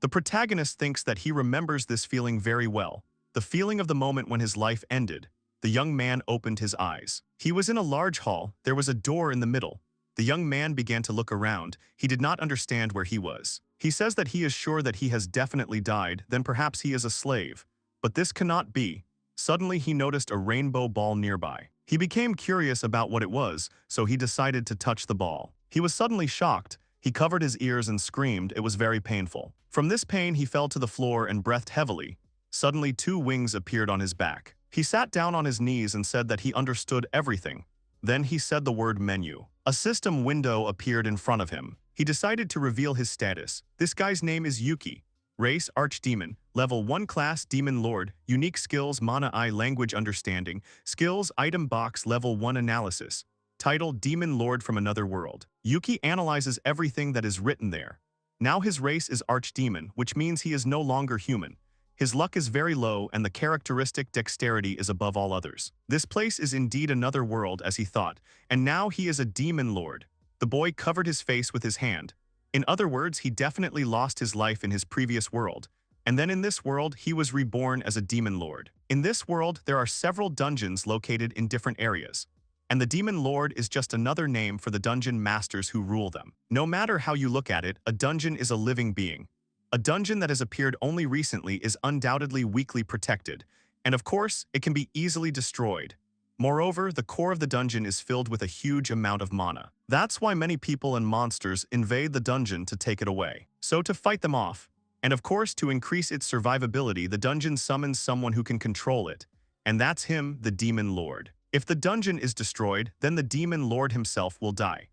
The protagonist thinks that he remembers this feeling very well, the feeling of the moment when his life ended. The young man opened his eyes. He was in a large hall. There was a door in the middle. The young man began to look around. He did not understand where he was. He says that he is sure that he has definitely died, then perhaps he is a slave. But this cannot be. Suddenly he noticed a rainbow ball nearby. He became curious about what it was, so he decided to touch the ball. He was suddenly shocked. He covered his ears and screamed. It was very painful. From this pain he fell to the floor and breathed heavily. Suddenly 2 wings appeared on his back. He sat down on his knees and said that he understood everything. Then he said the word menu. A system window appeared in front of him. He decided to reveal his status. This guy's name is Yuki. Race, Archdemon. Level 1 class, Demon Lord. Unique skills, Mana I language understanding. Skills, item box, level 1 analysis. Title, Demon Lord from another world. Yuki analyzes everything that is written there. Now his race is Archdemon, which means he is no longer human. His luck is very low and the characteristic dexterity is above all others. This place is indeed another world, as he thought, and now he is a demon lord. The boy covered his face with his hand. In other words, he definitely lost his life in his previous world, and then in this world he was reborn as a demon lord. In this world there are several dungeons located in different areas, and the demon lord is just another name for the dungeon masters who rule them. No matter how you look at it, a dungeon is a living being. A dungeon that has appeared only recently is undoubtedly weakly protected, and of course, it can be easily destroyed. Moreover, the core of the dungeon is filled with a huge amount of mana. That's why many people and monsters invade the dungeon to take it away. So to fight them off, and of course to increase its survivability, the dungeon summons someone who can control it, and that's him, the Demon Lord. If the dungeon is destroyed, then the Demon Lord himself will die.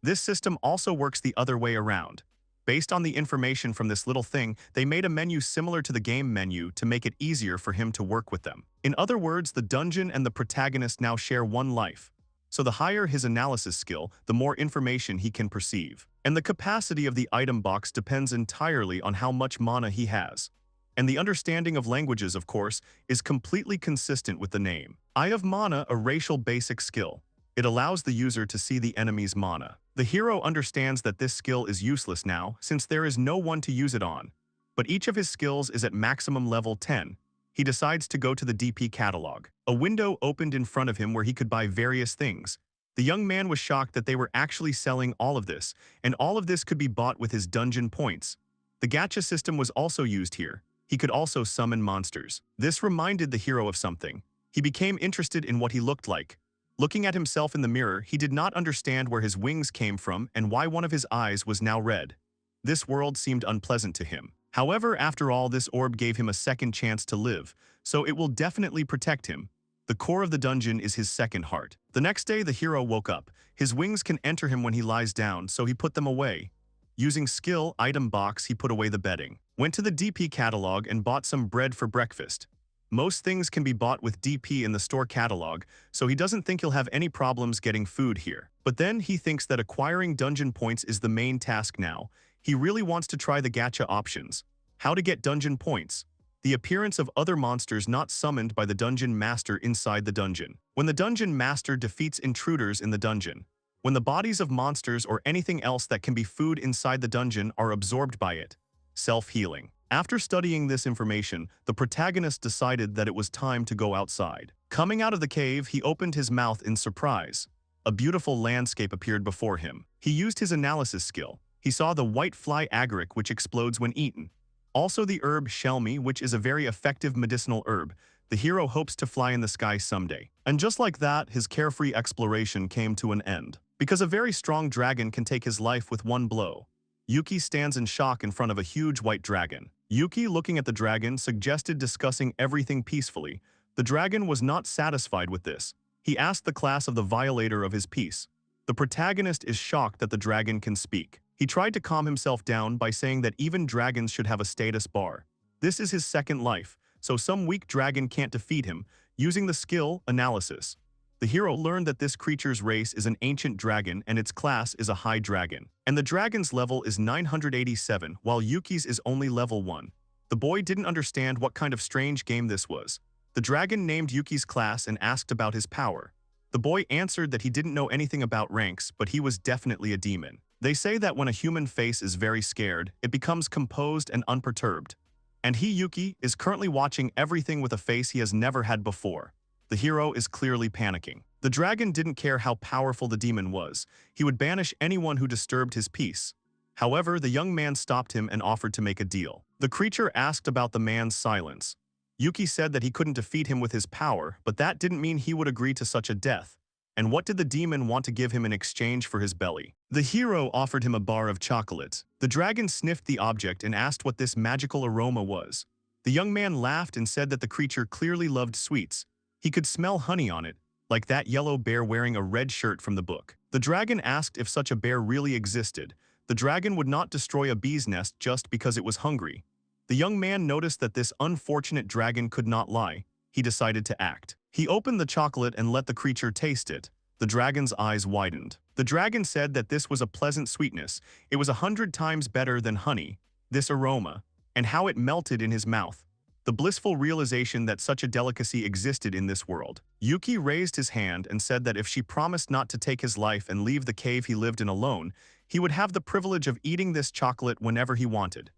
This system also works the other way around. Based on the information from this little thing, they made a menu similar to the game menu to make it easier for him to work with them. In other words, the dungeon and the protagonist now share one life. So the higher his analysis skill, the more information he can perceive. And the capacity of the item box depends entirely on how much mana he has. And the understanding of languages, of course, is completely consistent with the name. Eye of Mana, a racial basic skill. It allows the user to see the enemy's mana. The hero understands that this skill is useless now, since there is no one to use it on. But each of his skills is at maximum level 10. He decides to go to the DP catalog. A window opened in front of him where he could buy various things. The young man was shocked that they were actually selling all of this, and all of this could be bought with his dungeon points. The gacha system was also used here. He could also summon monsters. This reminded the hero of something. He became interested in what he looked like. Looking at himself in the mirror, he did not understand where his wings came from and why one of his eyes was now red. This world seemed unpleasant to him. However, after all, this orb gave him a second chance to live, so it will definitely protect him. The core of the dungeon is his second heart. The next day, the hero woke up. His wings can enter him when he lies down, so he put them away. Using skill item box, he put away the bedding. Went to the DP catalog and bought some bread for breakfast. Most things can be bought with DP in the store catalog, so he doesn't think he'll have any problems getting food here. But then he thinks that acquiring dungeon points is the main task now. He really wants to try the gacha options. How to get dungeon points. The appearance of other monsters not summoned by the dungeon master inside the dungeon. When the dungeon master defeats intruders in the dungeon. When the bodies of monsters or anything else that can be food inside the dungeon are absorbed by it. Self-healing. After studying this information, the protagonist decided that it was time to go outside. Coming out of the cave, he opened his mouth in surprise. A beautiful landscape appeared before him. He used his analysis skill. He saw the white fly agaric, which explodes when eaten. Also the herb shelmy, which is a very effective medicinal herb. The hero hopes to fly in the sky someday. And just like that, his carefree exploration came to an end. Because a very strong dragon can take his life with one blow. Yuki stands in shock in front of a huge white dragon. Yuki, looking at the dragon, suggested discussing everything peacefully. The dragon was not satisfied with this. He asked the class of the violator of his peace. The protagonist is shocked that the dragon can speak. He tried to calm himself down by saying that even dragons should have a status bar. This is his second life, so some weak dragon can't defeat him, using the skill analysis. The hero learned that this creature's race is an ancient dragon and its class is a high dragon. And the dragon's level is 987, while Yuki's is only level 1. The boy didn't understand what kind of strange game this was. The dragon named Yuki's class and asked about his power. The boy answered that he didn't know anything about ranks, but he was definitely a demon. They say that when a human face is very scared, it becomes composed and unperturbed. And he, Yuki, is currently watching everything with a face he has never had before. The hero is clearly panicking. The dragon didn't care how powerful the demon was. He would banish anyone who disturbed his peace. However, the young man stopped him and offered to make a deal. The creature asked about the man's silence. Yuki said that he couldn't defeat him with his power, but that didn't mean he would agree to such a death. And what did the demon want to give him in exchange for his belly? The hero offered him a bar of chocolate. The dragon sniffed the object and asked what this magical aroma was. The young man laughed and said that the creature clearly loved sweets. He could smell honey on it, like that yellow bear wearing a red shirt from the book. The dragon asked if such a bear really existed. The dragon would not destroy a bee's nest just because it was hungry. The young man noticed that this unfortunate dragon could not lie. He decided to act. He opened the chocolate and let the creature taste it. The dragon's eyes widened. The dragon said that this was a pleasant sweetness. It was 100 times better than honey. This aroma, and how it melted in his mouth. The blissful realization that such a delicacy existed in this world. Yuki raised his hand and said that if she promised not to take his life and leave the cave he lived in alone, he would have the privilege of eating this chocolate whenever he wanted.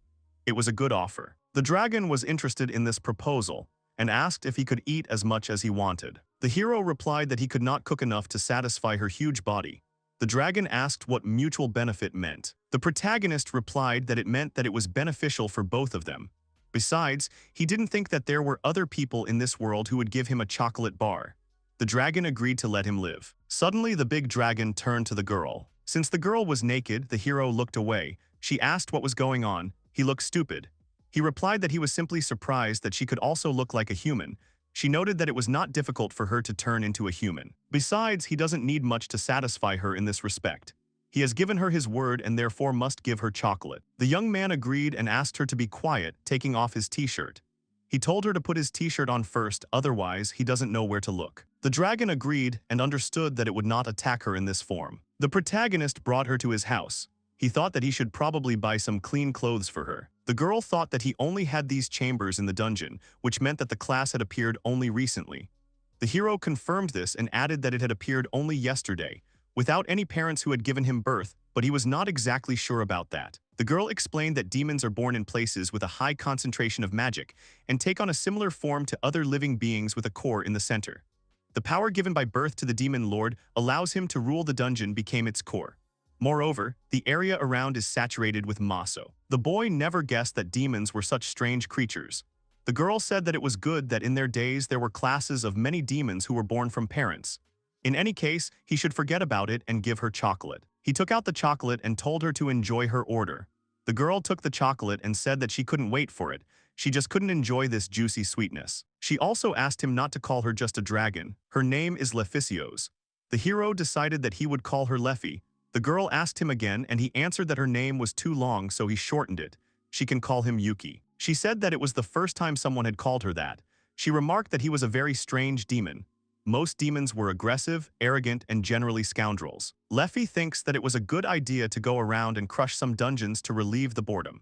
It was a good offer. The dragon was interested in this proposal and asked if he could eat as much as he wanted. The hero replied that he could not cook enough to satisfy her huge body. The dragon asked what mutual benefit meant. The protagonist replied that it meant that it was beneficial for both of them. Besides, he didn't think that there were other people in this world who would give him a chocolate bar. The dragon agreed to let him live. Suddenly, the big dragon turned to the girl. Since the girl was naked, the hero looked away. She asked what was going on. He looked stupid. He replied that he was simply surprised that she could also look like a human. She noted that it was not difficult for her to turn into a human. Besides, he doesn't need much to satisfy her in this respect. He has given her his word and therefore must give her chocolate. The young man agreed and asked her to be quiet, taking off his t-shirt. He told her to put his t-shirt on first, otherwise he doesn't know where to look. The dragon agreed and understood that it would not attack her in this form. The protagonist brought her to his house. He thought that he should probably buy some clean clothes for her. The girl thought that he only had these chambers in the dungeon, which meant that the class had appeared only recently. The hero confirmed this and added that it had appeared only yesterday, without any parents who had given him birth, but he was not exactly sure about that. The girl explained that demons are born in places with a high concentration of magic and take on a similar form to other living beings with a core in the center. The power given by birth to the demon lord allows him to rule the dungeon became its core. Moreover, the area around is saturated with maso. The boy never guessed that demons were such strange creatures. The girl said that it was good that in their days there were classes of many demons who were born from parents. In any case, he should forget about it and give her chocolate. He took out the chocolate and told her to enjoy her order. The girl took the chocolate and said that she couldn't wait for it. She just couldn't enjoy this juicy sweetness. She also asked him not to call her just a dragon. Her name is Leficios. The hero decided that he would call her Leffy. The girl asked him again and he answered that her name was too long, so he shortened it. She can call him Yuki. She said that it was the first time someone had called her that. She remarked that he was a very strange demon. Most demons were aggressive, arrogant, and generally scoundrels. Leffy thinks that it was a good idea to go around and crush some dungeons to relieve the boredom,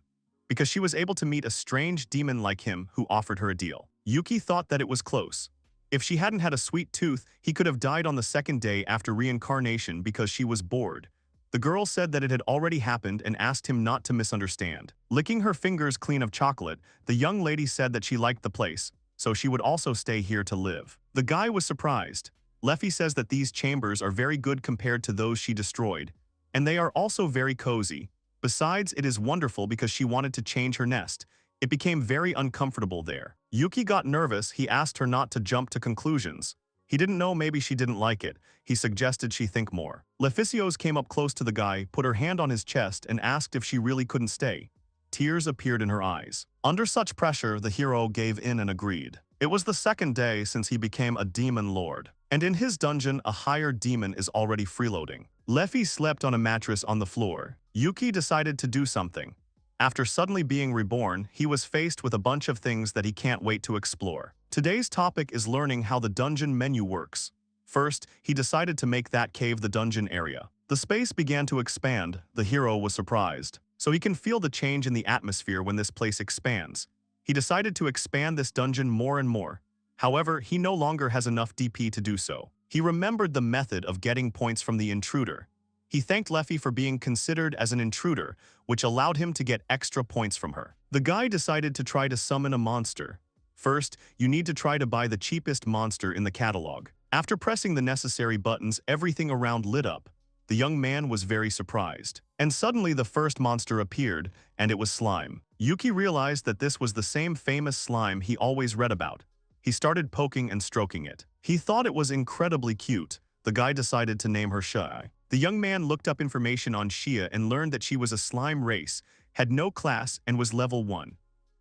because she was able to meet a strange demon like him who offered her a deal. Yuki thought that it was close. If she hadn't had a sweet tooth, he could have died on the second day after reincarnation because she was bored. The girl said that it had already happened and asked him not to misunderstand. Licking her fingers clean of chocolate, the young lady said that she liked the place, so she would also stay here to live. The guy was surprised. Leffy says that these chambers are very good compared to those she destroyed, and they are also very cozy. Besides, it is wonderful because she wanted to change her nest. It became very uncomfortable there. Yuki got nervous. He asked her not to jump to conclusions. He didn't know, maybe she didn't like it. He suggested she think more. Leficios came up close to the guy, put her hand on his chest, and asked if she really couldn't stay. Tears appeared in her eyes. Under such pressure, the hero gave in and agreed. It was the second day since he became a demon lord, and in his dungeon, a higher demon is already freeloading. Leffy slept on a mattress on the floor. Yuki decided to do something. After suddenly being reborn, he was faced with a bunch of things that he can't wait to explore. Today's topic is learning how the dungeon menu works. First, he decided to make that cave the dungeon area. The space began to expand. The hero was surprised. So he can feel the change in the atmosphere when this place expands. He decided to expand this dungeon more and more. However, he no longer has enough DP to do so. He remembered the method of getting points from the intruder. He thanked Leffy for being considered as an intruder, which allowed him to get extra points from her. The guy decided to try to summon a monster. First, you need to try to buy the cheapest monster in the catalog. After pressing the necessary buttons, everything around lit up. The young man was very surprised. And suddenly the first monster appeared, and it was slime. Yuki realized that this was the same famous slime he always read about. He started poking and stroking it. He thought it was incredibly cute. The guy decided to name her Shia. The young man looked up information on Shia and learned that she was a slime race, had no class, and was level 1.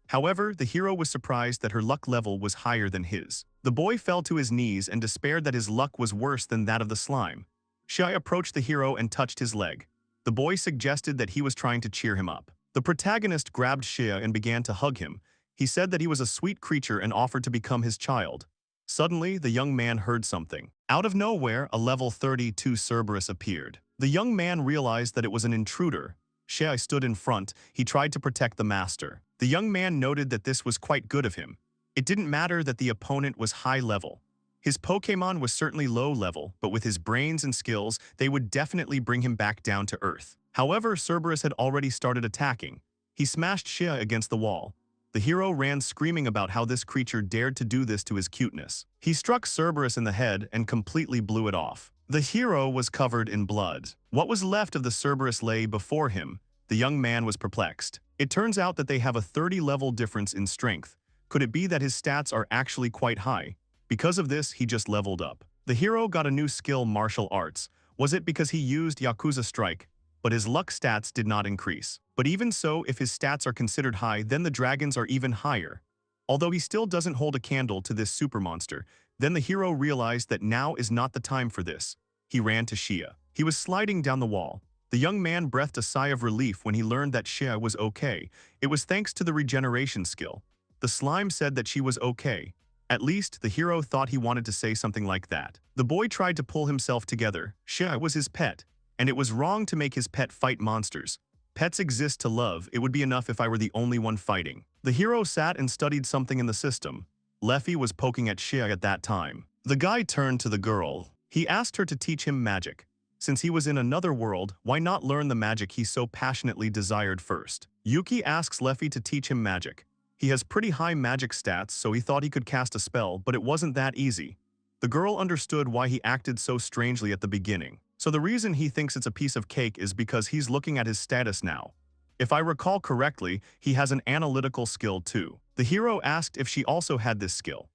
However, the hero was surprised that her luck level was higher than his. The boy fell to his knees and despaired that his luck was worse than that of the slime. Shia approached the hero and touched his leg. The boy suggested that he was trying to cheer him up. The protagonist grabbed Shia and began to hug him. He said that he was a sweet creature and offered to become his child. Suddenly, the young man heard something. Out of nowhere, a level 32 Cerberus appeared. The young man realized that it was an intruder. Shia stood in front. He tried to protect the master. The young man noted that this was quite good of him. It didn't matter that the opponent was high level. His Pokémon was certainly low level, but with his brains and skills, they would definitely bring him back down to earth. However, Cerberus had already started attacking. He smashed Shia against the wall. The hero ran screaming about how this creature dared to do this to his cuteness. He struck Cerberus in the head and completely blew it off. The hero was covered in blood. What was left of the Cerberus lay before him. The young man was perplexed. It turns out that they have a 30-level difference in strength. Could it be that his stats are actually quite high? Because of this, he just leveled up. The hero got a new skill, martial arts. Was it because he used Yakuza Strike? But his luck stats did not increase. But even so, if his stats are considered high, then the dragons are even higher. Although he still doesn't hold a candle to this super monster, then the hero realized that now is not the time for this. He ran to Shia. He was sliding down the wall. The young man breathed a sigh of relief when he learned that Shia was okay. It was thanks to the regeneration skill. The slime said that she was okay. At least, the hero thought he wanted to say something like that. The boy tried to pull himself together. Shia was his pet, and it was wrong to make his pet fight monsters. Pets exist to love. It would be enough if I were the only one fighting. The hero sat and studied something in the system. Leffy was poking at Shia at that time. The guy turned to the girl. He asked her to teach him magic. Since he was in another world, why not learn the magic he so passionately desired first? Yuki asks Leffy to teach him magic. He has pretty high magic stats, so he thought he could cast a spell, but it wasn't that easy. The girl understood why he acted so strangely at the beginning. So the reason he thinks it's a piece of cake is because he's looking at his status now. If I recall correctly, he has an analytical skill too. The hero asked if she also had this skill.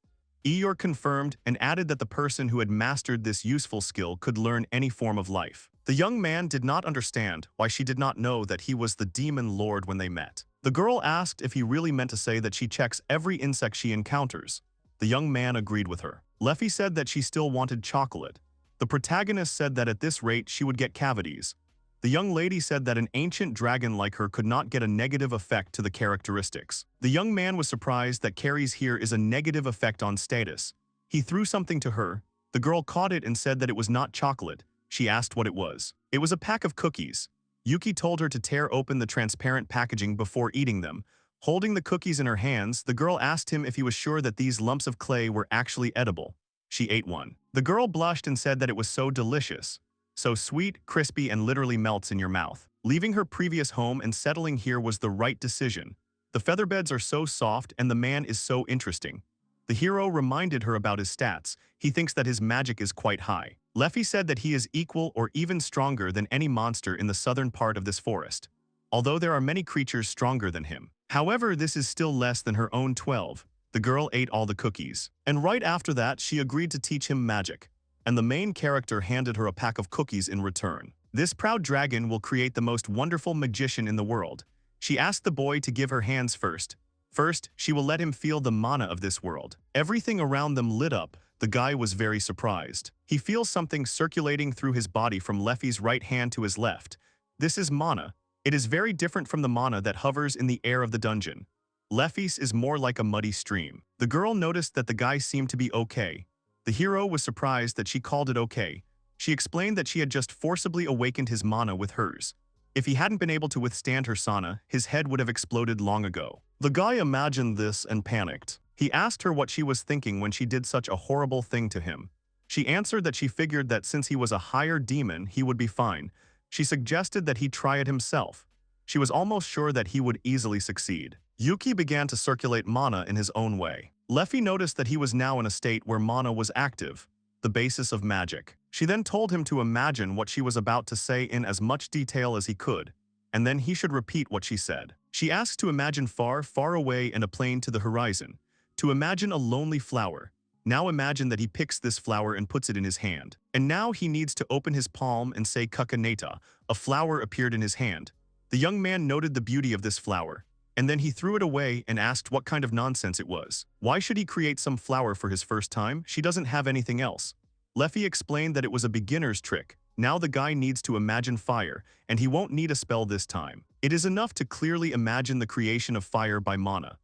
Eeyore confirmed and added that the person who had mastered this useful skill could learn any form of life. The young man did not understand why she did not know that he was the demon lord when they met. The girl asked if he really meant to say that she checks every insect she encounters. The young man agreed with her. Leffy said that she still wanted chocolate. The protagonist said that at this rate she would get cavities. The young lady said that an ancient dragon like her could not get a negative effect to the characteristics. The young man was surprised that carries here is a negative effect on status. He threw something to her. The girl caught it and said that it was not chocolate. She asked what it was. It was a pack of cookies. Yuki told her to tear open the transparent packaging before eating them. Holding the cookies in her hands, the girl asked him if he was sure that these lumps of clay were actually edible. She ate one. The girl blushed and said that it was so delicious. So sweet, crispy, and literally melts in your mouth. Leaving her previous home and settling here was the right decision. The featherbeds are so soft and the man is so interesting. The hero reminded her about his stats. He thinks that his magic is quite high. Leffy said that he is equal or even stronger than any monster in the southern part of this forest, although there are many creatures stronger than him. However, this is still less than her own 12. The girl ate all the cookies. And right after that, she agreed to teach him magic. And the main character handed her a pack of cookies in return. This proud dragon will create the most wonderful magician in the world. She asked the boy to give her hands first. First, she will let him feel the mana of this world. Everything around them lit up. The guy was very surprised. He feels something circulating through his body from Leffy's right hand to his left. This is mana. It is very different from the mana that hovers in the air of the dungeon. Leffy's is more like a muddy stream. The girl noticed that the guy seemed to be okay. The hero was surprised that she called it okay. She explained that she had just forcibly awakened his mana with hers. If he hadn't been able to withstand her sana, his head would have exploded long ago. The guy imagined this and panicked. He asked her what she was thinking when she did such a horrible thing to him. She answered that she figured that since he was a higher demon, he would be fine. She suggested that he try it himself. She was almost sure that he would easily succeed. Yuki began to circulate mana in his own way. Leffy noticed that he was now in a state where mana was active, the basis of magic. She then told him to imagine what she was about to say in as much detail as he could, and then he should repeat what she said. She asked to imagine far, far away in a plain to the horizon, to imagine a lonely flower. Now imagine that he picks this flower and puts it in his hand. And now he needs to open his palm and say kakaneta. A flower appeared in his hand. The young man noted the beauty of this flower, and then he threw it away and asked what kind of nonsense it was. Why should he create some flower for his first time? She doesn't have anything else. Leffy explained that it was a beginner's trick. Now the guy needs to imagine fire, and he won't need a spell this time. It is enough to clearly imagine the creation of fire by mana.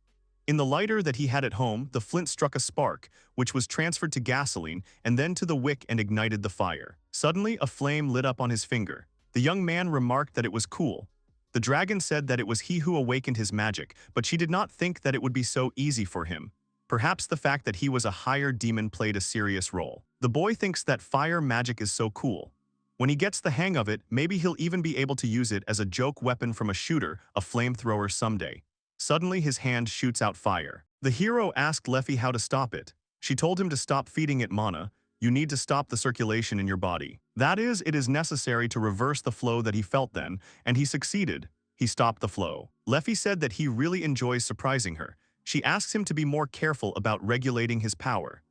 In the lighter that he had at home, the flint struck a spark, which was transferred to gasoline and then to the wick and ignited the fire. Suddenly, a flame lit up on his finger. The young man remarked that it was cool. The dragon said that it was he who awakened his magic, but she did not think that it would be so easy for him. Perhaps the fact that he was a higher demon played a serious role. The boy thinks that fire magic is so cool. When he gets the hang of it, maybe he'll even be able to use it as a joke weapon from a shooter, a flamethrower someday. Suddenly his hand shoots out fire. The hero asked Leffy how to stop it. She told him to stop feeding it mana. You need to stop the circulation in your body. That is, it is necessary to reverse the flow that he felt then, and he succeeded. He stopped the flow. Leffy said that he really enjoys surprising her. She asks him to be more careful about regulating his power.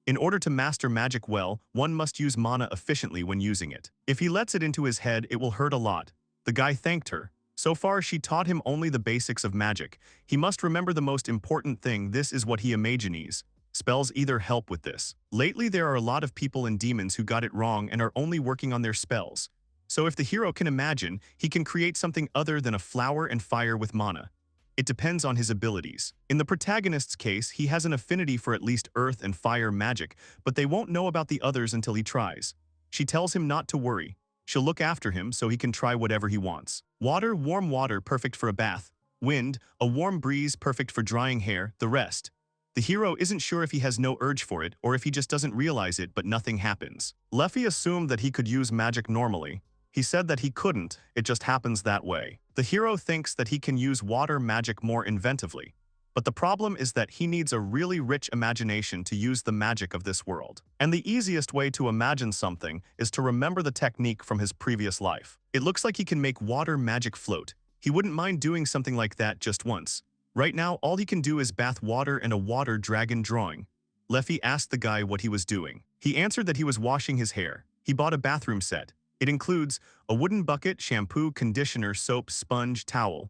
In order to master magic well, one must use mana efficiently when using it. If he lets it into his head, it will hurt a lot. The guy thanked her. So far, she taught him only the basics of magic. He must remember the most important thing. This is what he imagines. Spells either help with this. Lately, there are a lot of people and demons who got it wrong and are only working on their spells. So if the hero can imagine, he can create something other than a flower and fire with mana. It depends on his abilities. In the protagonist's case, he has an affinity for at least earth and fire magic, but they won't know about the others until he tries. She tells him not to worry. She'll look after him so he can try whatever he wants. Water, warm water, perfect for a bath. Wind, a warm breeze, perfect for drying hair, the rest. The hero isn't sure if he has no urge for it or if he just doesn't realize it, but nothing happens. Leffy assumed that he could use magic normally. He said that he couldn't, it just happens that way. The hero thinks that he can use water magic more inventively. But the problem is that he needs a really rich imagination to use the magic of this world. And the easiest way to imagine something is to remember the technique from his previous life. It looks like he can make water magic float. He wouldn't mind doing something like that just once. Right now, all he can do is bath water and a water dragon drawing. Leffy asked the guy what he was doing. He answered that he was washing his hair. He bought a bathroom set. It includes a wooden bucket, shampoo, conditioner, soap, sponge, towel.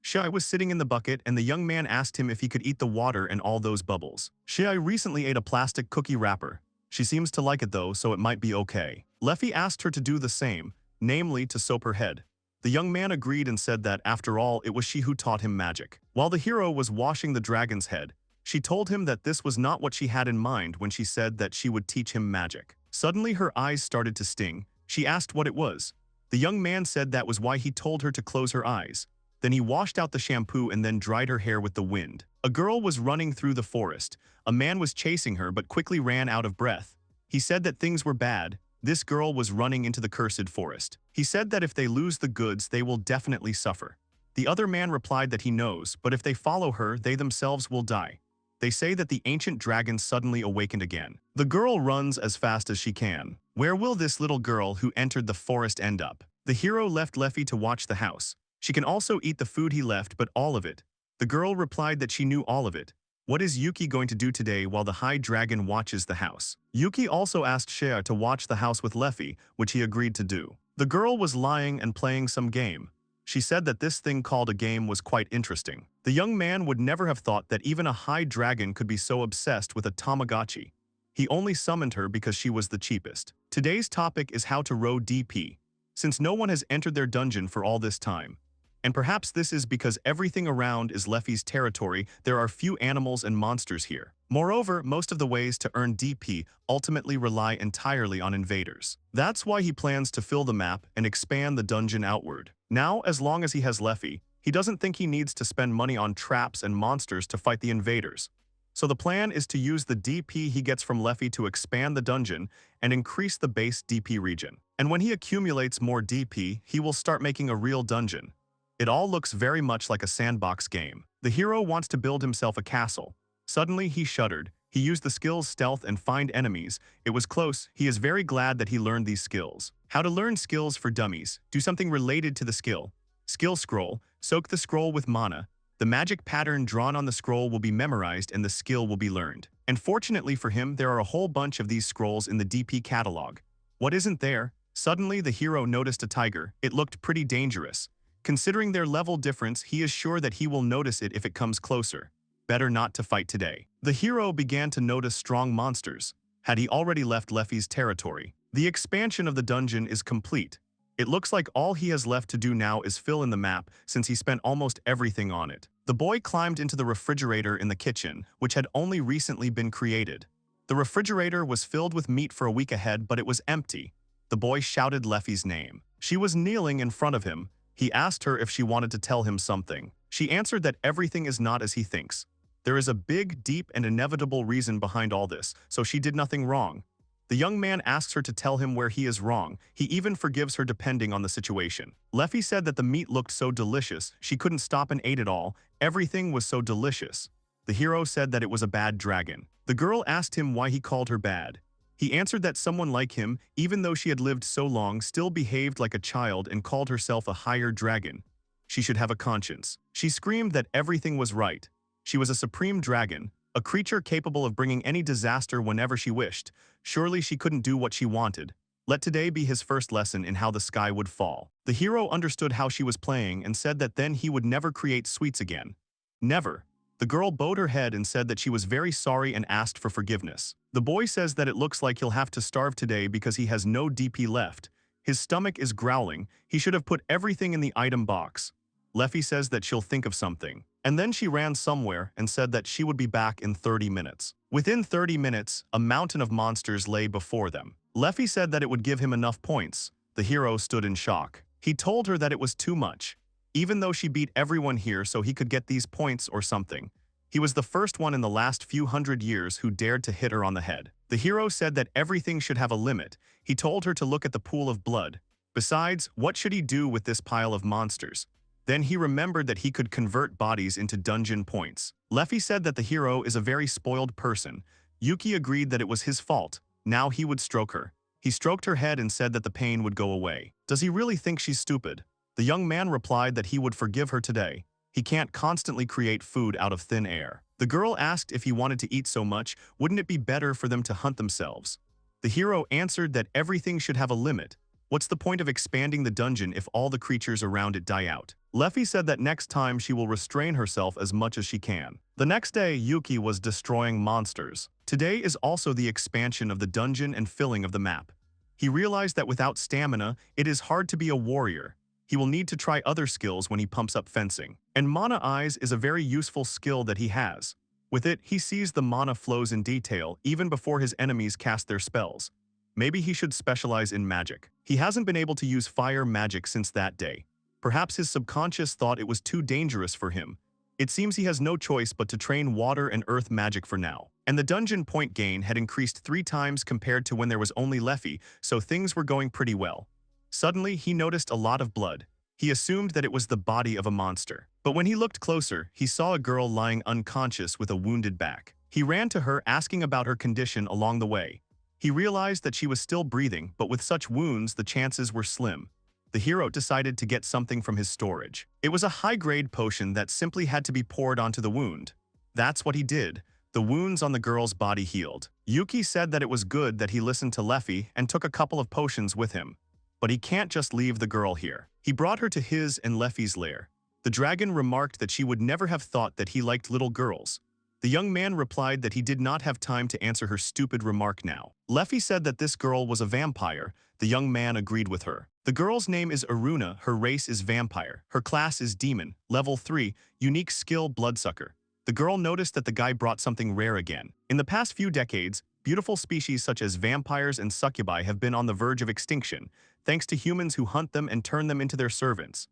Shai was sitting in the bucket and the young man asked him if he could eat the water and all those bubbles. Shai recently ate a plastic cookie wrapper. She seems to like it though, so it might be okay. Leffy asked her to do the same, namely to soap her head. The young man agreed and said that, after all, it was she who taught him magic. While the hero was washing the dragon's head, she told him that this was not what she had in mind when she said that she would teach him magic. Suddenly her eyes started to sting. She asked what it was. The young man said that was why he told her to close her eyes. Then he washed out the shampoo and then dried her hair with the wind. A girl was running through the forest. A man was chasing her but quickly ran out of breath. He said that things were bad. This girl was running into the cursed forest. He said that if they lose the goods, they will definitely suffer. The other man replied that he knows, but if they follow her, they themselves will die. They say that the ancient dragon suddenly awakened again. The girl runs as fast as she can. Where will this little girl who entered the forest end up? The hero left Leffy to watch the house. She can also eat the food he left, but all of it. The girl replied that she knew all of it. What is Yuki going to do today while the high dragon watches the house? Yuki also asked Shea to watch the house with Leffy, which he agreed to do. The girl was lying and playing some game. She said that this thing called a game was quite interesting. The young man would never have thought that even a high dragon could be so obsessed with a Tamagotchi. He only summoned her because she was the cheapest. Today's topic is how to row DP, since no one has entered their dungeon for all this time. And perhaps this is because everything around is Leffy's territory. There are few animals and monsters here. Moreover, most of the ways to earn DP ultimately rely entirely on invaders. That's why he plans to fill the map and expand the dungeon outward. Now, as long as he has Leffy, he doesn't think he needs to spend money on traps and monsters to fight the invaders. So the plan is to use the DP he gets from Leffy to expand the dungeon and increase the base DP region. And when he accumulates more DP, he will start making a real dungeon. It all looks very much like a sandbox game. The hero wants to build himself a castle. Suddenly he shuddered. He used the skills stealth and find enemies. It was close. He is very glad that he learned these skills. How to learn skills for dummies. Do something related to the skill. Skill scroll. Soak the scroll with mana. The magic pattern drawn on the scroll will be memorized and the skill will be learned. And fortunately for him, there are a whole bunch of these scrolls in the DP catalog. What isn't there? Suddenly the hero noticed a tiger. It looked pretty dangerous. Considering their level difference, he is sure that he will notice it if it comes closer. Better not to fight today. The hero began to notice strong monsters. Had he already left Leffy's territory? The expansion of the dungeon is complete. It looks like all he has left to do now is fill in the map, since he spent almost everything on it. The boy climbed into the refrigerator in the kitchen, which had only recently been created. The refrigerator was filled with meat for a week ahead, but it was empty. The boy shouted Leffy's name. She was kneeling in front of him. He asked her if she wanted to tell him something. She answered that everything is not as he thinks. There is a big, deep, and inevitable reason behind all this, so she did nothing wrong. The young man asks her to tell him where he is wrong. He even forgives her depending on the situation. Leffy said that the meat looked so delicious, she couldn't stop and ate it all. Everything was so delicious. The hero said that it was a bad dragon. The girl asked him why he called her bad. He answered that someone like him, even though she had lived so long, still behaved like a child and called herself a higher dragon. She should have a conscience. She screamed that everything was right. She was a supreme dragon, a creature capable of bringing any disaster whenever she wished. Surely she couldn't do what she wanted. Let today be his first lesson in how the sky would fall. The hero understood how she was playing and said that then he would never create sweets again. Never. The girl bowed her head and said that she was very sorry and asked for forgiveness. The boy says that it looks like he'll have to starve today because he has no DP left. His stomach is growling. He should have put everything in the item box. Leffy says that she'll think of something. And then she ran somewhere and said that she would be back in 30 minutes. Within 30 minutes, a mountain of monsters lay before them. Leffy said that it would give him enough points. The hero stood in shock. He told her that it was too much. Even though she beat everyone here so he could get these points or something. He was the first one in the last few hundred years who dared to hit her on the head. The hero said that everything should have a limit. He told her to look at the pool of blood. Besides, what should he do with this pile of monsters? Then he remembered that he could convert bodies into dungeon points. Leffy said that the hero is a very spoiled person. Yuki agreed that it was his fault. Now he would stroke her. He stroked her head and said that the pain would go away. Does he really think she's stupid? The young man replied that he would forgive her today. He can't constantly create food out of thin air. The girl asked if he wanted to eat so much, wouldn't it be better for them to hunt themselves? The hero answered that everything should have a limit. What's the point of expanding the dungeon if all the creatures around it die out? Leffy said that next time she will restrain herself as much as she can. The next day, Yuki was destroying monsters. Today is also the expansion of the dungeon and filling of the map. He realized that without stamina, it is hard to be a warrior. He will need to try other skills when he pumps up fencing. And Mana Eyes is a very useful skill that he has. With it, he sees the mana flows in detail even before his enemies cast their spells. Maybe he should specialize in magic. He hasn't been able to use fire magic since that day. Perhaps his subconscious thought it was too dangerous for him. It seems he has no choice but to train water and earth magic for now. And the dungeon point gain had increased 3 times compared to when there was only Leffy, so things were going pretty well. Suddenly, he noticed a lot of blood. He assumed that it was the body of a monster. But when he looked closer, he saw a girl lying unconscious with a wounded back. He ran to her asking about her condition along the way. He realized that she was still breathing, but with such wounds, the chances were slim. The hero decided to get something from his storage. It was a high-grade potion that simply had to be poured onto the wound. That's what he did. The wounds on the girl's body healed. Yuki said that it was good that he listened to Leffy and took a couple of potions with him. But he can't just leave the girl here. He brought her to his and Leffy's lair. The dragon remarked that she would never have thought that he liked little girls. The young man replied that he did not have time to answer her stupid remark now. Leffy said that this girl was a vampire. The young man agreed with her. The girl's name is Aruna, her race is vampire. Her class is demon, level 3, unique skill bloodsucker. The girl noticed that the guy brought something rare again. In the past few decades, beautiful species such as vampires and succubi have been on the verge of extinction, thanks to humans who hunt them and turn them into their servants.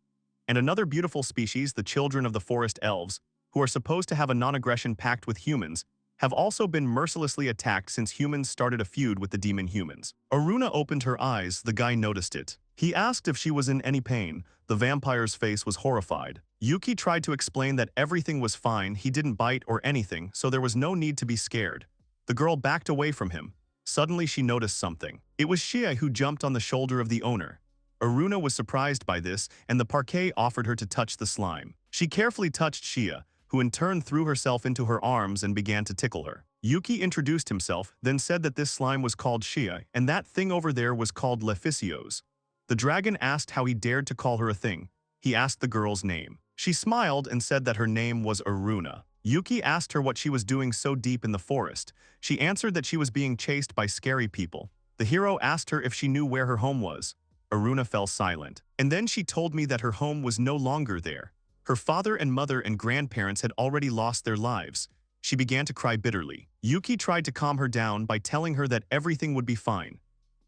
And another beautiful species, the children of the forest elves, who are supposed to have a non-aggression pact with humans, have also been mercilessly attacked since humans started a feud with the demon humans. Aruna opened her eyes, the guy noticed it. He asked if she was in any pain. The vampire's face was horrified. Yuki tried to explain that everything was fine, he didn't bite or anything, so there was no need to be scared. The girl backed away from him. Suddenly she noticed something. It was Shia who jumped on the shoulder of the owner. Aruna was surprised by this, and the parquet offered her to touch the slime. She carefully touched Shia, who in turn threw herself into her arms and began to tickle her. Yuki introduced himself, then said that this slime was called Shia, and that thing over there was called Leficios. The dragon asked how he dared to call her a thing. He asked the girl's name. She smiled and said that her name was Aruna. Yuki asked her what she was doing so deep in the forest. She answered that she was being chased by scary people. The hero asked her if she knew where her home was. Aruna fell silent. And then she told me that her home was no longer there. Her father and mother and grandparents had already lost their lives. She began to cry bitterly. Yuki tried to calm her down by telling her that everything would be fine.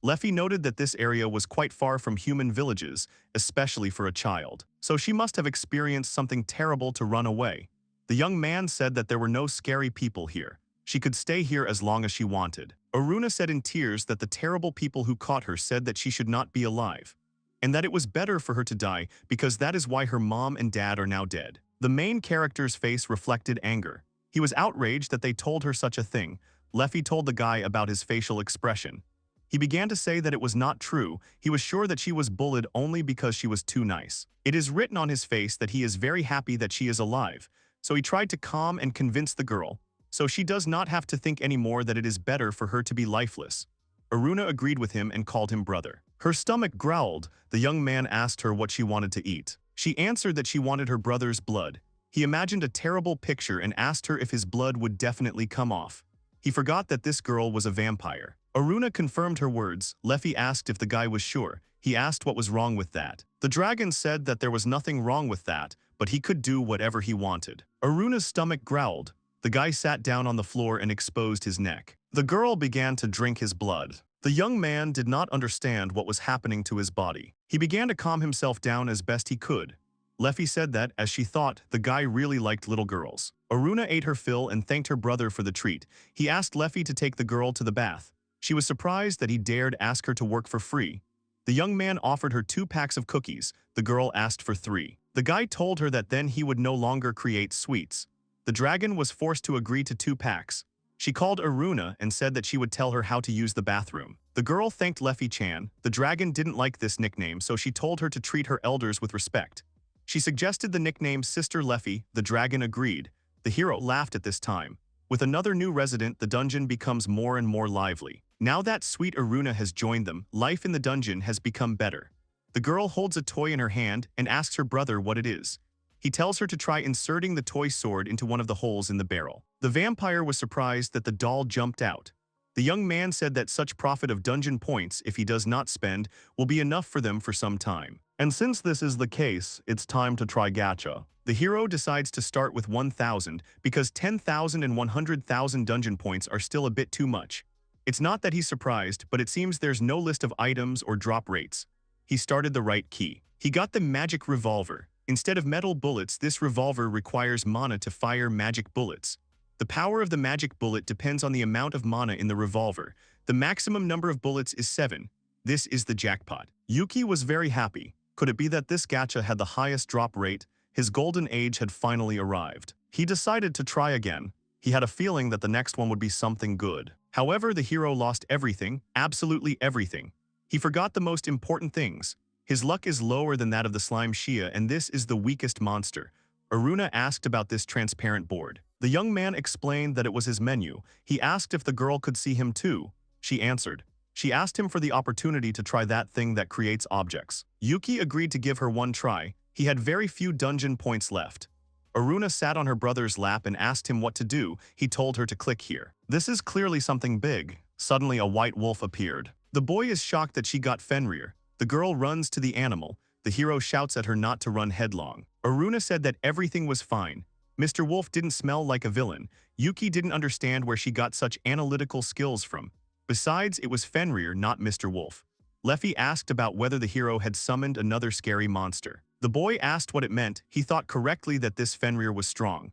Leffy noted that this area was quite far from human villages, especially for a child. So she must have experienced something terrible to run away. The young man said that there were no scary people here. She could stay here as long as she wanted. Aruna said in tears that the terrible people who caught her said that she should not be alive, and that it was better for her to die because that is why her mom and dad are now dead. The main character's face reflected anger. He was outraged that they told her such a thing. Leffy told the guy about his facial expression. He began to say that it was not true. He was sure that she was bullied only because she was too nice. It is written on his face that he is very happy that she is alive, so he tried to calm and convince the girl, so she does not have to think anymore that it is better for her to be lifeless. Aruna agreed with him and called him brother. Her stomach growled. The young man asked her what she wanted to eat. She answered that she wanted her brother's blood. He imagined a terrible picture and asked her if his blood would definitely come off. He forgot that this girl was a vampire. Aruna confirmed her words. Leffy asked if the guy was sure. He asked what was wrong with that. The dragon said that there was nothing wrong with that, but he could do whatever he wanted. Aruna's stomach growled. The guy sat down on the floor and exposed his neck. The girl began to drink his blood. The young man did not understand what was happening to his body. He began to calm himself down as best he could. Leffy said that, as she thought, the guy really liked little girls. Aruna ate her fill and thanked her brother for the treat. He asked Leffy to take the girl to the bath. She was surprised that he dared ask her to work for free. The young man offered her 2 packs of cookies. The girl asked for 3. The guy told her that then he would no longer create sweets. The dragon was forced to agree to 2 packs. She called Aruna and said that she would tell her how to use the bathroom. The girl thanked Leffy-chan. The dragon didn't like this nickname, so she told her to treat her elders with respect. She suggested the nickname Sister Leffy. The dragon agreed. The hero laughed at this time. With another new resident, the dungeon becomes more and more lively. Now that sweet Aruna has joined them, life in the dungeon has become better. The girl holds a toy in her hand and asks her brother what it is. He tells her to try inserting the toy sword into one of the holes in the barrel. The vampire was surprised that the doll jumped out. The young man said that such profit of dungeon points, if he does not spend, will be enough for them for some time. And since this is the case, it's time to try gacha. The hero decides to start with 1,000 because 10,000 and 100,000 dungeon points are still a bit too much. It's not that he's surprised, but it seems there's no list of items or drop rates. He started the right key. He got the magic revolver. Instead of metal bullets, this revolver requires mana to fire magic bullets. The power of the magic bullet depends on the amount of mana in the revolver. The maximum number of bullets is 7. This is the jackpot. Yuki was very happy. Could it be that this gacha had the highest drop rate? His golden age had finally arrived. He decided to try again. He had a feeling that the next one would be something good. However, the hero lost everything, absolutely everything. He forgot the most important things. His luck is lower than that of the slime Shia, and this is the weakest monster. Aruna asked about this transparent board. The young man explained that it was his menu. He asked if the girl could see him too. She answered. She asked him for the opportunity to try that thing that creates objects. Yuki agreed to give her one try. He had very few dungeon points left. Aruna sat on her brother's lap and asked him what to do. He told her to click here. This is clearly something big. Suddenly a white wolf appeared. The boy is shocked that she got Fenrir. The girl runs to the animal. The hero shouts at her not to run headlong. Aruna said that everything was fine. Mr. Wolf didn't smell like a villain. Yuki didn't understand where she got such analytical skills from. Besides, it was Fenrir, not Mr. Wolf. Leffy asked about whether the hero had summoned another scary monster. The boy asked what it meant. He thought correctly that this Fenrir was strong.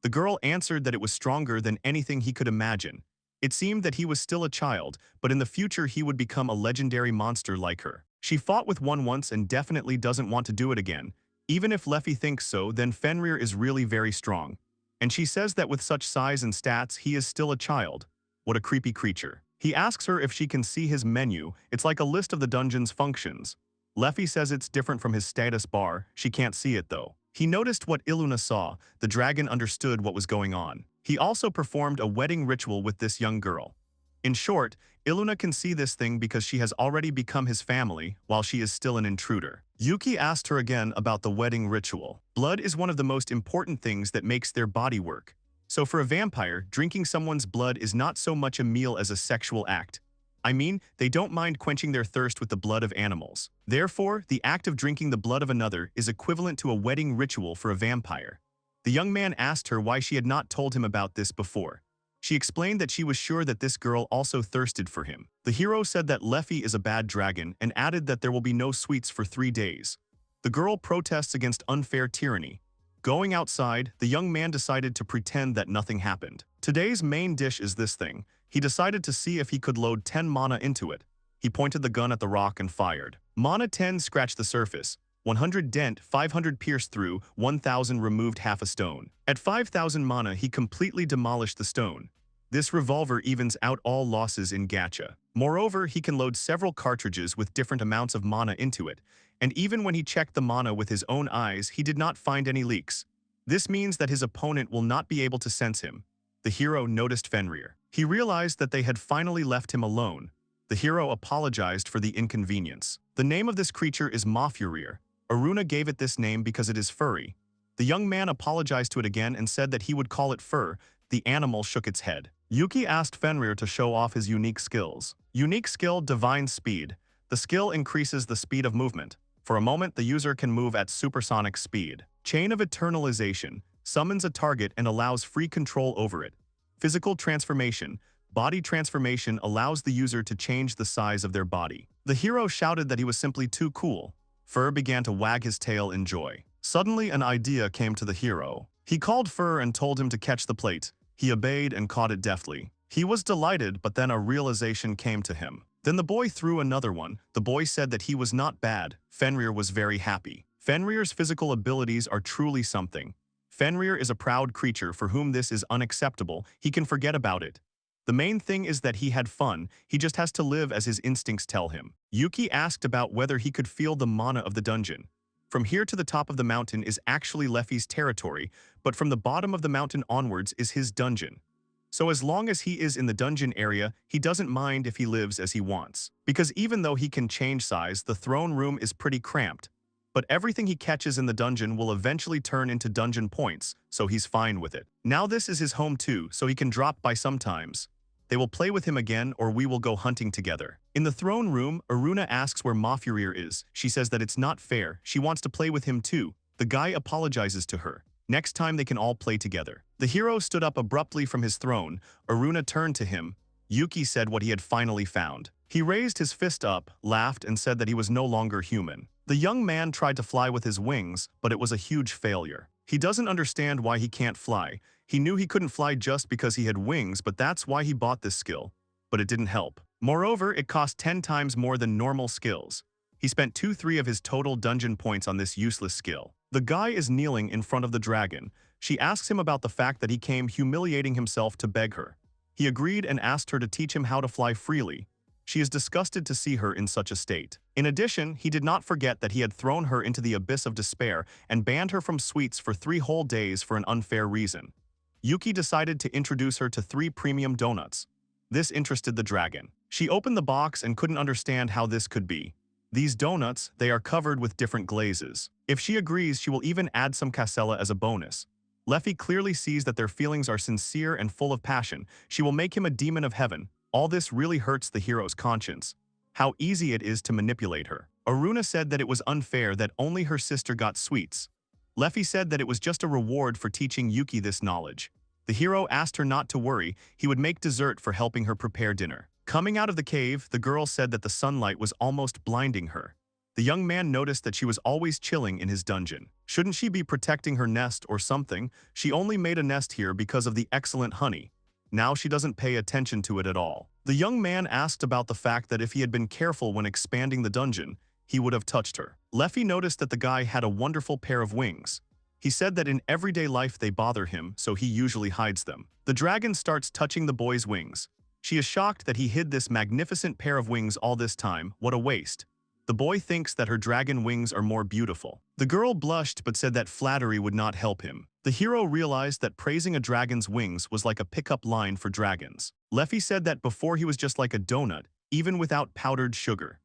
The The girl answered that it was stronger than anything he could imagine. It seemed that he was still a child, but in the future he would become a legendary monster like her. She fought with one once and definitely doesn't want to do it again. Even if Leffy thinks so, then Fenrir is really very strong. And she says that with such size and stats, he is still a child. What a creepy creature. He asks her if she can see his menu. It's like a list of the dungeon's functions. Leffy says it's different from his status bar. She can't see it though. He noticed what Iluna saw. The dragon understood what was going on. He also performed a wedding ritual with this young girl. In short, Iluna can see this thing because she has already become his family while she is still an intruder. Yuki asked her again about the wedding ritual. Blood is one of the most important things that makes their body work. So for a vampire, drinking someone's blood is not so much a meal as a sexual act. I mean, they don't mind quenching their thirst with the blood of animals. Therefore, the act of drinking the blood of another is equivalent to a wedding ritual for a vampire. The young man asked her why she had not told him about this before. She explained that she was sure that this girl also thirsted for him. The hero said that Leffy is a bad dragon and added that there will be no sweets for 3 days. The girl protests against unfair tyranny. Going outside, the young man decided to pretend that nothing happened. Today's main dish is this thing. He decided to see if he could load 10 mana into it. He pointed the gun at the rock and fired. Mana 10 scratched the surface. 100 dent, 500 pierced through, 1000 removed half a stone. At 5000 mana, he completely demolished the stone. This revolver evens out all losses in gacha. Moreover, he can load several cartridges with different amounts of mana into it, and even when he checked the mana with his own eyes, he did not find any leaks. This means that his opponent will not be able to sense him. The hero noticed Fenrir. He realized that they had finally left him alone. The hero apologized for the inconvenience. The name of this creature is Mofurrir. Aruna gave it this name because it is furry. The young man apologized to it again and said that he would call it fur. The animal shook its head. Yuki asked Fenrir to show off his unique skills. Unique skill, Divine Speed. The skill increases the speed of movement. For a moment, the user can move at supersonic speed. Chain of Eternalization. Summons a target and allows free control over it. Physical Transformation. Body transformation allows the user to change the size of their body. The hero shouted that he was simply too cool. Fur began to wag his tail in joy. Suddenly, an idea came to the hero. He called Fur and told him to catch the plate. He obeyed and caught it deftly. He was delighted, but then a realization came to him. Then the boy threw another one. The boy said that he was not bad. Fenrir was very happy. Fenrir's physical abilities are truly something. Fenrir is a proud creature for whom this is unacceptable. He can forget about it. The main thing is that he had fun. He just has to live as his instincts tell him. Yuki asked about whether he could feel the mana of the dungeon. From here to the top of the mountain is actually Leffy's territory, but from the bottom of the mountain onwards is his dungeon. So as long as he is in the dungeon area, he doesn't mind if he lives as he wants. Because even though he can change size, the throne room is pretty cramped. But everything he catches in the dungeon will eventually turn into dungeon points, so he's fine with it. Now this is his home too, so he can drop by sometimes. They will play with him again or we will go hunting together. In the throne room, Aruna asks where Mofurrir is. She says that it's not fair. She wants to play with him too. The guy apologizes to her. Next time they can all play together. The hero stood up abruptly from his throne. Aruna turned to him. Yuki said what he had finally found. He raised his fist up, laughed, and said that he was no longer human. The young man tried to fly with his wings, but it was a huge failure. He doesn't understand why he can't fly. He knew he couldn't fly just because he had wings, but that's why he bought this skill. But it didn't help. Moreover, it cost 10 times more than normal skills. He spent 2/3 of his total dungeon points on this useless skill. The guy is kneeling in front of the dragon. She asks him about the fact that he came humiliating himself to beg her. He agreed and asked her to teach him how to fly freely. She is disgusted to see her in such a state. In addition, he did not forget that he had thrown her into the abyss of despair and banned her from sweets for 3 whole days for an unfair reason. Yuki decided to introduce her to 3 premium donuts. This interested the dragon. She opened the box and couldn't understand how this could be. These donuts, they are covered with different glazes. If she agrees, she will even add some casella as a bonus. Leffy clearly sees that their feelings are sincere and full of passion. She will make him a demon of heaven. All this really hurts the hero's conscience. How easy it is to manipulate her. Aruna said that it was unfair that only her sister got sweets. Leffy said that it was just a reward for teaching Yuki this knowledge. The hero asked her not to worry, he would make dessert for helping her prepare dinner. Coming out of the cave, the girl said that the sunlight was almost blinding her. The young man noticed that she was always chilling in his dungeon. Shouldn't she be protecting her nest or something? She only made a nest here because of the excellent honey. Now she doesn't pay attention to it at all. The young man asked about the fact that if he had been careful when expanding the dungeon, he would have touched her. Leffy noticed that the guy had a wonderful pair of wings. He said that in everyday life they bother him, so he usually hides them. The dragon starts touching the boy's wings. She is shocked that he hid this magnificent pair of wings all this time. What a waste. The boy thinks that her dragon wings are more beautiful. The girl blushed but said that flattery would not help him. The hero realized that praising a dragon's wings was like a pickup line for dragons. Leffy said that before he was just like a donut, even without powdered sugar.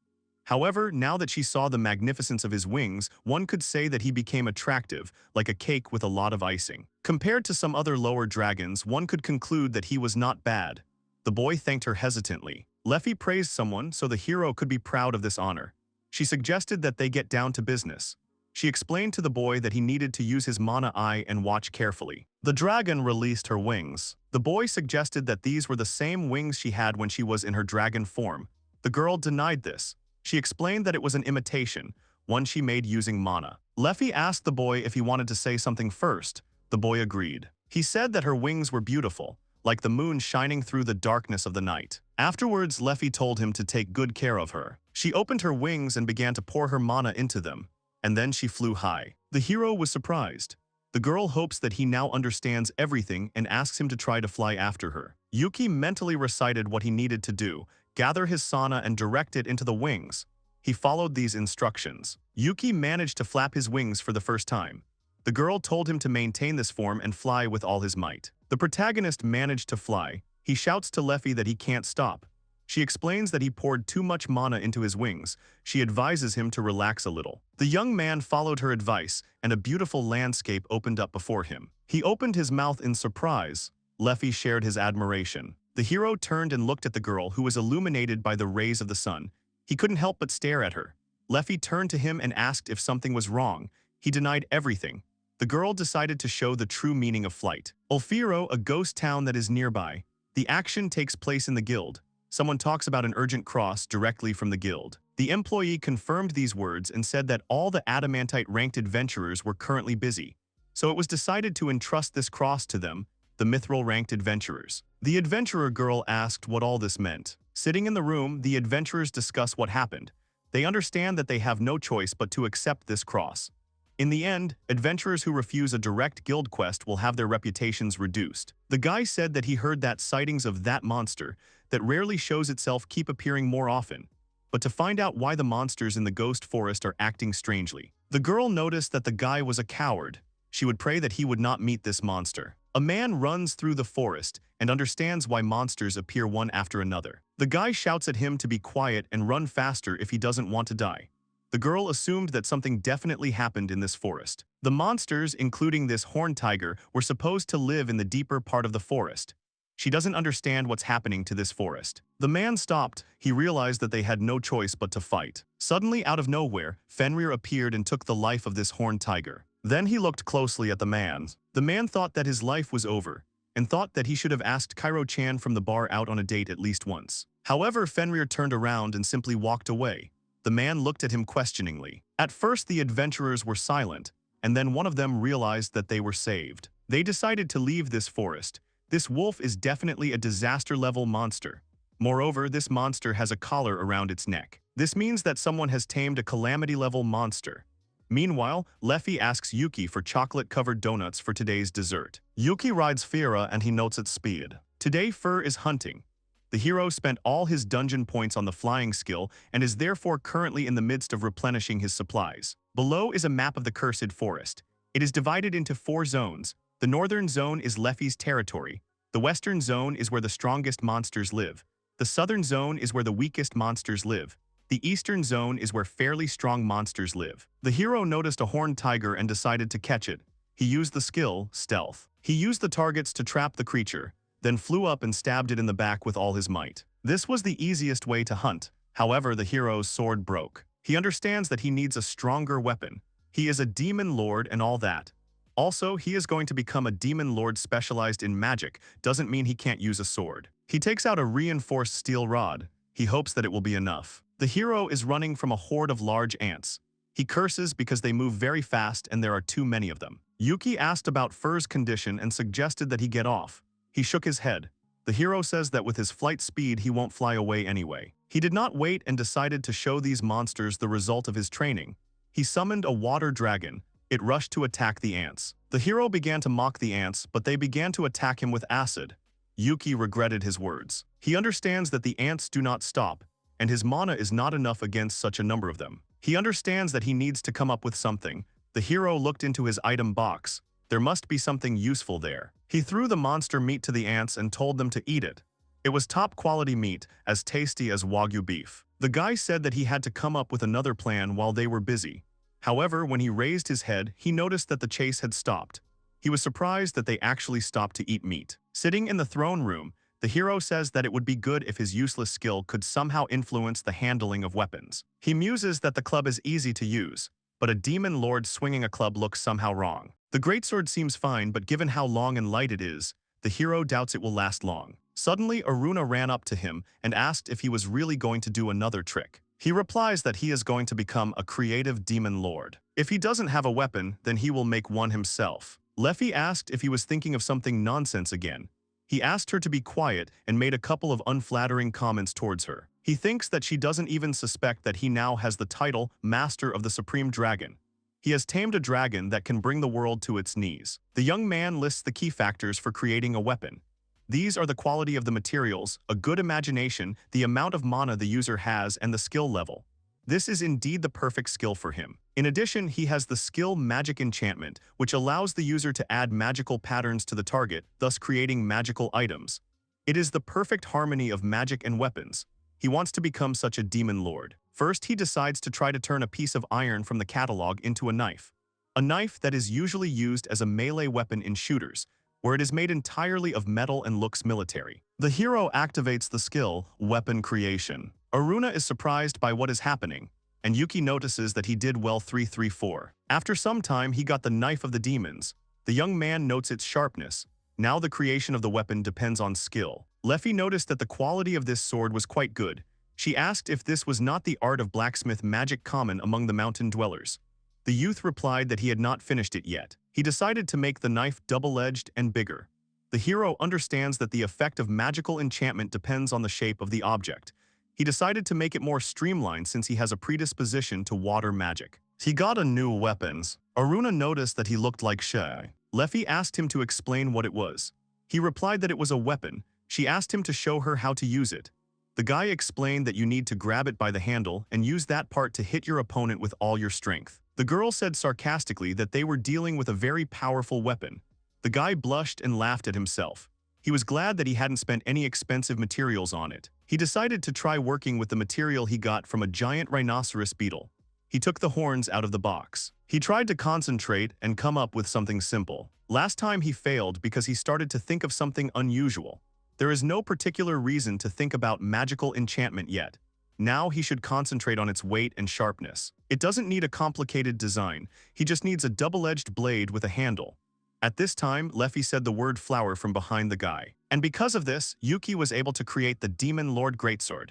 However, now that she saw the magnificence of his wings, one could say that he became attractive, like a cake with a lot of icing. Compared to some other lower dragons, one could conclude that he was not bad. The boy thanked her hesitantly. Leffy praised someone so the hero could be proud of this honor. She suggested that they get down to business. She explained to the boy that he needed to use his mana eye and watch carefully. The dragon released her wings. The boy suggested that these were the same wings she had when she was in her dragon form. The girl denied this. She explained that it was an imitation, one she made using mana. Leffy asked the boy if he wanted to say something first. The boy agreed. He said that her wings were beautiful, like the moon shining through the darkness of the night. Afterwards, Leffy told him to take good care of her. She opened her wings and began to pour her mana into them, and then she flew high. The hero was surprised. The girl hopes that he now understands everything and asks him to try to fly after her. Yuki mentally recited what he needed to do, gather his sana and direct it into the wings. He followed these instructions. Yuki managed to flap his wings for the first time. The girl told him to maintain this form and fly with all his might. The protagonist managed to fly. He shouts to Leffy that he can't stop. She explains that he poured too much mana into his wings. She advises him to relax a little. The young man followed her advice, and a beautiful landscape opened up before him. He opened his mouth in surprise. Leffy shared his admiration. The hero turned and looked at the girl, who was illuminated by the rays of the sun. He couldn't help but stare at her. Leffy turned to him and asked if something was wrong. He denied everything. The girl decided to show the true meaning of flight. Ulfiro, a ghost town that is nearby. The action takes place in the guild. Someone talks about an urgent cross directly from the guild. The employee confirmed these words and said that all the adamantite ranked adventurers were currently busy. So it was decided to entrust this cross to them, the mithril ranked adventurers. The adventurer girl asked what all this meant. Sitting in the room, the adventurers discuss what happened. They understand that they have no choice but to accept this cross. In the end, adventurers who refuse a direct guild quest will have their reputations reduced. The guy said that he heard that sightings of that monster that rarely shows itself keep appearing more often, but to find out why the monsters in the ghost forest are acting strangely. The girl noticed that the guy was a coward. She would pray that he would not meet this monster. A man runs through the forest and understands why monsters appear one after another. The guy shouts at him to be quiet and run faster if he doesn't want to die. The girl assumed that something definitely happened in this forest. The monsters, including this horned tiger, were supposed to live in the deeper part of the forest. She doesn't understand what's happening to this forest. The man stopped. He realized that they had no choice but to fight. Suddenly, out of nowhere, Fenrir appeared and took the life of this horned tiger. Then he looked closely at the man. The man thought that his life was over, and thought that he should have asked Kairo-chan from the bar out on a date at least once. However, Fenrir turned around and simply walked away. The man looked at him questioningly. At first, the adventurers were silent, and then one of them realized that they were saved. They decided to leave this forest. This wolf is definitely a disaster-level monster. Moreover, this monster has a collar around its neck. This means that someone has tamed a calamity-level monster. Meanwhile, Leffy asks Yuki for chocolate-covered donuts for today's dessert. Yuki rides Fira and he notes its speed. Today, Fur is hunting. The hero spent all his dungeon points on the flying skill and is therefore currently in the midst of replenishing his supplies. Below is a map of the Cursed Forest. It is divided into 4 zones. The northern zone is Leffy's territory. The western zone is where the strongest monsters live. The southern zone is where the weakest monsters live. The eastern zone is where fairly strong monsters live. The hero noticed a horned tiger and decided to catch it. He used the skill, Stealth. He used the targets to trap the creature, then flew up and stabbed it in the back with all his might. This was the easiest way to hunt. However, the hero's sword broke. He understands that he needs a stronger weapon. He is a demon lord and all that. Also, he is going to become a demon lord specialized in magic. Doesn't mean he can't use a sword. He takes out a reinforced steel rod. He hopes that it will be enough. The hero is running from a horde of large ants. He curses because they move very fast and there are too many of them. Yuki asked about Fur's condition and suggested that he get off. He shook his head. The hero says that with his flight speed he won't fly away anyway. He did not wait and decided to show these monsters the result of his training. He summoned a water dragon. It rushed to attack the ants. The hero began to mock the ants, but they began to attack him with acid. Yuki regretted his words. He understands that the ants do not stop, and his mana is not enough against such a number of them. He understands that he needs to come up with something. The hero looked into his item box. There must be something useful there. He threw the monster meat to the ants and told them to eat it. It was top-quality meat, as tasty as Wagyu beef. The guy said that he had to come up with another plan while they were busy. However, when he raised his head, he noticed that the chase had stopped. He was surprised that they actually stopped to eat meat. Sitting in the throne room, the hero says that it would be good if his useless skill could somehow influence the handling of weapons. He muses that the club is easy to use, but a demon lord swinging a club looks somehow wrong. The greatsword seems fine, but given how long and light it is, the hero doubts it will last long. Suddenly, Aruna ran up to him and asked if he was really going to do another trick. He replies that he is going to become a creative demon lord. If he doesn't have a weapon, then he will make one himself. Leffy asked if he was thinking of something nonsense again. He asked her to be quiet and made a couple of unflattering comments towards her. He thinks that she doesn't even suspect that he now has the title Master of the Supreme Dragon. He has tamed a dragon that can bring the world to its knees. The young man lists the key factors for creating a weapon. These are the quality of the materials, a good imagination, the amount of mana the user has, and the skill level. This is indeed the perfect skill for him. In addition, he has the skill Magic Enchantment, which allows the user to add magical patterns to the target, thus creating magical items. It is the perfect harmony of magic and weapons. He wants to become such a demon lord. First, he decides to try to turn a piece of iron from the catalog into a knife. A knife that is usually used as a melee weapon in shooters, where it is made entirely of metal and looks military. The hero activates the skill, Weapon Creation. Aruna is surprised by what is happening, and Yuki notices that he did well 334. After some time, he got the Knife of the Demons. The young man notes its sharpness. Now the creation of the weapon depends on skill. Leffy noticed that the quality of this sword was quite good. She asked if this was not the art of blacksmith magic common among the mountain dwellers. The youth replied that he had not finished it yet. He decided to make the knife double-edged and bigger. The hero understands that the effect of magical enchantment depends on the shape of the object. He decided to make it more streamlined since he has a predisposition to water magic. He got a new weapons. Aruna noticed that he looked like Shay. Leffy asked him to explain what it was. He replied that it was a weapon. She asked him to show her how to use it. The guy explained that you need to grab it by the handle and use that part to hit your opponent with all your strength. The girl said sarcastically that they were dealing with a very powerful weapon. The guy blushed and laughed at himself. He was glad that he hadn't spent any expensive materials on it. He decided to try working with the material he got from a giant rhinoceros beetle. He took the horns out of the box. He tried to concentrate and come up with something simple. Last time he failed because he started to think of something unusual. There is no particular reason to think about magical enchantment yet. Now he should concentrate on its weight and sharpness. It doesn't need a complicated design. He just needs a double-edged blade with a handle. At this time, Leffy said the word flower from behind the guy. And because of this, Yuki was able to create the Demon Lord Greatsword.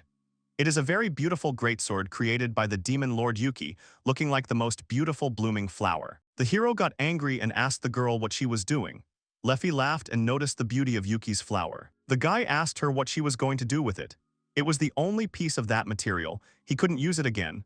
It is a very beautiful greatsword created by the Demon Lord Yuki, looking like the most beautiful blooming flower. The hero got angry and asked the girl what she was doing. Leffy laughed and noticed the beauty of Yuki's flower. The guy asked her what she was going to do with it. It was the only piece of that material. He couldn't use it again.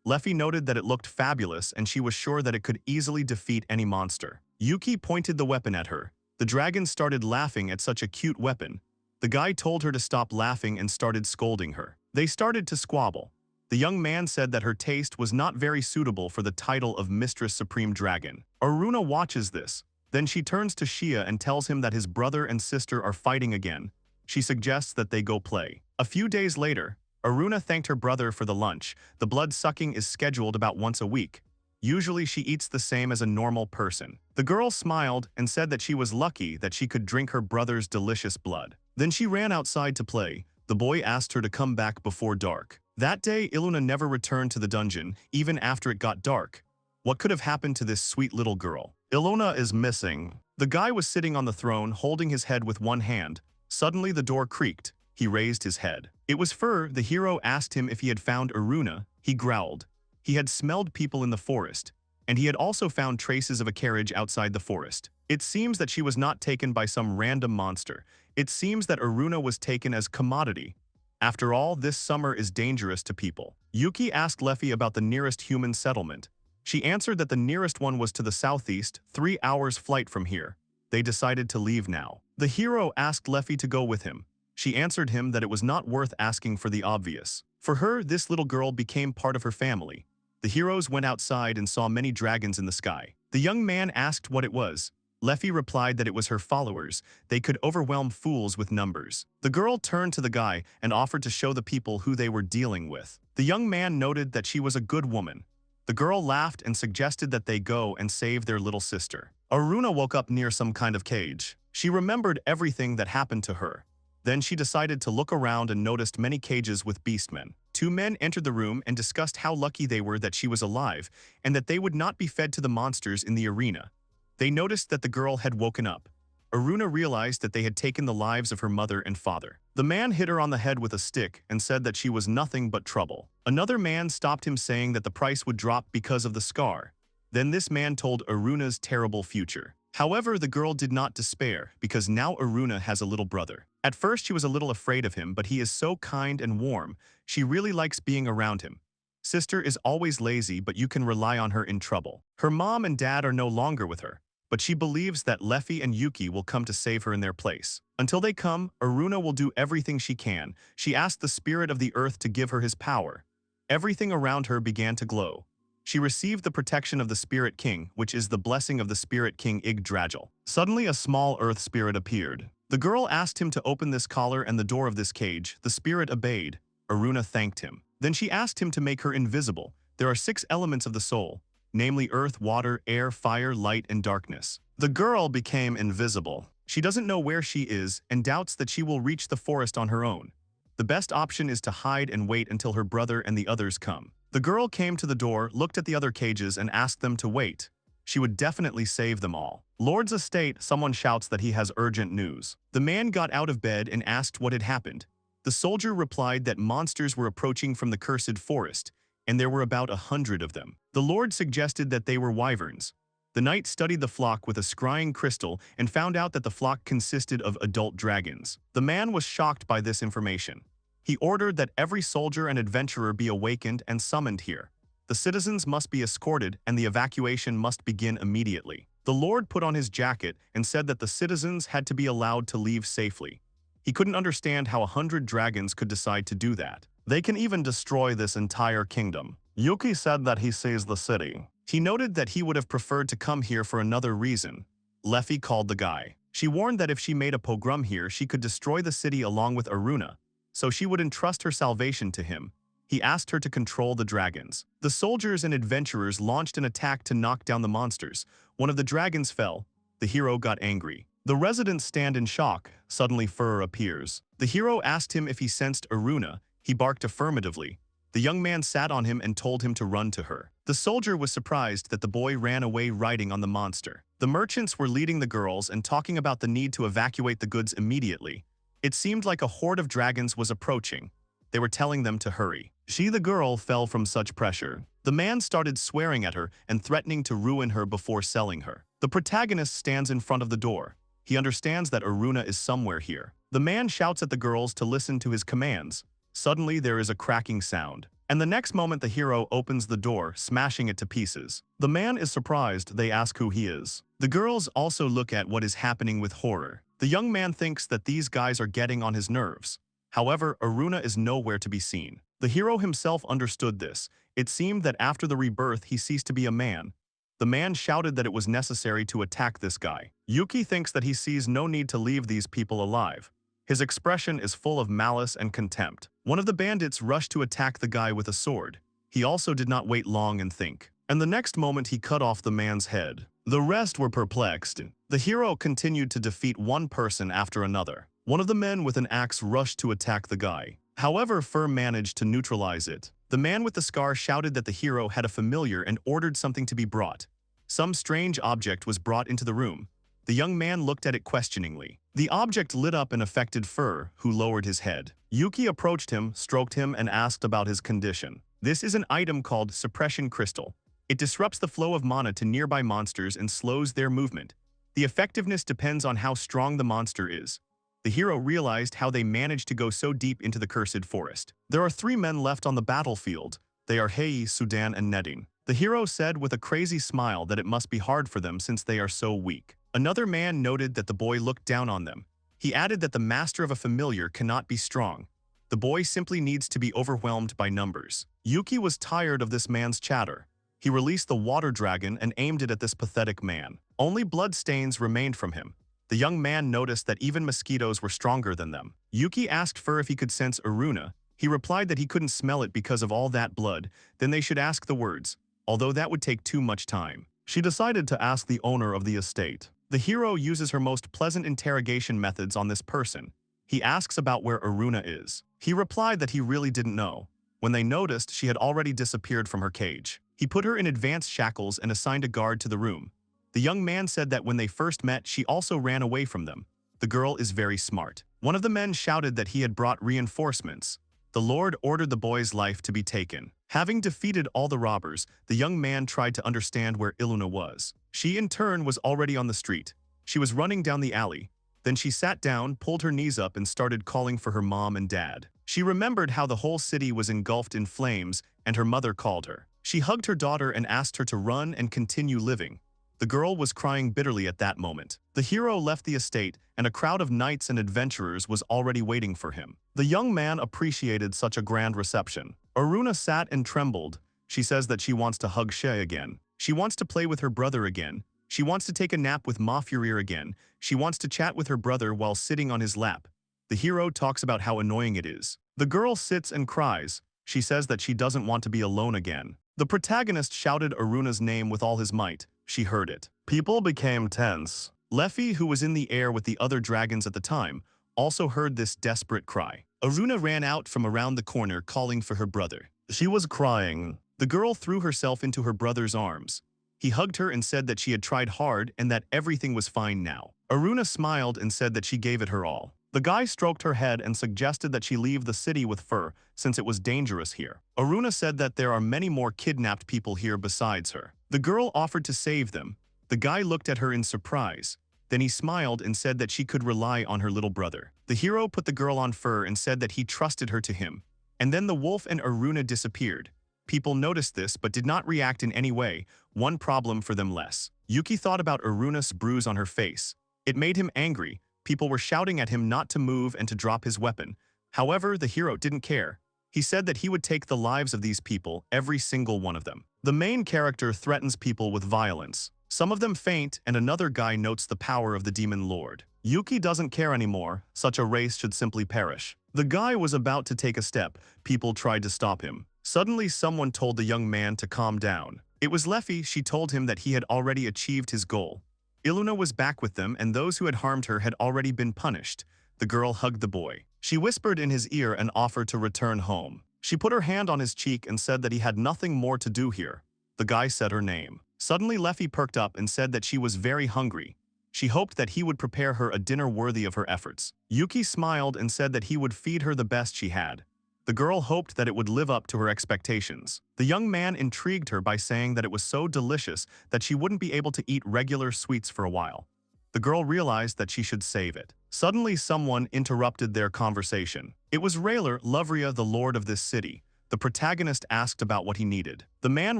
Leffy noted that it looked fabulous and she was sure that it could easily defeat any monster. Yuki pointed the weapon at her. The dragon started laughing at such a cute weapon. The guy told her to stop laughing and started scolding her. They started to squabble. The young man said that her taste was not very suitable for the title of Mistress Supreme Dragon. Aruna watches this. Then she turns to Shia and tells him that his brother and sister are fighting again. She suggests that they go play. A few days later, Aruna thanked her brother for the lunch. The blood-sucking is scheduled about once a week. Usually she eats the same as a normal person. The girl smiled and said that she was lucky that she could drink her brother's delicious blood. Then she ran outside to play. The boy asked her to come back before dark. That day, Iluna never returned to the dungeon, even after it got dark. What could have happened to this sweet little girl? Iluna is missing. The guy was sitting on the throne, holding his head with one hand. Suddenly the door creaked. He raised his head. It was Fur. The hero asked him if he had found Aruna. He growled. He had smelled people in the forest, and he had also found traces of a carriage outside the forest. It seems that she was not taken by some random monster. It seems that Aruna was taken as commodity. After all, this summer is dangerous to people. Yuki asked Leffy about the nearest human settlement. She answered that the nearest one was to the southeast, 3 hours flight from here. They decided to leave now. The hero asked Leffy to go with him. She answered him that it was not worth asking for the obvious. For her, this little girl became part of her family. The heroes went outside and saw many dragons in the sky. The young man asked what it was. Leffy replied that it was her followers. They could overwhelm fools with numbers. The girl turned to the guy and offered to show the people who they were dealing with. The young man noted that she was a good woman. The girl laughed and suggested that they go and save their little sister. Aruna woke up near some kind of cage. She remembered everything that happened to her. Then she decided to look around and noticed many cages with beastmen. 2 men entered the room and discussed how lucky they were that she was alive and that they would not be fed to the monsters in the arena. They noticed that the girl had woken up. Aruna realized that they had taken the lives of her mother and father. The man hit her on the head with a stick and said that she was nothing but trouble. Another man stopped him saying that the price would drop because of the scar. Then this man told Aruna's terrible future. However, the girl did not despair because now Aruna has a little brother. At first she was a little afraid of him, but he is so kind and warm. She really likes being around him. Sister is always lazy, but you can rely on her in trouble. Her mom and dad are no longer with her, but she believes that Leffy and Yuki will come to save her in their place. Until they come, Aruna will do everything she can. She asked the spirit of the earth to give her his power. Everything around her began to glow. She received the protection of the Spirit King, which is the blessing of the Spirit King Yggdrasil. Suddenly a small earth spirit appeared. The girl asked him to open this collar and the door of this cage. The spirit obeyed. Aruna thanked him. Then she asked him to make her invisible. There are 6 elements of the soul, namely earth, water, air, fire, light, and darkness. The girl became invisible. She doesn't know where she is and doubts that she will reach the forest on her own. The best option is to hide and wait until her brother and the others come. The girl came to the door, looked at the other cages, and asked them to wait. She would definitely save them all. Lord's estate, someone shouts that he has urgent news. The man got out of bed and asked what had happened. The soldier replied that monsters were approaching from the cursed forest, and there were about 100 of them. The Lord suggested that they were wyverns. The knight studied the flock with a scrying crystal and found out that the flock consisted of adult dragons. The man was shocked by this information. He ordered that every soldier and adventurer be awakened and summoned here. The citizens must be escorted and the evacuation must begin immediately. The Lord put on his jacket and said that the citizens had to be allowed to leave safely. He couldn't understand how 100 dragons could decide to do that. They can even destroy this entire kingdom. Yuki said that he sees the city. He noted that he would have preferred to come here for another reason. Leffy called the guy. She warned that if she made a pogrom here, she could destroy the city along with Aruna, so she would entrust her salvation to him. He asked her to control the dragons. The soldiers and adventurers launched an attack to knock down the monsters. One of the dragons fell. The hero got angry. The residents stand in shock. Suddenly Fur appears. The hero asked him if he sensed Aruna. He barked affirmatively. The young man sat on him and told him to run to her. The soldier was surprised that the boy ran away riding on the monster. The merchants were leading the girls and talking about the need to evacuate the goods immediately. It seemed like a horde of dragons was approaching. They were telling them to hurry. She, the girl, fell from such pressure. The man started swearing at her and threatening to ruin her before selling her. The protagonist stands in front of the door. He understands that Aruna is somewhere here. The man shouts at the girls to listen to his commands. Suddenly there is a cracking sound. And the next moment the hero opens the door, smashing it to pieces. The man is surprised. They ask who he is. The girls also look at what is happening with horror. The young man thinks that these guys are getting on his nerves. However, Aruna is nowhere to be seen. The hero himself understood this. It seemed that after the rebirth he ceased to be a man. The man shouted that it was necessary to attack this guy. Yuki thinks that he sees no need to leave these people alive. His expression is full of malice and contempt. One of the bandits rushed to attack the guy with a sword. He also did not wait long and think. And the next moment he cut off the man's head. The rest were perplexed. The hero continued to defeat one person after another. One of the men with an axe rushed to attack the guy. However, Fur managed to neutralize it. The man with the scar shouted that the hero had a familiar and ordered something to be brought. Some strange object was brought into the room. The young man looked at it questioningly. The object lit up an affected fur, who lowered his head. Yuki approached him, stroked him, and asked about his condition. This is an item called Suppression Crystal. It disrupts the flow of mana to nearby monsters and slows their movement. The effectiveness depends on how strong the monster is. The hero realized how they managed to go so deep into the cursed forest. There are 3 men left on the battlefield. They are Hei, Sudan, and Netting. The hero said with a crazy smile that it must be hard for them since they are so weak. Another man noted that the boy looked down on them. He added that the master of a familiar cannot be strong. The boy simply needs to be overwhelmed by numbers. Yuki was tired of this man's chatter. He released the water dragon and aimed it at this pathetic man. Only blood stains remained from him. The young man noticed that even mosquitoes were stronger than them. Yuki asked Fur if he could sense Aruna. He replied that he couldn't smell it because of all that blood. Then they should ask the words, although that would take too much time. She decided to ask the owner of the estate. The hero uses her most pleasant interrogation methods on this person. He asks about where Aruna is. He replied that he really didn't know. When they noticed, she had already disappeared from her cage. He put her in advanced shackles and assigned a guard to the room. The young man said that when they first met, she also ran away from them. The girl is very smart. One of the men shouted that he had brought reinforcements. The Lord ordered the boy's life to be taken. Having defeated all the robbers, the young man tried to understand where Iluna was. She in turn was already on the street. She was running down the alley. Then she sat down, pulled her knees up, and started calling for her mom and dad. She remembered how the whole city was engulfed in flames, and her mother called her. She hugged her daughter and asked her to run and continue living. The girl was crying bitterly at that moment. The hero left the estate, and a crowd of knights and adventurers was already waiting for him. The young man appreciated such a grand reception. Aruna sat and trembled. She says that she wants to hug Shea again. She wants to play with her brother again. She wants to take a nap with Ma Furir again. She wants to chat with her brother while sitting on his lap. The hero talks about how annoying it is. The girl sits and cries. She says that she doesn't want to be alone again. The protagonist shouted Aruna's name with all his might. She heard it. People became tense. Leffy, who was in the air with the other dragons at the time, also heard this desperate cry. Aruna ran out from around the corner calling for her brother. She was crying. The girl threw herself into her brother's arms. He hugged her and said that she had tried hard and that everything was fine now. Aruna smiled and said that she gave it her all. The guy stroked her head and suggested that she leave the city with Fur, since it was dangerous here. Aruna said that there are many more kidnapped people here besides her. The girl offered to save them. The guy looked at her in surprise. Then he smiled and said that she could rely on her little brother. The hero put the girl on Fur and said that he trusted her to him. And then the wolf and Aruna disappeared. People noticed this but did not react in any way, one problem for them less. Yuki thought about Aruna's bruise on her face. It made him angry. People were shouting at him not to move and to drop his weapon. However, the hero didn't care. He said that he would take the lives of these people, every single one of them. The main character threatens people with violence. Some of them faint, and another guy notes the power of the demon lord. Yuki doesn't care anymore. Such a race should simply perish. The guy was about to take a step. People tried to stop him. Suddenly, someone told the young man to calm down. It was Leffy. She told him that he had already achieved his goal. Iluna was back with them, and those who had harmed her had already been punished. The girl hugged the boy. She whispered in his ear and offered to return home. She put her hand on his cheek and said that he had nothing more to do here. The guy said her name. Suddenly Leffy perked up and said that she was very hungry. She hoped that he would prepare her a dinner worthy of her efforts. Yuki smiled and said that he would feed her the best she had. The girl hoped that it would live up to her expectations. The young man intrigued her by saying that it was so delicious that she wouldn't be able to eat regular sweets for a while. The girl realized that she should save it. Suddenly someone interrupted their conversation. It was Rayler, Lovria, the lord of this city. The protagonist asked about what he needed. The man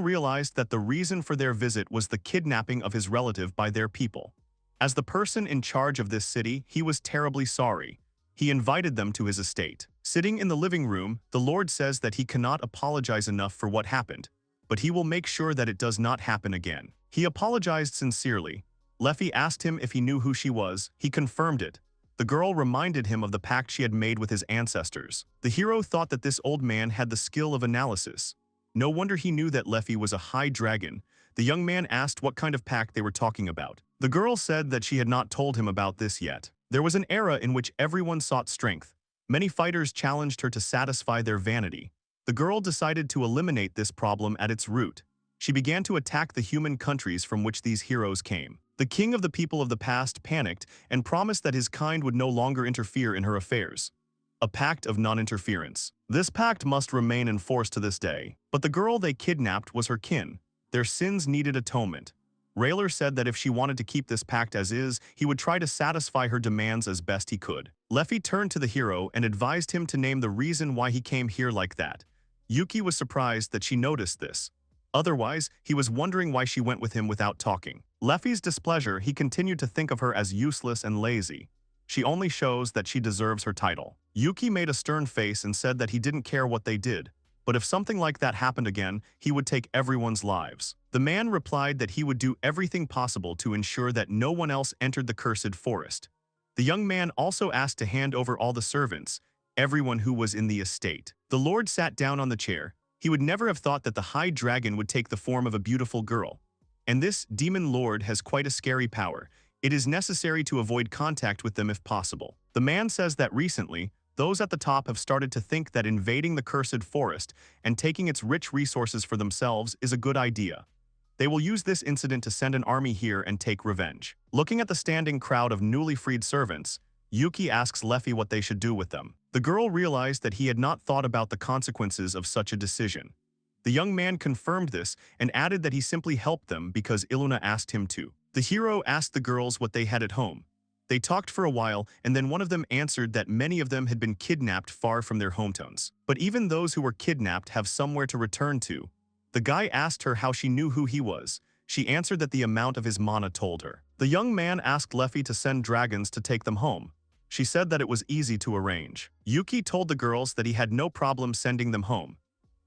realized that the reason for their visit was the kidnapping of his relative by their people. As the person in charge of this city, he was terribly sorry. He invited them to his estate. Sitting in the living room, the Lord says that he cannot apologize enough for what happened, but he will make sure that it does not happen again. He apologized sincerely. Leffy asked him if he knew who she was. He confirmed it. The girl reminded him of the pact she had made with his ancestors. The hero thought that this old man had the skill of analysis. No wonder he knew that Leffy was a high dragon. The young man asked what kind of pact they were talking about. The girl said that she had not told him about this yet. There was an era in which everyone sought strength. Many fighters challenged her to satisfy their vanity. The girl decided to eliminate this problem at its root. She began to attack the human countries from which these heroes came. The king of the people of the past panicked and promised that his kind would no longer interfere in her affairs. A pact of non-interference. This pact must remain in force to this day. But the girl they kidnapped was her kin. Their sins needed atonement. Rayler said that if she wanted to keep this pact as is, he would try to satisfy her demands as best he could. Leffy turned to the hero and advised him to name the reason why he came here like that. Yuki was surprised that she noticed this. Otherwise, he was wondering why she went with him without talking. Leffy's displeasure, he continued to think of her as useless and lazy. She only shows that she deserves her title. Yuki made a stern face and said that he didn't care what they did, but if something like that happened again, he would take everyone's lives. The man replied that he would do everything possible to ensure that no one else entered the cursed forest. The young man also asked to hand over all the servants, everyone who was in the estate. The Lord sat down on the chair. He would never have thought that the High Dragon would take the form of a beautiful girl. And this Demon Lord has quite a scary power. It is necessary to avoid contact with them if possible. The man says that recently, those at the top have started to think that invading the cursed forest and taking its rich resources for themselves is a good idea. They will use this incident to send an army here and take revenge. Looking at the standing crowd of newly freed servants, Yuki asks Leffy what they should do with them. The girl realized that he had not thought about the consequences of such a decision. The young man confirmed this and added that he simply helped them because Iluna asked him to. The hero asked the girls what they had at home. They talked for a while, and then one of them answered that many of them had been kidnapped far from their hometowns. But even those who were kidnapped have somewhere to return to. The guy asked her how she knew who he was. She answered that the amount of his mana told her. The young man asked Leffy to send dragons to take them home. She said that it was easy to arrange. Yuki told the girls that he had no problem sending them home.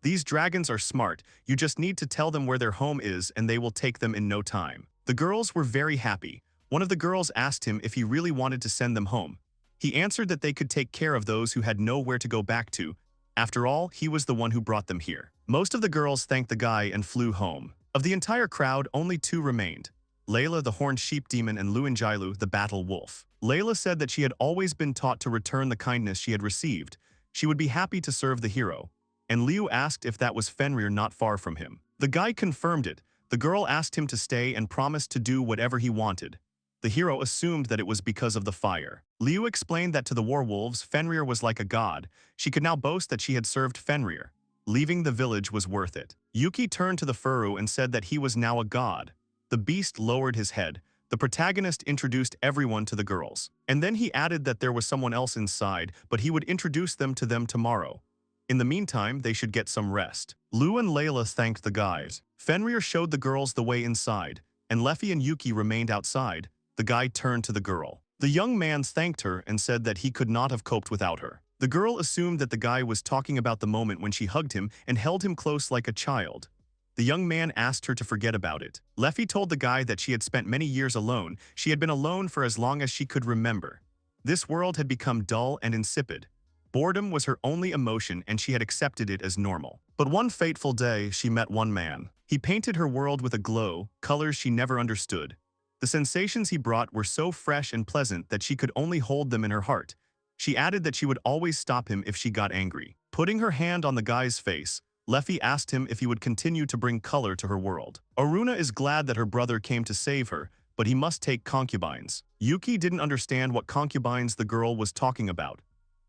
These dragons are smart, you just need to tell them where their home is and they will take them in no time. The girls were very happy. One of the girls asked him if he really wanted to send them home. He answered that they could take care of those who had nowhere to go back to. After all, he was the one who brought them here. Most of the girls thanked the guy and flew home. Of the entire crowd, only two remained. Layla, the horned sheep demon, and Luinjailu, the battle wolf. Layla said that she had always been taught to return the kindness she had received. She would be happy to serve the hero. And Liu asked if that was Fenrir not far from him. The guy confirmed it. The girl asked him to stay and promised to do whatever he wanted. The hero assumed that it was because of the fire. Liu explained that to the werewolves, Fenrir was like a god. She could now boast that she had served Fenrir. Leaving the village was worth it. Yuki turned to the Furu and said that he was now a god. The beast lowered his head. The protagonist introduced everyone to the girls. And then he added that there was someone else inside, but he would introduce them to them tomorrow. In the meantime, they should get some rest. Liu and Layla thanked the guys. Fenrir showed the girls the way inside, and Leffy and Yuki remained outside. The guy turned to the girl. The young man thanked her and said that he could not have coped without her. The girl assumed that the guy was talking about the moment when she hugged him and held him close like a child. The young man asked her to forget about it. Leffy told the guy that she had spent many years alone. She had been alone for as long as she could remember. This world had become dull and insipid. Boredom was her only emotion and she had accepted it as normal. But one fateful day, she met one man. He painted her world with a glow, colors she never understood. The sensations he brought were so fresh and pleasant that she could only hold them in her heart. She added that she would always stop him if she got angry. Putting her hand on the guy's face, Leffy asked him if he would continue to bring color to her world. Aruna is glad that her brother came to save her, but he must take concubines. Yuki didn't understand what concubines the girl was talking about.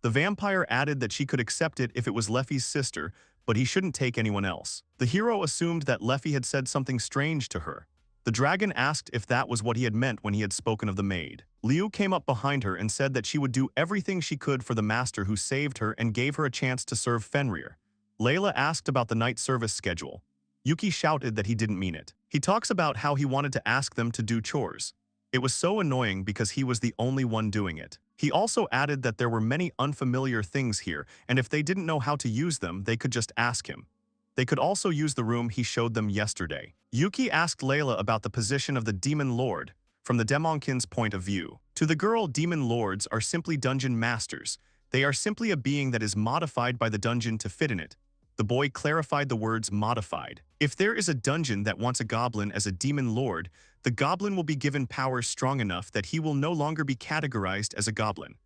The vampire added that she could accept it if it was Leffy's sister, but he shouldn't take anyone else. The hero assumed that Leffy had said something strange to her. The dragon asked if that was what he had meant when he had spoken of the maid. Liu came up behind her and said that she would do everything she could for the master who saved her and gave her a chance to serve Fenrir. Layla asked about the night service schedule. Yuki shouted that he didn't mean it. He talks about how he wanted to ask them to do chores. It was so annoying because he was the only one doing it. He also added that there were many unfamiliar things here, and if they didn't know how to use them, they could just ask him. They could also use the room he showed them yesterday. Yuki asked Layla about the position of the Demon Lord, from the Demonkin's point of view. To the girl, Demon Lords are simply dungeon masters. They are simply a being that is modified by the dungeon to fit in it. The boy clarified the words modified. If there is a dungeon that wants a goblin as a demon lord, the goblin will be given powers strong enough that he will no longer be categorized as a goblin.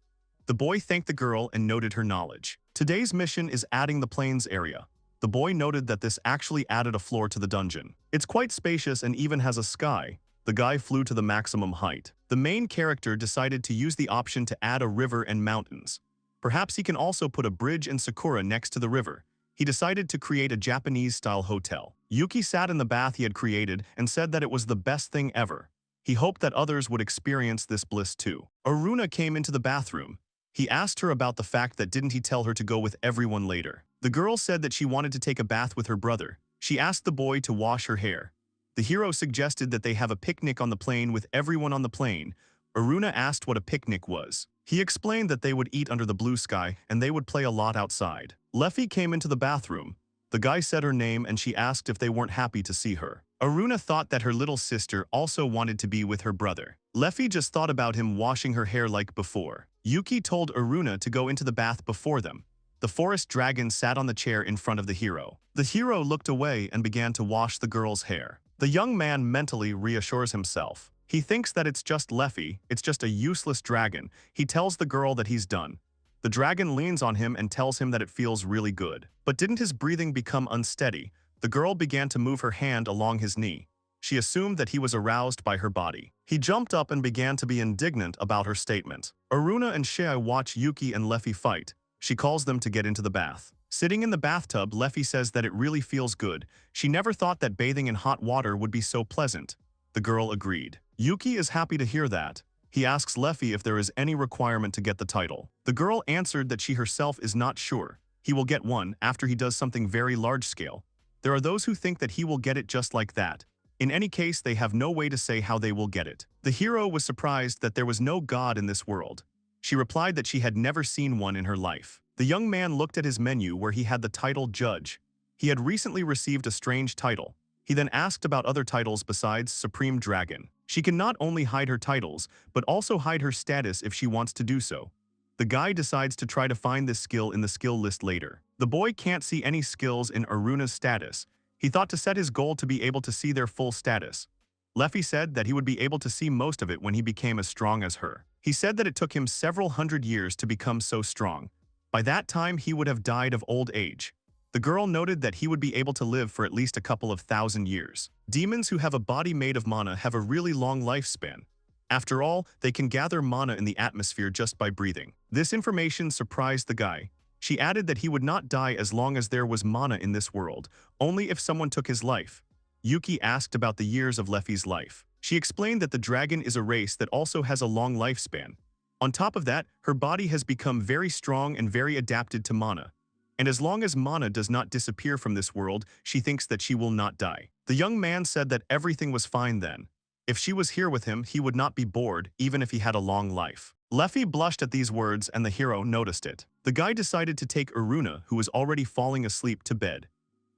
The boy thanked the girl and noted her knowledge. Today's mission is adding the plains area. The boy noted that this actually added a floor to the dungeon. It's quite spacious and even has a sky. The guy flew to the maximum height. The main character decided to use the option to add a river and mountains. Perhaps he can also put a bridge and sakura next to the river. He decided to create a Japanese-style hotel. Yuki sat in the bath he had created and said that it was the best thing ever. He hoped that others would experience this bliss too. Aruna came into the bathroom. He asked her about the fact that didn't he tell her to go with everyone later. The girl said that she wanted to take a bath with her brother. She asked the boy to wash her hair. The hero suggested that they have a picnic on the plane with everyone on the plane. Aruna asked what a picnic was. He explained that they would eat under the blue sky and they would play a lot outside. Leffy came into the bathroom. The guy said her name and she asked if they weren't happy to see her. Aruna thought that her little sister also wanted to be with her brother. Leffy just thought about him washing her hair like before. Yuki told Aruna to go into the bath before them. The forest dragon sat on the chair in front of the hero. The hero looked away and began to wash the girl's hair. The young man mentally reassures himself. He thinks that it's just Leffy, it's just a useless dragon. He tells the girl that he's done. The dragon leans on him and tells him that it feels really good. But didn't his breathing become unsteady? The girl began to move her hand along his knee. She assumed that he was aroused by her body. He jumped up and began to be indignant about her statement. Aruna and Shea watch Yuki and Leffy fight. She calls them to get into the bath. Sitting in the bathtub, Leffy says that it really feels good. She never thought that bathing in hot water would be so pleasant. The girl agreed. Yuki is happy to hear that. He asks Leffy if there is any requirement to get the title. The girl answered that she herself is not sure. He will get one after he does something very large-scale. There are those who think that he will get it just like that. In any case, they have no way to say how they will get it. The hero was surprised that there was no god in this world. She replied that she had never seen one in her life. The young man looked at his menu where he had the title Judge. He had recently received a strange title. He then asked about other titles besides Supreme Dragon. She can not only hide her titles, but also hide her status if she wants to do so. The guy decides to try to find this skill in the skill list later. The boy can't see any skills in Aruna's status. He thought to set his goal to be able to see their full status. Leffy said that he would be able to see most of it when he became as strong as her. He said that it took him several hundred years to become so strong. By that time, he would have died of old age. The girl noted that he would be able to live for at least a couple of thousand years. Demons who have a body made of mana have a really long lifespan. After all, they can gather mana in the atmosphere just by breathing. This information surprised the guy. She added that he would not die as long as there was mana in this world, only if someone took his life. Yuki asked about the years of Leffy's life. She explained that the dragon is a race that also has a long lifespan. On top of that, her body has become very strong and very adapted to mana. And as long as mana does not disappear from this world, she thinks that she will not die. The young man said that everything was fine then. If she was here with him, he would not be bored, even if he had a long life. Leffy blushed at these words and the hero noticed it. The guy decided to take Aruna, who was already falling asleep, to bed.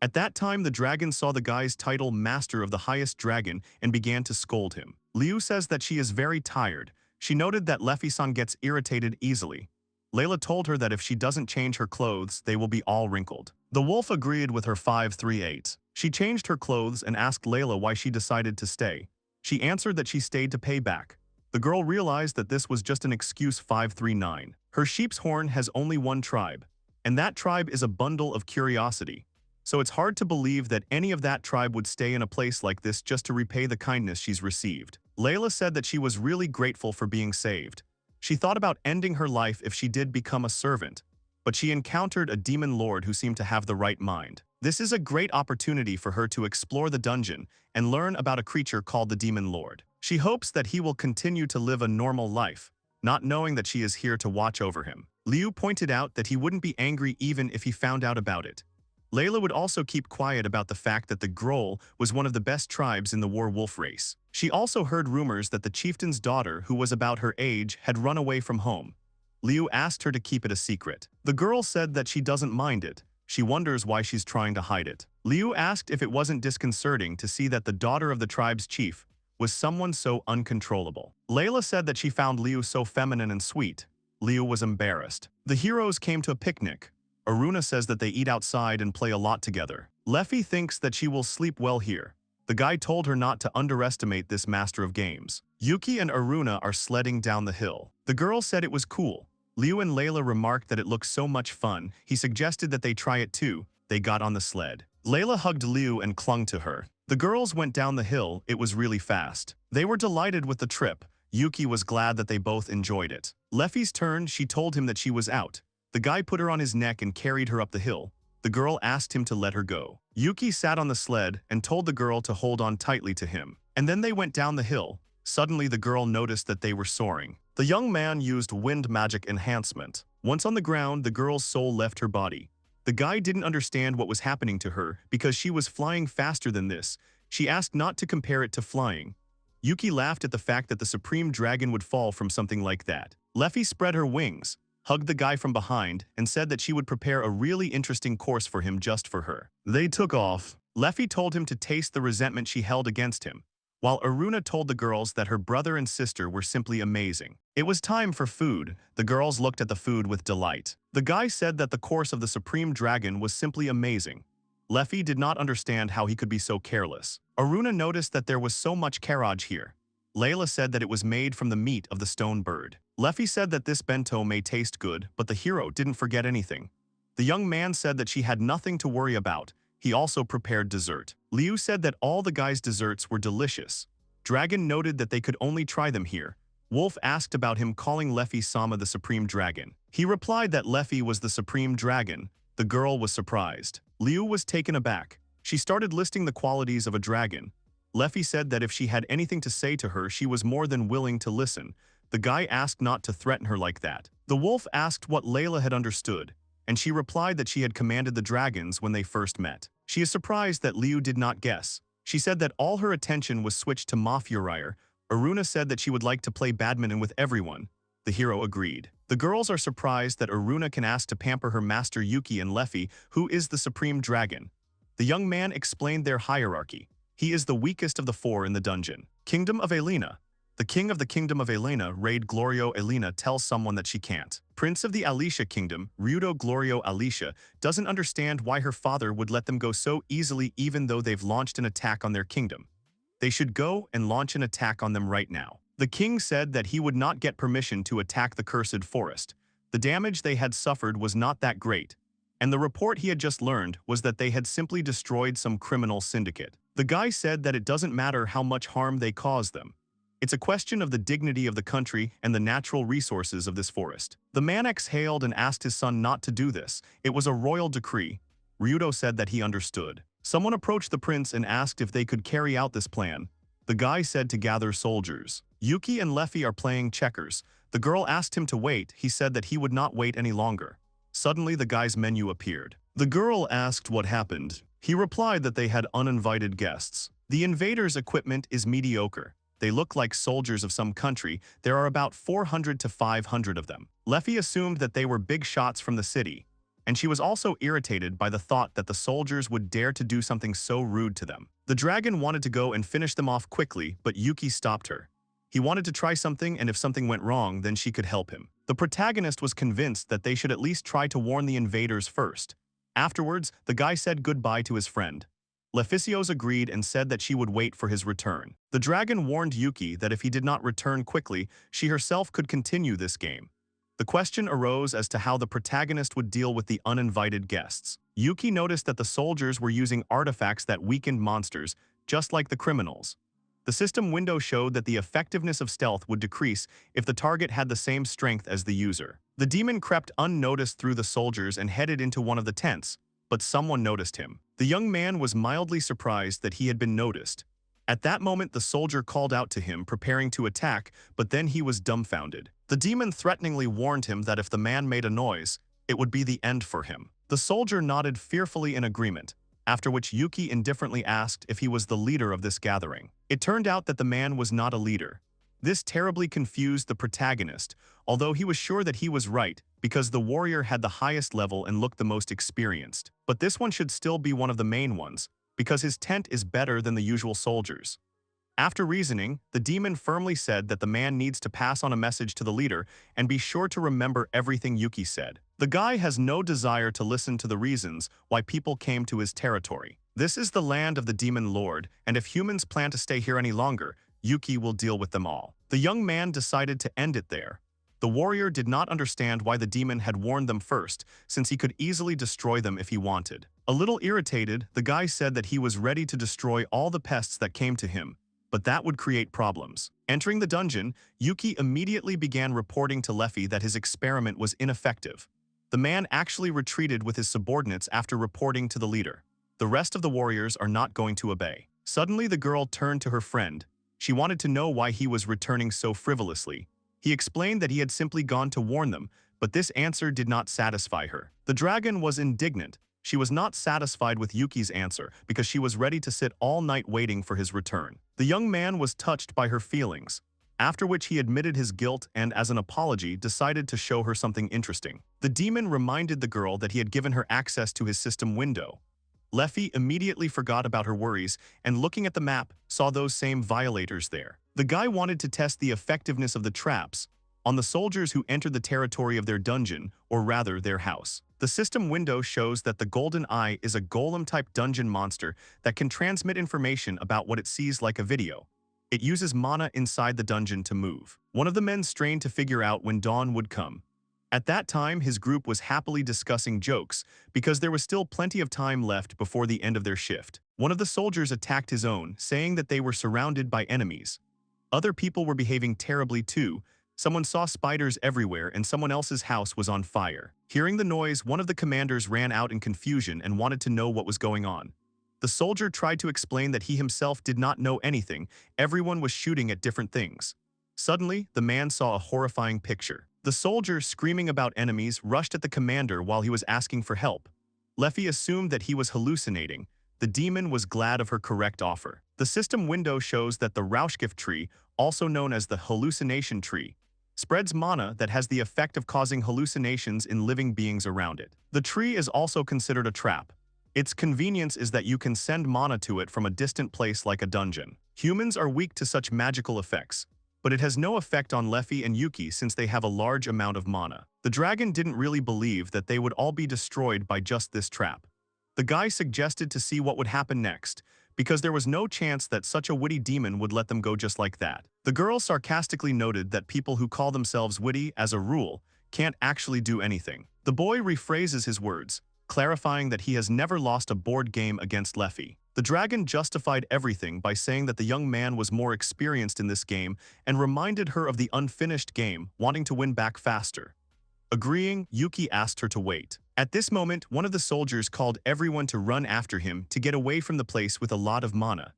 At that time, the dragon saw the guy's title Master of the Highest Dragon and began to scold him. Liu says that she is very tired. She noted that Leffy-san gets irritated easily. Layla told her that if she doesn't change her clothes, they will be all wrinkled. The wolf agreed with her 538. She changed her clothes and asked Layla why she decided to stay. She answered that she stayed to pay back. The girl realized that this was just an excuse 539. Her sheep's horn has only one tribe, and that tribe is a bundle of curiosity. So it's hard to believe that any of that tribe would stay in a place like this just to repay the kindness she's received. Layla said that she was really grateful for being saved. She thought about ending her life if she did become a servant, but she encountered a demon lord who seemed to have the right mind. This is a great opportunity for her to explore the dungeon and learn about a creature called the demon lord. She hopes that he will continue to live a normal life, not knowing that she is here to watch over him. Liu pointed out that he wouldn't be angry even if he found out about it. Layla would also keep quiet about the fact that the Groll was one of the best tribes in the werewolf race. She also heard rumors that the chieftain's daughter, who was about her age, had run away from home. Liu asked her to keep it a secret. The girl said that she doesn't mind it. She wonders why she's trying to hide it. Liu asked if it wasn't disconcerting to see that the daughter of the tribe's chief was someone so uncontrollable. Layla said that she found Liu so feminine and sweet. Liu was embarrassed. The heroes came to a picnic. Aruna says that they eat outside and play a lot together. Leffy thinks that she will sleep well here. The guy told her not to underestimate this master of games. Yuki and Aruna are sledding down the hill. The girl said it was cool. Liu and Layla remarked that it looked so much fun. He suggested that they try it too. They got on the sled. Layla hugged Liu and clung to her. The girls went down the hill. It was really fast. They were delighted with the trip. Yuki was glad that they both enjoyed it. Leffy's turn, she told him that she was out. The guy put her on his neck and carried her up the hill. The girl asked him to let her go. Yuki sat on the sled and told the girl to hold on tightly to him. And then they went down the hill. Suddenly the girl noticed that they were soaring. The young man used wind magic enhancement. Once on the ground, the girl's soul left her body. The guy didn't understand what was happening to her because she was flying faster than this. She asked not to compare it to flying. Yuki laughed at the fact that the supreme dragon would fall from something like that. Leffy spread her wings, hugged the guy from behind, and said that she would prepare a really interesting course for him just for her. They took off. Leffy told him to taste the resentment she held against him, while Aruna told the girls that her brother and sister were simply amazing. It was time for food. The girls looked at the food with delight. The guy said that the course of the Supreme Dragon was simply amazing. Leffy did not understand how he could be so careless. Aruna noticed that there was so much carrot here. Layla said that it was made from the meat of the stone bird. Leffy said that this bento may taste good, but the hero didn't forget anything. The young man said that she had nothing to worry about. He also prepared dessert. Liu said that all the guys' desserts were delicious. Dragon noted that they could only try them here. Wolf asked about him calling Leffy-sama the Supreme Dragon. He replied that Leffy was the Supreme Dragon. The girl was surprised. Liu was taken aback. She started listing the qualities of a dragon. Leffy said that if she had anything to say to her, she was more than willing to listen. The guy asked not to threaten her like that. The wolf asked what Layla had understood, and she replied that she had commanded the dragons when they first met. She is surprised that Liu did not guess. She said that all her attention was switched to Mafurire. Aruna said that she would like to play badminton with everyone. The hero agreed. The girls are surprised that Aruna can ask to pamper her master Yuki and Leffy, who is the Supreme Dragon. The young man explained their hierarchy. He is the weakest of the four in the dungeon. Kingdom of Elena. The king of the Kingdom of Elena, Raid Glorio Elena, tells someone that she can't. Prince of the Alicia Kingdom, Ryudo Glorio Alicia, doesn't understand why her father would let them go so easily even though they've launched an attack on their kingdom. They should go and launch an attack on them right now. The king said that he would not get permission to attack the cursed forest. The damage they had suffered was not that great, and the report he had just learned was that they had simply destroyed some criminal syndicate. The guy said that it doesn't matter how much harm they caused them. It's a question of the dignity of the country and the natural resources of this forest. The man exhaled and asked his son not to do this. It was a royal decree. Ryudo said that he understood. Someone approached the prince and asked if they could carry out this plan. The guy said to gather soldiers. Yuki and Leffy are playing checkers. The girl asked him to wait. He said that he would not wait any longer. Suddenly, the guy's menu appeared. The girl asked what happened. He replied that they had uninvited guests. The invaders' equipment is mediocre. They look like soldiers of some country. There are about 400 to 500 of them. Leffy assumed that they were big shots from the city, and she was also irritated by the thought that the soldiers would dare to do something so rude to them. The dragon wanted to go and finish them off quickly, but Yuki stopped her. He wanted to try something, and if something went wrong, then she could help him. The protagonist was convinced that they should at least try to warn the invaders first. Afterwards, the guy said goodbye to his friend. Leficios agreed and said that she would wait for his return. The dragon warned Yuki that if he did not return quickly, she herself could continue this game. The question arose as to how the protagonist would deal with the uninvited guests. Yuki noticed that the soldiers were using artifacts that weakened monsters, just like the criminals. The system window showed that the effectiveness of stealth would decrease if the target had the same strength as the user. The demon crept unnoticed through the soldiers and headed into one of the tents, but someone noticed him. The young man was mildly surprised that he had been noticed. At that moment, the soldier called out to him, preparing to attack, but then he was dumbfounded. The demon threateningly warned him that if the man made a noise, it would be the end for him. The soldier nodded fearfully in agreement, after which Yuki indifferently asked if he was the leader of this gathering. It turned out that the man was not a leader. This terribly confused the protagonist, although he was sure that he was right, because the warrior had the highest level and looked the most experienced. But this one should still be one of the main ones, because his tent is better than the usual soldiers. After reasoning, the demon firmly said that the man needs to pass on a message to the leader and be sure to remember everything Yuki said. The guy has no desire to listen to the reasons why people came to his territory. This is the land of the demon lord, and if humans plan to stay here any longer, Yuki will deal with them all. The young man decided to end it there. The warrior did not understand why the demon had warned them first, since he could easily destroy them if he wanted. A little irritated, the guy said that he was ready to destroy all the pests that came to him, but that would create problems. Entering the dungeon, Yuki immediately began reporting to Leffy that his experiment was ineffective. The man actually retreated with his subordinates after reporting to the leader. The rest of the warriors are not going to obey. Suddenly the girl turned to her friend. She wanted to know why he was returning so frivolously. He explained that he had simply gone to warn them, but this answer did not satisfy her. The dragon was indignant. She was not satisfied with Yuki's answer because she was ready to sit all night waiting for his return. The young man was touched by her feelings, after which he admitted his guilt and, as an apology, decided to show her something interesting. The demon reminded the girl that he had given her access to his system window. Leffy immediately forgot about her worries and, looking at the map, saw those same violators there. The guy wanted to test the effectiveness of the traps on the soldiers who entered the territory of their dungeon, or rather their house. The system window shows that the Golden Eye is a golem-type dungeon monster that can transmit information about what it sees like a video. It uses mana inside the dungeon to move. One of the men strained to figure out when dawn would come. At that time, his group was happily discussing jokes because there was still plenty of time left before the end of their shift. One of the soldiers attacked his own, saying that they were surrounded by enemies. Other people were behaving terribly too. Someone saw spiders everywhere and someone else's house was on fire. Hearing the noise, one of the commanders ran out in confusion and wanted to know what was going on. The soldier tried to explain that he himself did not know anything. Everyone was shooting at different things. Suddenly, the man saw a horrifying picture. The soldier, screaming about enemies, rushed at the commander while he was asking for help. Leffy assumed that he was hallucinating. The demon was glad of her correct offer. The system window shows that the Rauschgift tree, also known as the hallucination tree, spreads mana that has the effect of causing hallucinations in living beings around it. The tree is also considered a trap. Its convenience is that you can send mana to it from a distant place like a dungeon. Humans are weak to such magical effects, but it has no effect on Leffy and Yuki since they have a large amount of mana. The dragon didn't really believe that they would all be destroyed by just this trap. The guy suggested to see what would happen next, because there was no chance that such a witty demon would let them go just like that. The girl sarcastically noted that people who call themselves witty, as a rule, can't actually do anything. The boy rephrases his words, clarifying that he has never lost a board game against Leffy. The dragon justified everything by saying that the young man was more experienced in this game and reminded her of the unfinished game, wanting to win back faster. Agreeing, Yuki asked her to wait. At this moment, one of the soldiers called everyone to run after him to get away from the place with a lot of mana.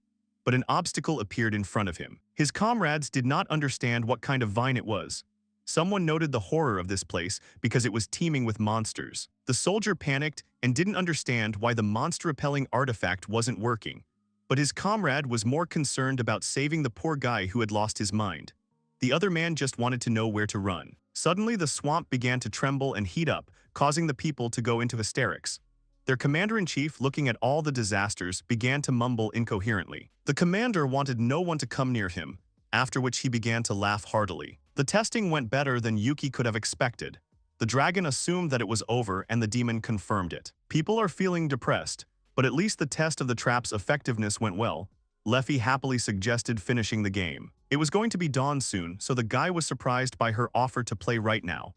But an obstacle appeared in front of him. His comrades did not understand what kind of vine it was. Someone noted the horror of this place because it was teeming with monsters. The soldier panicked and didn't understand why the monster-repelling artifact wasn't working. But his comrade was more concerned about saving the poor guy who had lost his mind. The other man just wanted to know where to run. Suddenly, the swamp began to tremble and heat up, causing the people to go into hysterics. Their commander-in-chief, looking at all the disasters, began to mumble incoherently. The commander wanted no one to come near him, after which he began to laugh heartily. The testing went better than Yuki could have expected. The dragon assumed that it was over and the demon confirmed it. People are feeling depressed, but at least the test of the trap's effectiveness went well. Leffy happily suggested finishing the game. It was going to be dawn soon, so the guy was surprised by her offer to play right now.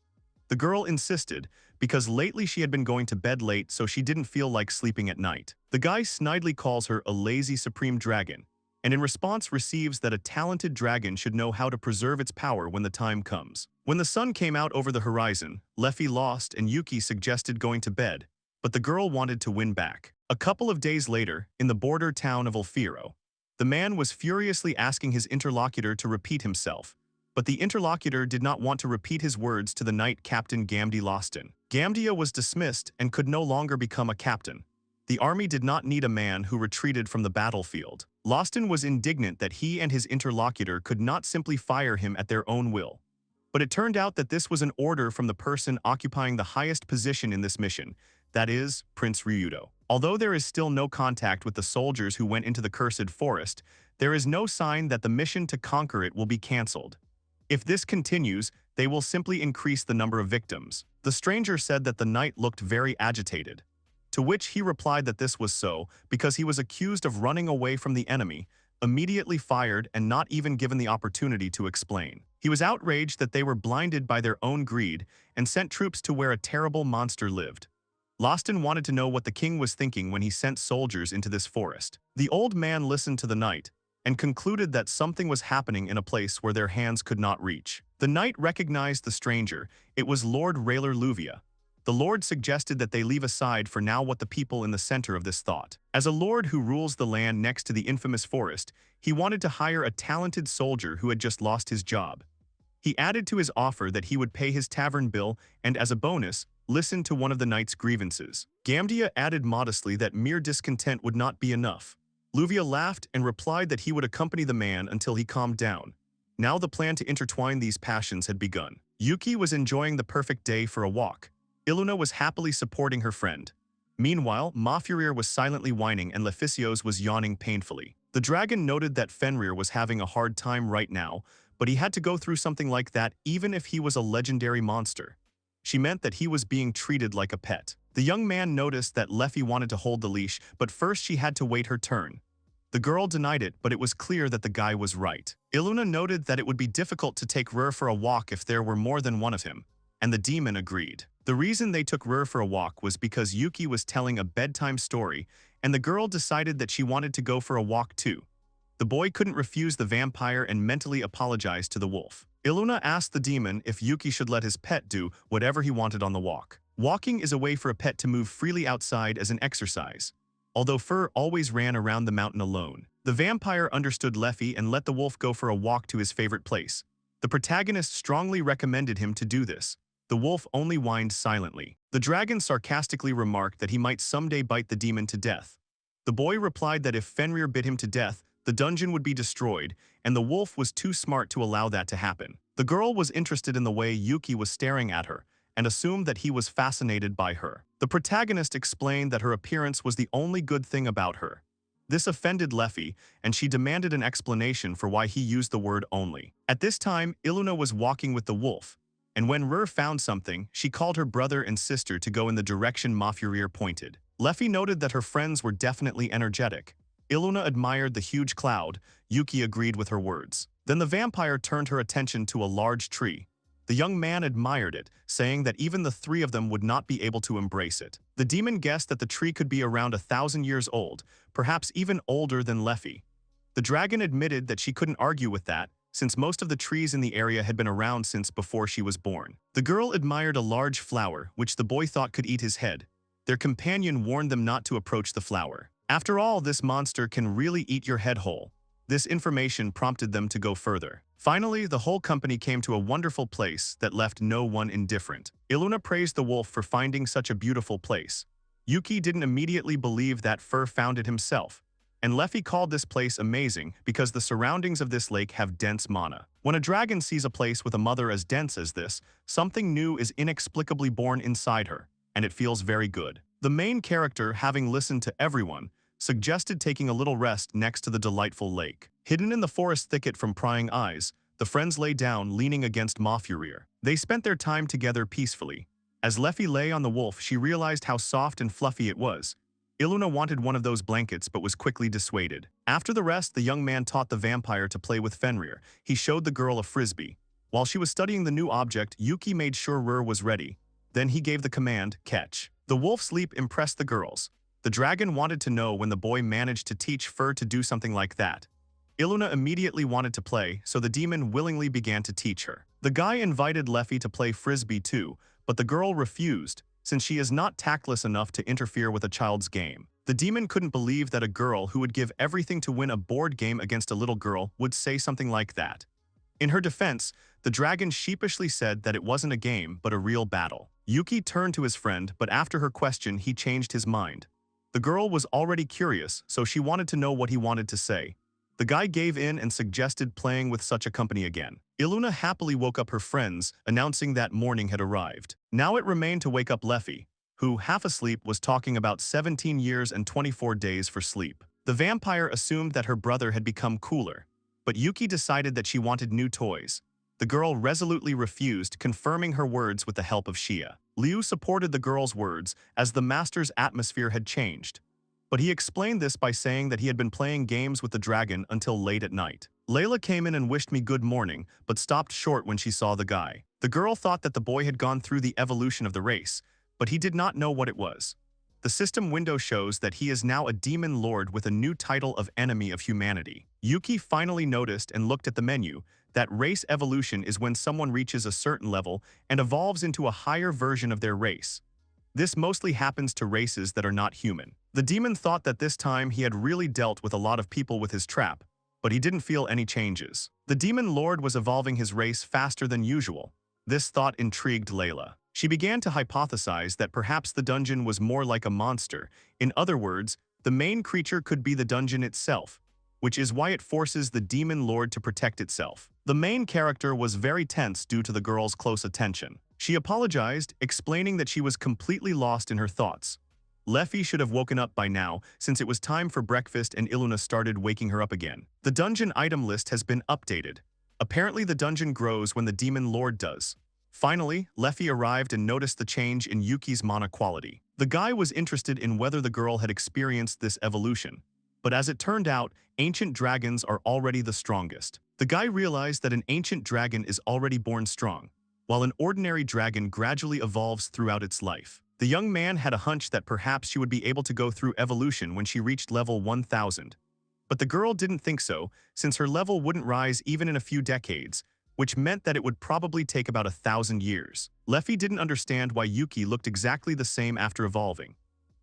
The girl insisted, because lately she had been going to bed late so she didn't feel like sleeping at night. The guy snidely calls her a lazy supreme dragon, and in response receives that a talented dragon should know how to preserve its power when the time comes. When the sun came out over the horizon, Leffy lost and Yuki suggested going to bed, but the girl wanted to win back. A couple of days later, in the border town of Ulfiro, the man was furiously asking his interlocutor to repeat himself, but the interlocutor did not want to repeat his words to the knight Captain Gamdi Loston. Gamdia was dismissed and could no longer become a captain. The army did not need a man who retreated from the battlefield. Loston was indignant that he and his interlocutor could not simply fire him at their own will. But it turned out that this was an order from the person occupying the highest position in this mission, that is, Prince Ryudo. Although there is still no contact with the soldiers who went into the cursed forest, there is no sign that the mission to conquer it will be cancelled. If this continues, they will simply increase the number of victims. The stranger said that the knight looked very agitated, to which he replied that this was so because he was accused of running away from the enemy, immediately fired and not even given the opportunity to explain. He was outraged that they were blinded by their own greed and sent troops to where a terrible monster lived. Loston wanted to know what the king was thinking when he sent soldiers into this forest. The old man listened to the knight and concluded that something was happening in a place where their hands could not reach. The knight recognized the stranger. It was Lord Rayler Luvia. The lord suggested that they leave aside for now what the people in the center of this thought. As a lord who rules the land next to the infamous forest, he wanted to hire a talented soldier who had just lost his job. He added to his offer that he would pay his tavern bill and, as a bonus, listen to one of the knight's grievances. Gamdia added modestly that mere discontent would not be enough. Luvia laughed and replied that he would accompany the man until he calmed down. Now the plan to intertwine these passions had begun. Yuki was enjoying the perfect day for a walk. Iluna was happily supporting her friend. Meanwhile, Mafurir was silently whining and Leficios was yawning painfully. The dragon noted that Fenrir was having a hard time right now, but he had to go through something like that even if he was a legendary monster. She meant that he was being treated like a pet. The young man noticed that Leffy wanted to hold the leash, but first she had to wait her turn. The girl denied it, but it was clear that the guy was right. Iluna noted that it would be difficult to take Rur for a walk if there were more than one of him, and the demon agreed. The reason they took Rur for a walk was because Yuki was telling a bedtime story, and the girl decided that she wanted to go for a walk too. The boy couldn't refuse the vampire and mentally apologized to the wolf. Iluna asked the demon if Yuki should let his pet do whatever he wanted on the walk. Walking is a way for a pet to move freely outside as an exercise. Although Fur always ran around the mountain alone. The vampire understood Leffy and let the wolf go for a walk to his favorite place. The protagonist strongly recommended him to do this. The wolf only whined silently. The dragon sarcastically remarked that he might someday bite the demon to death. The boy replied that if Fenrir bit him to death, the dungeon would be destroyed, and the wolf was too smart to allow that to happen. The girl was interested in the way Yuki was staring at her, and assumed that he was fascinated by her. The protagonist explained that her appearance was the only good thing about her. This offended Leffy, and she demanded an explanation for why he used the word only. At this time, Iluna was walking with the wolf, and when Rur found something, she called her brother and sister to go in the direction Mafurir pointed. Leffy noted that her friends were definitely energetic. Iluna admired the huge cloud. Yuki agreed with her words. Then the vampire turned her attention to a large tree. The young man admired it, saying that even the three of them would not be able to embrace it. The demon guessed that the tree could be around 1,000 years old, perhaps even older than Leffy. The dragon admitted that she couldn't argue with that, since most of the trees in the area had been around since before she was born. The girl admired a large flower, which the boy thought could eat his head. Their companion warned them not to approach the flower. After all, this monster can really eat your head whole. This information prompted them to go further. Finally, the whole company came to a wonderful place that left no one indifferent. Iluna praised the wolf for finding such a beautiful place. Yuki didn't immediately believe that Fur found it himself, and Leffy called this place amazing because the surroundings of this lake have dense mana. When a dragon sees a place with a mother as dense as this, something new is inexplicably born inside her, and it feels very good. The main character, having listened to everyone, suggested taking a little rest next to the delightful lake. Hidden in the forest thicket from prying eyes, the friends lay down, leaning against Mafurir. They spent their time together peacefully. As Leffy lay on the wolf, she realized how soft and fluffy it was. Iluna wanted one of those blankets but was quickly dissuaded. After the rest, the young man taught the vampire to play with Fenrir. He showed the girl a frisbee. While she was studying the new object, Yuki made sure Rur was ready. Then he gave the command, catch. The wolf's leap impressed the girls. The dragon wanted to know when the boy managed to teach Fur to do something like that. Iluna immediately wanted to play, so the demon willingly began to teach her. The guy invited Leffy to play frisbee too, but the girl refused, since she is not tactless enough to interfere with a child's game. The demon couldn't believe that a girl who would give everything to win a board game against a little girl would say something like that. In her defense, the dragon sheepishly said that it wasn't a game but a real battle. Yuki turned to his friend, but after her question he changed his mind. The girl was already curious, so she wanted to know what he wanted to say. The guy gave in and suggested playing with such a company again. Iluna happily woke up her friends, announcing that morning had arrived. Now it remained to wake up Leffy, who, half asleep, was talking about 17 years and 24 days for sleep. The vampire assumed that her brother had become cooler, but Yuki decided that she wanted new toys. The girl resolutely refused, confirming her words with the help of Shia. Liu supported the girl's words, as the master's atmosphere had changed. But he explained this by saying that he had been playing games with the dragon until late at night. Layla came in and wished me good morning, but stopped short when she saw the guy. The girl thought that the boy had gone through the evolution of the race, but he did not know what it was. The system window shows that he is now a demon lord with a new title of enemy of humanity. Yuki finally noticed and looked at the menu that race evolution is when someone reaches a certain level and evolves into a higher version of their race. This mostly happens to races that are not human. The demon thought that this time he had really dealt with a lot of people with his trap, but he didn't feel any changes. The demon lord was evolving his race faster than usual. This thought intrigued Layla. She began to hypothesize that perhaps the dungeon was more like a monster. In other words, the main creature could be the dungeon itself, which is why it forces the demon lord to protect itself. The main character was very tense due to the girl's close attention. She apologized, explaining that she was completely lost in her thoughts. Leffy should have woken up by now, since it was time for breakfast and Iluna started waking her up again. The dungeon item list has been updated. Apparently the dungeon grows when the demon lord does. Finally, Leffy arrived and noticed the change in Yuki's mana quality. The guy was interested in whether the girl had experienced this evolution. But as it turned out, ancient dragons are already the strongest. The guy realized that an ancient dragon is already born strong, while an ordinary dragon gradually evolves throughout its life. The young man had a hunch that perhaps she would be able to go through evolution when she reached level 1000. But the girl didn't think so, since her level wouldn't rise even in a few decades, which meant that it would probably take about 1,000 years. Leffy didn't understand why Yuki looked exactly the same after evolving.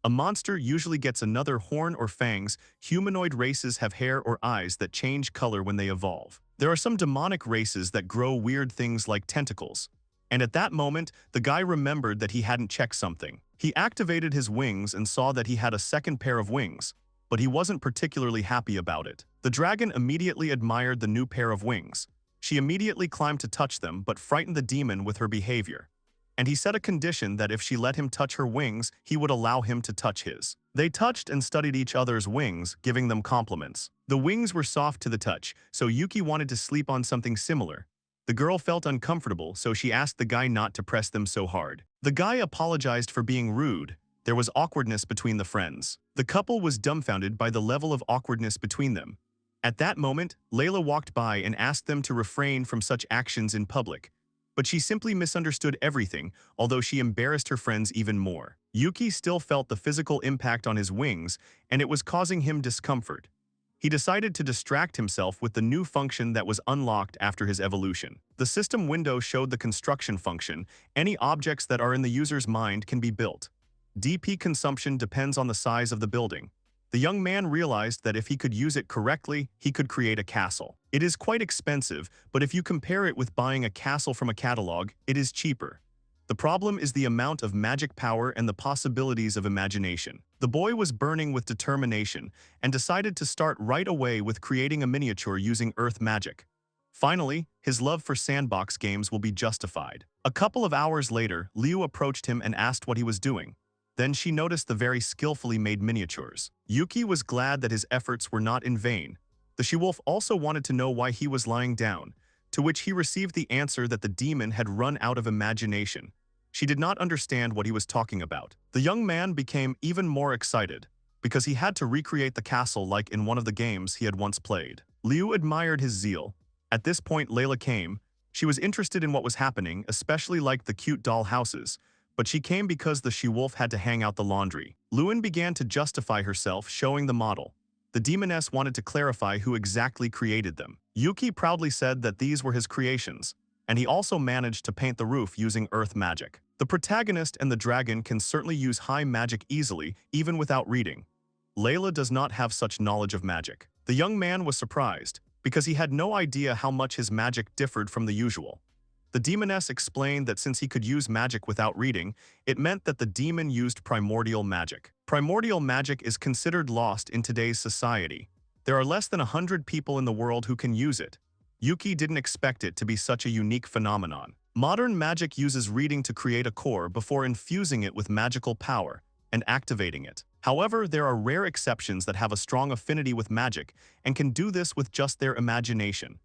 A monster usually gets another horn or fangs. Humanoid races have hair or eyes that change color when they evolve. There are some demonic races that grow weird things like tentacles. And at that moment, the guy remembered that he hadn't checked something. He activated his wings and saw that he had a second pair of wings, but he wasn't particularly happy about it. The dragon immediately admired the new pair of wings. She immediately climbed to touch them but frightened the demon with her behavior. And he set a condition that if she let him touch her wings, he would allow him to touch his. They touched and studied each other's wings, giving them compliments. The wings were soft to the touch, so Yuki wanted to sleep on something similar. The girl felt uncomfortable, so she asked the guy not to press them so hard. The guy apologized for being rude. There was awkwardness between the friends. The couple was dumbfounded by the level of awkwardness between them. At that moment, Layla walked by and asked them to refrain from such actions in public. But she simply misunderstood everything, although she embarrassed her friends even more. Yuki still felt the physical impact on his wings, and it was causing him discomfort. He decided to distract himself with the new function that was unlocked after his evolution. The system window showed the construction function. Any objects that are in the user's mind can be built. DP consumption depends on the size of the building. The young man realized that if he could use it correctly, he could create a castle. It is quite expensive, but if you compare it with buying a castle from a catalog, it is cheaper. The problem is the amount of magic power and the possibilities of imagination. The boy was burning with determination and decided to start right away with creating a miniature using earth magic. Finally, his love for sandbox games will be justified. A couple of hours later, Liu approached him and asked what he was doing. Then she noticed the very skillfully made miniatures. Yuki was glad that his efforts were not in vain. The she-wolf also wanted to know why he was lying down, to which he received the answer that the demon had run out of imagination. She did not understand what he was talking about. The young man became even more excited, because he had to recreate the castle like in one of the games he had once played. Liu admired his zeal. At this point Layla came. She was interested in what was happening, especially like the cute doll houses, but she came because the she-wolf had to hang out the laundry. Lewin began to justify herself, showing the model. The demoness wanted to clarify who exactly created them. Yuki proudly said that these were his creations, and he also managed to paint the roof using earth magic. The protagonist and the dragon can certainly use high magic easily, even without reading. Layla does not have such knowledge of magic. The young man was surprised, because he had no idea how much his magic differed from the usual. The demoness explained that since he could use magic without reading, it meant that the demon used primordial magic. Primordial magic is considered lost in today's society. There are less than 100 people in the world who can use it. Yuki didn't expect it to be such a unique phenomenon. Modern magic uses reading to create a core before infusing it with magical power and activating it. However, there are rare exceptions that have a strong affinity with magic and can do this with just their imagination.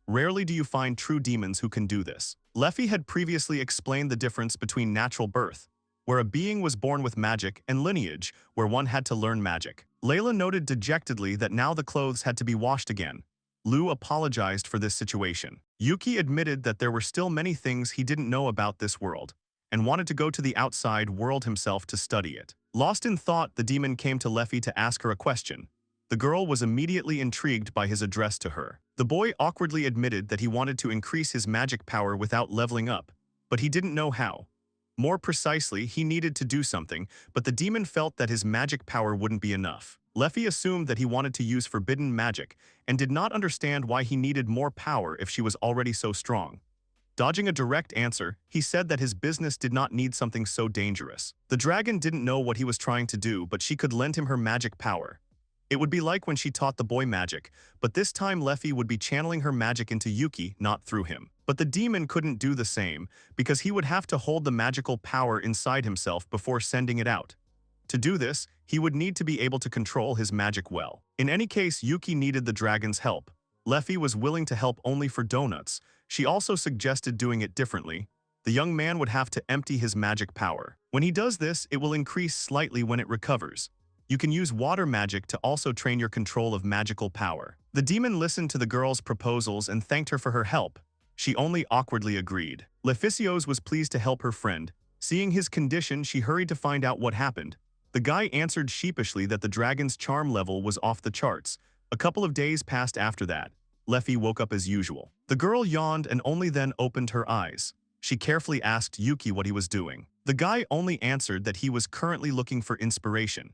Rarely do you find true demons who can do this. Leffy had previously explained the difference between natural birth, where a being was born with magic, and lineage, where one had to learn magic. Layla noted dejectedly that now the clothes had to be washed again. Liu apologized for this situation. Yuki admitted that there were still many things he didn't know about this world, and wanted to go to the outside world himself to study it. Lost in thought, the demon came to Leffy to ask her a question. The girl was immediately intrigued by his address to her. The boy awkwardly admitted that he wanted to increase his magic power without leveling up, but he didn't know how. More precisely, he needed to do something, but the demon felt that his magic power wouldn't be enough. Leffy assumed that he wanted to use forbidden magic and did not understand why he needed more power if she was already so strong. Dodging a direct answer, he said that his business did not need something so dangerous. The dragon didn't know what he was trying to do, but she could lend him her magic power. It would be like when she taught the boy magic, but this time Leffy would be channeling her magic into Yuki, not through him. But the demon couldn't do the same, because he would have to hold the magical power inside himself before sending it out. To do this, he would need to be able to control his magic well. In any case, Yuki needed the dragon's help. Leffy was willing to help only for donuts. She also suggested doing it differently. The young man would have to empty his magic power. When he does this, it will increase slightly when it recovers. You can use water magic to also train your control of magical power. The demon listened to the girl's proposals and thanked her for her help. She only awkwardly agreed. Leficios was pleased to help her friend. Seeing his condition, she hurried to find out what happened. The guy answered sheepishly that the dragon's charm level was off the charts. A couple of days passed after that. Leffy woke up as usual. The girl yawned and only then opened her eyes. She carefully asked Yuki what he was doing. The guy only answered that he was currently looking for inspiration.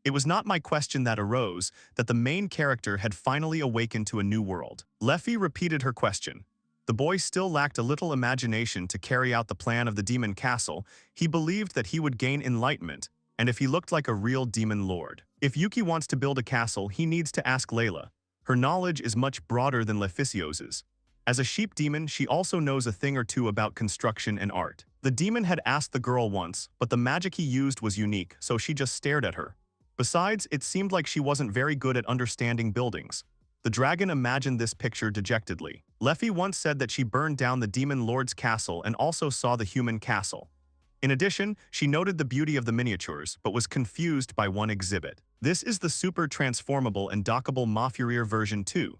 It was not my question that arose, that the main character had finally awakened to a new world. Leffy repeated her question. The boy still lacked a little imagination to carry out the plan of the demon castle. He believed that he would gain enlightenment, and if he looked like a real demon lord. If Yuki wants to build a castle, he needs to ask Layla. Her knowledge is much broader than Leficios's. As a sheep demon, she also knows a thing or two about construction and art. The demon had asked the girl once, but the magic he used was unique, so she just stared at her. Besides, it seemed like she wasn't very good at understanding buildings. The dragon imagined this picture dejectedly. Leffy once said that she burned down the demon lord's castle and also saw the human castle. In addition, she noted the beauty of the miniatures, but was confused by one exhibit. This is the super transformable and dockable Mafurier version 2.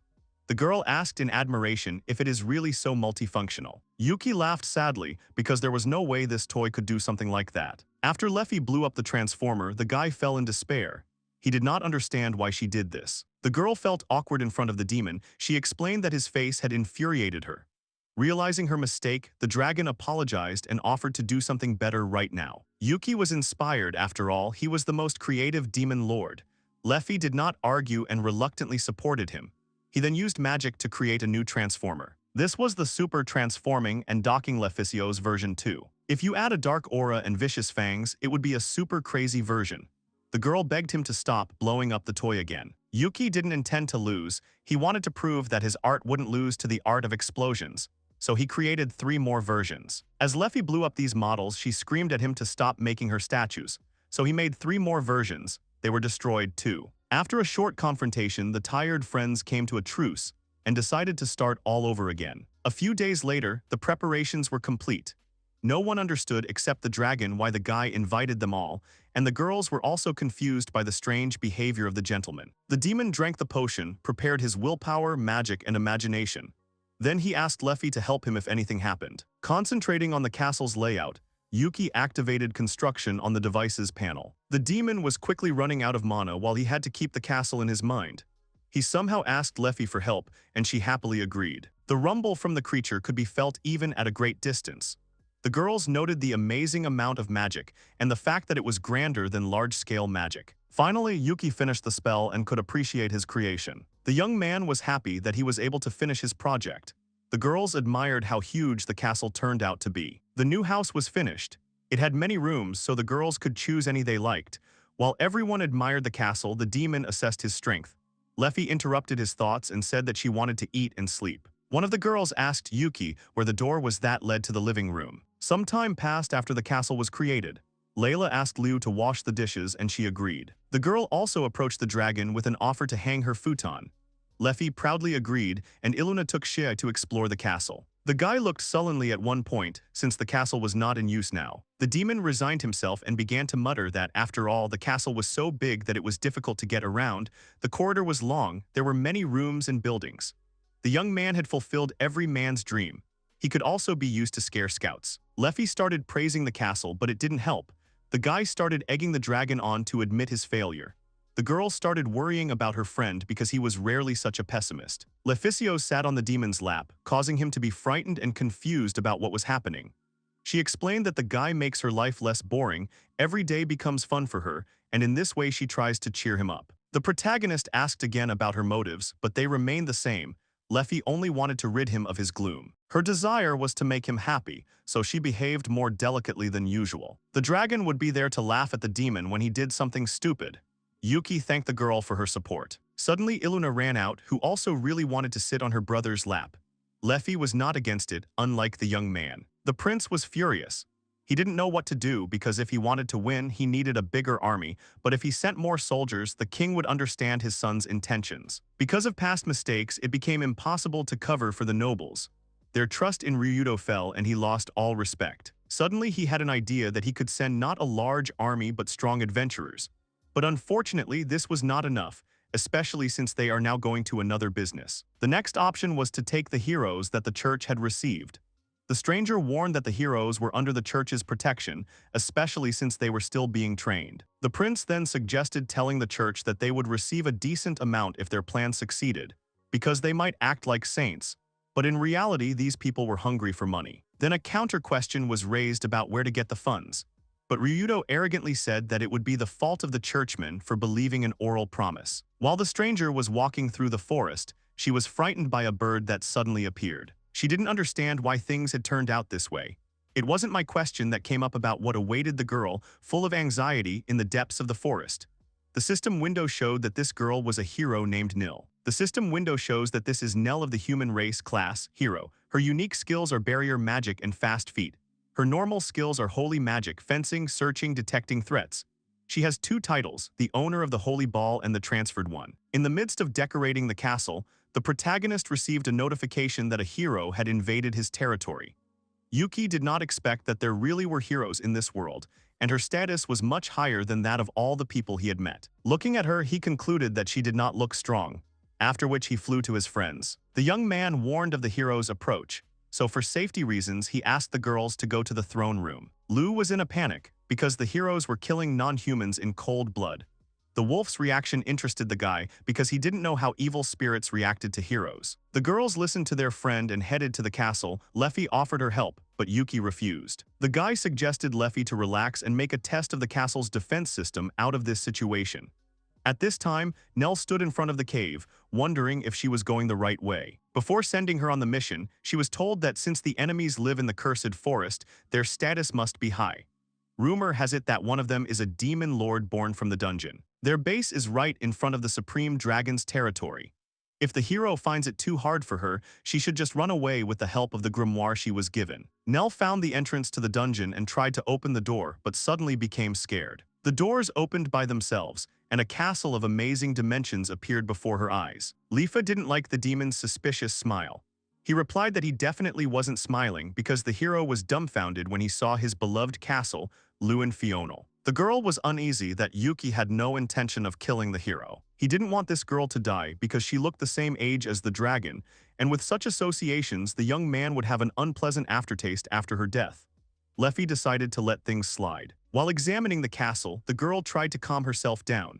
The girl asked in admiration if it is really so multifunctional. Yuki laughed sadly because there was no way this toy could do something like that. After Leffy blew up the transformer, the guy fell in despair. He did not understand why she did this. The girl felt awkward in front of the demon. She explained that his face had infuriated her. Realizing her mistake, the dragon apologized and offered to do something better right now. Yuki was inspired. After all, he was the most creative demon lord. Leffy did not argue and reluctantly supported him. He then used magic to create a new transformer. This was the super transforming and docking Leficios version 2. If you add a dark aura and vicious fangs, it would be a super crazy version. The girl begged him to stop blowing up the toy again. Yuki didn't intend to lose. He wanted to prove that his art wouldn't lose to the art of explosions. So he created 3 more versions. As Leffy blew up these models, she screamed at him to stop making her statues. So he made 3 more versions. They were destroyed too. After a short confrontation, the tired friends came to a truce and decided to start all over again. A few days later, the preparations were complete. No one understood except the dragon why the guy invited them all, and the girls were also confused by the strange behavior of the gentleman. The demon drank the potion, prepared his willpower, magic, and imagination. Then he asked Leffy to help him if anything happened. Concentrating on the castle's layout, Yuki activated construction on the device's panel. The demon was quickly running out of mana while he had to keep the castle in his mind. He somehow asked Leffy for help, and she happily agreed. The rumble from the creature could be felt even at a great distance. The girls noted the amazing amount of magic and the fact that it was grander than large-scale magic. Finally, Yuki finished the spell and could appreciate his creation. The young man was happy that he was able to finish his project. The girls admired how huge the castle turned out to be. The new house was finished. It had many rooms, so the girls could choose any they liked. While everyone admired the castle, the demon assessed his strength. Leffy interrupted his thoughts and said that she wanted to eat and sleep. One of the girls asked Yuki where the door was that led to the living room. Some time passed after the castle was created. Layla asked Liu to wash the dishes and she agreed. The girl also approached the dragon with an offer to hang her futon. Leffy proudly agreed, and Iluna took Shea to explore the castle. The guy looked sullenly at one point, since the castle was not in use now. The demon resigned himself and began to mutter that, after all, the castle was so big that it was difficult to get around. The corridor was long, there were many rooms and buildings. The young man had fulfilled every man's dream. He could also be used to scare scouts. Leffy started praising the castle, but it didn't help. The guy started egging the dragon on to admit his failure. The girl started worrying about her friend because he was rarely such a pessimist. Leficio sat on the demon's lap, causing him to be frightened and confused about what was happening. She explained that the guy makes her life less boring, every day becomes fun for her, and in this way she tries to cheer him up. The protagonist asked again about her motives, but they remained the same. Leffy only wanted to rid him of his gloom. Her desire was to make him happy, so she behaved more delicately than usual. The dragon would be there to laugh at the demon when he did something stupid. Yuki thanked the girl for her support. Suddenly Iluna ran out, who also really wanted to sit on her brother's lap. Leffy was not against it, unlike the young man. The prince was furious. He didn't know what to do because if he wanted to win, he needed a bigger army, but if he sent more soldiers, the king would understand his son's intentions. Because of past mistakes, it became impossible to cover for the nobles. Their trust in Ryudo fell and he lost all respect. Suddenly he had an idea that he could send not a large army but strong adventurers. But unfortunately, this was not enough, especially since they are now going to another business. The next option was to take the heroes that the church had received. The stranger warned that the heroes were under the church's protection, especially since they were still being trained. The prince then suggested telling the church that they would receive a decent amount if their plan succeeded, because they might act like saints, but in reality these people were hungry for money. Then a counter-question was raised about where to get the funds. But Ryudo arrogantly said that it would be the fault of the churchmen for believing an oral promise. While the stranger was walking through the forest, she was frightened by a bird that suddenly appeared. She didn't understand why things had turned out this way. It wasn't my question that came up about what awaited the girl, full of anxiety, in the depths of the forest. The system window showed that this girl was a hero named Nil. The system window shows that this is Nell of the human race class, hero. Her unique skills are barrier magic and fast feet. Her normal skills are holy magic, fencing, searching, detecting threats. She has 2 titles, the owner of the holy ball and the transferred one. In the midst of decorating the castle, the protagonist received a notification that a hero had invaded his territory. Yuki did not expect that there really were heroes in this world, and her status was much higher than that of all the people he had met. Looking at her, he concluded that she did not look strong, after which he flew to his friends. The young man warned of the hero's approach, so for safety reasons he asked the girls to go to the throne room. Lu was in a panic, because the heroes were killing non-humans in cold blood. The wolf's reaction interested the guy because he didn't know how evil spirits reacted to heroes. The girls listened to their friend and headed to the castle. Leffy offered her help, but Yuki refused. The guy suggested Leffy to relax and make a test of the castle's defense system out of this situation. At this time, Nell stood in front of the cave, wondering if she was going the right way. Before sending her on the mission, she was told that since the enemies live in the cursed forest, their status must be high. Rumor has it that one of them is a demon lord born from the dungeon. Their base is right in front of the Supreme Dragon's territory. If the hero finds it too hard for her, she should just run away with the help of the grimoire she was given. Nell found the entrance to the dungeon and tried to open the door, but suddenly became scared. The doors opened by themselves, and a castle of amazing dimensions appeared before her eyes. Lifa didn't like the demon's suspicious smile. He replied that he definitely wasn't smiling because the hero was dumbfounded when he saw his beloved castle, Luin Fional. The girl was uneasy that Yuki had no intention of killing the hero. He didn't want this girl to die because she looked the same age as the dragon, and with such associations, the young man would have an unpleasant aftertaste after her death. Leffy decided to let things slide. While examining the castle, the girl tried to calm herself down.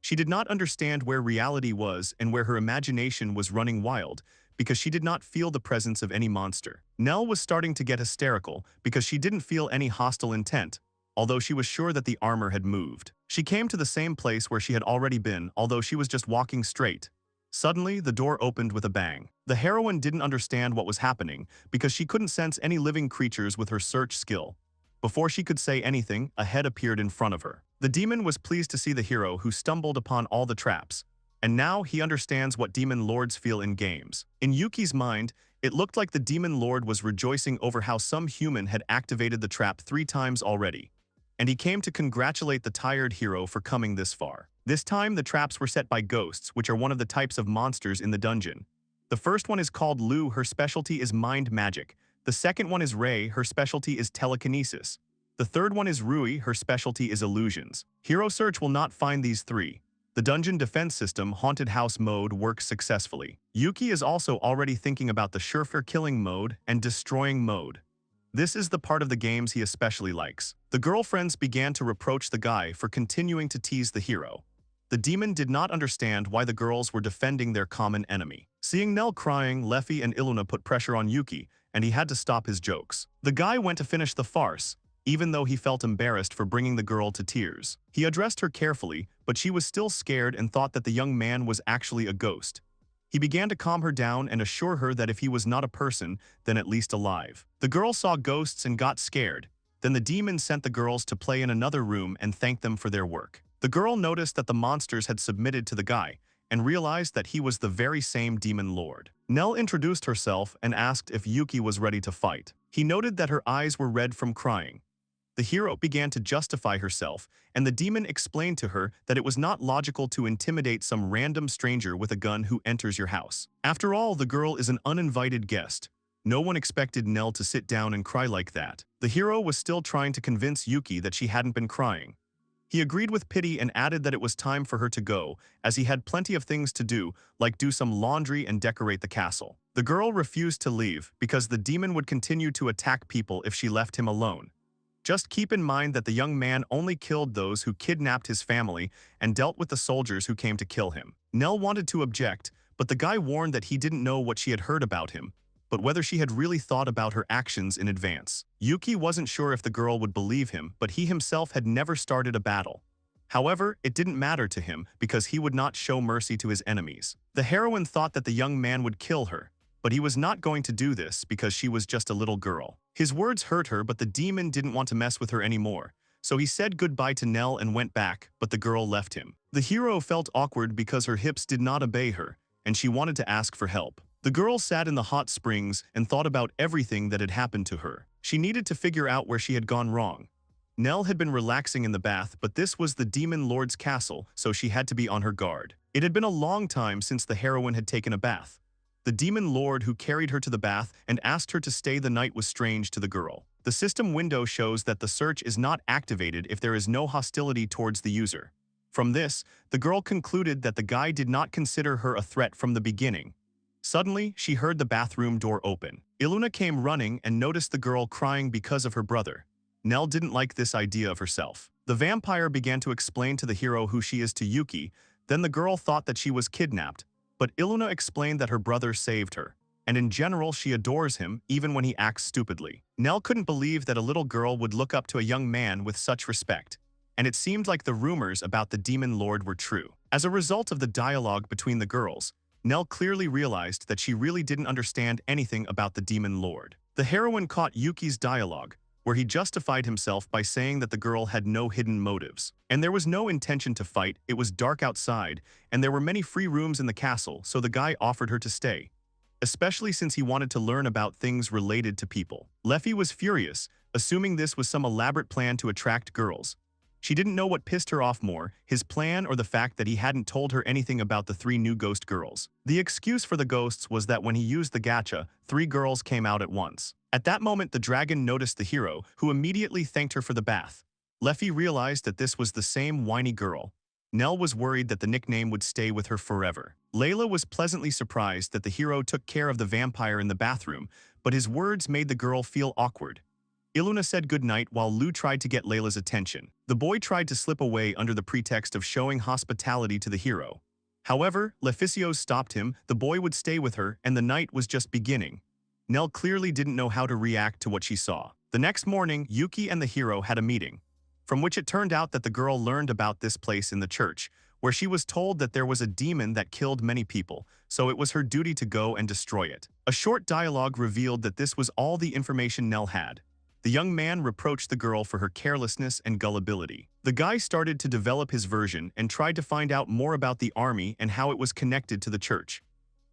She did not understand where reality was and where her imagination was running wild, because she did not feel the presence of any monster. Nell was starting to get hysterical because she didn't feel any hostile intent, although she was sure that the armor had moved. She came to the same place where she had already been, although she was just walking straight. Suddenly, the door opened with a bang. The heroine didn't understand what was happening because she couldn't sense any living creatures with her search skill. Before she could say anything, a head appeared in front of her. The demon was pleased to see the hero who stumbled upon all the traps, and now he understands what demon lords feel in games. In Yuki's mind, it looked like the demon lord was rejoicing over how some human had activated the trap 3 times already, and he came to congratulate the tired hero for coming this far. This time, the traps were set by ghosts, which are one of the types of monsters in the dungeon. The first one is called Lu, her specialty is mind magic. The second one is Rei, her specialty is telekinesis. The third one is Rui, her specialty is illusions. Hero Search will not find these 3. The dungeon defense system Haunted House mode works successfully. Yuki is also already thinking about the surefire killing mode and destroying mode. This is the part of the games he especially likes. The girlfriends began to reproach the guy for continuing to tease the hero. The demon did not understand why the girls were defending their common enemy. Seeing Nell crying, Leffy and Iluna put pressure on Yuki, and he had to stop his jokes. The guy went to finish the farce, even though he felt embarrassed for bringing the girl to tears. He addressed her carefully, but she was still scared and thought that the young man was actually a ghost. He began to calm her down and assure her that if he was not a person, then at least alive. The girl saw ghosts and got scared. Then the demon sent the girls to play in another room and thanked them for their work. The girl noticed that the monsters had submitted to the guy and realized that he was the very same demon lord. Nell introduced herself and asked if Yuki was ready to fight. He noted that her eyes were red from crying. The hero began to justify herself, and the demon explained to her that it was not logical to intimidate some random stranger with a gun who enters your house. After all, the girl is an uninvited guest. No one expected Nell to sit down and cry like that. The hero was still trying to convince Yuki that she hadn't been crying. He agreed with pity and added that it was time for her to go, as he had plenty of things to do, like do some laundry and decorate the castle. The girl refused to leave because the demon would continue to attack people if she left him alone. Just keep in mind that the young man only killed those who kidnapped his family and dealt with the soldiers who came to kill him. Nell wanted to object, but the guy warned that he didn't know what she had heard about him, but whether she had really thought about her actions in advance. Yuki wasn't sure if the girl would believe him, but he himself had never started a battle. However, it didn't matter to him because he would not show mercy to his enemies. The heroine thought that the young man would kill her, but he was not going to do this because she was just a little girl. His words hurt her, but the demon didn't want to mess with her anymore, so he said goodbye to Nell and went back, but the girl left him. The hero felt awkward because her hips did not obey her, and she wanted to ask for help. The girl sat in the hot springs and thought about everything that had happened to her. She needed to figure out where she had gone wrong. Nell had been relaxing in the bath, but this was the demon lord's castle, so she had to be on her guard. It had been a long time since the heroine had taken a bath. The demon lord who carried her to the bath and asked her to stay the night was strange to the girl. The system window shows that the search is not activated if there is no hostility towards the user. From this, the girl concluded that the guy did not consider her a threat from the beginning. Suddenly, she heard the bathroom door open. Iluna came running and noticed the girl crying because of her brother. Nell didn't like this idea of herself. The vampire began to explain to the hero who she is to Yuki. Then the girl thought that she was kidnapped, but Iluna explained that her brother saved her, and in general she adores him even when he acts stupidly. Nell couldn't believe that a little girl would look up to a young man with such respect, and it seemed like the rumors about the demon lord were true. As a result of the dialogue between the girls, Nell clearly realized that she really didn't understand anything about the demon lord. The heroine caught Yuki's dialogue, where he justified himself by saying that the girl had no hidden motives. And there was no intention to fight, it was dark outside, and there were many free rooms in the castle, so the guy offered her to stay, especially since he wanted to learn about things related to people. Leffy was furious, assuming this was some elaborate plan to attract girls. She didn't know what pissed her off more, his plan or the fact that he hadn't told her anything about the 3 new ghost girls. The excuse for the ghosts was that when he used the gacha, 3 girls came out at once. At that moment, the dragon noticed the hero, who immediately thanked her for the bath. Leffy realized that this was the same whiny girl. Nell was worried that the nickname would stay with her forever. Layla was pleasantly surprised that the hero took care of the vampire in the bathroom, but his words made the girl feel awkward. Iluna said goodnight while Lou tried to get Layla's attention. The boy tried to slip away under the pretext of showing hospitality to the hero. However, Leficios stopped him, the boy would stay with her, and the night was just beginning. Nell clearly didn't know how to react to what she saw. The next morning, Yuki and the hero had a meeting, from which it turned out that the girl learned about this place in the church, where she was told that there was a demon that killed many people, so it was her duty to go and destroy it. A short dialogue revealed that this was all the information Nell had. The young man reproached the girl for her carelessness and gullibility. The guy started to develop his version and tried to find out more about the army and how it was connected to the church.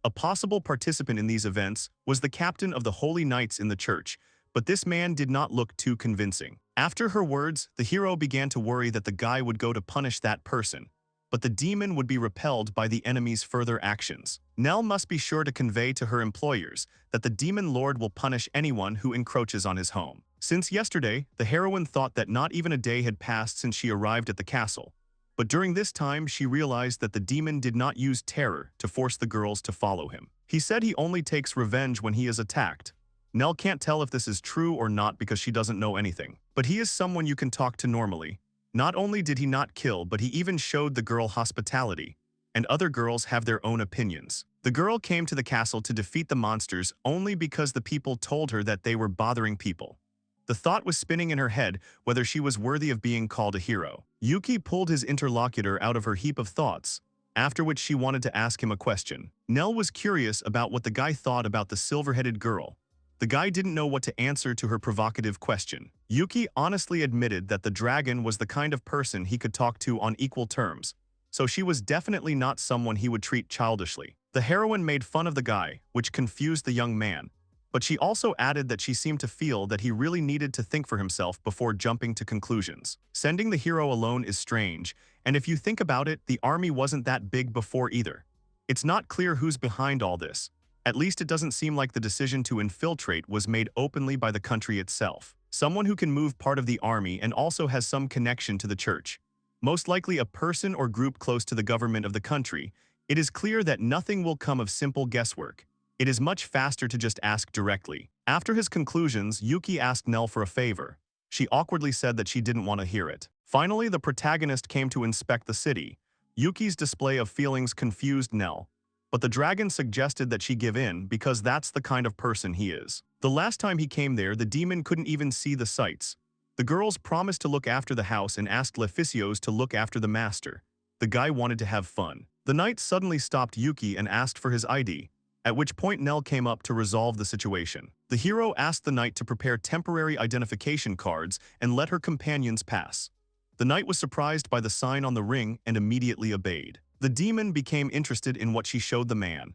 A possible participant in these events was the captain of the Holy Knights in the church, but this man did not look too convincing. After her words, the hero began to worry that the guy would go to punish that person, but the demon would be repelled by the enemy's further actions. Nell must be sure to convey to her employers that the demon lord will punish anyone who encroaches on his home. Since yesterday, the heroine thought that not even a day had passed since she arrived at the castle. But during this time, she realized that the demon did not use terror to force the girls to follow him. He said he only takes revenge when he is attacked. Nell can't tell if this is true or not because she doesn't know anything. But he is someone you can talk to normally. Not only did he not kill, but he even showed the girl hospitality. And other girls have their own opinions. The girl came to the castle to defeat the monsters only because the people told her that they were bothering people. The thought was spinning in her head whether she was worthy of being called a hero. Yuki pulled his interlocutor out of her heap of thoughts, after which she wanted to ask him a question. Nell was curious about what the guy thought about the silver-headed girl. The guy didn't know what to answer to her provocative question. Yuki honestly admitted that the dragon was the kind of person he could talk to on equal terms, so she was definitely not someone he would treat childishly. The heroine made fun of the guy, which confused the young man, but she also added that she seemed to feel that he really needed to think for himself before jumping to conclusions. Sending the hero alone is strange, and if you think about it, the army wasn't that big before either. It's not clear who's behind all this. At least it doesn't seem like the decision to infiltrate was made openly by the country itself. Someone who can move part of the army and also has some connection to the church. Most likely a person or group close to the government of the country. It is clear that nothing will come of simple guesswork. It is much faster to just ask directly. After his conclusions, Yuki asked Nell for a favor. She awkwardly said that she didn't want to hear it. Finally, the protagonist came to inspect the city. Yuki's display of feelings confused Nell, but the dragon suggested that she give in because that's the kind of person he is. The last time he came there, the demon couldn't even see the sights. The girls promised to look after the house and asked Leficios to look after the master. The guy wanted to have fun. The knight suddenly stopped Yuki and asked for his ID, at which point Nell came up to resolve the situation. The hero asked the knight to prepare temporary identification cards and let her companions pass. The knight was surprised by the sign on the ring and immediately obeyed. The demon became interested in what she showed the man.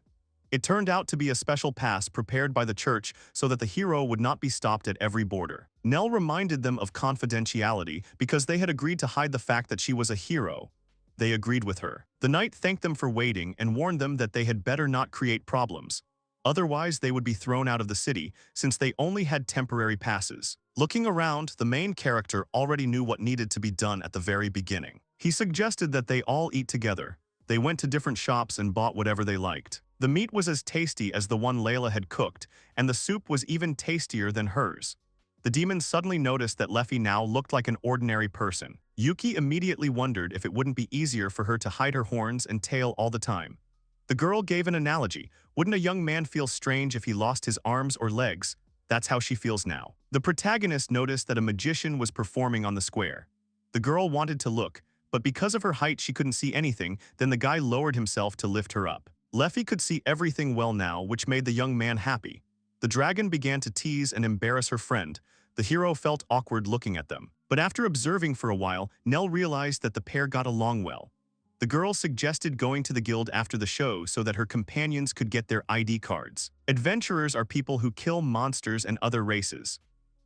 It turned out to be a special pass prepared by the church so that the hero would not be stopped at every border. Nell reminded them of confidentiality because they had agreed to hide the fact that she was a hero. They agreed with her. The knight thanked them for waiting and warned them that they had better not create problems. Otherwise, they would be thrown out of the city since they only had temporary passes. Looking around, the main character already knew what needed to be done at the very beginning. He suggested that they all eat together. They went to different shops and bought whatever they liked. The meat was as tasty as the one Layla had cooked, and the soup was even tastier than hers. The demon suddenly noticed that Leffy now looked like an ordinary person. Yuki immediately wondered if it wouldn't be easier for her to hide her horns and tail all the time. The girl gave an analogy. Wouldn't a young man feel strange if he lost his arms or legs? That's how she feels now. The protagonist noticed that a magician was performing on the square. The girl wanted to look, but because of her height she couldn't see anything, then the guy lowered himself to lift her up. Leffy could see everything well now, which made the young man happy. The dragon began to tease and embarrass her friend. The hero felt awkward looking at them. But after observing for a while, Nell realized that the pair got along well. The girl suggested going to the guild after the show so that her companions could get their ID cards. Adventurers are people who kill monsters and other races.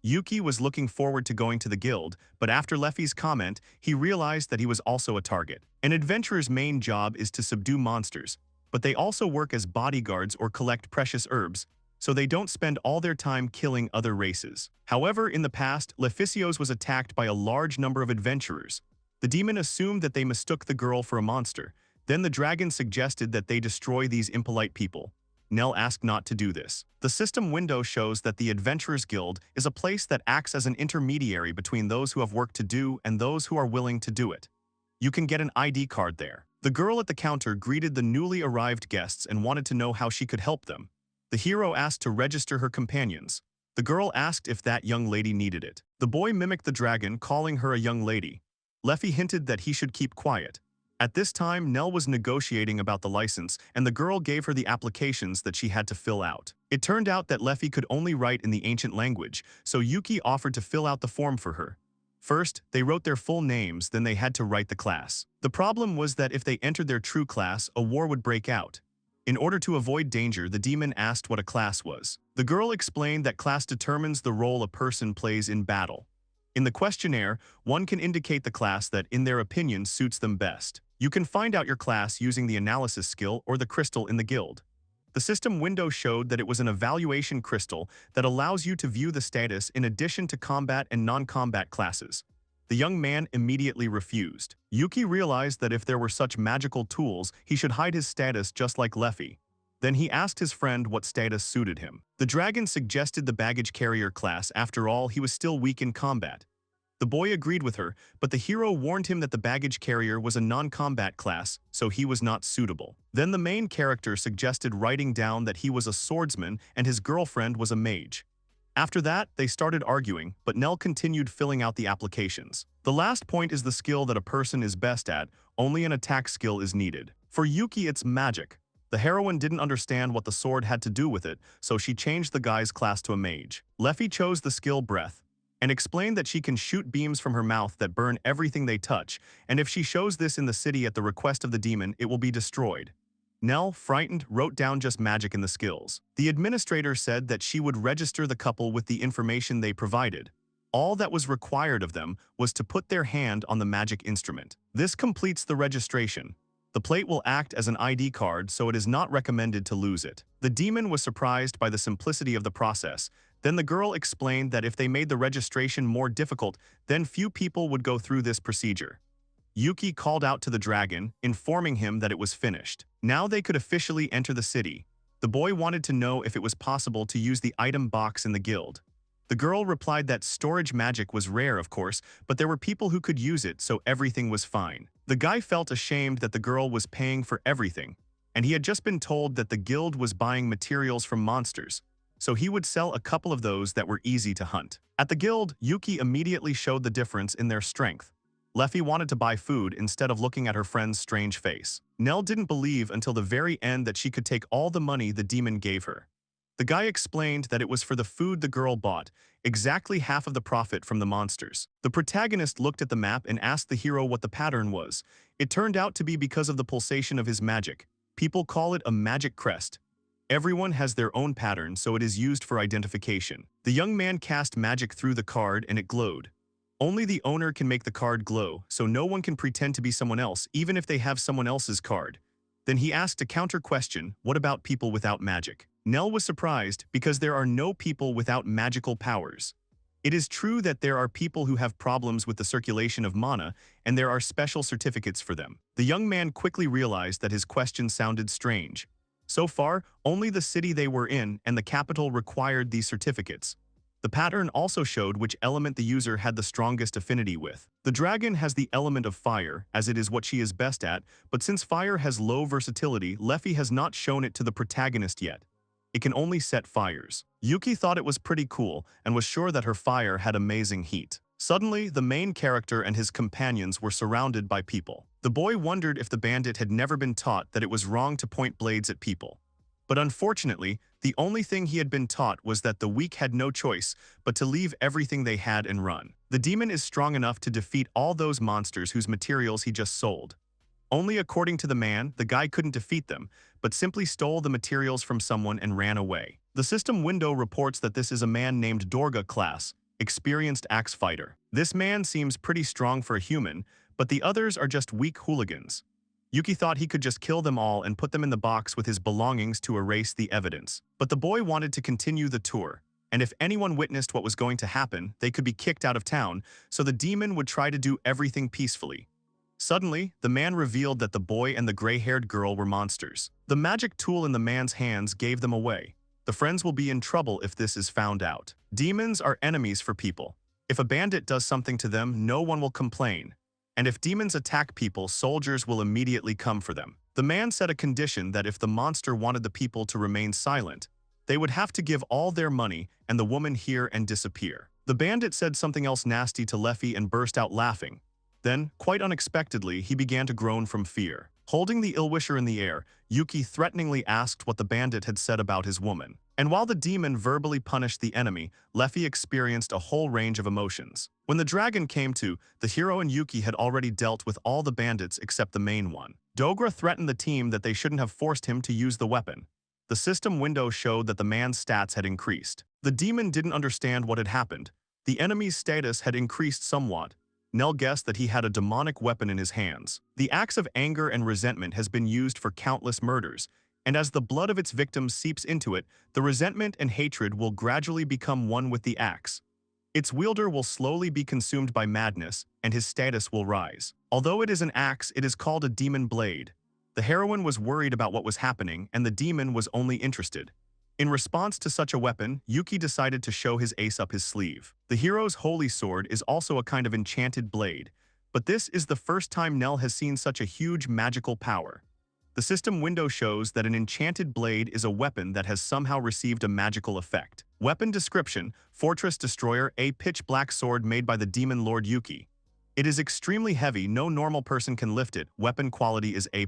Yuki was looking forward to going to the guild, but after Leffy's comment, he realized that he was also a target. An adventurer's main job is to subdue monsters, but they also work as bodyguards or collect precious herbs, so they don't spend all their time killing other races. However, in the past, Leficios was attacked by a large number of adventurers. The demon assumed that they mistook the girl for a monster. Then the dragon suggested that they destroy these impolite people. Nell asked not to do this. The system window shows that the Adventurers Guild is a place that acts as an intermediary between those who have work to do and those who are willing to do it. You can get an ID card there. The girl at the counter greeted the newly arrived guests and wanted to know how she could help them. The hero asked to register her companions. The girl asked if that young lady needed it. The boy mimicked the dragon, calling her a young lady. Leffy hinted that he should keep quiet. At this time, Nell was negotiating about the license, and the girl gave her the applications that she had to fill out. It turned out that Leffy could only write in the ancient language, so Yuki offered to fill out the form for her. First, they wrote their full names, then they had to write the class. The problem was that if they entered their true class, a war would break out. In order to avoid danger, the demon asked what a class was. The girl explained that class determines the role a person plays in battle. In the questionnaire, one can indicate the class that, in their opinion, suits them best. You can find out your class using the analysis skill or the crystal in the guild. The system window showed that it was an evaluation crystal that allows you to view the status in addition to combat and non-combat classes. The young man immediately refused. Yuki realized that if there were such magical tools, he should hide his status just like Leffy. Then he asked his friend what status suited him. The dragon suggested the baggage carrier class. After all, he was still weak in combat. The boy agreed with her, but the hero warned him that the baggage carrier was a non-combat class, so he was not suitable. Then the main character suggested writing down that he was a swordsman and his girlfriend was a mage. After that, they started arguing, but Nell continued filling out the applications. The last point is the skill that a person is best at. Only an attack skill is needed. For Yuki, it's magic. The heroine didn't understand what the sword had to do with it, so she changed the guy's class to a mage. Leffy chose the skill breath and explained that she can shoot beams from her mouth that burn everything they touch, and if she shows this in the city at the request of the demon, it will be destroyed. Nell, frightened, wrote down just magic in the skills. The administrator said that she would register the couple with the information they provided. All that was required of them was to put their hand on the magic instrument. This completes the registration. The plate will act as an ID card, so it is not recommended to lose it. The demon was surprised by the simplicity of the process. Then the girl explained that if they made the registration more difficult, then few people would go through this procedure. Yuki called out to the dragon, informing him that it was finished. Now they could officially enter the city. The boy wanted to know if it was possible to use the item box in the guild. The girl replied that storage magic was rare, of course, but there were people who could use it, so everything was fine. The guy felt ashamed that the girl was paying for everything, and he had just been told that the guild was buying materials from monsters, so he would sell a couple of those that were easy to hunt. At the guild, Yuki immediately showed the difference in their strength. Leffy wanted to buy food instead of looking at her friend's strange face. Nell didn't believe until the very end that she could take all the money the demon gave her. The guy explained that it was for the food the girl bought, exactly half of the profit from the monsters. The protagonist looked at the map and asked the hero what the pattern was. It turned out to be because of the pulsation of his magic. People call it a magic crest. Everyone has their own pattern, so it is used for identification. The young man cast magic through the card and it glowed. Only the owner can make the card glow, so no one can pretend to be someone else, even if they have someone else's card. Then he asked a counter question, what about people without magic? Nell was surprised because there are no people without magical powers. It is true that there are people who have problems with the circulation of mana, and there are special certificates for them. The young man quickly realized that his question sounded strange. So far, only the city they were in and the capital required these certificates. The pattern also showed which element the user had the strongest affinity with. The dragon has the element of fire, as it is what she is best at, but since fire has low versatility, Leffy has not shown it to the protagonist yet. It can only set fires. Yuki thought it was pretty cool and was sure that her fire had amazing heat. Suddenly, the main character and his companions were surrounded by people. The boy wondered if the bandit had never been taught that it was wrong to point blades at people. But unfortunately, the only thing he had been taught was that the weak had no choice but to leave everything they had and run. The demon is strong enough to defeat all those monsters whose materials he just sold. Only according to the man, the guy couldn't defeat them, but simply stole the materials from someone and ran away. The system window reports that this is a man named Dorga class, experienced axe fighter. This man seems pretty strong for a human, but the others are just weak hooligans. Yuki thought he could just kill them all and put them in the box with his belongings to erase the evidence. But the boy wanted to continue the tour, and if anyone witnessed what was going to happen, they could be kicked out of town, so the demon would try to do everything peacefully. Suddenly, the man revealed that the boy and the gray-haired girl were monsters. The magic tool in the man's hands gave them away. The friends will be in trouble if this is found out. Demons are enemies for people. If a bandit does something to them, no one will complain. And if demons attack people, soldiers will immediately come for them. The man set a condition that if the monster wanted the people to remain silent, they would have to give all their money and the woman hear and disappear. The bandit said something else nasty to Leffy and burst out laughing. Then, quite unexpectedly, he began to groan from fear. Holding the ill-wisher in the air, Yuki threateningly asked what the bandit had said about his woman. And while the demon verbally punished the enemy, Leffy experienced a whole range of emotions. When the dragon came to, the hero and Yuki had already dealt with all the bandits except the main one. Dogra threatened the team that they shouldn't have forced him to use the weapon. The system window showed that the man's stats had increased. The demon didn't understand what had happened. The enemy's status had increased somewhat. Nell guessed that he had a demonic weapon in his hands. The axe of anger and resentment has been used for countless murders, and as the blood of its victims seeps into it, the resentment and hatred will gradually become one with the axe. Its wielder will slowly be consumed by madness, and his status will rise. Although it is an axe, it is called a demon blade. The heroine was worried about what was happening, and the demon was only interested. In response to such a weapon, Yuki decided to show his ace up his sleeve. The hero's holy sword is also a kind of enchanted blade, but this is the first time Nell has seen such a huge magical power. The system window shows that an enchanted blade is a weapon that has somehow received a magical effect. Weapon description: Fortress Destroyer, a pitch-black sword made by the demon lord Yuki. It is extremely heavy, no normal person can lift it. Weapon quality is A+.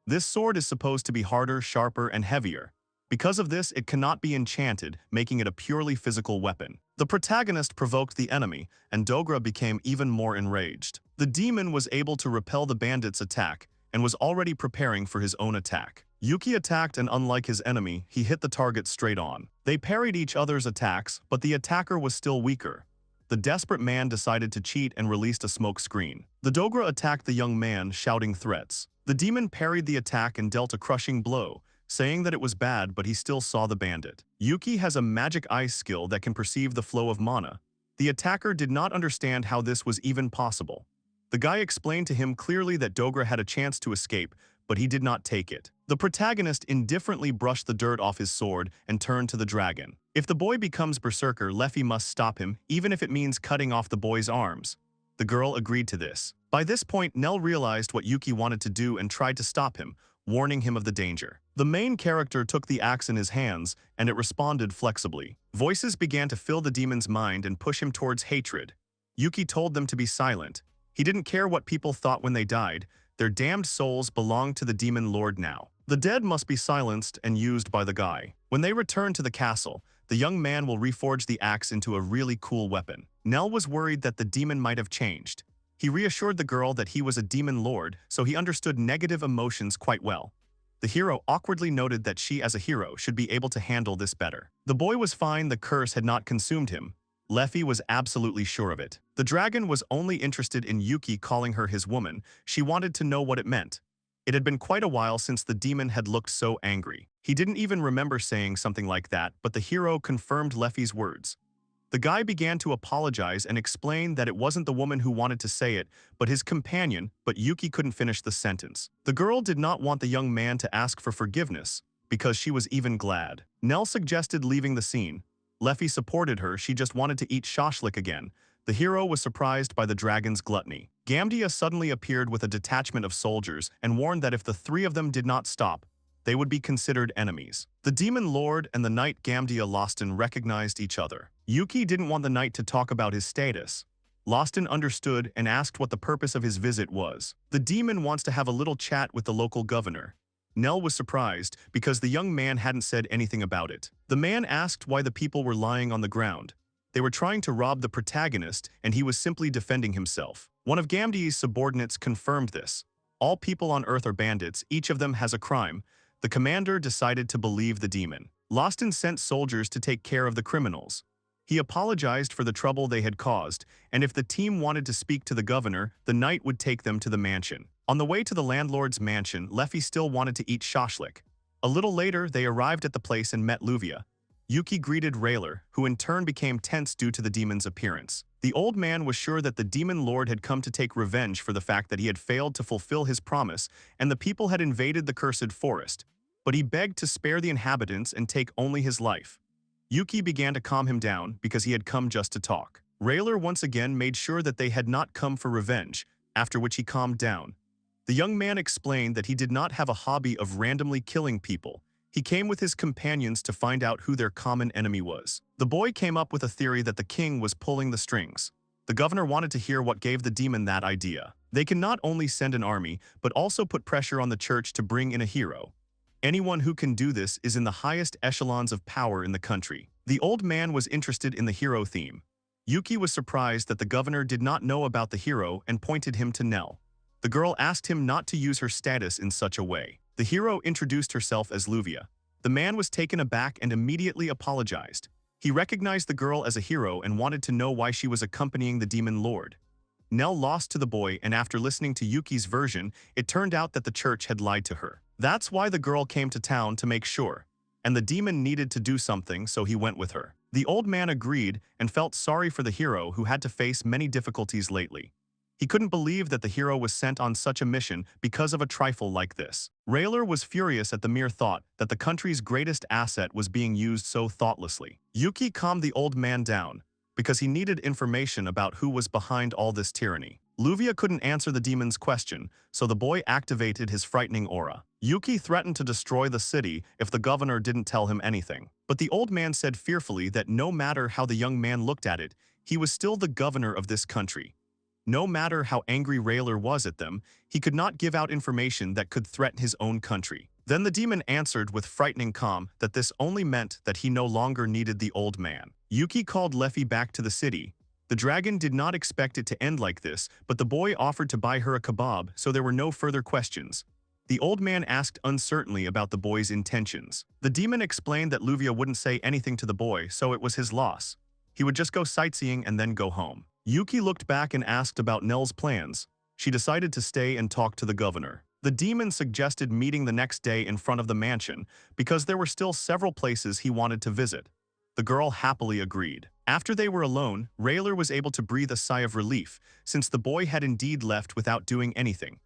This sword is supposed to be harder, sharper, and heavier. Because of this, it cannot be enchanted, making it a purely physical weapon. The protagonist provoked the enemy, and Dogra became even more enraged. The demon was able to repel the bandits' attack, and was already preparing for his own attack. Yuki attacked, and unlike his enemy, he hit the target straight on. They parried each other's attacks, but the attacker was still weaker. The desperate man decided to cheat and released a smoke screen. The Dogra attacked the young man, shouting threats. The demon parried the attack and dealt a crushing blow, saying that it was bad, but he still saw the bandit. Yuki has a magic ice skill that can perceive the flow of mana. The attacker did not understand how this was even possible. The guy explained to him clearly that Dogra had a chance to escape, but he did not take it. The protagonist indifferently brushed the dirt off his sword and turned to the dragon. If the boy becomes berserker, Leffy must stop him, even if it means cutting off the boy's arms. The girl agreed to this. By this point, Nell realized what Yuki wanted to do and tried to stop him, warning him of the danger. The main character took the axe in his hands, and it responded flexibly. Voices began to fill the demon's mind and push him towards hatred. Yuki told them to be silent. He didn't care what people thought when they died. Their damned souls belonged to the demon lord now. The dead must be silenced and used by the guy. When they return to the castle, the young man will reforge the axe into a really cool weapon. Nell was worried that the demon might have changed. He reassured the girl that he was a demon lord, so he understood negative emotions quite well. The hero awkwardly noted that she, as a hero, should be able to handle this better. The boy was fine, the curse had not consumed him. Leffy was absolutely sure of it. The dragon was only interested in Yuki calling her his woman. She wanted to know what it meant. It had been quite a while since the demon had looked so angry. He didn't even remember saying something like that, but the hero confirmed Leffy's words. The guy began to apologize and explain that it wasn't the woman who wanted to say it, but his companion, but Yuki couldn't finish the sentence. The girl did not want the young man to ask for forgiveness, because she was even glad. Nell suggested leaving the scene. Leffy supported her, she just wanted to eat shashlik again. The hero was surprised by the dragon's gluttony. Gamdia suddenly appeared with a detachment of soldiers and warned that if the three of them did not stop, they would be considered enemies. The demon lord and the knight Gamdia Loston recognized each other. Yuki didn't want the knight to talk about his status. Loston understood and asked what the purpose of his visit was. The demon wants to have a little chat with the local governor. Nell was surprised because the young man hadn't said anything about it. The man asked why the people were lying on the ground. They were trying to rob the protagonist, and he was simply defending himself. One of Gamdi's subordinates confirmed this. All people on Earth are bandits, each of them has a crime. The commander decided to believe the demon. Loston sent soldiers to take care of the criminals. He apologized for the trouble they had caused, and if the team wanted to speak to the governor, the knight would take them to the mansion. On the way to the landlord's mansion, Leffy still wanted to eat shashlik. A little later, they arrived at the place and met Luvia. Yuki greeted Rayler, who in turn became tense due to the demon's appearance. The old man was sure that the demon lord had come to take revenge for the fact that he had failed to fulfill his promise and the people had invaded the cursed forest, but he begged to spare the inhabitants and take only his life. Yuki began to calm him down because he had come just to talk. Rayler once again made sure that they had not come for revenge, after which he calmed down. The young man explained that he did not have a hobby of randomly killing people. He came with his companions to find out who their common enemy was. The boy came up with a theory that the king was pulling the strings. The governor wanted to hear what gave the demon that idea. They can not only send an army, but also put pressure on the church to bring in a hero. Anyone who can do this is in the highest echelons of power in the country. The old man was interested in the hero theme. Yuki was surprised that the governor did not know about the hero and pointed him to Nell. The girl asked him not to use her status in such a way. The hero introduced herself as Luvia. The man was taken aback and immediately apologized. He recognized the girl as a hero and wanted to know why she was accompanying the demon lord. Nell lost to the boy, and after listening to Yuki's version, it turned out that the church had lied to her. That's why the girl came to town, to make sure. And the demon needed to do something, so he went with her. The old man agreed and felt sorry for the hero who had to face many difficulties lately. He couldn't believe that the hero was sent on such a mission because of a trifle like this. Rayler was furious at the mere thought that the country's greatest asset was being used so thoughtlessly. Yuki calmed the old man down because he needed information about who was behind all this tyranny. Luvia couldn't answer the demon's question, so the boy activated his frightening aura. Yuki threatened to destroy the city if the governor didn't tell him anything. But the old man said fearfully that no matter how the young man looked at it, he was still the governor of this country. No matter how angry Rayler was at them, he could not give out information that could threaten his own country. Then the demon answered with frightening calm that this only meant that he no longer needed the old man. Yuki called Leffy back to the city. The dragon did not expect it to end like this, but the boy offered to buy her a kebab, so there were no further questions. The old man asked uncertainly about the boy's intentions. The demon explained that Luvia wouldn't say anything to the boy, so it was his loss. He would just go sightseeing and then go home. Yuki looked back and asked about Nell's plans. She decided to stay and talk to the governor. The demon suggested meeting the next day in front of the mansion because there were still several places he wanted to visit. The girl happily agreed. After they were alone, Rayler was able to breathe a sigh of relief since the boy had indeed left without doing anything.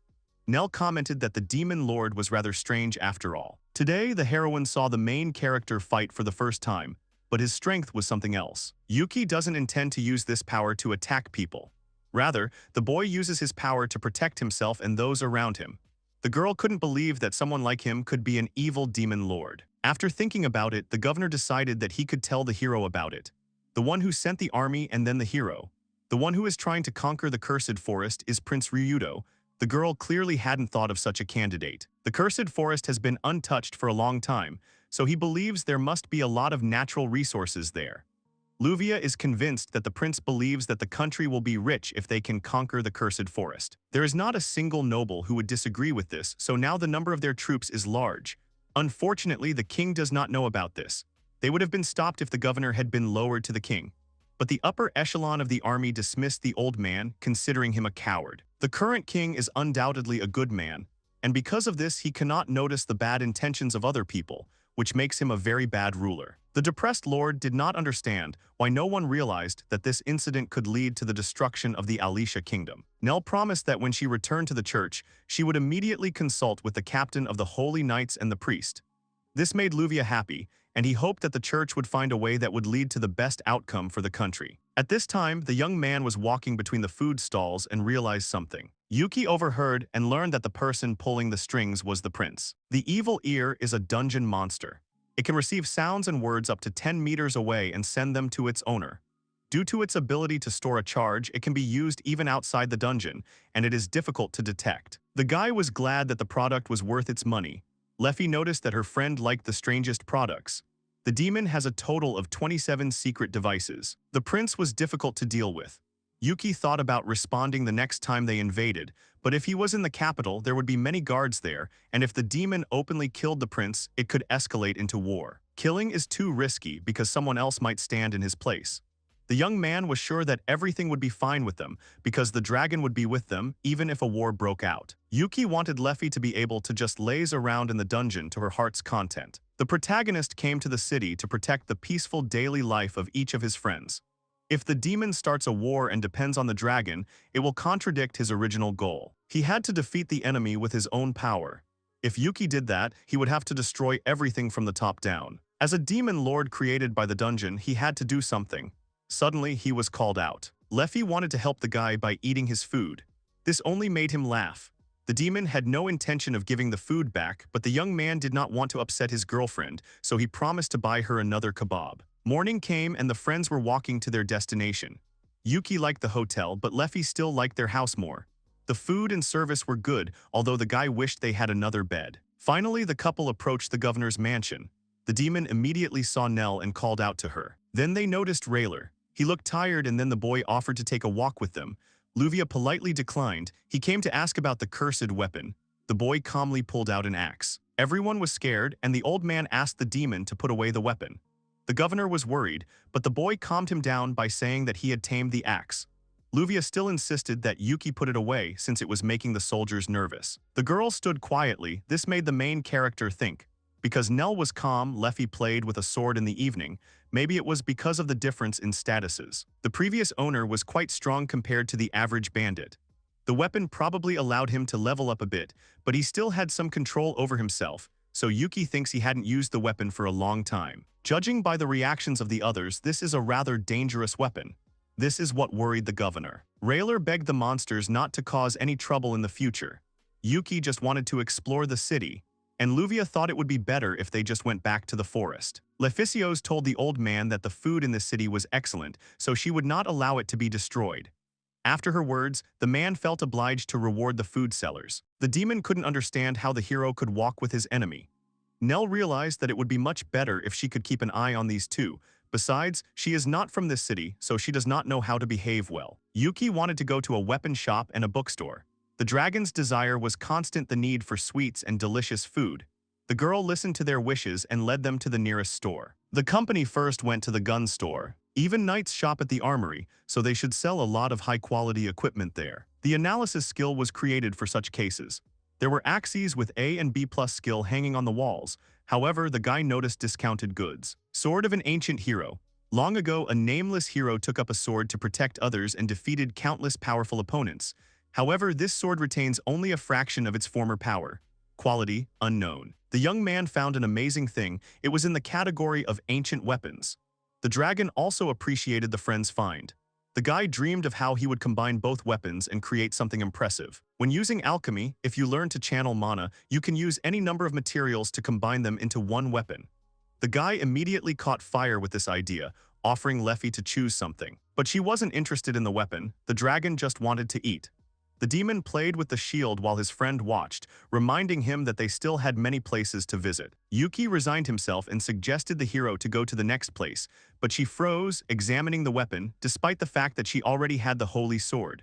Nell commented that the demon lord was rather strange after all. Today, the heroine saw the main character fight for the first time, but his strength was something else. Yuki doesn't intend to use this power to attack people. Rather, the boy uses his power to protect himself and those around him. The girl couldn't believe that someone like him could be an evil demon lord. After thinking about it, the governor decided that he could tell the hero about it. The one who sent the army and then the hero. The one who is trying to conquer the cursed forest is Prince Ryudo. The girl clearly hadn't thought of such a candidate. The cursed forest has been untouched for a long time, so he believes there must be a lot of natural resources there. Luvia is convinced that the prince believes that the country will be rich if they can conquer the cursed forest. There is not a single noble who would disagree with this, so now the number of their troops is large. Unfortunately, the king does not know about this. They would have been stopped if the governor had been lowered to the king. But the upper echelon of the army dismissed the old man, considering him a coward. The current king is undoubtedly a good man, and because of this he cannot notice the bad intentions of other people, which makes him a very bad ruler. The depressed lord did not understand why no one realized that this incident could lead to the destruction of the Alicia kingdom. Nell promised that when she returned to the church, she would immediately consult with the captain of the holy knights and the priest. This made Luvia happy, and he hoped that the church would find a way that would lead to the best outcome for the country. At this time, the young man was walking between the food stalls and realized something. Yuki overheard and learned that the person pulling the strings was the prince. The evil ear is a dungeon monster. It can receive sounds and words up to 10 meters away and send them to its owner. Due to its ability to store a charge, it can be used even outside the dungeon, and it is difficult to detect. The guy was glad that the product was worth its money. Leffy noticed that her friend liked the strangest products. The demon has a total of 27 secret devices. The prince was difficult to deal with. Yuki thought about responding the next time they invaded, but if he was in the capital, there would be many guards there, and if the demon openly killed the prince, it could escalate into war. Killing is too risky because someone else might stand in his place. The young man was sure that everything would be fine with them because the dragon would be with them even if a war broke out. Yuki wanted Leffy to be able to just laze around in the dungeon to her heart's content. The protagonist came to the city to protect the peaceful daily life of each of his friends. If the demon starts a war and depends on the dragon, it will contradict his original goal. He had to defeat the enemy with his own power. If Yuki did that, he would have to destroy everything from the top down. As a demon lord created by the dungeon, he had to do something. Suddenly, he was called out. Leffy wanted to help the guy by eating his food. This only made him laugh. The demon had no intention of giving the food back, but the young man did not want to upset his girlfriend, so he promised to buy her another kebab. Morning came and the friends were walking to their destination. Yuki liked the hotel, but Leffy still liked their house more. The food and service were good, although the guy wished they had another bed. Finally, the couple approached the governor's mansion. The demon immediately saw Nell and called out to her. Then they noticed Rayler. He looked tired and then the boy offered to take a walk with them. Luvia politely declined. He came to ask about the cursed weapon. The boy calmly pulled out an axe. Everyone was scared and the old man asked the demon to put away the weapon. The governor was worried, but the boy calmed him down by saying that he had tamed the axe. Luvia still insisted that Yuki put it away since it was making the soldiers nervous. The girl stood quietly. This made the main character think. Because Nell was calm, Leffy played with a sword in the evening. Maybe it was because of the difference in statuses. The previous owner was quite strong compared to the average bandit. The weapon probably allowed him to level up a bit, but he still had some control over himself, so Yuki thinks he hadn't used the weapon for a long time. Judging by the reactions of the others, this is a rather dangerous weapon. This is what worried the governor. Railer begged the monsters not to cause any trouble in the future. Yuki just wanted to explore the city, and Luvia thought it would be better if they just went back to the forest. Leficios told the old man that the food in the city was excellent, so she would not allow it to be destroyed. After her words, the man felt obliged to reward the food sellers. The demon couldn't understand how the hero could walk with his enemy. Nell realized that it would be much better if she could keep an eye on these two. Besides, she is not from this city, so she does not know how to behave well. Yuki wanted to go to a weapon shop and a bookstore. The dragon's desire was constant, the need for sweets and delicious food. The girl listened to their wishes and led them to the nearest store. The company first went to the gun store. Even knights shop at the armory, so they should sell a lot of high-quality equipment there. The analysis skill was created for such cases. There were axes with A and B+ skill hanging on the walls. However, the guy noticed discounted goods. Sword of an ancient hero. Long ago, a nameless hero took up a sword to protect others and defeated countless powerful opponents. However, this sword retains only a fraction of its former power. Quality, unknown. The young man found an amazing thing. It was in the category of ancient weapons. The dragon also appreciated the friend's find. The guy dreamed of how he would combine both weapons and create something impressive. When using alchemy, if you learn to channel mana, you can use any number of materials to combine them into one weapon. The guy immediately caught fire with this idea, offering Leffy to choose something. But she wasn't interested in the weapon. The dragon just wanted to eat. The demon played with the shield while his friend watched, reminding him that they still had many places to visit. Yuki resigned himself and suggested the hero to go to the next place, but she froze, examining the weapon, despite the fact that she already had the holy sword.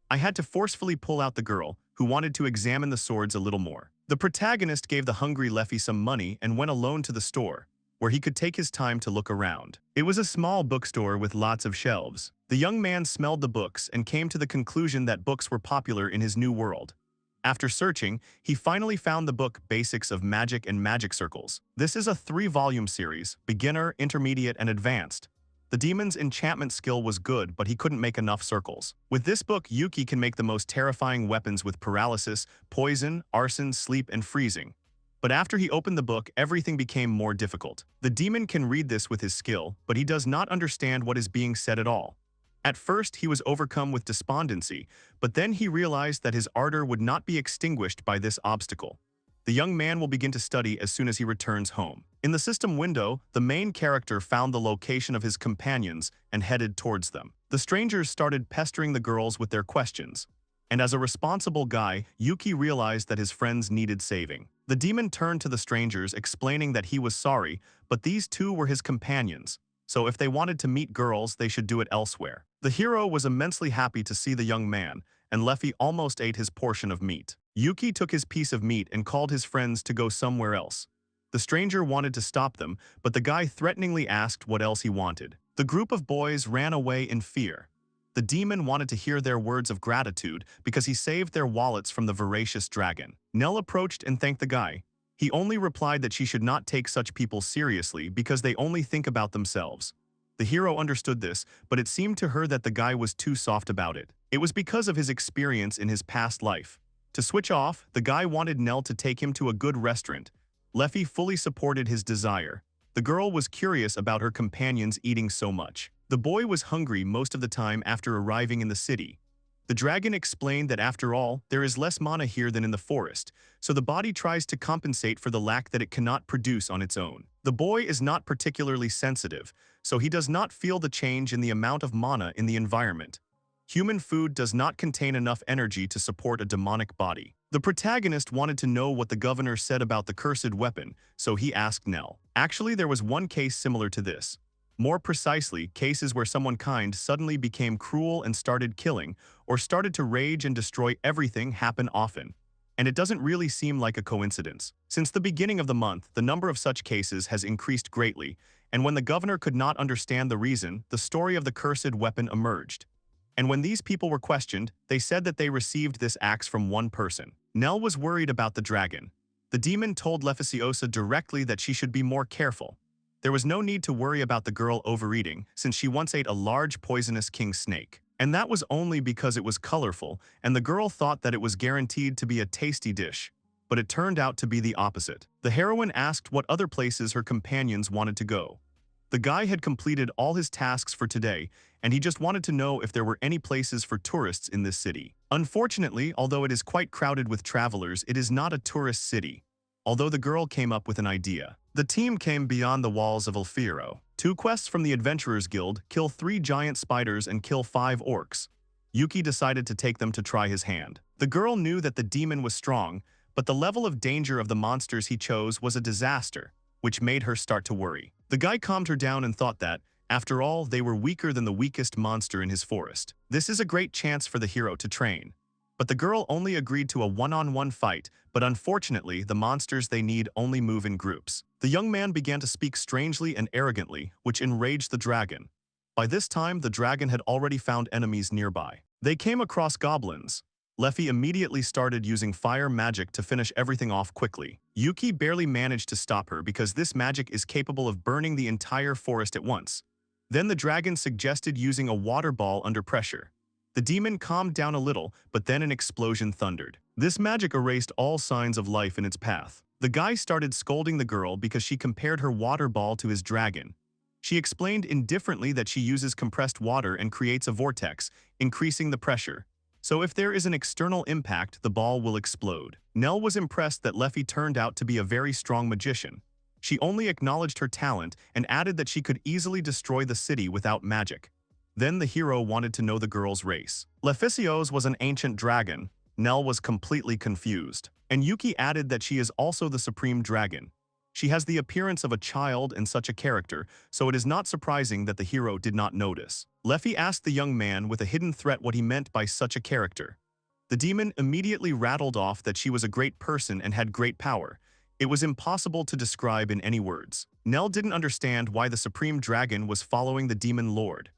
I had to forcefully pull out the girl, who wanted to examine the swords a little more. The protagonist gave the hungry Leffy some money and went alone to the store, where he could take his time to look around. It was a small bookstore with lots of shelves. The young man smelled the books and came to the conclusion that books were popular in his new world. After searching, he finally found the book Basics of Magic and Magic Circles. This is a 3-volume series, beginner, intermediate, and advanced. The demon's enchantment skill was good, but he couldn't make enough circles. With this book, Yuki can make the most terrifying weapons with paralysis, poison, arson, sleep, and freezing. But after he opened the book, everything became more difficult. The demon can read this with his skill, but he does not understand what is being said at all. At first, he was overcome with despondency, but then he realized that his ardor would not be extinguished by this obstacle. The young man will begin to study as soon as he returns home. In the system window, the main character found the location of his companions and headed towards them. The strangers started pestering the girls with their questions. And as a responsible guy, Yuki realized that his friends needed saving. The demon turned to the strangers, explaining that he was sorry, but these two were his companions, so if they wanted to meet girls, they should do it elsewhere. The hero was immensely happy to see the young man, and Leffy almost ate his portion of meat. Yuki took his piece of meat and called his friends to go somewhere else. The stranger wanted to stop them, but the guy threateningly asked what else he wanted. The group of boys ran away in fear. The demon wanted to hear their words of gratitude because he saved their wallets from the voracious dragon. Nell approached and thanked the guy. He only replied that she should not take such people seriously because they only think about themselves. The hero understood this, but it seemed to her that the guy was too soft about it. It was because of his experience in his past life. To switch off, the guy wanted Nell to take him to a good restaurant. Leffy fully supported his desire. The girl was curious about her companions eating so much. The boy was hungry most of the time after arriving in the city. The dragon explained that after all, there is less mana here than in the forest, so the body tries to compensate for the lack that it cannot produce on its own. The boy is not particularly sensitive, so he does not feel the change in the amount of mana in the environment. Human food does not contain enough energy to support a demonic body. The protagonist wanted to know what the governor said about the cursed weapon, so he asked Nell. Actually, there was one case similar to this. More precisely, cases where someone kind suddenly became cruel and started killing, or started to rage and destroy everything happen often. And it doesn't really seem like a coincidence. Since the beginning of the month, the number of such cases has increased greatly, and when the governor could not understand the reason, the story of the cursed weapon emerged. And when these people were questioned, they said that they received this axe from one person. Nell was worried about the dragon. The demon told Leficiosa directly that she should be more careful. There was no need to worry about the girl overeating, since she once ate a large poisonous king snake. And that was only because it was colorful, and the girl thought that it was guaranteed to be a tasty dish. But it turned out to be the opposite. The heroine asked what other places her companions wanted to go. The guy had completed all his tasks for today, and he just wanted to know if there were any places for tourists in this city. Unfortunately, although it is quite crowded with travelers, it is not a tourist city. Although the girl came up with an idea. The team came beyond the walls of Alfiro. 2 quests from the Adventurers Guild: kill 3 giant spiders and kill 5 orcs. Yuki decided to take them to try his hand. The girl knew that the demon was strong, but the level of danger of the monsters he chose was a disaster, which made her start to worry. The guy calmed her down and thought that, after all, they were weaker than the weakest monster in his forest. This is a great chance for the hero to train. But the girl only agreed to a one-on-one fight, but unfortunately, the monsters they need only move in groups. The young man began to speak strangely and arrogantly, which enraged the dragon. By this time, the dragon had already found enemies nearby. They came across goblins. Leffy immediately started using fire magic to finish everything off quickly. Yuki barely managed to stop her because this magic is capable of burning the entire forest at once. Then the dragon suggested using a water ball under pressure. The demon calmed down a little, but then an explosion thundered. This magic erased all signs of life in its path. The guy started scolding the girl because she compared her water ball to his dragon. She explained indifferently that she uses compressed water and creates a vortex, increasing the pressure. So if there is an external impact, the ball will explode. Nell was impressed that Leffy turned out to be a very strong magician. She only acknowledged her talent and added that she could easily destroy the city without magic. Then the hero wanted to know the girl's race. Leficio's was an ancient dragon. Nell was completely confused. And Yuki added that she is also the supreme dragon. She has the appearance of a child and such a character, so it is not surprising that the hero did not notice. Leffy asked the young man with a hidden threat what he meant by such a character. The demon immediately rattled off that she was a great person and had great power. It was impossible to describe in any words. Nell didn't understand why the supreme dragon was following the demon lord.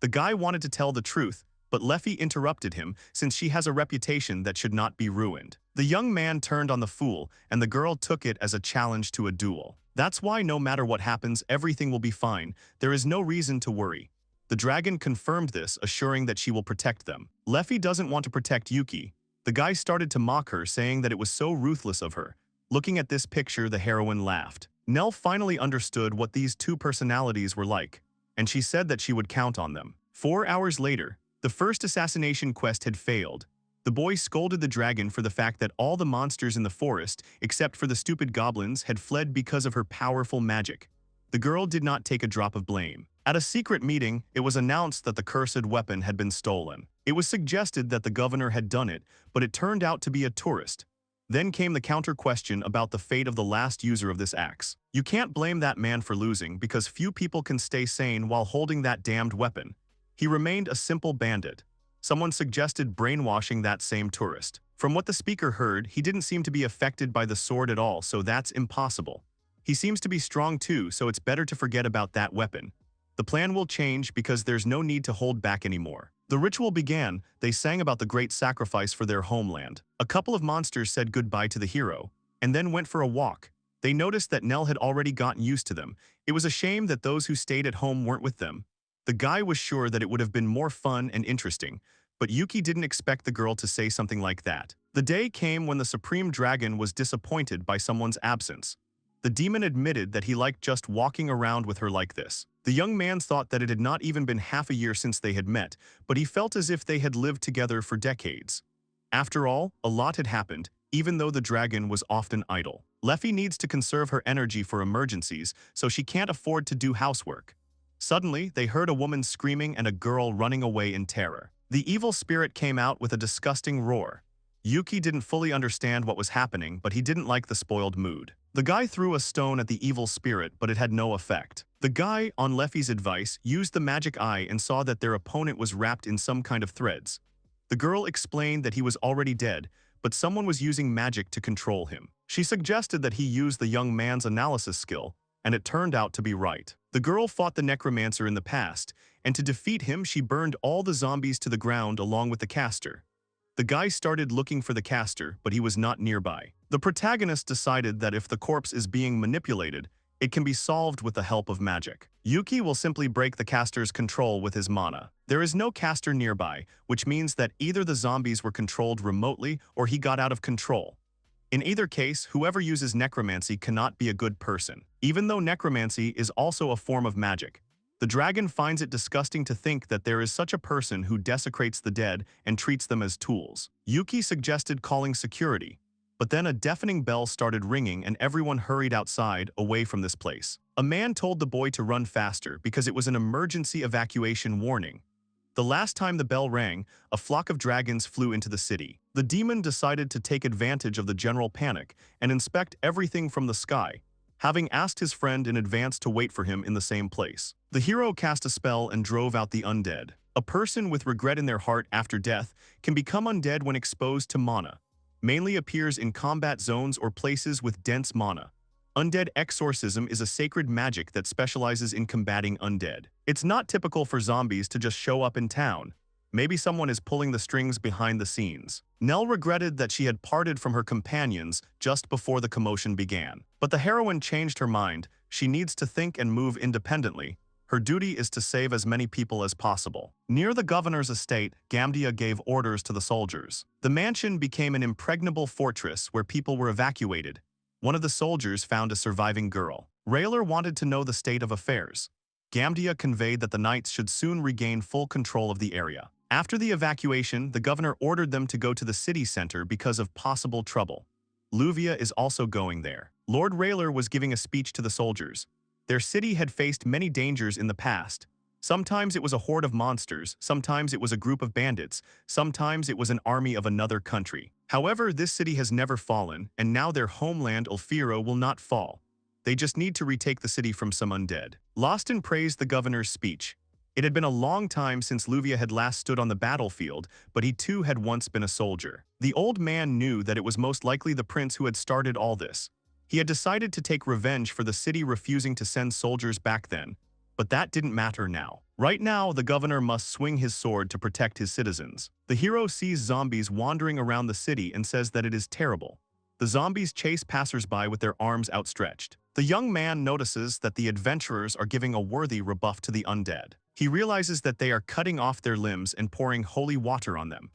The guy wanted to tell the truth, but Leffy interrupted him since she has a reputation that should not be ruined. The young man turned on the fool, and the girl took it as a challenge to a duel. That's why no matter what happens, everything will be fine. There is no reason to worry. The dragon confirmed this, assuring that she will protect them. Leffy doesn't want to protect Yuki. The guy started to mock her, saying that it was so ruthless of her. Looking at this picture, the heroine laughed. Nell finally understood what these 2 personalities were like, and she said that she would count on them. 4 hours later, the first assassination quest had failed. The boy scolded the dragon for the fact that all the monsters in the forest, except for the stupid goblins, had fled because of her powerful magic. The girl did not take a drop of blame. At a secret meeting, it was announced that the cursed weapon had been stolen. It was suggested that the governor had done it, but it turned out to be a tourist. Then came the counter question about the fate of the last user of this axe. You can't blame that man for losing because few people can stay sane while holding that damned weapon. He remained a simple bandit. Someone suggested brainwashing that same tourist. From what the speaker heard, he didn't seem to be affected by the sword at all, so that's impossible. He seems to be strong too, so it's better to forget about that weapon. The plan will change because there's no need to hold back anymore. The ritual began. They sang about the great sacrifice for their homeland. A couple of monsters said goodbye to the hero, and then went for a walk. They noticed that Nell had already gotten used to them. It was a shame that those who stayed at home weren't with them. The guy was sure that it would have been more fun and interesting, but Yuki didn't expect the girl to say something like that. The day came when the Supreme Dragon was disappointed by someone's absence. The demon admitted that he liked just walking around with her like this. The young man thought that it had not even been half a year since they had met, but he felt as if they had lived together for decades. After all, a lot had happened, even though the dragon was often idle. Leffy needs to conserve her energy for emergencies, so she can't afford to do housework. Suddenly, they heard a woman screaming and a girl running away in terror. The evil spirit came out with a disgusting roar. Yuki didn't fully understand what was happening, but he didn't like the spoiled mood. The guy threw a stone at the evil spirit, but it had no effect. The guy, on Leffy's advice, used the magic eye and saw that their opponent was wrapped in some kind of threads. The girl explained that he was already dead, but someone was using magic to control him. She suggested that he use the young man's analysis skill, and it turned out to be right. The girl fought the necromancer in the past, and to defeat him she burned all the zombies to the ground along with the caster. The guy started looking for the caster, but he was not nearby. The protagonist decided that if the corpse is being manipulated, it can be solved with the help of magic. Yuki will simply break the caster's control with his mana. There is no caster nearby, which means that either the zombies were controlled remotely or he got out of control. In either case, whoever uses necromancy cannot be a good person, even though necromancy is also a form of magic. The dragon finds it disgusting to think that there is such a person who desecrates the dead and treats them as tools. Yuki suggested calling security, but then a deafening bell started ringing and everyone hurried outside, away from this place. A man told the boy to run faster because it was an emergency evacuation warning. The last time the bell rang, a flock of dragons flew into the city. The demon decided to take advantage of the general panic and inspect everything from the sky, having asked his friend in advance to wait for him in the same place. The hero cast a spell and drove out the undead. A person with regret in their heart after death can become undead when exposed to mana. Mainly appears in combat zones or places with dense mana. Undead exorcism is a sacred magic that specializes in combating undead. It's not typical for zombies to just show up in town. Maybe someone is pulling the strings behind the scenes. Nell regretted that she had parted from her companions just before the commotion began. But the heroine changed her mind. She needs to think and move independently. Her duty is to save as many people as possible. Near the governor's estate, Gamdia gave orders to the soldiers. The mansion became an impregnable fortress where people were evacuated. One of the soldiers found a surviving girl. Rayler wanted to know the state of affairs. Gamdia conveyed that the knights should soon regain full control of the area. After the evacuation, the governor ordered them to go to the city center because of possible trouble. Luvia is also going there. Lord Rayler was giving a speech to the soldiers. Their city had faced many dangers in the past. Sometimes it was a horde of monsters, sometimes it was a group of bandits, sometimes it was an army of another country. However, this city has never fallen, and now their homeland Ulfiro will not fall. They just need to retake the city from some undead. Loston praised the governor's speech. It had been a long time since Luvia had last stood on the battlefield, but he too had once been a soldier. The old man knew that it was most likely the prince who had started all this. He had decided to take revenge for the city refusing to send soldiers back then. But that didn't matter now. Right now, the governor must swing his sword to protect his citizens. The hero sees zombies wandering around the city and says that it is terrible. The zombies chase passersby with their arms outstretched. The young man notices that the adventurers are giving a worthy rebuff to the undead. He realizes that they are cutting off their limbs and pouring holy water on them.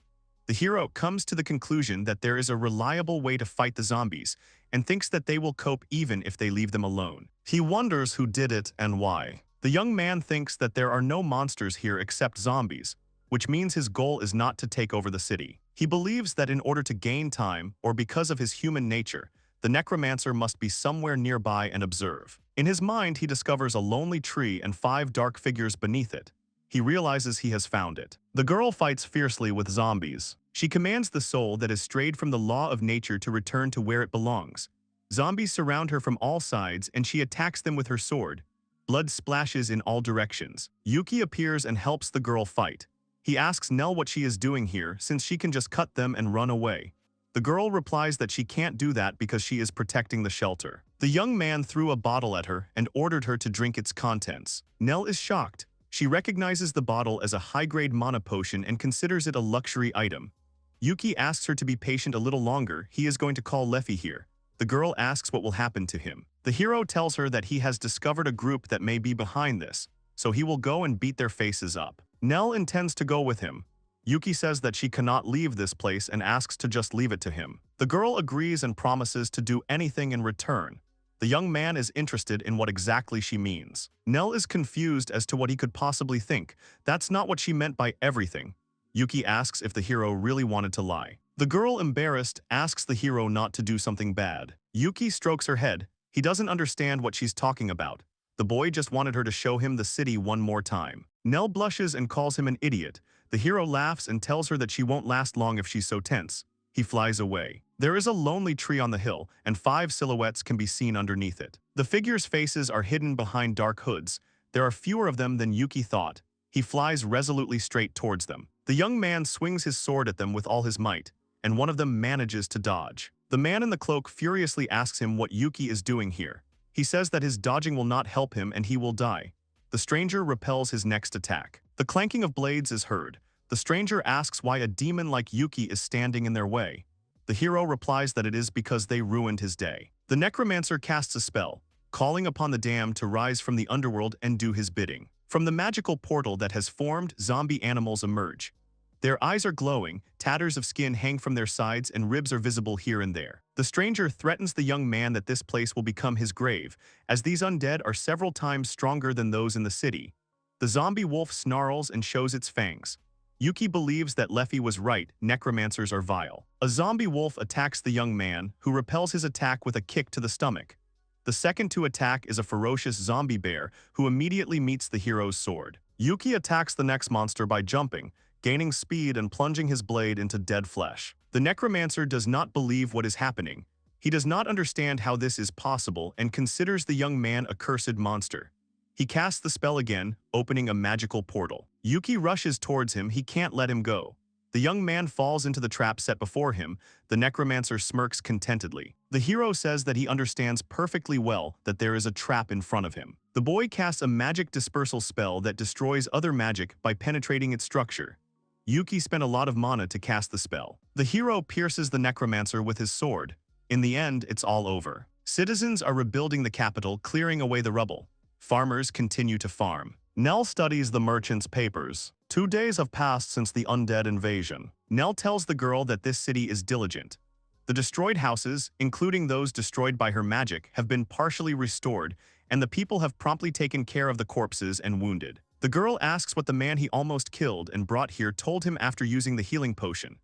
The hero comes to the conclusion that there is a reliable way to fight the zombies and thinks that they will cope even if they leave them alone. He wonders who did it and why. The young man thinks that there are no monsters here except zombies, which means his goal is not to take over the city. He believes that in order to gain time, or because of his human nature, the necromancer must be somewhere nearby and observe. In his mind, he discovers a lonely tree and 5 dark figures beneath it. He realizes he has found it. The girl fights fiercely with zombies. She commands the soul that has strayed from the law of nature to return to where it belongs. Zombies surround her from all sides and she attacks them with her sword. Blood splashes in all directions. Yuki appears and helps the girl fight. He asks Nell what she is doing here since she can just cut them and run away. The girl replies that she can't do that because she is protecting the shelter. The young man threw a bottle at her and ordered her to drink its contents. Nell is shocked. She recognizes the bottle as a high-grade mana potion and considers it a luxury item. Yuki asks her to be patient a little longer. He is going to call Leffy here. The girl asks what will happen to him. The hero tells her that he has discovered a group that may be behind this, so he will go and beat their faces up. Nell intends to go with him. Yuki says that she cannot leave this place and asks to just leave it to him. The girl agrees and promises to do anything in return. The young man is interested in what exactly she means. Nell is confused as to what he could possibly think. That's not what she meant by everything. Yuki asks if the hero really wanted to lie. The girl, embarrassed, asks the hero not to do something bad. Yuki strokes her head. He doesn't understand what she's talking about. The boy just wanted her to show him the city one more time. Nell blushes and calls him an idiot. The hero laughs and tells her that she won't last long if she's so tense. He flies away. There is a lonely tree on the hill, and 5 silhouettes can be seen underneath it. The figures' faces are hidden behind dark hoods. There are fewer of them than Yuki thought. He flies resolutely straight towards them. The young man swings his sword at them with all his might, and one of them manages to dodge. The man in the cloak furiously asks him what Yuki is doing here. He says that his dodging will not help him and he will die. The stranger repels his next attack. The clanking of blades is heard. The stranger asks why a demon like Yuki is standing in their way. The hero replies that it is because they ruined his day. The necromancer casts a spell, calling upon the damned to rise from the underworld and do his bidding. From the magical portal that has formed, zombie animals emerge. Their eyes are glowing, tatters of skin hang from their sides, and ribs are visible here and there. The stranger threatens the young man that this place will become his grave, as these undead are several times stronger than those in the city. The zombie wolf snarls and shows its fangs. Yuki believes that Leffy was right, necromancers are vile. A zombie wolf attacks the young man, who repels his attack with a kick to the stomach. The second to attack is a ferocious zombie bear, who immediately meets the hero's sword. Yuki attacks the next monster by jumping, gaining speed and plunging his blade into dead flesh. The necromancer does not believe what is happening. He does not understand how this is possible and considers the young man a cursed monster. He casts the spell again, opening a magical portal. Yuki rushes towards him, he can't let him go. The young man falls into the trap set before him. The necromancer smirks contentedly. The hero says that he understands perfectly well that there is a trap in front of him. The boy casts a magic dispersal spell that destroys other magic by penetrating its structure. Yuki spent a lot of mana to cast the spell. The hero pierces the necromancer with his sword. In the end, it's all over. Citizens are rebuilding the capital, clearing away the rubble. Farmers continue to farm. Nell studies the merchant's papers. 2 days have passed since the undead invasion. Nell tells the girl that this city is diligent. The destroyed houses, including those destroyed by her magic, have been partially restored, and the people have promptly taken care of the corpses and wounded. The girl asks what the man he almost killed and brought here told him after using the healing potion.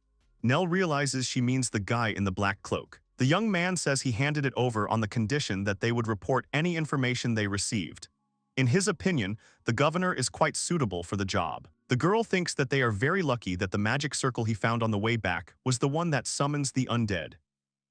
Nell realizes she means the guy in the black cloak. The young man says he handed it over on the condition that they would report any information they received. In his opinion, the governor is quite suitable for the job. The girl thinks that they are very lucky that the magic circle he found on the way back was the one that summons the undead.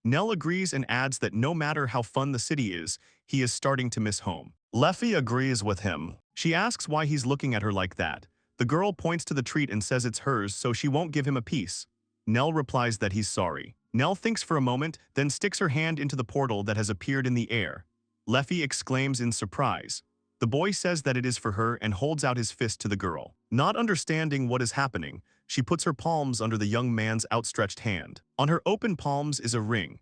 Nell agrees and adds that no matter how fun the city is, he is starting to miss home. Leffy agrees with him. She asks why he's looking at her like that. The girl points to the treat and says it's hers, so she won't give him a piece. Nell replies that he's sorry. Nell thinks for a moment, then sticks her hand into the portal that has appeared in the air. Leffy exclaims in surprise. The boy says that it is for her and holds out his fist to the girl. Not understanding what is happening, she puts her palms under the young man's outstretched hand. On her open palms is a ring.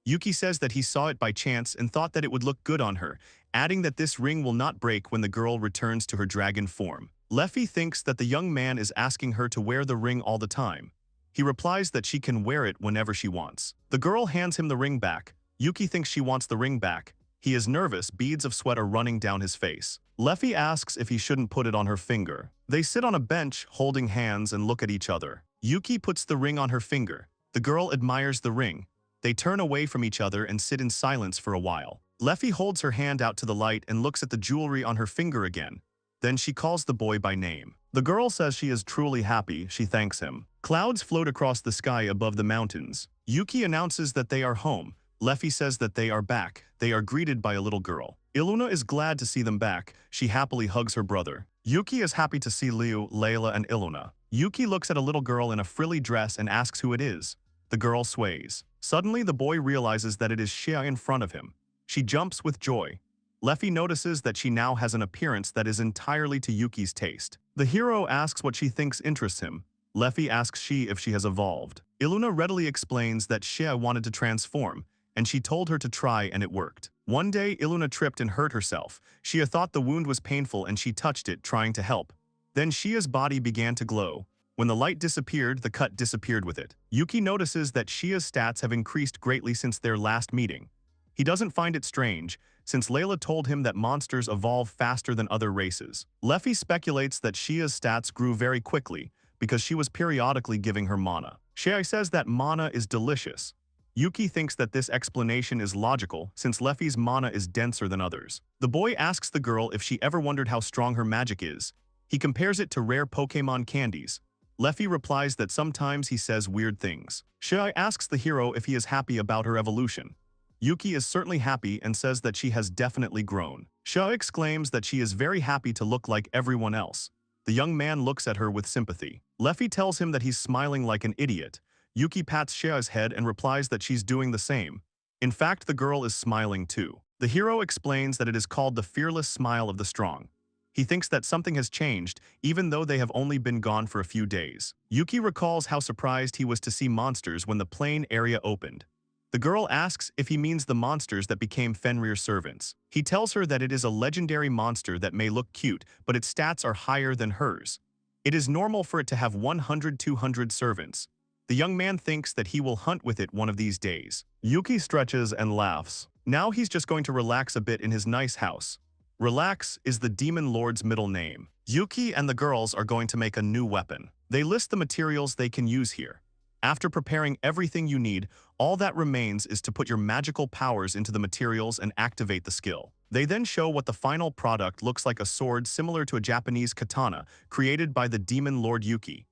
Yuki says that he saw it by chance and thought that it would look good on her, adding that this ring will not break when the girl returns to her dragon form. Leffy thinks that the young man is asking her to wear the ring all the time. He replies that she can wear it whenever she wants. The girl hands him the ring back. Yuki thinks she wants the ring back. He is nervous, beads of sweat are running down his face. Leffy asks if he shouldn't put it on her finger. They sit on a bench, holding hands and look at each other. Yuki puts the ring on her finger. The girl admires the ring. They turn away from each other and sit in silence for a while. Leffy holds her hand out to the light and looks at the jewelry on her finger again. Then she calls the boy by name. The girl says she is truly happy, she thanks him. Clouds float across the sky above the mountains. Yuki announces that they are home. Leffy says that they are back. They are greeted by a little girl. Iluna is glad to see them back. She happily hugs her brother. Yuki is happy to see Liu, Layla, and Iluna. Yuki looks at a little girl in a frilly dress and asks who it is. The girl sways. Suddenly, the boy realizes that it is Xia in front of him. She jumps with joy. Leffy notices that she now has an appearance that is entirely to Yuki's taste. The hero asks what she thinks interests him. Leffy asks she if she has evolved. Iluna readily explains that Xia wanted to transform, and she told her to try and it worked. One day, Iluna tripped and hurt herself. Xia thought the wound was painful and she touched it, trying to help. Then Xia's body began to glow. When the light disappeared, the cut disappeared with it. Yuki notices that Xia's stats have increased greatly since their last meeting. He doesn't find it strange, since Layla told him that monsters evolve faster than other races. Leffy speculates that Xia's stats grew very quickly because she was periodically giving her mana. Xia says that mana is delicious. Yuki thinks that this explanation is logical since Leffy's mana is denser than others. The boy asks the girl if she ever wondered how strong her magic is. He compares it to rare Pokémon candies. Leffy replies that sometimes he says weird things. Xia asks the hero if he is happy about her evolution. Yuki is certainly happy and says that she has definitely grown. Xia exclaims that she is very happy to look like everyone else. The young man looks at her with sympathy. Leffy tells him that he's smiling like an idiot. Yuki pats Xia's head and replies that she's doing the same. In fact, the girl is smiling too. The hero explains that it is called the fearless smile of the strong. He thinks that something has changed, even though they have only been gone for a few days. Yuki recalls how surprised he was to see monsters when the plain area opened. The girl asks if he means the monsters that became Fenrir's servants. He tells her that it is a legendary monster that may look cute, but its stats are higher than hers. It is normal for it to have 100-200 servants. The young man thinks that he will hunt with it one of these days. Yuki stretches and laughs. Now he's just going to relax a bit in his nice house. Relax is the demon lord's middle name. Yuki and the girls are going to make a new weapon. They list the materials they can use here. After preparing everything you need, all that remains is to put your magical powers into the materials and activate the skill. They then show what the final product looks like: a sword similar to a Japanese katana, created by the demon lord Yuki.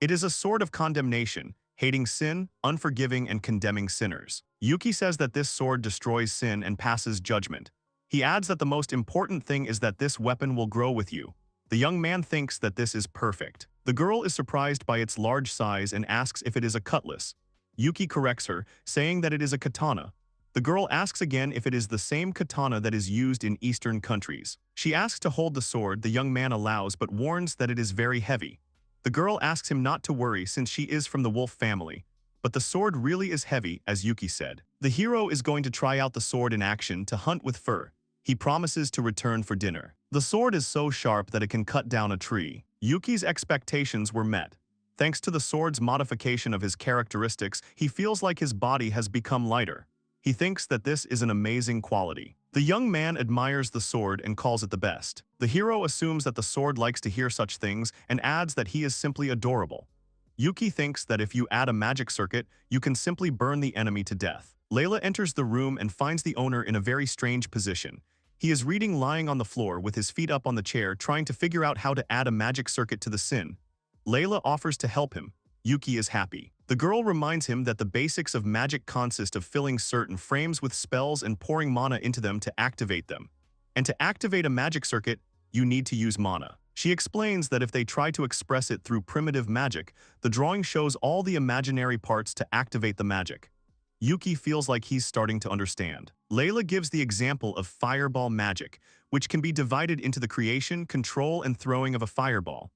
It is a sword of condemnation, hating sin, unforgiving and condemning sinners. Yuki says that this sword destroys sin and passes judgment. He adds that the most important thing is that this weapon will grow with you. The young man thinks that this is perfect. The girl is surprised by its large size and asks if it is a cutlass. Yuki corrects her, saying that it is a katana. The girl asks again if it is the same katana that is used in Eastern countries. She asks to hold the sword. The young man allows but warns that it is very heavy. The girl asks him not to worry since she is from the wolf family. But the sword really is heavy, as Yuki said. The hero is going to try out the sword in action to hunt with fur. He promises to return for dinner. The sword is so sharp that it can cut down a tree. Yuki's expectations were met. Thanks to the sword's modification of his characteristics, he feels like his body has become lighter. He thinks that this is an amazing quality. The young man admires the sword and calls it the best. The hero assumes that the sword likes to hear such things and adds that he is simply adorable. Yuki thinks that if you add a magic circuit, you can simply burn the enemy to death. Layla enters the room and finds the owner in a very strange position. He is reading, lying on the floor with his feet up on the chair, trying to figure out how to add a magic circuit to the sin. Layla offers to help him. Yuki is happy. The girl reminds him that the basics of magic consist of filling certain frames with spells and pouring mana into them to activate them. And to activate a magic circuit, you need to use mana. She explains that if they try to express it through primitive magic, the drawing shows all the imaginary parts to activate the magic. Yuki feels like he's starting to understand. Layla gives the example of fireball magic, which can be divided into the creation, control, and throwing of a fireball.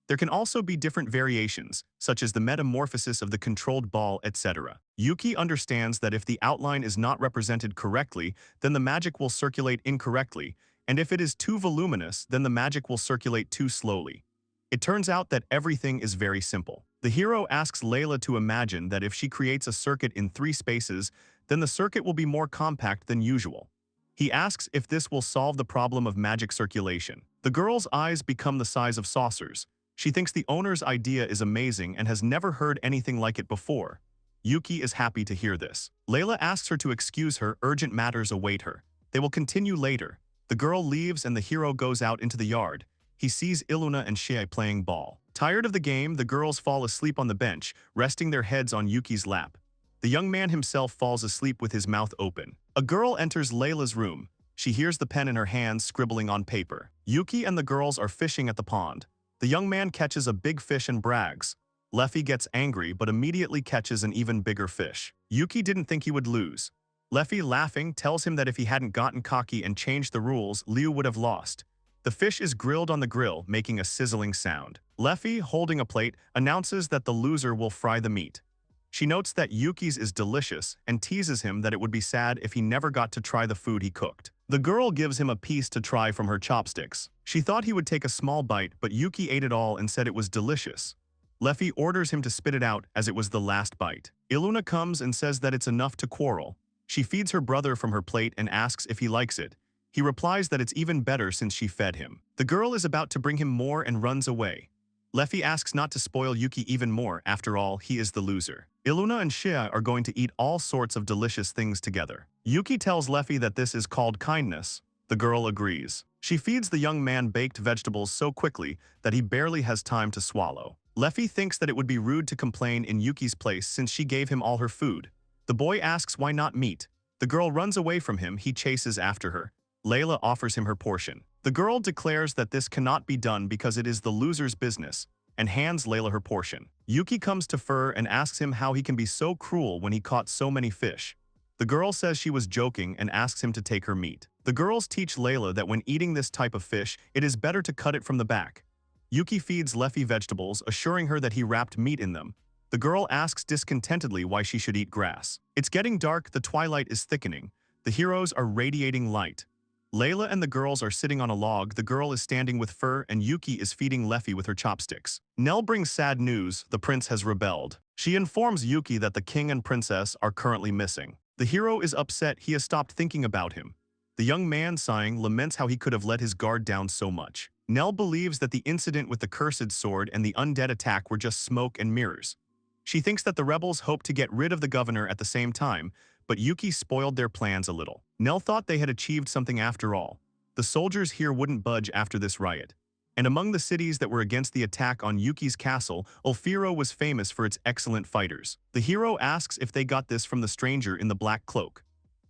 There can also be different variations, such as the metamorphosis of the controlled ball, etc. Yuki understands that if the outline is not represented correctly, then the magic will circulate incorrectly, and if it is too voluminous, then the magic will circulate too slowly. It turns out that everything is very simple. The hero asks Layla to imagine that if she creates a circuit in 3 spaces, then the circuit will be more compact than usual. He asks if this will solve the problem of magic circulation. The girl's eyes become the size of saucers. She thinks the owner's idea is amazing and has never heard anything like it before. Yuki is happy to hear this. Layla asks her to excuse her, urgent matters await her. They will continue later. The girl leaves and the hero goes out into the yard. He sees Iluna and Shie playing ball. Tired of the game, the girls fall asleep on the bench, resting their heads on Yuki's lap. The young man himself falls asleep with his mouth open. A girl enters Layla's room. She hears the pen in her hands scribbling on paper. Yuki and the girls are fishing at the pond. The young man catches a big fish and brags. Leffy gets angry but immediately catches an even bigger fish. Yuki didn't think he would lose. Leffy, laughing, tells him that if he hadn't gotten cocky and changed the rules, Liu would have lost. The fish is grilled on the grill, making a sizzling sound. Leffy, holding a plate, announces that the loser will fry the meat. She notes that Yuki's is delicious and teases him that it would be sad if he never got to try the food he cooked. The girl gives him a piece to try from her chopsticks. She thought he would take a small bite, but Yuki ate it all and said it was delicious. Leffy orders him to spit it out as it was the last bite. Iluna comes and says that it's enough to quarrel. She feeds her brother from her plate and asks if he likes it. He replies that it's even better since she fed him. The girl is about to bring him more and runs away. Leffy asks not to spoil Yuki even more, after all, he is the loser. Iluna and Shie are going to eat all sorts of delicious things together. Yuki tells Leffy that this is called kindness. The girl agrees. She feeds the young man baked vegetables so quickly that he barely has time to swallow. Leffy thinks that it would be rude to complain in Yuki's place since she gave him all her food. The boy asks why not meat. The girl runs away from him, he chases after her. Layla offers him her portion. The girl declares that this cannot be done because it is the loser's business, and hands Layla her portion. Yuki comes to Fur and asks him how he can be so cruel when he caught so many fish. The girl says she was joking and asks him to take her meat. The girls teach Layla that when eating this type of fish, it is better to cut it from the back. Yuki feeds Leffy vegetables, assuring her that he wrapped meat in them. The girl asks discontentedly why she should eat grass. It's getting dark, the twilight is thickening. The heroes are radiating light. Layla and the girls are sitting on a log, the girl is standing with fur, and Yuki is feeding Leffy with her chopsticks. Nell brings sad news, the prince has rebelled. She informs Yuki that the king and princess are currently missing. The hero is upset, he has stopped thinking about him. The young man, sighing, laments how he could have let his guard down so much. Nell believes that the incident with the cursed sword and the undead attack were just smoke and mirrors. She thinks that the rebels hoped to get rid of the governor at the same time, but Yuki spoiled their plans a little. Nell thought they had achieved something after all. The soldiers here wouldn't budge after this riot. And among the cities that were against the attack on Yuki's castle, Ulfiro was famous for its excellent fighters. The hero asks if they got this from the stranger in the black cloak.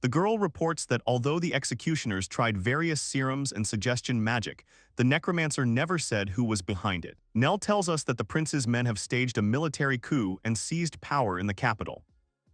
The girl reports that although the executioners tried various serums and suggestion magic, the necromancer never said who was behind it. Nell tells us that the prince's men have staged a military coup and seized power in the capital.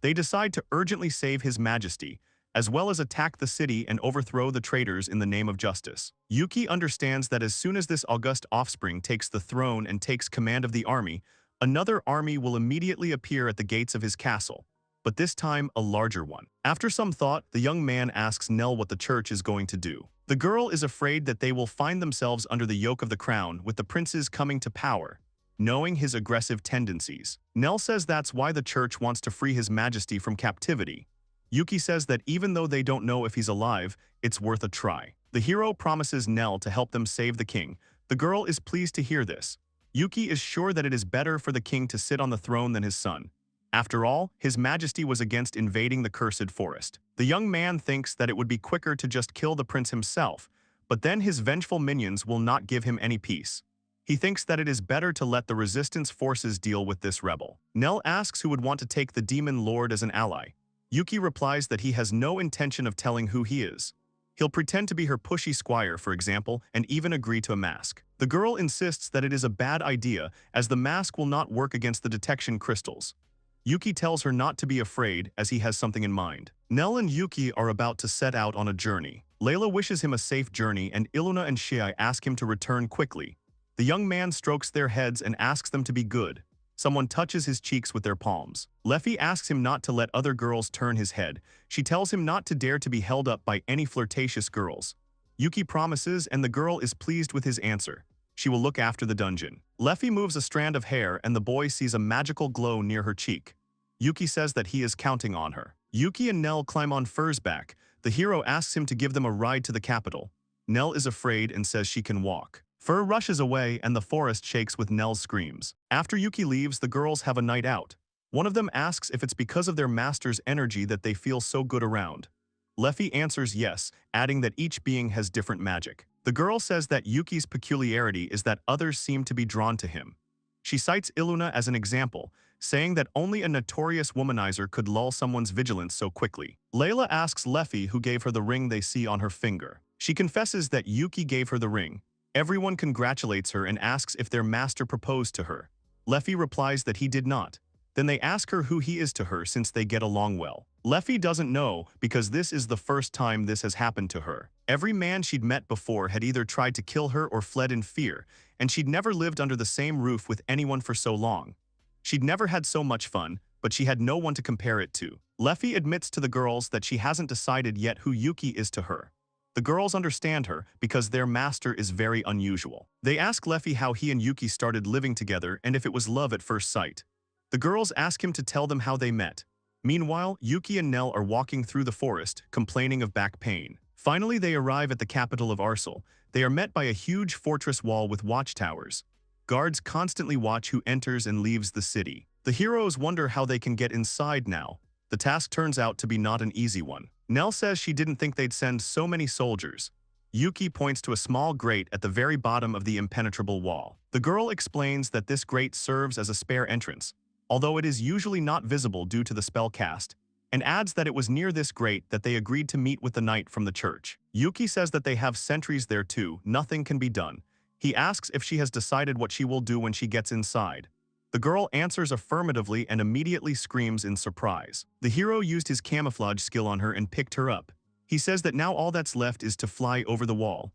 They decide to urgently save His Majesty, as well as attack the city and overthrow the traitors in the name of justice. Yuki understands that as soon as this august offspring takes the throne and takes command of the army, another army will immediately appear at the gates of his castle, but this time a larger one. After some thought, the young man asks Nell what the church is going to do. The girl is afraid that they will find themselves under the yoke of the crown with the princes coming to power, knowing his aggressive tendencies. Nell says that's why the church wants to free His Majesty from captivity. Yuki says that even though they don't know if he's alive, it's worth a try. The hero promises Nell to help them save the king. The girl is pleased to hear this. Yuki is sure that it is better for the king to sit on the throne than his son. After all, His Majesty was against invading the cursed forest. The young man thinks that it would be quicker to just kill the prince himself, but then his vengeful minions will not give him any peace. He thinks that it is better to let the resistance forces deal with this rebel. Nell asks who would want to take the demon lord as an ally. Yuki replies that he has no intention of telling who he is. He'll pretend to be her pushy squire, for example, and even agree to a mask. The girl insists that it is a bad idea, as the mask will not work against the detection crystals. Yuki tells her not to be afraid, as he has something in mind. Nell and Yuki are about to set out on a journey. Layla wishes him a safe journey, and Iluna and Shii ask him to return quickly. The young man strokes their heads and asks them to be good. Someone touches his cheeks with their palms. Leffy asks him not to let other girls turn his head. She tells him not to dare to be held up by any flirtatious girls. Yuki promises, and the girl is pleased with his answer. She will look after the dungeon. Leffy moves a strand of hair, and the boy sees a magical glow near her cheek. Yuki says that he is counting on her. Yuki and Nell climb on Fur's back. The hero asks him to give them a ride to the capital. Nell is afraid and says she can walk. Fur rushes away, and the forest shakes with Nell's screams. After Yuki leaves, the girls have a night out. One of them asks if it's because of their master's energy that they feel so good around. Leffy answers yes, adding that each being has different magic. The girl says that Yuki's peculiarity is that others seem to be drawn to him. She cites Iluna as an example, saying that only a notorious womanizer could lull someone's vigilance so quickly. Layla asks Leffy who gave her the ring they see on her finger. She confesses that Yuki gave her the ring. Everyone congratulates her and asks if their master proposed to her. Leffy replies that he did not. Then they ask her who he is to her since they get along well. Leffy doesn't know because this is the first time this has happened to her. Every man she'd met before had either tried to kill her or fled in fear, and she'd never lived under the same roof with anyone for so long. She'd never had so much fun, but she had no one to compare it to. Leffy admits to the girls that she hasn't decided yet who Yuki is to her. The girls understand her because their master is very unusual. They ask Leffy how he and Yuki started living together and if it was love at first sight. The girls ask him to tell them how they met. Meanwhile, Yuki and Nell are walking through the forest, complaining of back pain. Finally, they arrive at the capital of Arsal. They are met by a huge fortress wall with watchtowers. Guards constantly watch who enters and leaves the city. The heroes wonder how they can get inside now. The task turns out to be not an easy one. Nell says she didn't think they'd send so many soldiers. Yuki points to a small grate at the very bottom of the impenetrable wall. The girl explains that this grate serves as a spare entrance, although it is usually not visible due to the spell cast, and adds that it was near this grate that they agreed to meet with the knight from the church. Yuki says that they have sentries there too, nothing can be done. He asks if she has decided what she will do when she gets inside. The girl answers affirmatively and immediately screams in surprise. The hero used his camouflage skill on her and picked her up. He says that now all that's left is to fly over the wall.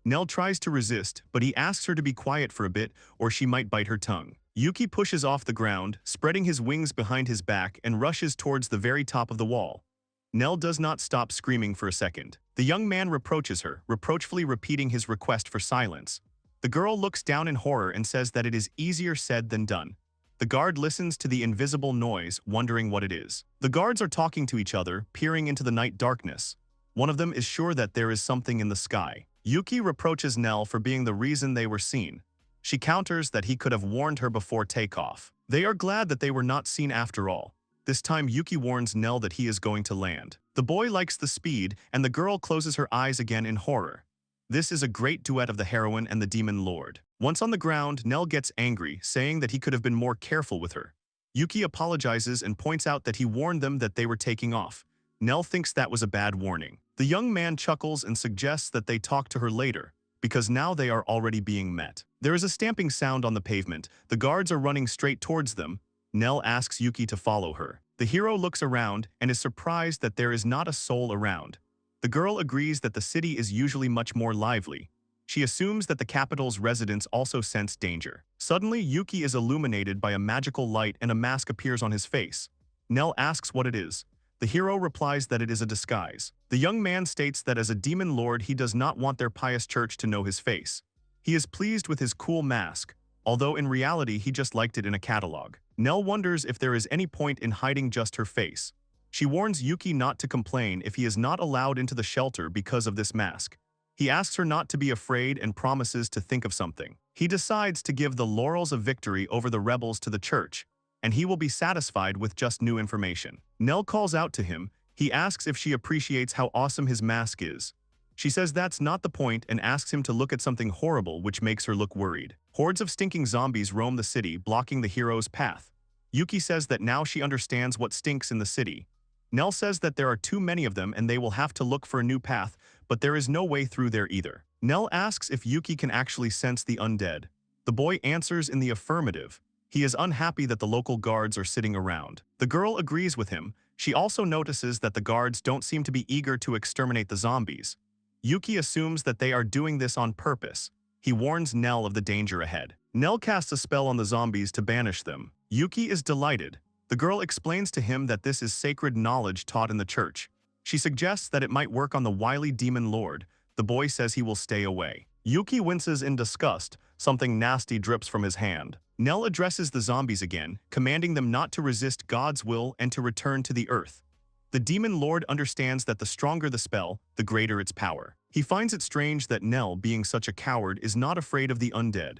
Nell tries to resist, but he asks her to be quiet for a bit or she might bite her tongue. Yuki pushes off the ground, spreading his wings behind his back and rushes towards the very top of the wall. Nell does not stop screaming for a second. The young man reproaches her, reproachfully repeating his request for silence. The girl looks down in horror and says that it is easier said than done. The guard listens to the invisible noise, wondering what it is. The guards are talking to each other, peering into the night darkness. One of them is sure that there is something in the sky. Yuki reproaches Nell for being the reason they were seen. She counters that he could have warned her before takeoff. They are glad that they were not seen after all. This time Yuki warns Nell that he is going to land. The boy likes the speed, and the girl closes her eyes again in horror. This is a great duet of the heroine and the demon lord. Once on the ground, Nell gets angry, saying that he could have been more careful with her. Yuki apologizes and points out that he warned them that they were taking off. Nell thinks that was a bad warning. The young man chuckles and suggests that they talk to her later, because now they are already being met. There is a stamping sound on the pavement. The guards are running straight towards them. Nell asks Yuki to follow her. The hero looks around and is surprised that there is not a soul around. The girl agrees that the city is usually much more lively. She assumes that the capital's residents also sense danger. Suddenly, Yuki is illuminated by a magical light and a mask appears on his face. Nell asks what it is. The hero replies that it is a disguise. The young man states that as a demon lord he does not want their pious church to know his face. He is pleased with his cool mask, although in reality he just liked it in a catalog. Nell wonders if there is any point in hiding just her face. She warns Yuki not to complain if he is not allowed into the shelter because of this mask. He asks her not to be afraid and promises to think of something. He decides to give the laurels of victory over the rebels to the church, and he will be satisfied with just new information. Nell calls out to him. He asks if she appreciates how awesome his mask is. She says that's not the point and asks him to look at something horrible which makes her look worried. Hordes of stinking zombies roam the city, blocking the hero's path. Yuki says that now she understands what stinks in the city. Nell says that there are too many of them and they will have to look for a new path, but there is no way through there either. Nell asks if Yuki can actually sense the undead. The boy answers in the affirmative. He is unhappy that the local guards are sitting around. The girl agrees with him. She also notices that the guards don't seem to be eager to exterminate the zombies. Yuki assumes that they are doing this on purpose. He warns Nell of the danger ahead. Nell casts a spell on the zombies to banish them. Yuki is delighted. The girl explains to him that this is sacred knowledge taught in the church. She suggests that it might work on the wily demon lord. The boy says he will stay away. Yuki winces in disgust. Something nasty drips from his hand. Nell addresses the zombies again, commanding them not to resist God's will and to return to the earth. The demon lord understands that the stronger the spell, the greater its power. He finds it strange that Nell, being such a coward, is not afraid of the undead.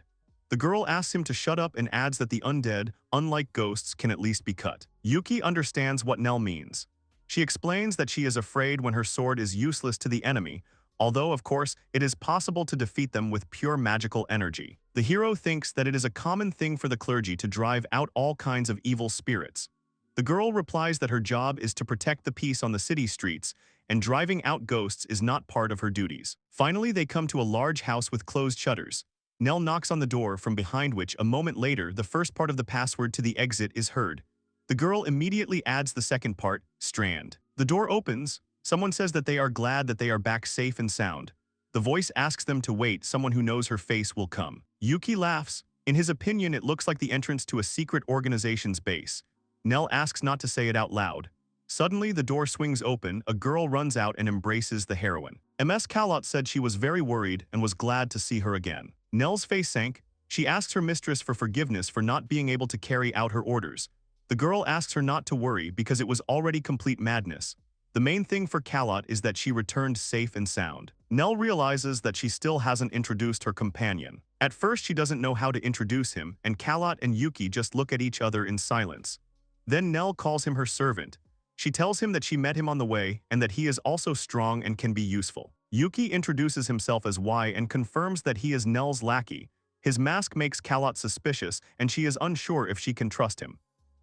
The girl asks him to shut up and adds that the undead, unlike ghosts, can at least be cut. Yuki understands what Nell means. She explains that she is afraid when her sword is useless to the enemy, although, of course, it is possible to defeat them with pure magical energy. The hero thinks that it is a common thing for the clergy to drive out all kinds of evil spirits. The girl replies that her job is to protect the peace on the city streets, and driving out ghosts is not part of her duties. Finally, they come to a large house with closed shutters. Nell knocks on the door, from behind which, a moment later, the first part of the password to the exit is heard. The girl immediately adds the second part, strand. The door opens. Someone says that they are glad that they are back safe and sound. The voice asks them to wait. Someone who knows her face will come. Yuki laughs. In his opinion, it looks like the entrance to a secret organization's base. Nell asks not to say it out loud. Suddenly, the door swings open. A girl runs out and embraces the heroine. Ms. Callot said she was very worried and was glad to see her again. Nell's face sank. She asks her mistress for forgiveness for not being able to carry out her orders. The girl asks her not to worry because it was already complete madness. The main thing for Callot is that she returned safe and sound. Nell realizes that she still hasn't introduced her companion. At first, she doesn't know how to introduce him, and Callot and Yuki just look at each other in silence. Then Nell calls him her servant. She tells him that she met him on the way and that he is also strong and can be useful. Yuki introduces himself as Y and confirms that he is Nell's lackey. His mask makes Callot suspicious, and she is unsure if she can trust him.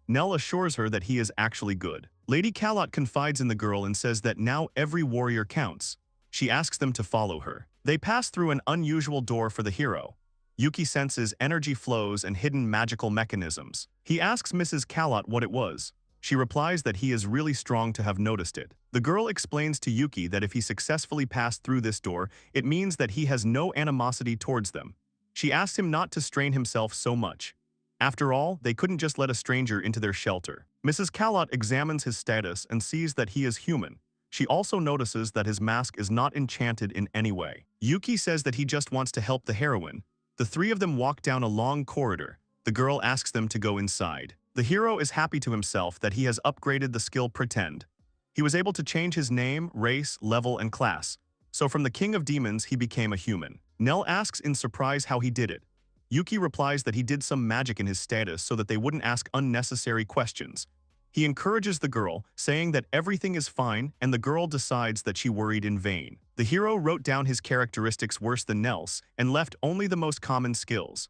Nell assures her that he is actually good. Lady Callot confides in the girl and says that now every warrior counts. She asks them to follow her. They pass through an unusual door for the hero. Yuki senses energy flows and hidden magical mechanisms. He asks Mrs. Callot what it was. She replies that he is really strong to have noticed it. The girl explains to Yuki that if he successfully passed through this door, it means that he has no animosity towards them. She asks him not to strain himself so much. After all, they couldn't just let a stranger into their shelter. Mrs. Callot examines his status and sees that he is human. She also notices that his mask is not enchanted in any way. Yuki says that he just wants to help the heroine. The three of them walk down a long corridor. The girl asks them to go inside. The hero is happy to himself that he has upgraded the skill Pretend. He was able to change his name, race, level, and class. So from the king of demons, he became a human. Nell asks in surprise how he did it. Yuki replies that he did some magic in his status so that they wouldn't ask unnecessary questions. He encourages the girl, saying that everything is fine, and the girl decides that she worried in vain. The hero wrote down his characteristics worse than Nell's and left only the most common skills.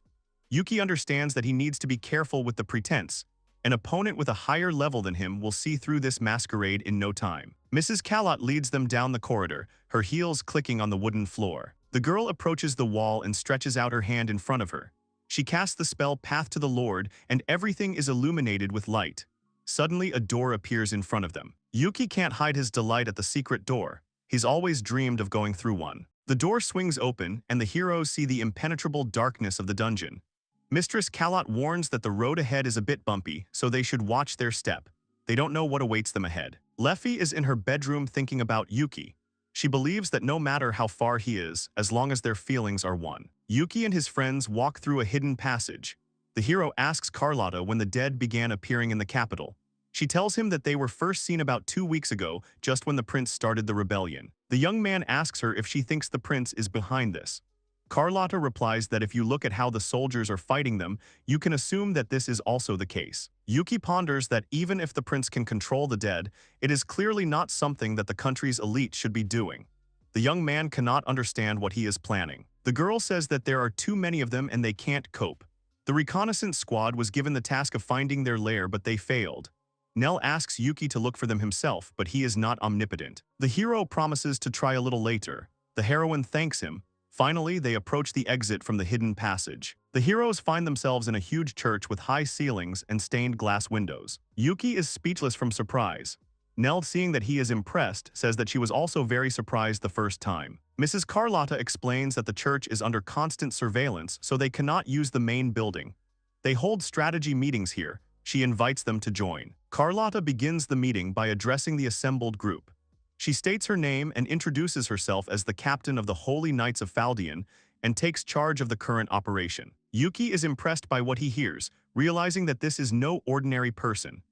Yuki understands that he needs to be careful with the pretense. An opponent with a higher level than him will see through this masquerade in no time. Mrs. Callot leads them down the corridor, her heels clicking on the wooden floor. The girl approaches the wall and stretches out her hand in front of her. She casts the spell Path to the Lord, and everything is illuminated with light. Suddenly, a door appears in front of them. Yuki can't hide his delight at the secret door. He's always dreamed of going through one. The door swings open, and the heroes see the impenetrable darkness of the dungeon. Mistress Callot warns that the road ahead is a bit bumpy, so they should watch their step. They don't know what awaits them ahead. Leffy is in her bedroom thinking about Yuki. She believes that no matter how far he is, as long as their feelings are one. Yuki and his friends walk through a hidden passage. The hero asks Carlotta when the dead began appearing in the capital. She tells him that they were first seen about 2 weeks ago, just when the prince started the rebellion. The young man asks her if she thinks the prince is behind this. Carlotta replies that if you look at how the soldiers are fighting them, you can assume that this is also the case. Yuki ponders that even if the prince can control the dead, it is clearly not something that the country's elite should be doing. The young man cannot understand what he is planning. The girl says that there are too many of them and they can't cope. The reconnaissance squad was given the task of finding their lair, but they failed. Nell asks Yuki to look for them himself, but he is not omnipotent. The hero promises to try a little later. The heroine thanks him. Finally, they approach the exit from the hidden passage. The heroes find themselves in a huge church with high ceilings and stained glass windows. Yuki is speechless from surprise. Nell, seeing that he is impressed, says that she was also very surprised the first time. Mrs. Carlotta explains that the church is under constant surveillance, so they cannot use the main building. They hold strategy meetings here. She invites them to join. Carlotta begins the meeting by addressing the assembled group. She states her name and introduces herself as the captain of the Holy Knights of Faldian and takes charge of the current operation. Yuki is impressed by what he hears, realizing that this is no ordinary person.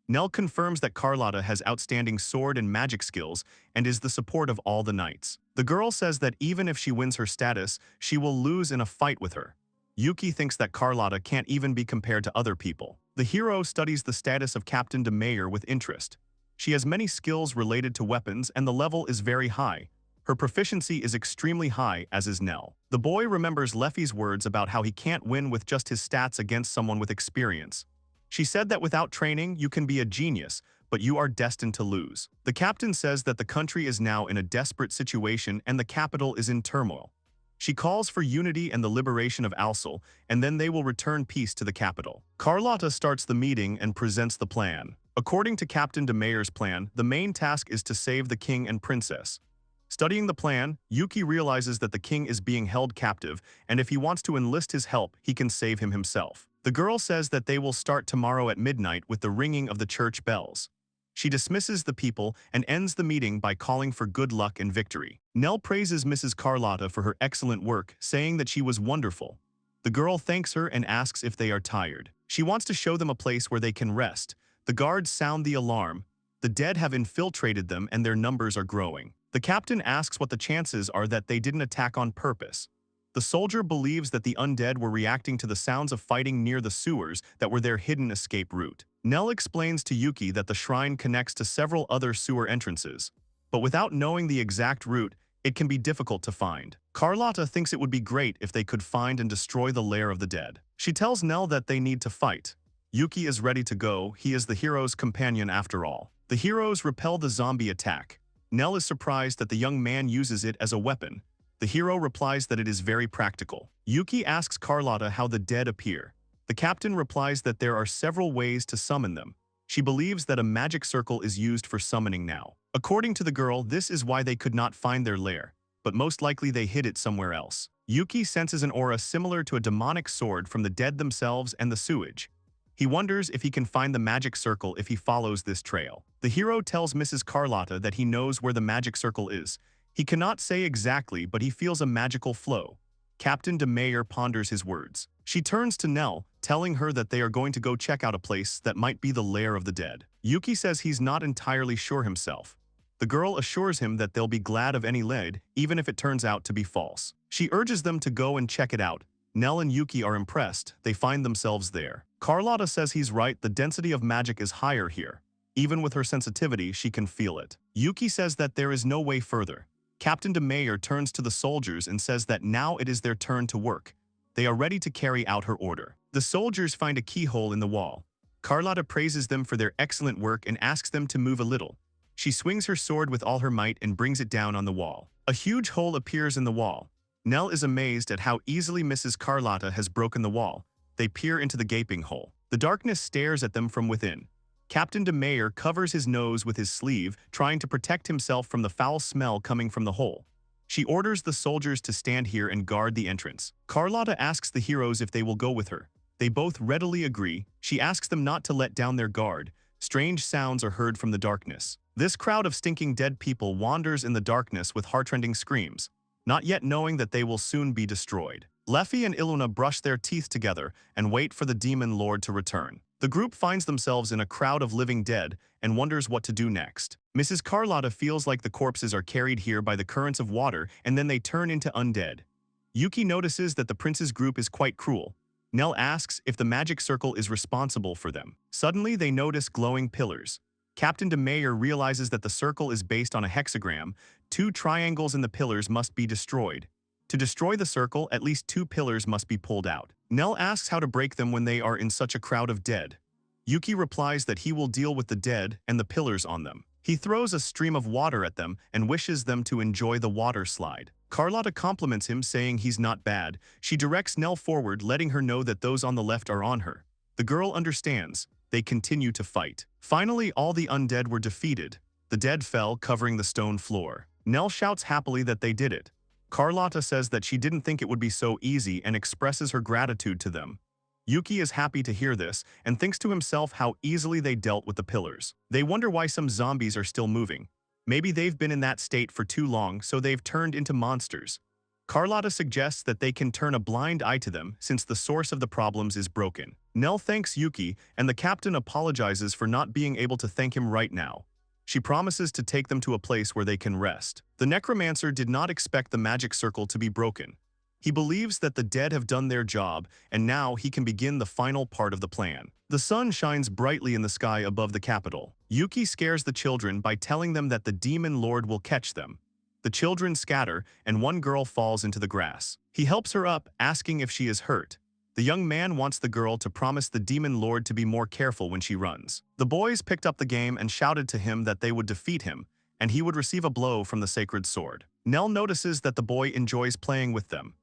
Nell confirms that Carlotta has outstanding sword and magic skills and is the support of all the knights. The girl says that even if she wins her status, she will lose in a fight with her. Yuki thinks that Carlotta can't even be compared to other people. The hero studies the status of Captain de Mayer with interest. She has many skills related to weapons and the level is very high. Her proficiency is extremely high, as is Nell. The boy remembers Leffy's words about how he can't win with just his stats against someone with experience. She said that without training, you can be a genius, but you are destined to lose. The captain says that the country is now in a desperate situation and the capital is in turmoil. She calls for unity and the liberation of Alsel, and then they will return peace to the capital. Carlotta starts the meeting and presents the plan. According to Captain de Mayer's plan, the main task is to save the king and princess. Studying the plan, Yuki realizes that the king is being held captive, and if he wants to enlist his help, he can save him himself. The girl says that they will start tomorrow at midnight with the ringing of the church bells. She dismisses the people and ends the meeting by calling for good luck and victory. Nell praises Mrs. Carlotta for her excellent work, saying that she was wonderful. The girl thanks her and asks if they are tired. She wants to show them a place where they can rest. The guards sound the alarm. The dead have infiltrated them and their numbers are growing. The captain asks what the chances are that they didn't attack on purpose. The soldier believes that the undead were reacting to the sounds of fighting near the sewers that were their hidden escape route. Nell explains to Yuki that the shrine connects to several other sewer entrances, but without knowing the exact route, it can be difficult to find. Carlotta thinks it would be great if they could find and destroy the lair of the dead. She tells Nell that they need to fight. Yuki is ready to go. He is the hero's companion after all. The heroes repel the zombie attack. Nell is surprised that the young man uses it as a weapon. The hero replies that it is very practical. Yuki asks Carlotta how the dead appear. The captain replies that there are several ways to summon them. She believes that a magic circle is used for summoning now. According to the girl, this is why they could not find their lair, but most likely they hid it somewhere else. Yuki senses an aura similar to a demonic sword from the dead themselves and the sewage. He wonders if he can find the magic circle if he follows this trail. The hero tells Mrs. Carlotta that he knows where the magic circle is. He cannot say exactly, but he feels a magical flow. Captain de Mayer ponders his words. She turns to Nell, telling her that they are going to go check out a place that might be the lair of the dead. Yuki says he's not entirely sure himself. The girl assures him that they'll be glad of any lead, even if it turns out to be false. She urges them to go and check it out. Nell and Yuki are impressed. They find themselves there. Carlotta says he's right, the density of magic is higher here. Even with her sensitivity, she can feel it. Yuki says that there is no way further. Captain de Mayer turns to the soldiers and says that now it is their turn to work. They are ready to carry out her order. The soldiers find a keyhole in the wall. Carlotta praises them for their excellent work and asks them to move a little. She swings her sword with all her might and brings it down on the wall. A huge hole appears in the wall. Nell is amazed at how easily Mrs. Carlotta has broken the wall. They peer into the gaping hole. The darkness stares at them from within. Captain de Mayer covers his nose with his sleeve, trying to protect himself from the foul smell coming from the hole. She orders the soldiers to stand here and guard the entrance. Carlotta asks the heroes if they will go with her. They both readily agree. She asks them not to let down their guard. Strange sounds are heard from the darkness. This crowd of stinking dead people wanders in the darkness with heartrending screams, not yet knowing that they will soon be destroyed. Leffy and Iluna brush their teeth together and wait for the demon lord to return. The group finds themselves in a crowd of living dead and wonders what to do next. Mrs. Carlotta feels like the corpses are carried here by the currents of water and then they turn into undead. Yuki notices that the prince's group is quite cruel. Nell asks if the magic circle is responsible for them. Suddenly they notice glowing pillars. Captain de Mayer realizes that the circle is based on a hexagram. 2 triangles in the pillars must be destroyed. To destroy the circle, at least 2 pillars must be pulled out. Nell asks how to break them when they are in such a crowd of dead. Yuki replies that he will deal with the dead and the pillars on them. He throws a stream of water at them and wishes them to enjoy the water slide. Carlotta compliments him, saying he's not bad. She directs Nell forward, letting her know that those on the left are on her. The girl understands. They continue to fight. Finally, all the undead were defeated. The dead fell, covering the stone floor. Nell shouts happily that they did it. Carlotta says that she didn't think it would be so easy and expresses her gratitude to them. Yuki is happy to hear this and thinks to himself how easily they dealt with the pillars. They wonder why some zombies are still moving. Maybe they've been in that state for too long, so they've turned into monsters. Carlotta suggests that they can turn a blind eye to them since the source of the problems is broken. Nell thanks Yuki, and the captain apologizes for not being able to thank him right now. She promises to take them to a place where they can rest. The necromancer did not expect the magic circle to be broken. He believes that the dead have done their job, and now he can begin the final part of the plan. The sun shines brightly in the sky above the capital. Yuki scares the children by telling them that the demon lord will catch them. The children scatter, and one girl falls into the grass. He helps her up, asking if she is hurt. The young man wants the girl to promise the demon lord to be more careful when she runs. The boys picked up the game and shouted to him that they would defeat him, and he would receive a blow from the sacred sword. Nell notices that the boy enjoys playing with them.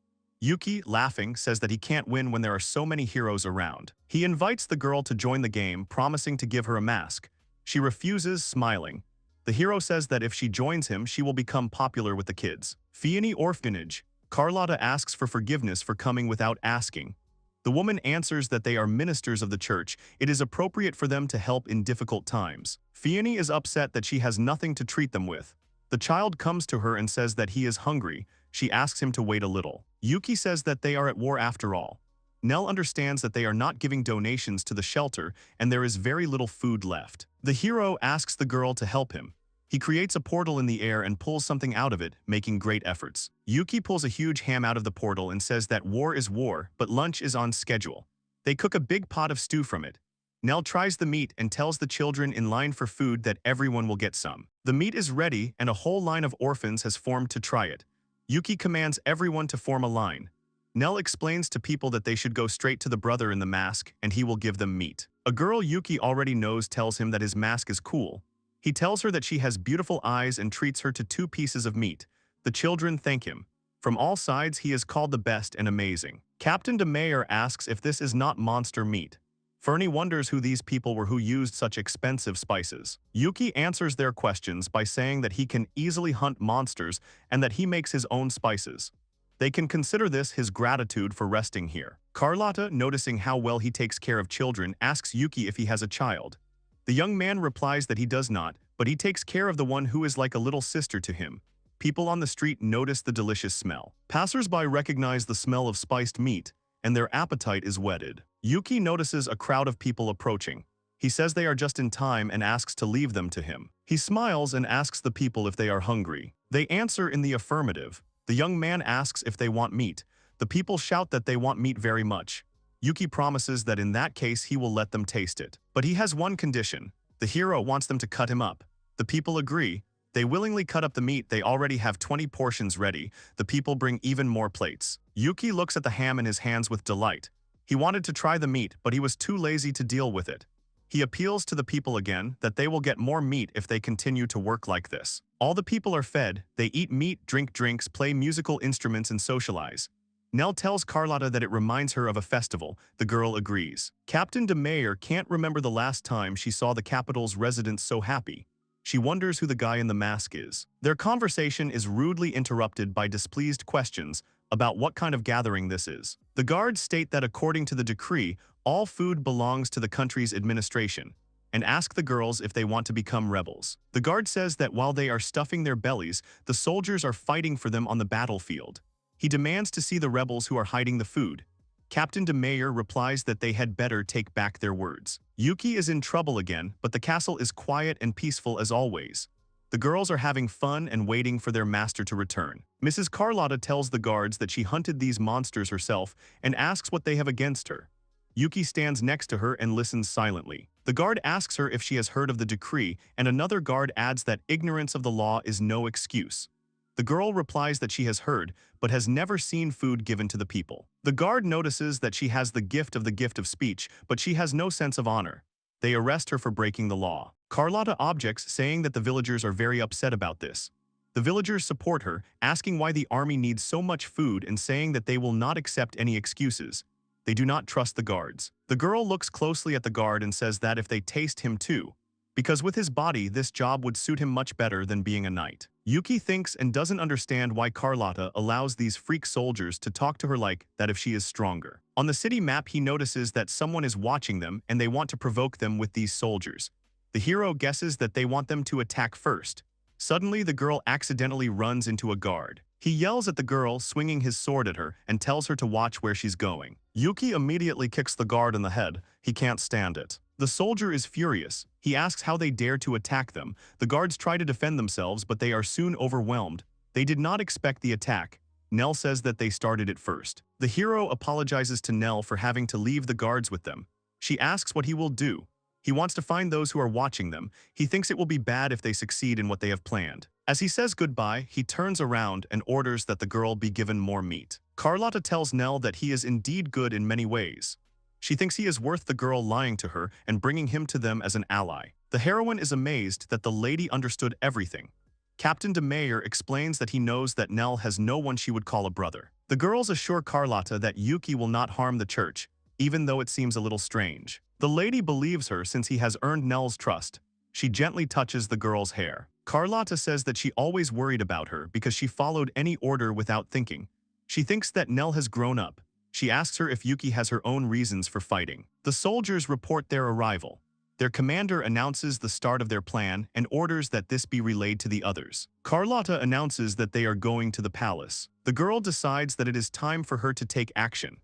Yuki, laughing, says that he can't win when there are so many heroes around. He invites the girl to join the game, promising to give her a mask. She refuses, smiling. The hero says that if she joins him, she will become popular with the kids. Fianni Orphanage. Carlotta asks for forgiveness for coming without asking. The woman answers that they are ministers of the church. It is appropriate for them to help in difficult times. Fianni is upset that she has nothing to treat them with. The child comes to her and says that he is hungry. She asks him to wait a little. Yuki says that they are at war after all. Nell understands that they are not giving donations to the shelter and there is very little food left. The hero asks the girl to help him. He creates a portal in the air and pulls something out of it, making great efforts. Yuki pulls a huge ham out of the portal and says that war is war, but lunch is on schedule. They cook a big pot of stew from it. Nell tries the meat and tells the children in line for food that everyone will get some. The meat is ready and a whole line of orphans has formed to try it. Yuki commands everyone to form a line. Nell explains to people that they should go straight to the brother in the mask and he will give them meat. A girl Yuki already knows tells him that his mask is cool. He tells her that she has beautiful eyes and treats her to 2 pieces of meat. The children thank him. From all sides, he is called the best and amazing. Captain de Mayer asks if this is not monster meat. Fernie wonders who these people were who used such expensive spices. Yuki answers their questions by saying that he can easily hunt monsters and that he makes his own spices. They can consider this his gratitude for resting here. Carlotta, noticing how well he takes care of children, asks Yuki if he has a child. The young man replies that he does not, but he takes care of the one who is like a little sister to him. People on the street notice the delicious smell. Passers-by recognize the smell of spiced meat, and their appetite is whetted. Yuki notices a crowd of people approaching. He says they are just in time and asks to leave them to him. He smiles and asks the people if they are hungry. They answer in the affirmative. The young man asks if they want meat. The people shout that they want meat very much. Yuki promises that in that case he will let them taste it. But he has one condition. The hero wants them to cut him up. The people agree. They willingly cut up the meat. They already have 20 portions ready. The people bring even more plates. Yuki looks at the ham in his hands with delight. He wanted to try the meat, but he was too lazy to deal with it. He appeals to the people again that they will get more meat if they continue to work like this. All the people are fed, they eat meat, drink drinks, play musical instruments and socialize. Nell tells Carlotta that it reminds her of a festival. The girl agrees. Captain de Mayer can't remember the last time she saw the capital's residents so happy. She wonders who the guy in the mask is. Their conversation is rudely interrupted by displeased questions about what kind of gathering this is. The guards state that according to the decree, all food belongs to the country's administration, and ask the girls if they want to become rebels. The guard says that while they are stuffing their bellies, the soldiers are fighting for them on the battlefield. He demands to see the rebels who are hiding the food. Captain de Mayer replies that they had better take back their words. Yuki is in trouble again, but the castle is quiet and peaceful as always. The girls are having fun and waiting for their master to return. Mrs. Carlotta tells the guards that she hunted these monsters herself and asks what they have against her. Yuki stands next to her and listens silently. The guard asks her if she has heard of the decree, and another guard adds that ignorance of the law is no excuse. The girl replies that she has heard, but has never seen food given to the people. The guard notices that she has the gift of speech, but she has no sense of honor. They arrest her for breaking the law. Carlotta objects, saying that the villagers are very upset about this. The villagers support her, asking why the army needs so much food and saying that they will not accept any excuses. They do not trust the guards. The girl looks closely at the guard and says that if they taste him too, because with his body, this job would suit him much better than being a knight. Yuki thinks and doesn't understand why Carlotta allows these freak soldiers to talk to her like that if she is stronger. On the city map, he notices that someone is watching them and they want to provoke them with these soldiers. The hero guesses that they want them to attack first. Suddenly, the girl accidentally runs into a guard. He yells at the girl, swinging his sword at her, and tells her to watch where she's going. Yuki immediately kicks the guard in the head. He can't stand it. The soldier is furious. He asks how they dare to attack them. The guards try to defend themselves, but they are soon overwhelmed. They did not expect the attack. Nell says that they started it first. The hero apologizes to Nell for having to leave the guards with them. She asks what he will do. He wants to find those who are watching them. He thinks it will be bad if they succeed in what they have planned. As he says goodbye, he turns around and orders that the girl be given more meat. Carlotta tells Nell that he is indeed good in many ways. She thinks he is worth the girl lying to her and bringing him to them as an ally. The heroine is amazed that the lady understood everything. Captain de Mayer explains that he knows that Nell has no one she would call a brother. The girls assure Carlotta that Yuki will not harm the church, even though it seems a little strange. The lady believes her since he has earned Nell's trust. She gently touches the girl's hair. Carlotta says that she always worried about her because she followed any order without thinking. She thinks that Nell has grown up. She asks her if Yuki has her own reasons for fighting. The soldiers report their arrival. Their commander announces the start of their plan and orders that this be relayed to the others. Carlotta announces that they are going to the palace. The girl decides that it is time for her to take action.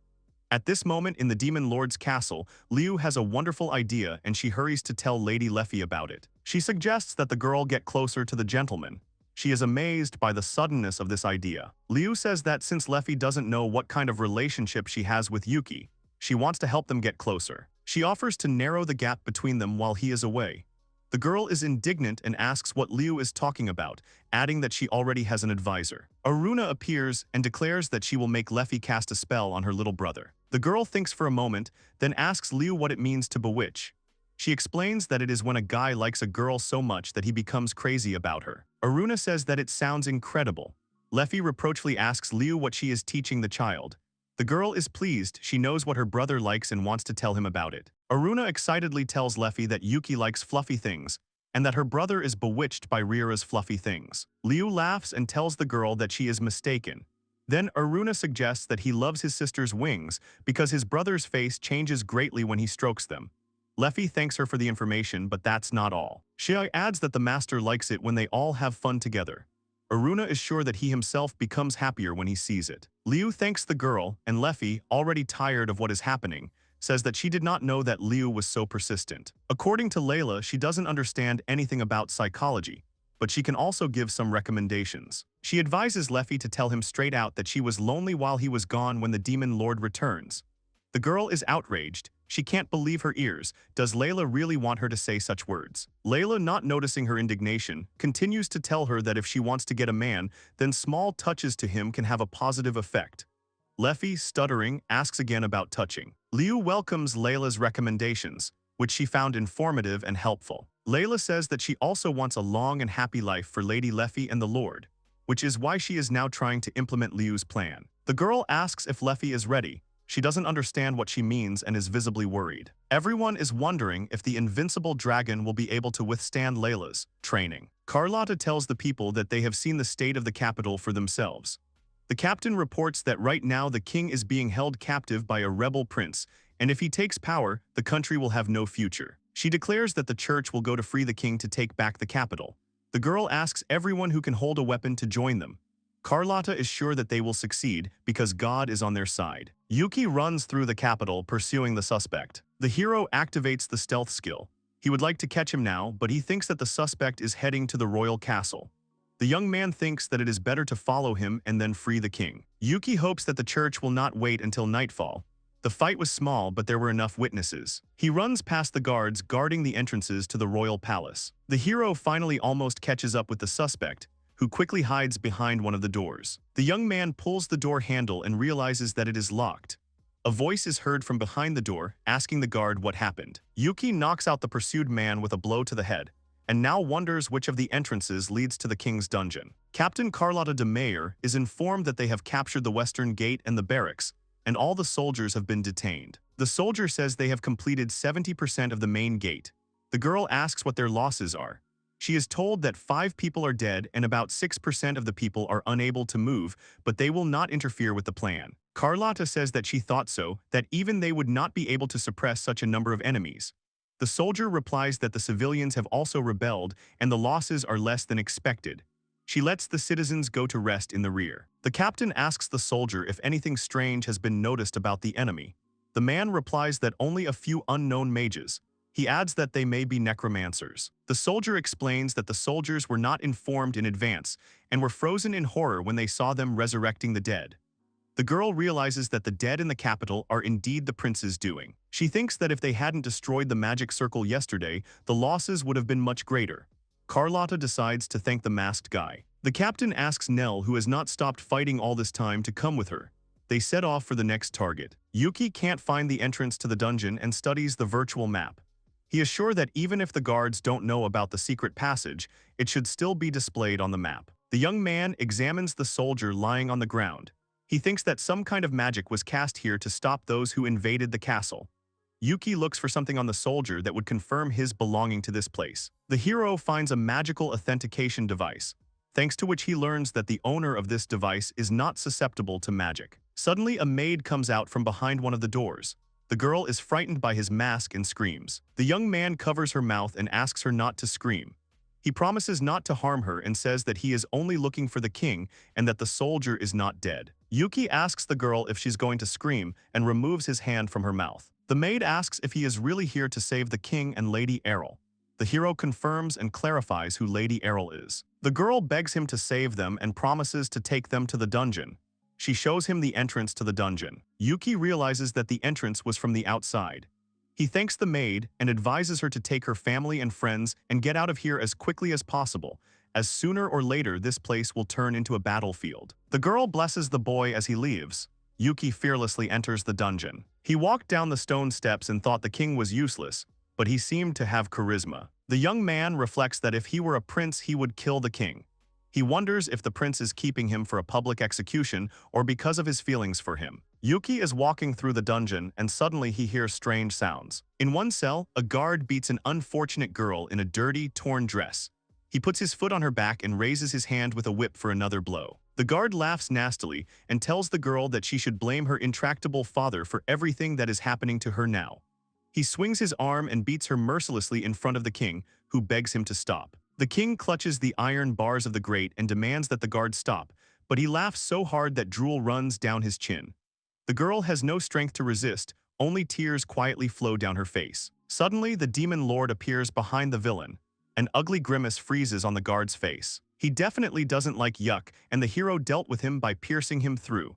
At this moment in the Demon Lord's castle, Liu has a wonderful idea and she hurries to tell Lady Leffy about it. She suggests that the girl get closer to the gentleman. She is amazed by the suddenness of this idea. Liu says that since Leffy doesn't know what kind of relationship she has with Yuki, she wants to help them get closer. She offers to narrow the gap between them while he is away. The girl is indignant and asks what Liu is talking about, adding that she already has an advisor. Aruna appears and declares that she will make Leffy cast a spell on her little brother. The girl thinks for a moment, then asks Liu what it means to bewitch. She explains that it is when a guy likes a girl so much that he becomes crazy about her. Aruna says that it sounds incredible. Leffy reproachfully asks Liu what she is teaching the child. The girl is pleased, she knows what her brother likes and wants to tell him about it. Aruna excitedly tells Leffy that Yuki likes fluffy things, and that her brother is bewitched by Rira's fluffy things. Liu laughs and tells the girl that she is mistaken. Then Aruna suggests that he loves his sister's wings because his brother's face changes greatly when he strokes them. Leffy thanks her for the information, but that's not all. She adds that the master likes it when they all have fun together. Aruna is sure that he himself becomes happier when he sees it. Liu thanks the girl, and Leffy, already tired of what is happening, says that she did not know that Liu was so persistent. According to Layla, she doesn't understand anything about psychology, but she can also give some recommendations. She advises Leffy to tell him straight out that she was lonely while he was gone when the demon lord returns. The girl is outraged. She can't believe her ears. Does Layla really want her to say such words? Layla, not noticing her indignation, continues to tell her that if she wants to get a man, then small touches to him can have a positive effect. Leffy, stuttering, asks again about touching. Liu welcomes Layla's recommendations, which she found informative and helpful. Layla says that she also wants a long and happy life for Lady Leffy and the Lord, which is why she is now trying to implement Liu's plan. The girl asks if Leffy is ready. She doesn't understand what she means and is visibly worried. Everyone is wondering if the invincible dragon will be able to withstand Layla's training. Carlotta tells the people that they have seen the state of the capital for themselves. The captain reports that right now the king is being held captive by a rebel prince, and if he takes power, the country will have no future. She declares that the church will go to free the king to take back the capital. The girl asks everyone who can hold a weapon to join them. Carlotta is sure that they will succeed because God is on their side. Yuki runs through the capital pursuing the suspect. The hero activates the stealth skill. He would like to catch him now, but he thinks that the suspect is heading to the royal castle. The young man thinks that it is better to follow him and then free the king. Yuki hopes that the church will not wait until nightfall. The fight was small, but there were enough witnesses. He runs past the guards guarding the entrances to the royal palace. The hero finally almost catches up with the suspect, who quickly hides behind one of the doors. The young man pulls the door handle and realizes that it is locked. A voice is heard from behind the door, asking the guard what happened. Yuki knocks out the pursued man with a blow to the head, and now wonders which of the entrances leads to the king's dungeon. Captain Carlotta de Meyer is informed that they have captured the western gate and the barracks, and all the soldiers have been detained. The soldier says they have completed 70% of the main gate. The girl asks what their losses are. She is told that 5 people are dead and about 6% of the people are unable to move, but they will not interfere with the plan. Carlotta says that she thought so, that even they would not be able to suppress such a number of enemies. The soldier replies that the civilians have also rebelled and the losses are less than expected. She lets the citizens go to rest in the rear. The captain asks the soldier if anything strange has been noticed about the enemy. The man replies that only a few unknown mages. He adds that they may be necromancers. The soldier explains that the soldiers were not informed in advance and were frozen in horror when they saw them resurrecting the dead. The girl realizes that the dead in the capital are indeed the prince's doing. She thinks that if they hadn't destroyed the magic circle yesterday, the losses would have been much greater. Carlotta decides to thank the masked guy. The captain asks Nell, who has not stopped fighting all this time, to come with her. They set off for the next target. Yuki can't find the entrance to the dungeon and studies the virtual map. He is sure that even if the guards don't know about the secret passage, it should still be displayed on the map. The young man examines the soldier lying on the ground. He thinks that some kind of magic was cast here to stop those who invaded the castle. Yuki looks for something on the soldier that would confirm his belonging to this place. The hero finds a magical authentication device, thanks to which he learns that the owner of this device is not susceptible to magic. Suddenly, a maid comes out from behind one of the doors. The girl is frightened by his mask and screams. The young man covers her mouth and asks her not to scream. He promises not to harm her and says that he is only looking for the king and that the soldier is not dead. Yuki asks the girl if she's going to scream and removes his hand from her mouth. The maid asks if he is really here to save the king and Lady Errol. The hero confirms and clarifies who Lady Errol is. The girl begs him to save them and promises to take them to the dungeon. She shows him the entrance to the dungeon. Yuki realizes that the entrance was from the outside. He thanks the maid and advises her to take her family and friends and get out of here as quickly as possible, as sooner or later this place will turn into a battlefield. The girl blesses the boy as he leaves. Yuki fearlessly enters the dungeon. He walked down the stone steps and thought the king was useless, but he seemed to have charisma. The young man reflects that if he were a prince, he would kill the king. He wonders if the prince is keeping him for a public execution or because of his feelings for him. Yuki is walking through the dungeon and suddenly he hears strange sounds. In one cell, a guard beats an unfortunate girl in a dirty, torn dress. He puts his foot on her back and raises his hand with a whip for another blow. The guard laughs nastily and tells the girl that she should blame her intractable father for everything that is happening to her now. He swings his arm and beats her mercilessly in front of the king, who begs him to stop. The king clutches the iron bars of the grate and demands that the guard stop, but he laughs so hard that drool runs down his chin. The girl has no strength to resist, only tears quietly flow down her face. Suddenly, the demon lord appears behind the villain. An ugly grimace freezes on the guard's face. He definitely doesn't like Yuck, and the hero dealt with him by piercing him through.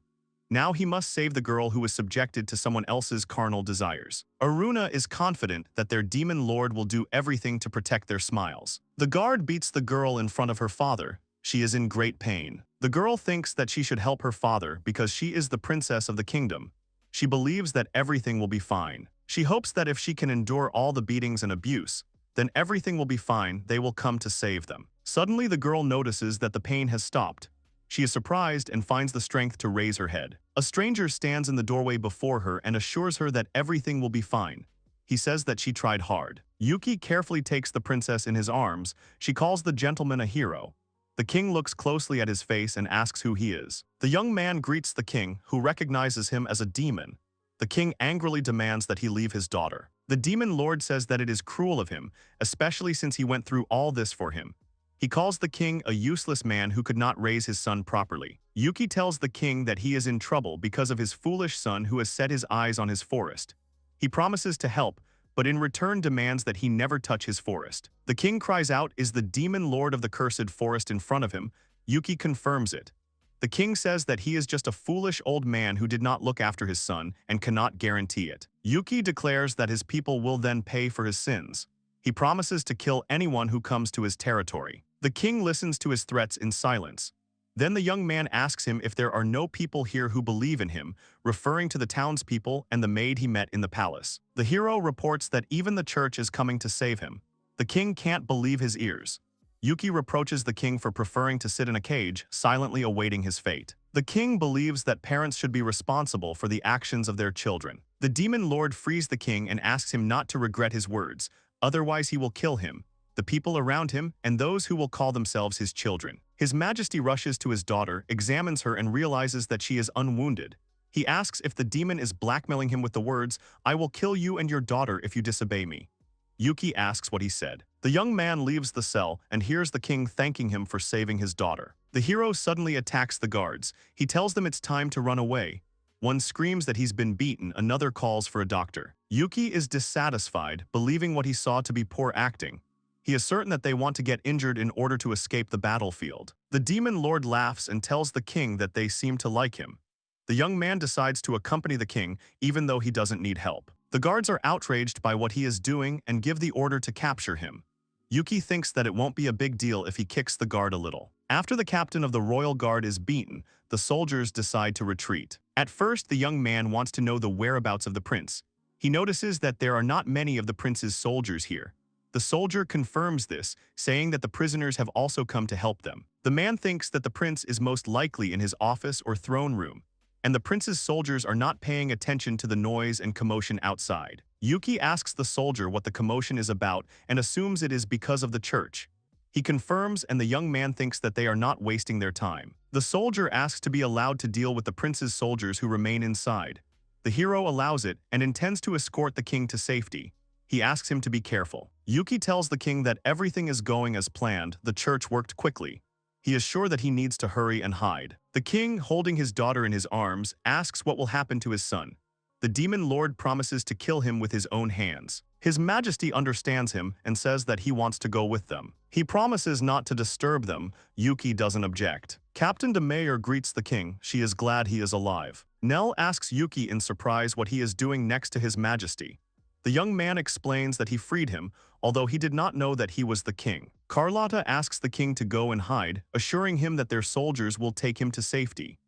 Now he must save the girl who was subjected to someone else's carnal desires. Aruna is confident that their demon lord will do everything to protect their smiles. The guard beats the girl in front of her father. She is in great pain. The girl thinks that she should help her father because she is the princess of the kingdom. She believes that everything will be fine. She hopes that if she can endure all the beatings and abuse, then everything will be fine, they will come to save them. Suddenly the girl notices that the pain has stopped. She is surprised and finds the strength to raise her head. A stranger stands in the doorway before her and assures her that everything will be fine. He says that she tried hard. Yuki carefully takes the princess in his arms. She calls the gentleman a hero. The king looks closely at his face and asks who he is. The young man greets the king, who recognizes him as a demon. The king angrily demands that he leave his daughter. The demon lord says that it is cruel of him, especially since he went through all this for him. He calls the king a useless man who could not raise his son properly. Yuki tells the king that he is in trouble because of his foolish son who has set his eyes on his forest. He promises to help, but in return demands that he never touch his forest. The king cries out, "Is the demon lord of the cursed forest in front of him?" Yuki confirms it. The king says that he is just a foolish old man who did not look after his son and cannot guarantee it. Yuki declares that his people will then pay for his sins. He promises to kill anyone who comes to his territory. The king listens to his threats in silence. Then the young man asks him if there are no people here who believe in him, referring to the townspeople and the maid he met in the palace. The hero reports that even the church is coming to save him. The king can't believe his ears. Yuki reproaches the king for preferring to sit in a cage, silently awaiting his fate. The king believes that parents should be responsible for the actions of their children. The demon lord frees the king and asks him not to regret his words, otherwise he will kill him, the people around him, and those who will call themselves his children. His Majesty rushes to his daughter, examines her and realizes that she is unwounded. He asks if the demon is blackmailing him with the words, "I will kill you and your daughter if you disobey me." Yuki asks what he said. The young man leaves the cell and hears the king thanking him for saving his daughter. The hero suddenly attacks the guards. He tells them it's time to run away. One screams that he's been beaten, another calls for a doctor. Yuki is dissatisfied, believing what he saw to be poor acting. He is certain that they want to get injured in order to escape the battlefield. The demon lord laughs and tells the king that they seem to like him. The young man decides to accompany the king, even though he doesn't need help. The guards are outraged by what he is doing and give the order to capture him. Yuki thinks that it won't be a big deal if he kicks the guard a little. After the captain of the royal guard is beaten, the soldiers decide to retreat. At first, the young man wants to know the whereabouts of the prince. He notices that there are not many of the prince's soldiers here. The soldier confirms this, saying that the prisoners have also come to help them. The man thinks that the prince is most likely in his office or throne room, and the prince's soldiers are not paying attention to the noise and commotion outside. Yuki asks the soldier what the commotion is about and assumes it is because of the church. He confirms, and the young man thinks that they are not wasting their time. The soldier asks to be allowed to deal with the prince's soldiers who remain inside. The hero allows it and intends to escort the king to safety. He asks him to be careful. Yuki tells the king that everything is going as planned. The church worked quickly. He is sure that he needs to hurry and hide. The king, holding his daughter in his arms, asks what will happen to his son. The demon lord promises to kill him with his own hands. His Majesty understands him and says that he wants to go with them. He promises not to disturb them. Yuki doesn't object. Captain de Mayor greets the king. She is glad he is alive. Nell asks Yuki in surprise what he is doing next to his Majesty. The young man explains that he freed him, although he did not know that he was the king. Carlotta asks the king to go and hide, assuring him that their soldiers will take him to safety.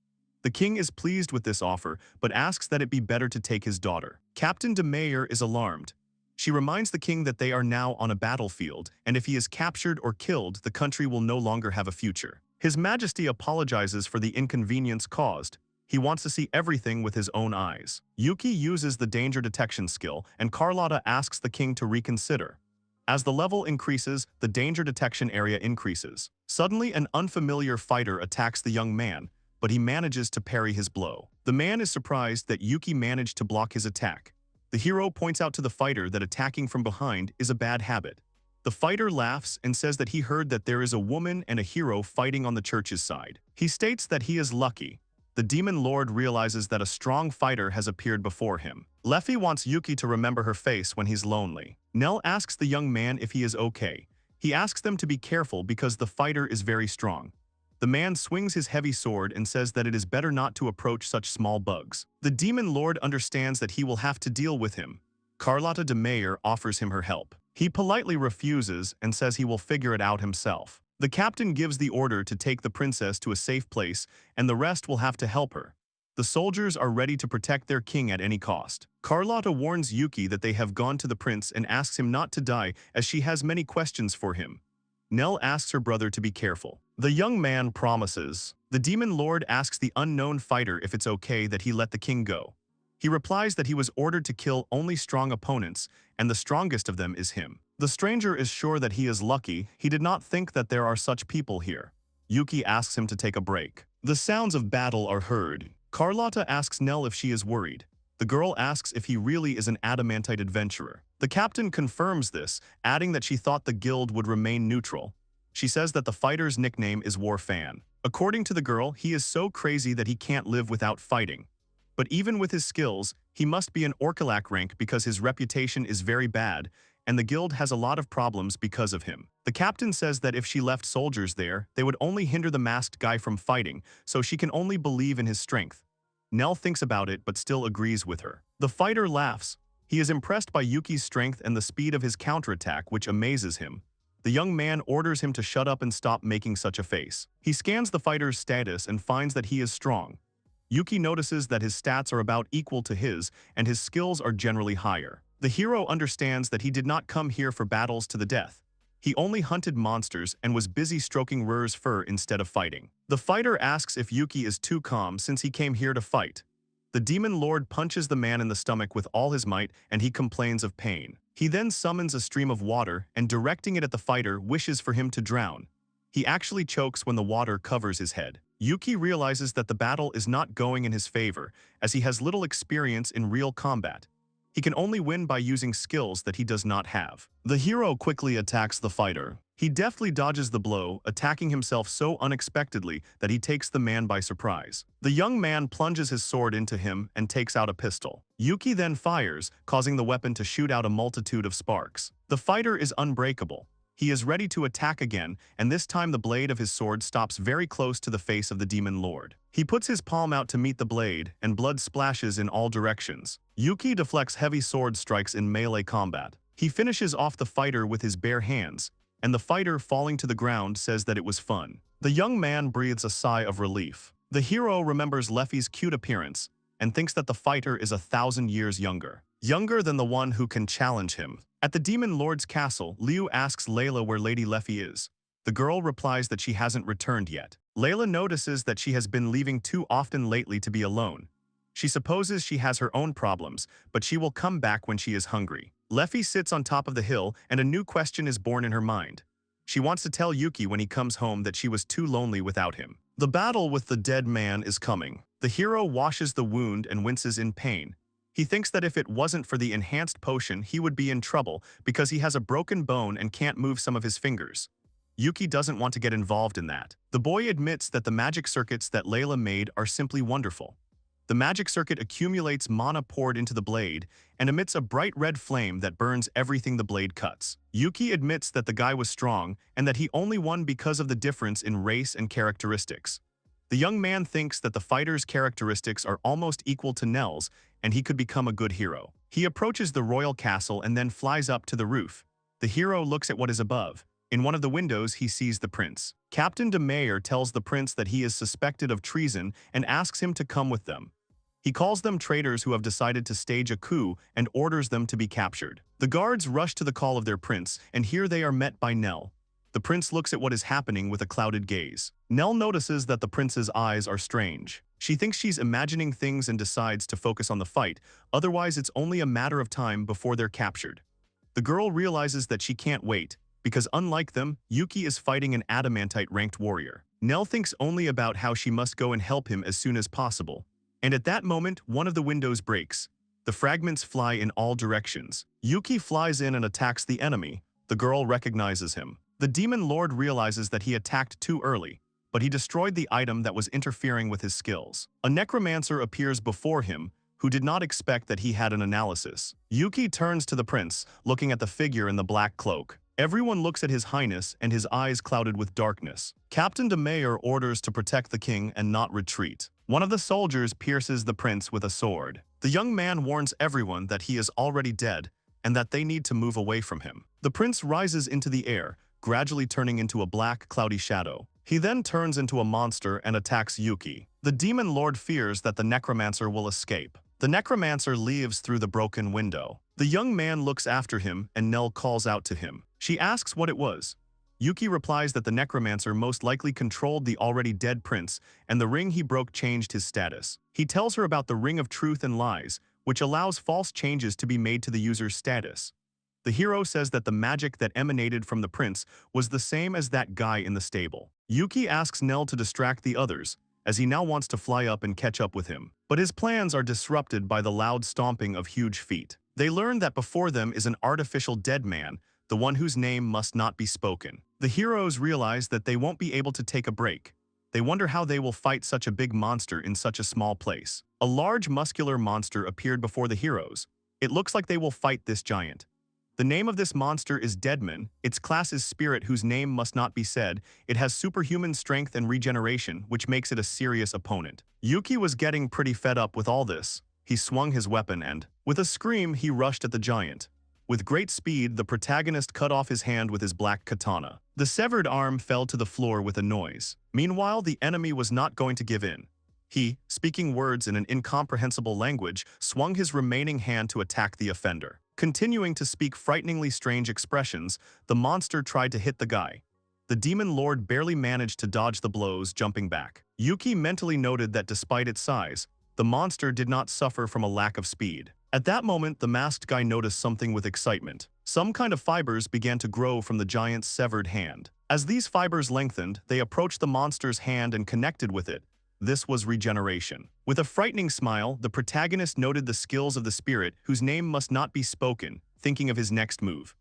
The king is pleased with this offer, but asks that it be better to take his daughter. Captain de Mayor is alarmed. She reminds the king that they are now on a battlefield, and if he is captured or killed, the country will no longer have a future. His Majesty apologizes for the inconvenience caused. He wants to see everything with his own eyes. Yuki uses the danger detection skill, and Carlotta asks the king to reconsider. As the level increases, the danger detection area increases. Suddenly, an unfamiliar fighter attacks the young man, but he manages to parry his blow. The man is surprised that Yuki managed to block his attack. The hero points out to the fighter that attacking from behind is a bad habit. The fighter laughs and says that he heard that there is a woman and a hero fighting on the church's side. He states that he is lucky. The demon lord realizes that a strong fighter has appeared before him. Leffy wants Yuki to remember her face when he's lonely. Nell asks the young man if he is okay. He asks them to be careful because the fighter is very strong. The man swings his heavy sword and says that it is better not to approach such small bugs. The demon lord understands that he will have to deal with him. Carlotta de Meyer offers him her help. He politely refuses and says he will figure it out himself. The captain gives the order to take the princess to a safe place, and the rest will have to help her. The soldiers are ready to protect their king at any cost. Carlotta warns Yuki that they have gone to the prince and asks him not to die as she has many questions for him. Nell asks her brother to be careful. The young man promises. The demon lord asks the unknown fighter if it's okay that he let the king go. He replies that he was ordered to kill only strong opponents, and the strongest of them is him. The stranger is sure that he is lucky. He did not think that there are such people here. Yuki asks him to take a break. The sounds of battle are heard. Carlotta asks Nell if she is worried. The girl asks if he really is an adamantite adventurer. The captain confirms this, adding that she thought the guild would remain neutral. She says that the fighter's nickname is War Fan. According to the girl, he is so crazy that he can't live without fighting. But even with his skills, he must be an Orkalak rank because his reputation is very bad, and the guild has a lot of problems because of him. The captain says that if she left soldiers there, they would only hinder the masked guy from fighting, so she can only believe in his strength. Nell thinks about it but still agrees with her. The fighter laughs. He is impressed by Yuki's strength and the speed of his counterattack, which amazes him. The young man orders him to shut up and stop making such a face. He scans the fighter's status and finds that he is strong. Yuki notices that his stats are about equal to his, and his skills are generally higher. The hero understands that he did not come here for battles to the death. He only hunted monsters and was busy stroking Rur's fur instead of fighting. The fighter asks if Yuki is too calm since he came here to fight. The demon lord punches the man in the stomach with all his might and he complains of pain. He then summons a stream of water and directing it at the fighter wishes for him to drown. He actually chokes when the water covers his head. Yuki realizes that the battle is not going in his favor as he has little experience in real combat. He can only win by using skills that he does not have. The hero quickly attacks the fighter. He deftly dodges the blow, attacking himself so unexpectedly that he takes the man by surprise. The young man plunges his sword into him and takes out a pistol. Yuki then fires, causing the weapon to shoot out a multitude of sparks. The fighter is unbreakable. He is ready to attack again, and this time the blade of his sword stops very close to the face of the demon lord. He puts his palm out to meet the blade, and blood splashes in all directions. Yuki deflects heavy sword strikes in melee combat. He finishes off the fighter with his bare hands, and the fighter falling to the ground says that it was fun. The young man breathes a sigh of relief. The hero remembers Leffy's cute appearance, and thinks that the fighter is 1,000 years younger. Younger than the one who can challenge him. At the demon lord's castle, Liu asks Layla where Lady Leffy is. The girl replies that she hasn't returned yet. Layla notices that she has been leaving too often lately to be alone. She supposes she has her own problems, but she will come back when she is hungry. Leffy sits on top of the hill and a new question is born in her mind. She wants to tell Yuki when he comes home that she was too lonely without him. The battle with the dead man is coming. The hero washes the wound and winces in pain. He thinks that if it wasn't for the enhanced potion, he would be in trouble because he has a broken bone and can't move some of his fingers. Yuki doesn't want to get involved in that. The boy admits that the magic circuits that Layla made are simply wonderful. The magic circuit accumulates mana poured into the blade and emits a bright red flame that burns everything the blade cuts. Yuki admits that the guy was strong and that he only won because of the difference in race and characteristics. The young man thinks that the fighter's characteristics are almost equal to Nell's and he could become a good hero. He approaches the royal castle and then flies up to the roof. The hero looks at what is above. In one of the windows, he sees the prince. Captain de Meyer tells the prince that he is suspected of treason and asks him to come with them. He calls them traitors who have decided to stage a coup and orders them to be captured. The guards rush to the call of their prince, and here they are met by Nell. The prince looks at what is happening with a clouded gaze. Nell notices that the prince's eyes are strange. She thinks she's imagining things and decides to focus on the fight, otherwise it's only a matter of time before they're captured. The girl realizes that she can't wait, because unlike them, Yuki is fighting an adamantite ranked warrior. Nell thinks only about how she must go and help him as soon as possible. And at that moment, one of the windows breaks. The fragments fly in all directions. Yuki flies in and attacks the enemy. The girl recognizes him. The demon lord realizes that he attacked too early, but he destroyed the item that was interfering with his skills. A necromancer appears before him, who did not expect that he had an analysis. Yuki turns to the prince, looking at the figure in the black cloak. Everyone looks at his highness and his eyes clouded with darkness. Captain de Mayor orders to protect the king and not retreat. One of the soldiers pierces the prince with a sword. The young man warns everyone that he is already dead and that they need to move away from him. The prince rises into the air, gradually turning into a black, cloudy shadow. He then turns into a monster and attacks Yuki. The demon lord fears that the necromancer will escape. The necromancer leaves through the broken window. The young man looks after him and Nell calls out to him. She asks what it was. Yuki replies that the necromancer most likely controlled the already dead prince, and the ring he broke changed his status. He tells her about the ring of truth and lies, which allows false changes to be made to the user's status. The hero says that the magic that emanated from the prince was the same as that guy in the stable. Yuki asks Nell to distract the others, as he now wants to fly up and catch up with him. But his plans are disrupted by the loud stomping of huge feet. They learn that before them is an artificial dead man, the one whose name must not be spoken. The heroes realize that they won't be able to take a break. They wonder how they will fight such a big monster in such a small place. A large muscular monster appeared before the heroes. It looks like they will fight this giant. The name of this monster is Deadman. Its class is Spirit, whose name must not be said. It has superhuman strength and regeneration, which makes it a serious opponent. Yuki was getting pretty fed up with all this. He swung his weapon and, with a scream, he rushed at the giant. With great speed, the protagonist cut off his hand with his black katana. The severed arm fell to the floor with a noise. Meanwhile, the enemy was not going to give in. He, speaking words in an incomprehensible language, swung his remaining hand to attack the offender. Continuing to speak frighteningly strange expressions, the monster tried to hit the guy. The demon lord barely managed to dodge the blows, jumping back. Yuki mentally noted that despite its size, the monster did not suffer from a lack of speed. At that moment, the masked guy noticed something with excitement. Some kind of fibers began to grow from the giant's severed hand. As these fibers lengthened, they approached the monster's hand and connected with it. This was regeneration. With a frightening smile, the protagonist noted the skills of the spirit, whose name must not be spoken, thinking of his next move.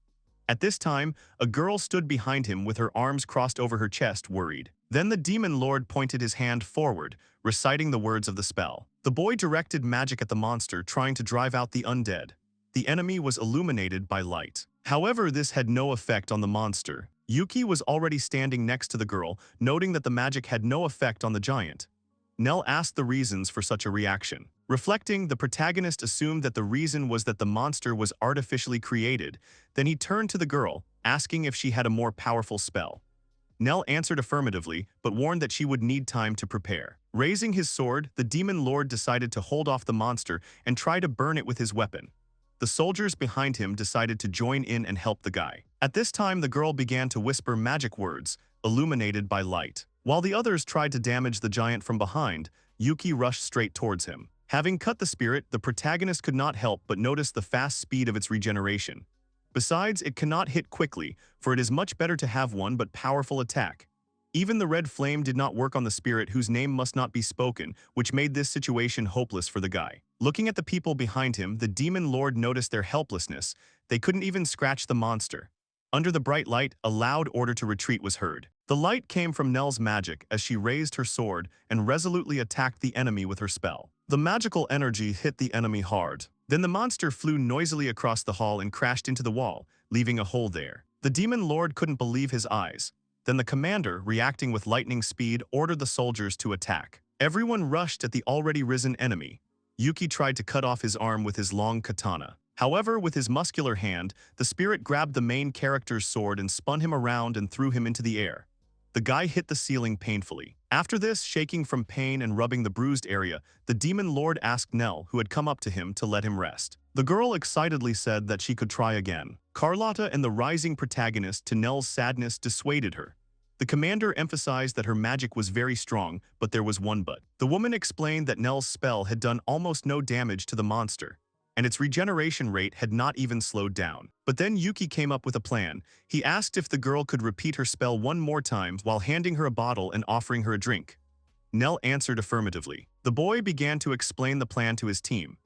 At this time, a girl stood behind him with her arms crossed over her chest, worried. Then the demon lord pointed his hand forward, reciting the words of the spell. The boy directed magic at the monster, trying to drive out the undead. The enemy was illuminated by light. However, this had no effect on the monster. Yuki was already standing next to the girl, noting that the magic had no effect on the giant. Nell asked the reasons for such a reaction. Reflecting, the protagonist assumed that the reason was that the monster was artificially created. Then he turned to the girl, asking if she had a more powerful spell. Nell answered affirmatively, but warned that she would need time to prepare. Raising his sword, the demon lord decided to hold off the monster and try to burn it with his weapon. The soldiers behind him decided to join in and help the guy. At this time, the girl began to whisper magic words, illuminated by light. While the others tried to damage the giant from behind, Yuki rushed straight towards him. Having cut the spirit, the protagonist could not help but notice the fast speed of its regeneration. Besides, it cannot hit quickly, for it is much better to have one but powerful attack. Even the red flame did not work on the spirit, whose name must not be spoken, which made this situation hopeless for the guy. Looking at the people behind him, the demon lord noticed their helplessness. They couldn't even scratch the monster. Under the bright light, a loud order to retreat was heard. The light came from Nell's magic as she raised her sword and resolutely attacked the enemy with her spell. The magical energy hit the enemy hard. Then the monster flew noisily across the hall and crashed into the wall, leaving a hole there. The demon lord couldn't believe his eyes. Then the commander, reacting with lightning speed, ordered the soldiers to attack. Everyone rushed at the already risen enemy. Yuki tried to cut off his arm with his long katana. However, with his muscular hand, the spirit grabbed the main character's sword and spun him around and threw him into the air. The guy hit the ceiling painfully. After this, shaking from pain and rubbing the bruised area, the demon lord asked Nell, who had come up to him, to let him rest. The girl excitedly said that she could try again. Carlotta and the rising protagonist to Nell's sadness dissuaded her. The commander emphasized that her magic was very strong, but there was one but. The woman explained that Nell's spell had done almost no damage to the monster, and its regeneration rate had not even slowed down. But then Yuki came up with a plan. He asked if the girl could repeat her spell one more time while handing her a bottle and offering her a drink. Nell answered affirmatively. The boy began to explain the plan to his team.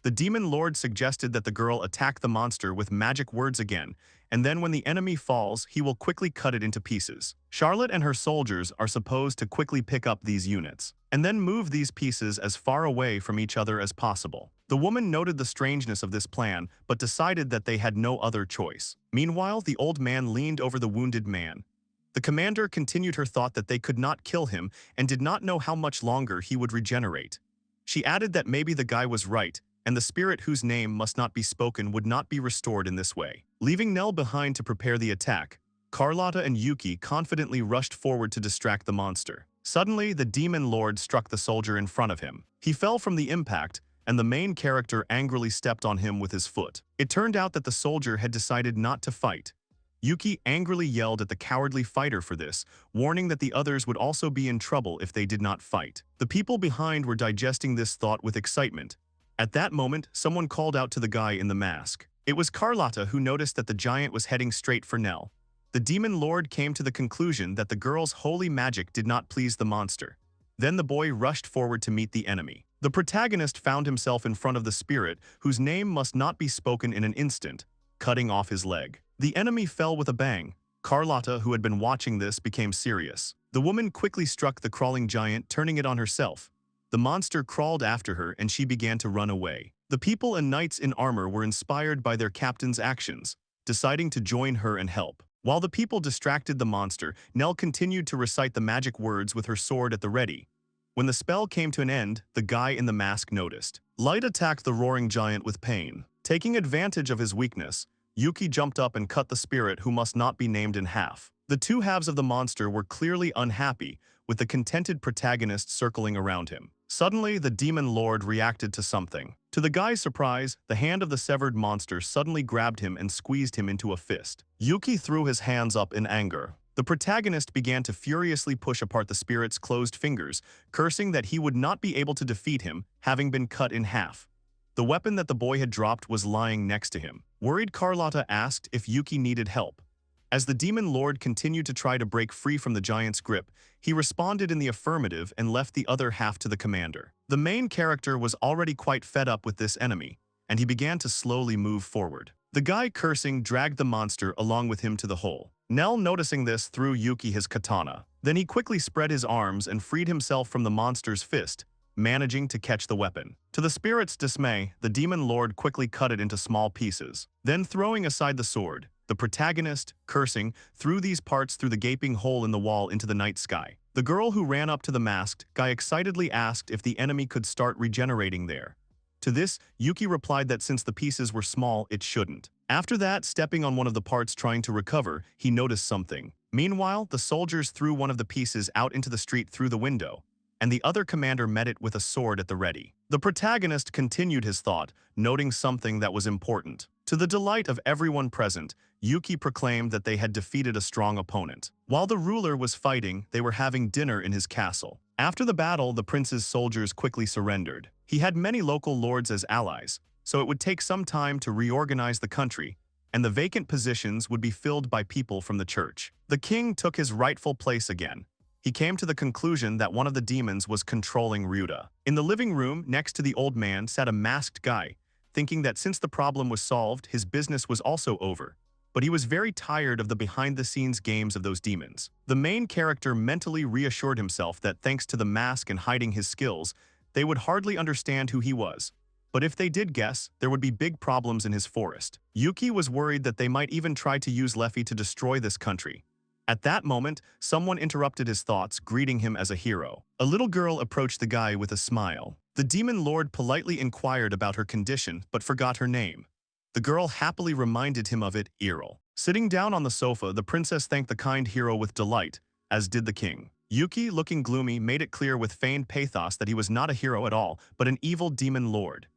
The demon lord suggested that the girl attack the monster with magic words again, and then when the enemy falls, he will quickly cut it into pieces. Charlotte and her soldiers are supposed to quickly pick up these units, and then move these pieces as far away from each other as possible. The woman noted the strangeness of this plan, but decided that they had no other choice. Meanwhile, the old man leaned over the wounded man. The commander continued her thought that they could not kill him and did not know how much longer he would regenerate. She added that maybe the guy was right, and the spirit whose name must not be spoken would not be restored in this way. Leaving Nell behind to prepare the attack, Carlotta and Yuki confidently rushed forward to distract the monster. Suddenly, the demon lord struck the soldier in front of him. He fell from the impact, and the main character angrily stepped on him with his foot. It turned out that the soldier had decided not to fight. Yuki angrily yelled at the cowardly fighter for this, warning that the others would also be in trouble if they did not fight. The people behind were digesting this thought with excitement. At that moment, someone called out to the guy in the mask. It was Carlotta who noticed that the giant was heading straight for Nell. The demon lord came to the conclusion that the girl's holy magic did not please the monster. Then the boy rushed forward to meet the enemy. The protagonist found himself in front of the spirit, whose name must not be spoken in an instant, cutting off his leg. The enemy fell with a bang. Carlotta, who had been watching this, became serious. The woman quickly struck the crawling giant, turning it on herself. The monster crawled after her and she began to run away. The people and knights in armor were inspired by their captain's actions, deciding to join her and help. While the people distracted the monster, Nell continued to recite the magic words with her sword at the ready. When the spell came to an end, the guy in the mask noticed. Light attacked the roaring giant with pain. Taking advantage of his weakness, Yuki jumped up and cut the spirit who must not be named in half. The two halves of the monster were clearly unhappy, with the contented protagonist circling around him. Suddenly, the demon lord reacted to something. To the guy's surprise, the hand of the severed monster suddenly grabbed him and squeezed him into a fist. Yuki threw his hands up in anger. The protagonist began to furiously push apart the spirit's closed fingers, cursing that he would not be able to defeat him, having been cut in half. The weapon that the boy had dropped was lying next to him. Worried, Carlotta asked if Yuki needed help. As the demon lord continued to try to break free from the giant's grip, he responded in the affirmative and left the other half to the commander. The main character was already quite fed up with this enemy, and he began to slowly move forward. The guy cursing dragged the monster along with him to the hole. Nell, noticing this, threw Yuki his katana. Then he quickly spread his arms and freed himself from the monster's fist, managing to catch the weapon. To the spirit's dismay, the demon lord quickly cut it into small pieces. Then, throwing aside the sword, the protagonist, cursing, threw these parts through the gaping hole in the wall into the night sky. The girl who ran up to the masked guy excitedly asked if the enemy could start regenerating there. To this, Yuki replied that since the pieces were small, it shouldn't. After that, stepping on one of the parts trying to recover, he noticed something. Meanwhile, the soldiers threw one of the pieces out into the street through the window, and the other commander met it with a sword at the ready. The protagonist continued his thought, noting something that was important. To the delight of everyone present, Yuki proclaimed that they had defeated a strong opponent. While the ruler was fighting, they were having dinner in his castle. After the battle, the prince's soldiers quickly surrendered. He had many local lords as allies, so it would take some time to reorganize the country, and the vacant positions would be filled by people from the church. The king took his rightful place again. He came to the conclusion that one of the demons was controlling Ryuta. In the living room, next to the old man, sat a masked guy, thinking that since the problem was solved, his business was also over. But he was very tired of the behind-the-scenes games of those demons. The main character mentally reassured himself that thanks to the mask and hiding his skills, they would hardly understand who he was. But if they did guess, there would be big problems in his forest. Yuki was worried that they might even try to use Leffy to destroy this country. At that moment, someone interrupted his thoughts, greeting him as a hero. A little girl approached the guy with a smile. The demon lord politely inquired about her condition, but forgot her name. The girl happily reminded him of it, Errol. Sitting down on the sofa, the princess thanked the kind hero with delight, as did the king. Yuki, looking gloomy, made it clear with feigned pathos that he was not a hero at all, but an evil demon lord.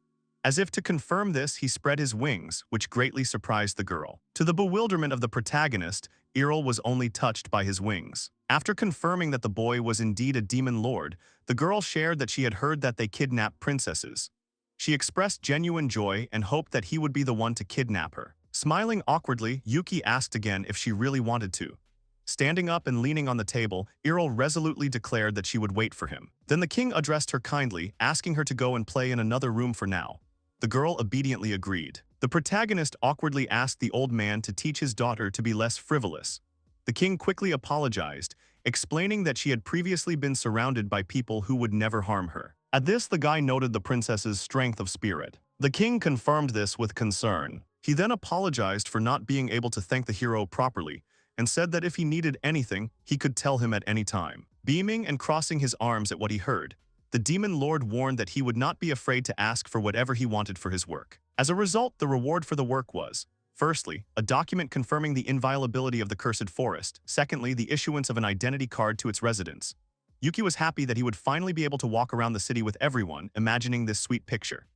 As if to confirm this, he spread his wings, which greatly surprised the girl. To the bewilderment of the protagonist, Earl was only touched by his wings. After confirming that the boy was indeed a demon lord, the girl shared that she had heard that they kidnap princesses. She expressed genuine joy and hoped that he would be the one to kidnap her. Smiling awkwardly, Yuki asked again if she really wanted to. Standing up and leaning on the table, Earl resolutely declared that she would wait for him. Then the king addressed her kindly, asking her to go and play in another room for now. The girl obediently agreed. The protagonist awkwardly asked the old man to teach his daughter to be less frivolous. The king quickly apologized, explaining that she had previously been surrounded by people who would never harm her. At this, the guy noted the princess's strength of spirit. The king confirmed this with concern. He then apologized for not being able to thank the hero properly, and said that if he needed anything, he could tell him at any time. Beaming and crossing his arms at what he heard, the demon lord warned that he would not be afraid to ask for whatever he wanted for his work. As a result, the reward for the work was, firstly, a document confirming the inviolability of the cursed forest, secondly, the issuance of an identity card to its residents. Yuki was happy that he would finally be able to walk around the city with everyone, imagining this sweet picture.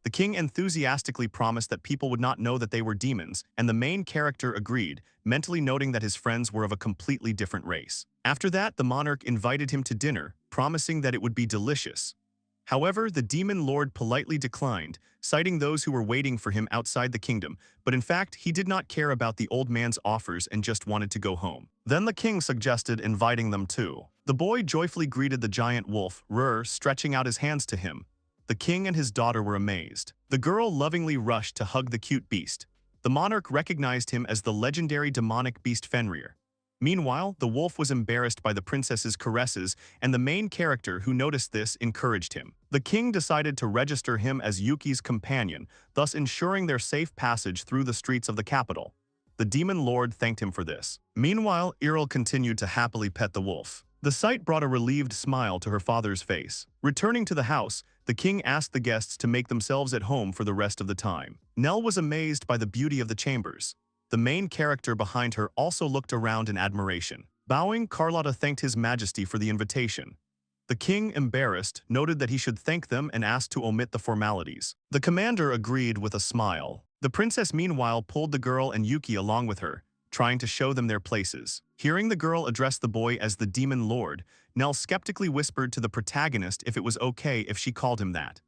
The king enthusiastically promised that people would not know that they were demons, and the main character agreed, mentally noting that his friends were of a completely different race. After that, the monarch invited him to dinner, promising that it would be delicious. However, the demon lord politely declined, citing those who were waiting for him outside the kingdom, but in fact, he did not care about the old man's offers and just wanted to go home. Then the king suggested inviting them too. The boy joyfully greeted the giant wolf, stretching out his hands to him. The king and his daughter were amazed. The girl lovingly rushed to hug the cute beast. The monarch recognized him as the legendary demonic beast Fenrir. Meanwhile, the wolf was embarrassed by the princess's caresses, and the main character who noticed this encouraged him. The king decided to register him as Yuki's companion, thus ensuring their safe passage through the streets of the capital. The demon lord thanked him for this. Meanwhile, Earl continued to happily pet the wolf. The sight brought a relieved smile to her father's face. Returning to the house, the king asked the guests to make themselves at home for the rest of the time. Nell was amazed by the beauty of the chambers. The main character behind her also looked around in admiration. Bowing, Carlotta thanked His Majesty for the invitation. The king, embarrassed, noted that he should thank them and asked to omit the formalities. The commander agreed with a smile. The princess meanwhile pulled the girl and Yuki along with her, trying to show them their places. Hearing the girl address the boy as the demon lord, Nell skeptically whispered to the protagonist if it was okay if she called him that.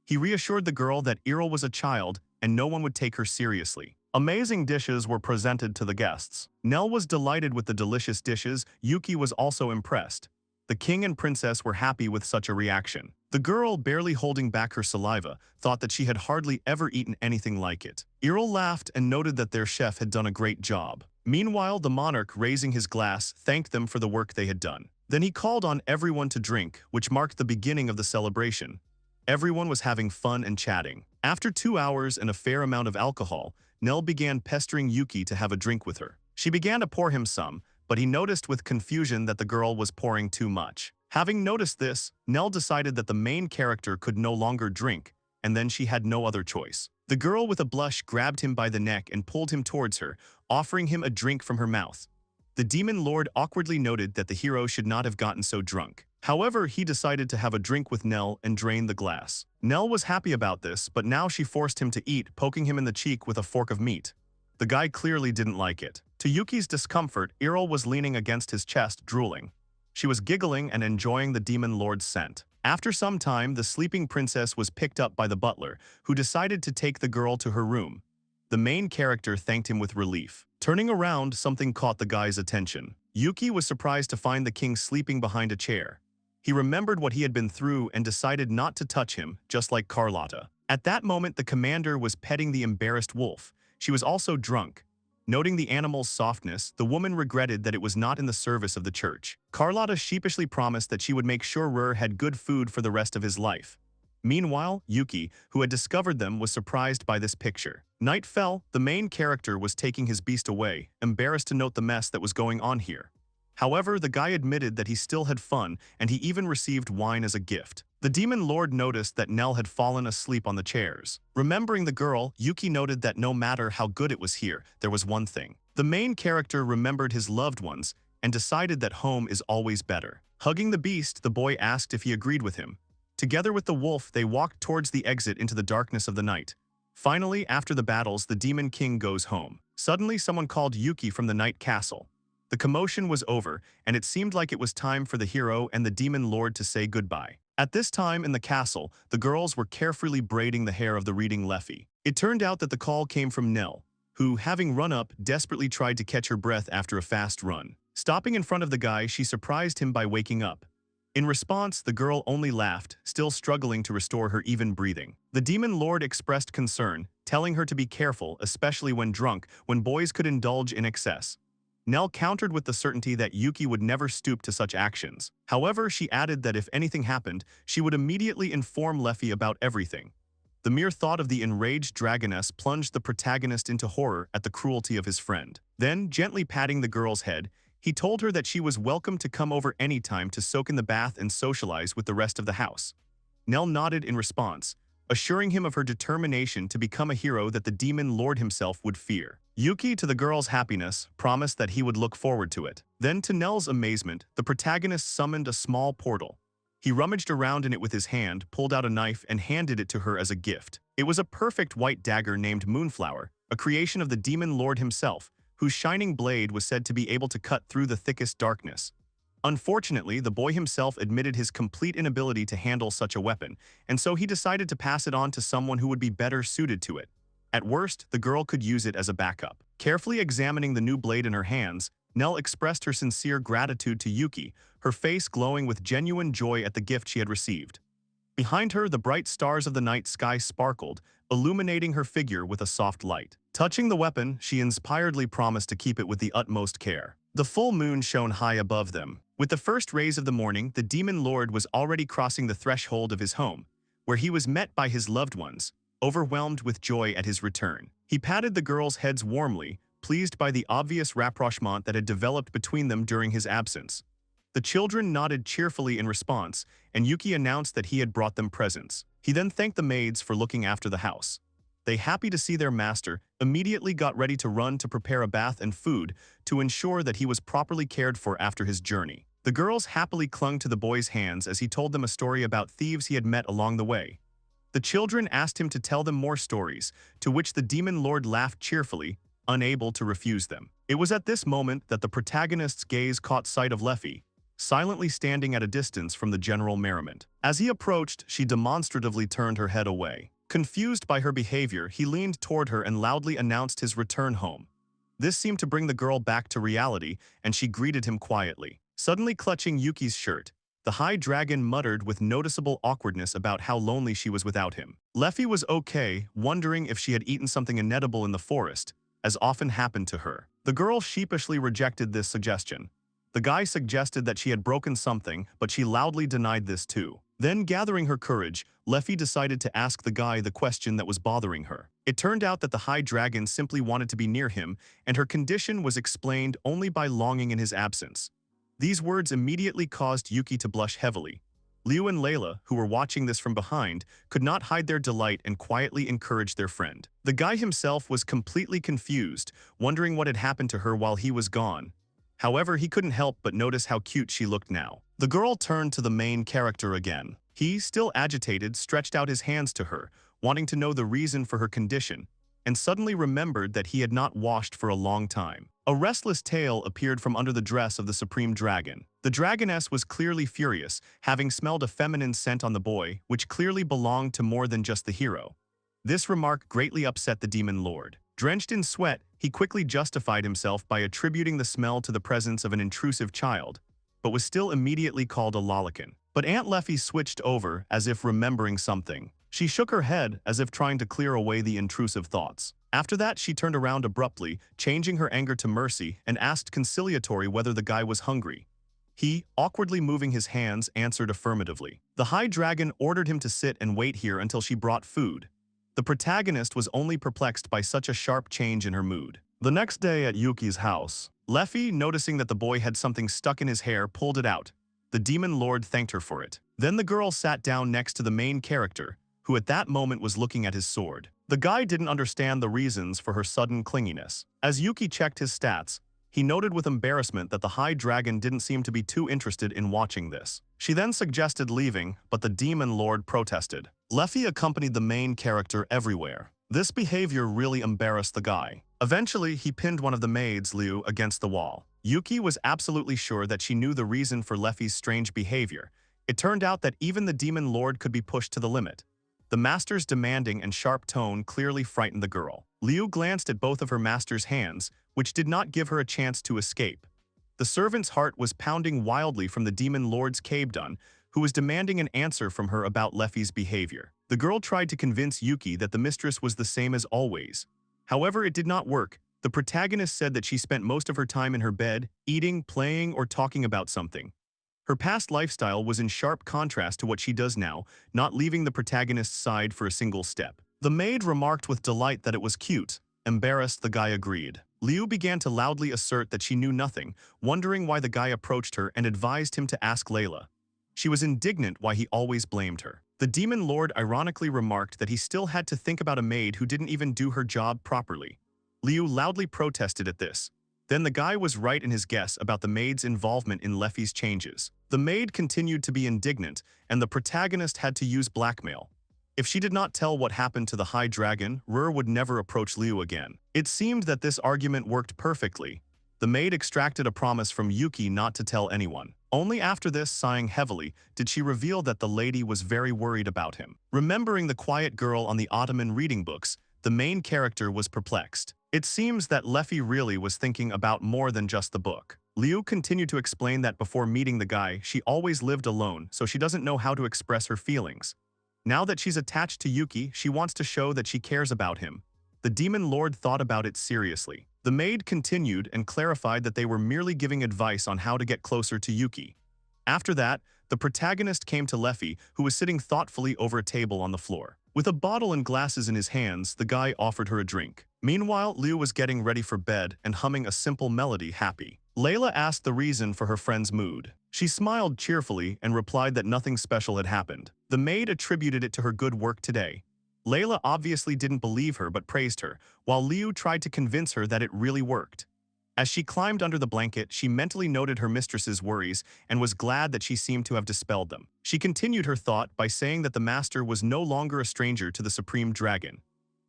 He reassured the girl that Earl was a child and no one would take her seriously. Amazing dishes were presented to the guests. Nell was delighted with the delicious dishes. Yuki was also impressed. The king and princess were happy with such a reaction. The girl, barely holding back her saliva, thought that she had hardly ever eaten anything like it. Earl laughed and noted that their chef had done a great job. Meanwhile, the monarch, raising his glass, thanked them for the work they had done. Then he called on everyone to drink, which marked the beginning of the celebration. Everyone was having fun and chatting. After 2 hours and a fair amount of alcohol, Nell began pestering Yuki to have a drink with her. She began to pour him some, but he noticed with confusion that the girl was pouring too much. Having noticed this, Nell decided that the main character could no longer drink, and then she had no other choice. The girl with a blush grabbed him by the neck and pulled him towards her, offering him a drink from her mouth. The demon lord awkwardly noted that the hero should not have gotten so drunk. However, he decided to have a drink with Nell and drain the glass. Nell was happy about this, but now she forced him to eat, poking him in the cheek with a fork of meat. The guy clearly didn't like it. To Yuki's discomfort, Earl was leaning against his chest, drooling. She was giggling and enjoying the demon lord's scent. After some time, the sleeping princess was picked up by the butler, who decided to take the girl to her room. The main character thanked him with relief. Turning around, something caught the guy's attention. Yuki was surprised to find the king sleeping behind a chair. He remembered what he had been through and decided not to touch him, just like Carlotta. At that moment, the commander was petting the embarrassed wolf. She was also drunk. Noting the animal's softness, the woman regretted that it was not in the service of the church. Carlotta sheepishly promised that she would make sure had good food for the rest of his life. Meanwhile, Yuki, who had discovered them, was surprised by this picture. Night fell, the main character was taking his beast away, embarrassed to note the mess that was going on here. However, the guy admitted that he still had fun, and he even received wine as a gift. The demon lord noticed that Nell had fallen asleep on the chairs. Remembering the girl, Yuki noted that no matter how good it was here, there was one thing. The main character remembered his loved ones and decided that home is always better. Hugging the beast, the boy asked if he agreed with him. Together with the wolf, they walked towards the exit into the darkness of the night. Finally, after the battles, the Demon King goes home. Suddenly, someone called Yuki from the Night Castle. The commotion was over, and it seemed like it was time for the hero and the Demon Lord to say goodbye. At this time in the castle, the girls were carefully braiding the hair of the reading Leffy. It turned out that the call came from Nell, who, having run up, desperately tried to catch her breath after a fast run. Stopping in front of the guy, she surprised him by waking up. In response, the girl only laughed, still struggling to restore her even breathing. The Demon Lord expressed concern, telling her to be careful, especially when drunk, when boys could indulge in excess. Nell countered with the certainty that Yuki would never stoop to such actions. However, she added that if anything happened, she would immediately inform Leffy about everything. The mere thought of the enraged dragoness plunged the protagonist into horror at the cruelty of his friend. Then, gently patting the girl's head, he told her that she was welcome to come over anytime to soak in the bath and socialize with the rest of the house. Nell nodded in response, assuring him of her determination to become a hero that the Demon Lord himself would fear. Yuki, to the girl's happiness, promised that he would look forward to it. Then, to Nell's amazement, the protagonist summoned a small portal. He rummaged around in it with his hand, pulled out a knife, and handed it to her as a gift. It was a perfect white dagger named Moonflower, a creation of the Demon Lord himself, whose shining blade was said to be able to cut through the thickest darkness. Unfortunately, the boy himself admitted his complete inability to handle such a weapon, and so he decided to pass it on to someone who would be better suited to it. At worst, the girl could use it as a backup. Carefully examining the new blade in her hands, Nell expressed her sincere gratitude to Yuki, her face glowing with genuine joy at the gift she had received. Behind her, the bright stars of the night sky sparkled, illuminating her figure with a soft light. Touching the weapon, she inspiredly promised to keep it with the utmost care. The full moon shone high above them. With the first rays of the morning, the Demon Lord was already crossing the threshold of his home, where he was met by his loved ones, overwhelmed with joy at his return. He patted the girls' heads warmly, pleased by the obvious rapprochement that had developed between them during his absence. The children nodded cheerfully in response, and Yuki announced that he had brought them presents. He then thanked the maids for looking after the house. They, happy to see their master, immediately got ready to run to prepare a bath and food to ensure that he was properly cared for after his journey. The girls happily clung to the boy's hands as he told them a story about thieves he had met along the way. The children asked him to tell them more stories, to which the Demon Lord laughed cheerfully, unable to refuse them. It was at this moment that the protagonist's gaze caught sight of Leffy, silently standing at a distance from the general merriment. As he approached, she demonstratively turned her head away. Confused by her behavior, he leaned toward her and loudly announced his return home. This seemed to bring the girl back to reality, and she greeted him quietly. Suddenly clutching Yuki's shirt, the High Dragon muttered with noticeable awkwardness about how lonely she was without him. Leffy was okay, wondering if she had eaten something inedible in the forest, as often happened to her. The girl sheepishly rejected this suggestion. The guy suggested that she had broken something, but she loudly denied this too. Then, gathering her courage, Leffy decided to ask the guy the question that was bothering her. It turned out that the High Dragon simply wanted to be near him, and her condition was explained only by longing in his absence. These words immediately caused Yuki to blush heavily. Liu and Layla, who were watching this from behind, could not hide their delight and quietly encouraged their friend. The guy himself was completely confused, wondering what had happened to her while he was gone. However, he couldn't help but notice how cute she looked now. The girl turned to the main character again. He, still agitated, stretched out his hands to her, wanting to know the reason for her condition, and suddenly remembered that he had not washed for a long time. A restless tail appeared from under the dress of the Supreme Dragon. The dragoness was clearly furious, having smelled a feminine scent on the boy, which clearly belonged to more than just the hero. This remark greatly upset the Demon Lord. Drenched in sweat, he quickly justified himself by attributing the smell to the presence of an intrusive child, but was still immediately called a lolicon. But Aunt Leffy switched over, as if remembering something. She shook her head as if trying to clear away the intrusive thoughts. After that, she turned around abruptly, changing her anger to mercy, and asked conciliatory whether the guy was hungry. He, awkwardly moving his hands, answered affirmatively. The High Dragon ordered him to sit and wait here until she brought food. The protagonist was only perplexed by such a sharp change in her mood. The next day at Yuki's house, Leffy, noticing that the boy had something stuck in his hair, pulled it out. The Demon Lord thanked her for it. Then the girl sat down next to the main character, who at that moment was looking at his sword. The guy didn't understand the reasons for her sudden clinginess. As Yuki checked his stats, He noted with embarrassment that the High Dragon didn't seem to be too interested in watching this. She then suggested leaving, but the Demon Lord protested. Luffy accompanied the main character everywhere. This behavior really embarrassed the guy. Eventually, he pinned one of the maids, Liu, against the wall. Yuki was absolutely sure that she knew the reason for Luffy's strange behavior. It turned out that even the Demon Lord could be pushed to the limit. The master's demanding and sharp tone clearly frightened the girl. Liu glanced at both of her master's hands, which did not give her a chance to escape. The servant's heart was pounding wildly from the Demon Lord's Cabedon, who was demanding an answer from her about Luffy's behavior. The girl tried to convince Yuki that the mistress was the same as always. However, it did not work. The protagonist said that she spent most of her time in her bed, eating, playing, or talking about something. Her past lifestyle was in sharp contrast to what she does now, not leaving the protagonist's side for a single step. The maid remarked with delight that it was cute. Embarrassed, the guy agreed. Liu began to loudly assert that she knew nothing, wondering why the guy approached her and advised him to ask Layla. She was indignant why he always blamed her. The Demon Lord ironically remarked that he still had to think about a maid who didn't even do her job properly. Liu loudly protested at this. Then the guy was right in his guess about the maid's involvement in Luffy's changes. The maid continued to be indignant, and the protagonist had to use blackmail. If she did not tell what happened to the High Dragon, would never approach Liu again. It seemed that this argument worked perfectly. The maid extracted a promise from Yuki not to tell anyone. Only after this, sighing heavily, did she reveal that the lady was very worried about him. Remembering the quiet girl on the ottoman reading books, the main character was perplexed. It seems that Luffy really was thinking about more than just the book. Liu continued to explain that before meeting the guy, she always lived alone, so she doesn't know how to express her feelings. Now that she's attached to Yuki, she wants to show that she cares about him. The Demon Lord thought about it seriously. The maid continued and clarified that they were merely giving advice on how to get closer to Yuki. After that, the protagonist came to Luffy, who was sitting thoughtfully over a table on the floor. With a bottle and glasses in his hands, the guy offered her a drink. Meanwhile, Liu was getting ready for bed and humming a simple melody, happy. Layla asked the reason for her friend's mood. She smiled cheerfully and replied that nothing special had happened. The maid attributed it to her good work today. Layla obviously didn't believe her but praised her, while Liu tried to convince her that it really worked. As she climbed under the blanket, she mentally noted her mistress's worries and was glad that she seemed to have dispelled them. She continued her thought by saying that the master was no longer a stranger to the Supreme Dragon.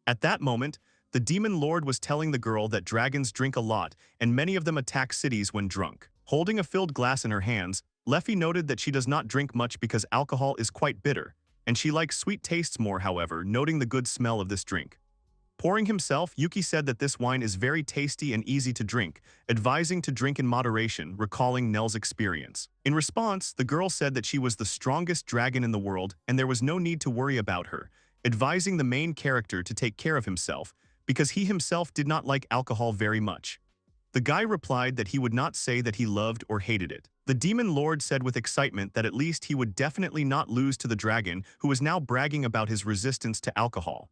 At that moment, the Demon Lord was telling the girl that dragons drink a lot and many of them attack cities when drunk. Holding a filled glass in her hands, Luffy noted that she does not drink much because alcohol is quite bitter, and she likes sweet tastes more, however, noting the good smell of this drink. Pouring himself, Yuki said that this wine is very tasty and easy to drink, advising to drink in moderation, recalling Nell's experience. In response, the girl said that she was the strongest dragon in the world and there was no need to worry about her, advising the main character to take care of himself because he himself did not like alcohol very much. The guy replied that he would not say that he loved or hated it. The Demon Lord said with excitement that at least he would definitely not lose to the dragon, who was now bragging about his resistance to alcohol.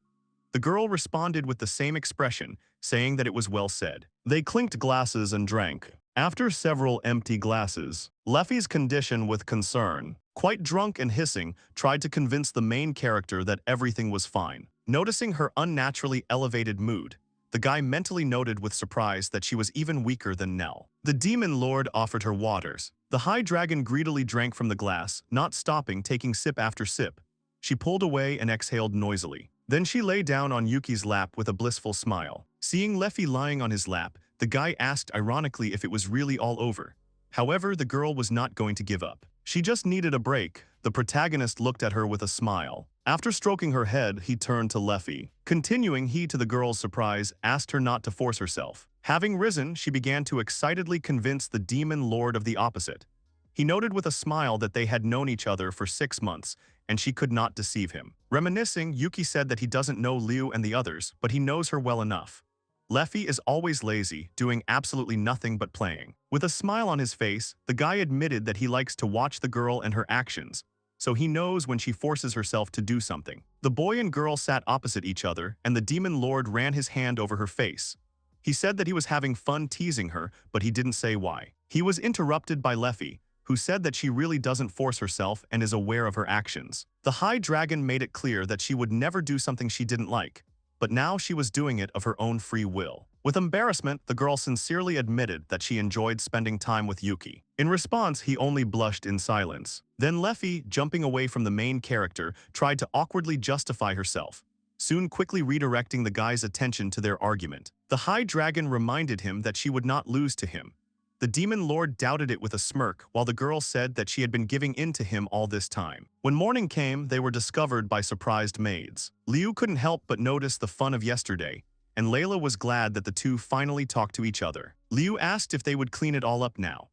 The girl responded with the same expression, saying that it was well said. They clinked glasses and drank. After several empty glasses, Luffy's condition with concern, quite drunk and hissing, tried to convince the main character that everything was fine. Noticing her unnaturally elevated mood, the guy mentally noted with surprise that she was even weaker than Nell. The Demon Lord offered her waters. The High Dragon greedily drank from the glass, not stopping, taking sip after sip. She pulled away and exhaled noisily. Then she lay down on Yuki's lap with a blissful smile. Seeing Luffy lying on his lap, the guy asked ironically if it was really all over. However, the girl was not going to give up. She just needed a break. The protagonist looked at her with a smile. After stroking her head, he turned to Luffy. Continuing, he, to the girl's surprise, asked her not to force herself. Having risen, she began to excitedly convince the Demon Lord of the opposite. He noted with a smile that they had known each other for 6 months, and she could not deceive him. Reminiscing, Yuki said that he doesn't know Liu and the others, but he knows her well enough. Luffy is always lazy, doing absolutely nothing but playing. With a smile on his face, the guy admitted that he likes to watch the girl and her actions, so he knows when she forces herself to do something. The boy and girl sat opposite each other, and the Demon Lord ran his hand over her face. He said that he was having fun teasing her, but he didn't say why. He was interrupted by Luffy, who said that she really doesn't force herself and is aware of her actions. The High Dragon made it clear that she would never do something she didn't like, but now she was doing it of her own free will. With embarrassment, the girl sincerely admitted that she enjoyed spending time with Yuki. In response, he only blushed in silence. Then Leffy, jumping away from the main character, tried to awkwardly justify herself, soon quickly redirecting the guy's attention to their argument. The High Dragon reminded him that she would not lose to him. The Demon Lord doubted it with a smirk, while the girl said that she had been giving in to him all this time. When morning came, they were discovered by surprised maids. Liu couldn't help but notice the fun of yesterday, and Layla was glad that the two finally talked to each other. Liu asked if they would clean it all up now.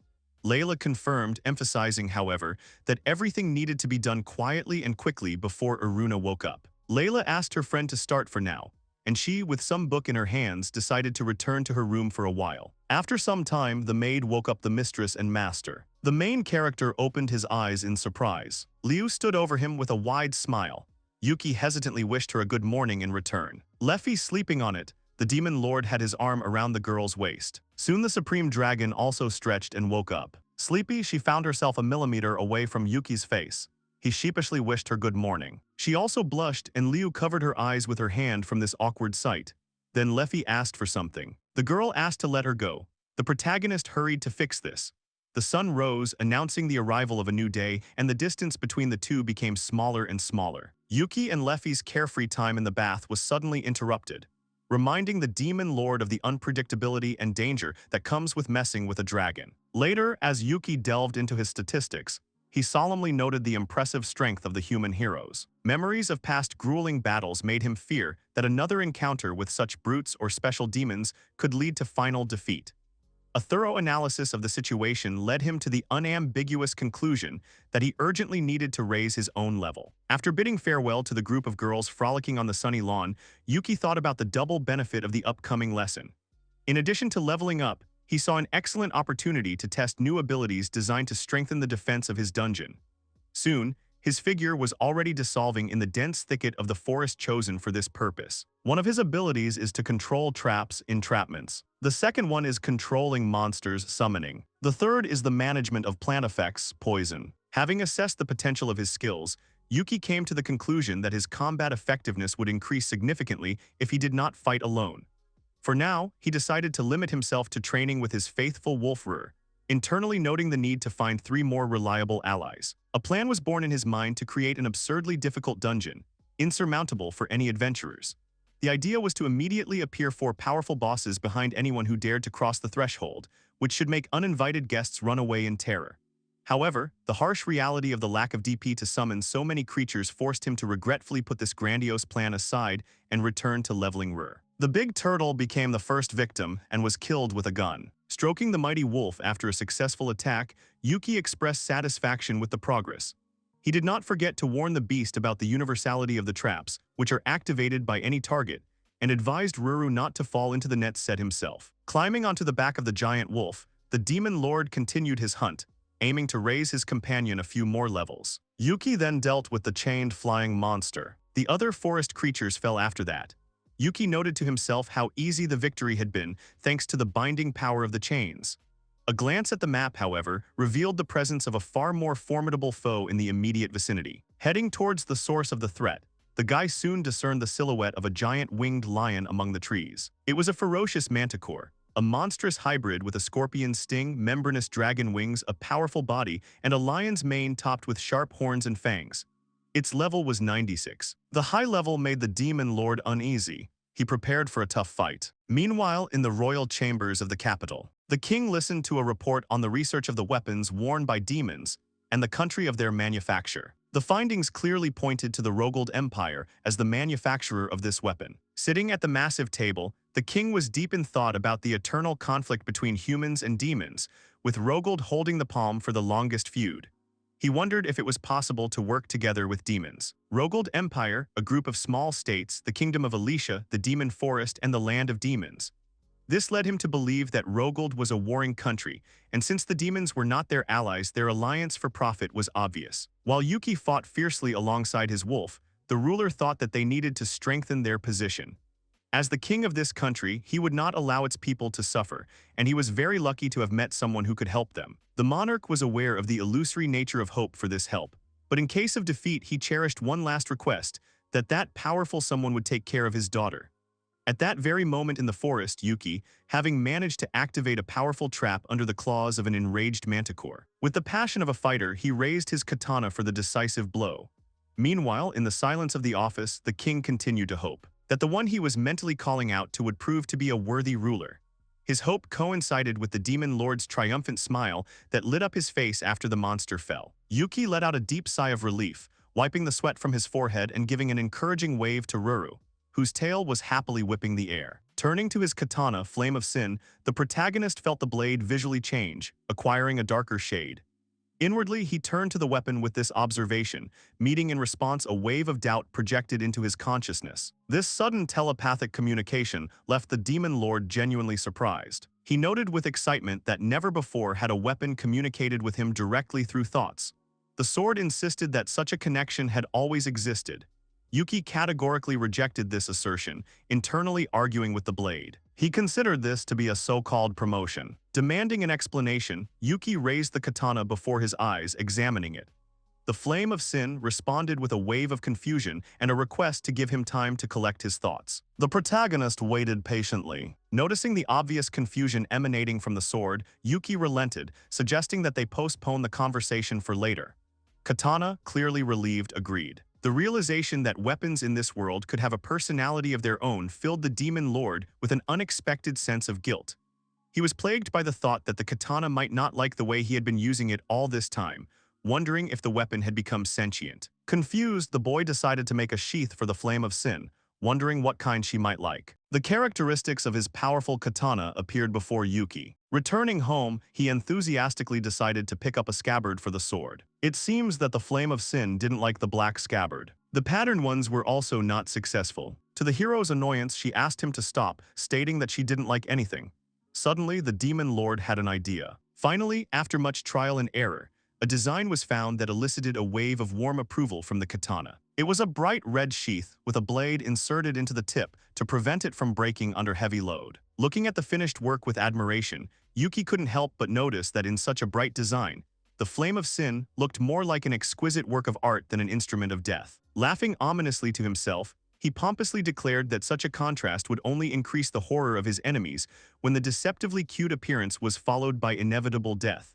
Layla confirmed, emphasizing, however, that everything needed to be done quietly and quickly before Aruna woke up. Layla asked her friend to start for now, and she, with some book in her hands, decided to return to her room for a while. After some time, the maid woke up the mistress and master. The main character opened his eyes in surprise. Liu stood over him with a wide smile. Yuki hesitantly wished her a good morning in return. Leffy sleeping on it, the Demon Lord had his arm around the girl's waist. Soon the Supreme Dragon also stretched and woke up. Sleepy, she found herself a millimeter away from Yuki's face. He sheepishly wished her good morning. She also blushed, and Liu covered her eyes with her hand from this awkward sight. Then Leffy asked for something. The girl asked to let her go. The protagonist hurried to fix this. The sun rose, announcing the arrival of a new day, and the distance between the two became smaller and smaller. Yuki and Leffy's carefree time in the bath was suddenly interrupted, reminding the Demon Lord of the unpredictability and danger that comes with messing with a dragon. Later, as Yuki delved into his statistics, he solemnly noted the impressive strength of the human heroes. Memories of past grueling battles made him fear that another encounter with such brutes or special demons could lead to final defeat. A thorough analysis of the situation led him to the unambiguous conclusion that he urgently needed to raise his own level. After bidding farewell to the group of girls frolicking on the sunny lawn, Yuki thought about the double benefit of the upcoming lesson. In addition to leveling up, he saw an excellent opportunity to test new abilities designed to strengthen the defense of his dungeon. Soon, his figure was already dissolving in the dense thicket of the forest chosen for this purpose. One of his abilities is to control traps, entrapments. The second one is controlling monsters, summoning. The third is the management of plant effects, poison. Having assessed the potential of his skills, Yuki came to the conclusion that his combat effectiveness would increase significantly if he did not fight alone. For now, he decided to limit himself to training with his faithful Wolfrer, internally noting the need to find 3 more reliable allies. A plan was born in his mind to create an absurdly difficult dungeon, insurmountable for any adventurers. The idea was to immediately appear 4 powerful bosses behind anyone who dared to cross the threshold, which should make uninvited guests run away in terror. However, the harsh reality of the lack of DP to summon so many creatures forced him to regretfully put this grandiose plan aside and return to leveling Rur. The big turtle became the first victim and was killed with a gun. Stroking the mighty wolf after a successful attack, Yuki expressed satisfaction with the progress. He did not forget to warn the beast about the universality of the traps, which are activated by any target, and advised Ruru not to fall into the net set himself. Climbing onto the back of the giant wolf, the Demon Lord continued his hunt, aiming to raise his companion a few more levels. Yuki then dealt with the chained flying monster. The other forest creatures fell after that. Yuki noted to himself how easy the victory had been thanks to the binding power of the chains. A glance at the map, however, revealed the presence of a far more formidable foe in the immediate vicinity. Heading towards the source of the threat, the guy soon discerned the silhouette of a giant winged lion among the trees. It was a ferocious manticore, a monstrous hybrid with a scorpion's sting, membranous dragon wings, a powerful body, and a lion's mane topped with sharp horns and fangs. Its level was 96. The high level made the Demon Lord uneasy. He prepared for a tough fight. Meanwhile, in the royal chambers of the capital, the king listened to a report on the research of the weapons worn by demons and the country of their manufacture. The findings clearly pointed to the Rogold Empire as the manufacturer of this weapon. Sitting at the massive table, the king was deep in thought about the eternal conflict between humans and demons, with Rogold holding the palm for the longest feud. He wondered if it was possible to work together with demons. Rogold Empire, a group of small states, the Kingdom of Alicia, the Demon Forest, and the Land of Demons. This led him to believe that Rogold was a warring country, and since the demons were not their allies, their alliance for profit was obvious. While Yuki fought fiercely alongside his wolf, the ruler thought that they needed to strengthen their position. As the king of this country, he would not allow its people to suffer, and he was very lucky to have met someone who could help them. The monarch was aware of the illusory nature of hope for this help, but in case of defeat he cherished one last request, that powerful someone would take care of his daughter. At that very moment in the forest, Yuki, having managed to activate a powerful trap under the claws of an enraged manticore. With the passion of a fighter, he raised his katana for the decisive blow. Meanwhile, in the silence of the office, the king continued to hope that the one he was mentally calling out to would prove to be a worthy ruler. His hope coincided with the demon lord's triumphant smile that lit up his face after the monster fell. Yuki let out a deep sigh of relief, wiping the sweat from his forehead and giving an encouraging wave to Ruru, whose tail was happily whipping the air. Turning to his katana, Flame of Sin, the protagonist felt the blade visually change, acquiring a darker shade. Inwardly, he turned to the weapon with this observation, meeting in response a wave of doubt projected into his consciousness. This sudden telepathic communication left the demon lord genuinely surprised. He noted with excitement that never before had a weapon communicated with him directly through thoughts. The sword insisted that such a connection had always existed. Yuki categorically rejected this assertion, internally arguing with the blade. He considered this to be a so-called promotion. Demanding an explanation, Yuki raised the katana before his eyes, examining it. The Flame of Sin responded with a wave of confusion and a request to give him time to collect his thoughts. The protagonist waited patiently. Noticing the obvious confusion emanating from the sword, Yuki relented, suggesting that they postpone the conversation for later. Katana, clearly relieved, agreed. The realization that weapons in this world could have a personality of their own filled the demon lord with an unexpected sense of guilt. He was plagued by the thought that the katana might not like the way he had been using it all this time, wondering if the weapon had become sentient. Confused, the boy decided to make a sheath for the Flame of Sin, wondering what kind she might like. The characteristics of his powerful katana appeared before Yuki. Returning home, he enthusiastically decided to pick up a scabbard for the sword. It seems that the Flame of Sin didn't like the black scabbard. The patterned ones were also not successful. To the hero's annoyance, she asked him to stop, stating that she didn't like anything. Suddenly, the demon lord had an idea. Finally, after much trial and error, a design was found that elicited a wave of warm approval from the katana. It was a bright red sheath with a blade inserted into the tip to prevent it from breaking under heavy load. Looking at the finished work with admiration, Yuki couldn't help but notice that in such a bright design, the Flame of Sin looked more like an exquisite work of art than an instrument of death. Laughing ominously to himself, he pompously declared that such a contrast would only increase the horror of his enemies when the deceptively cute appearance was followed by inevitable death.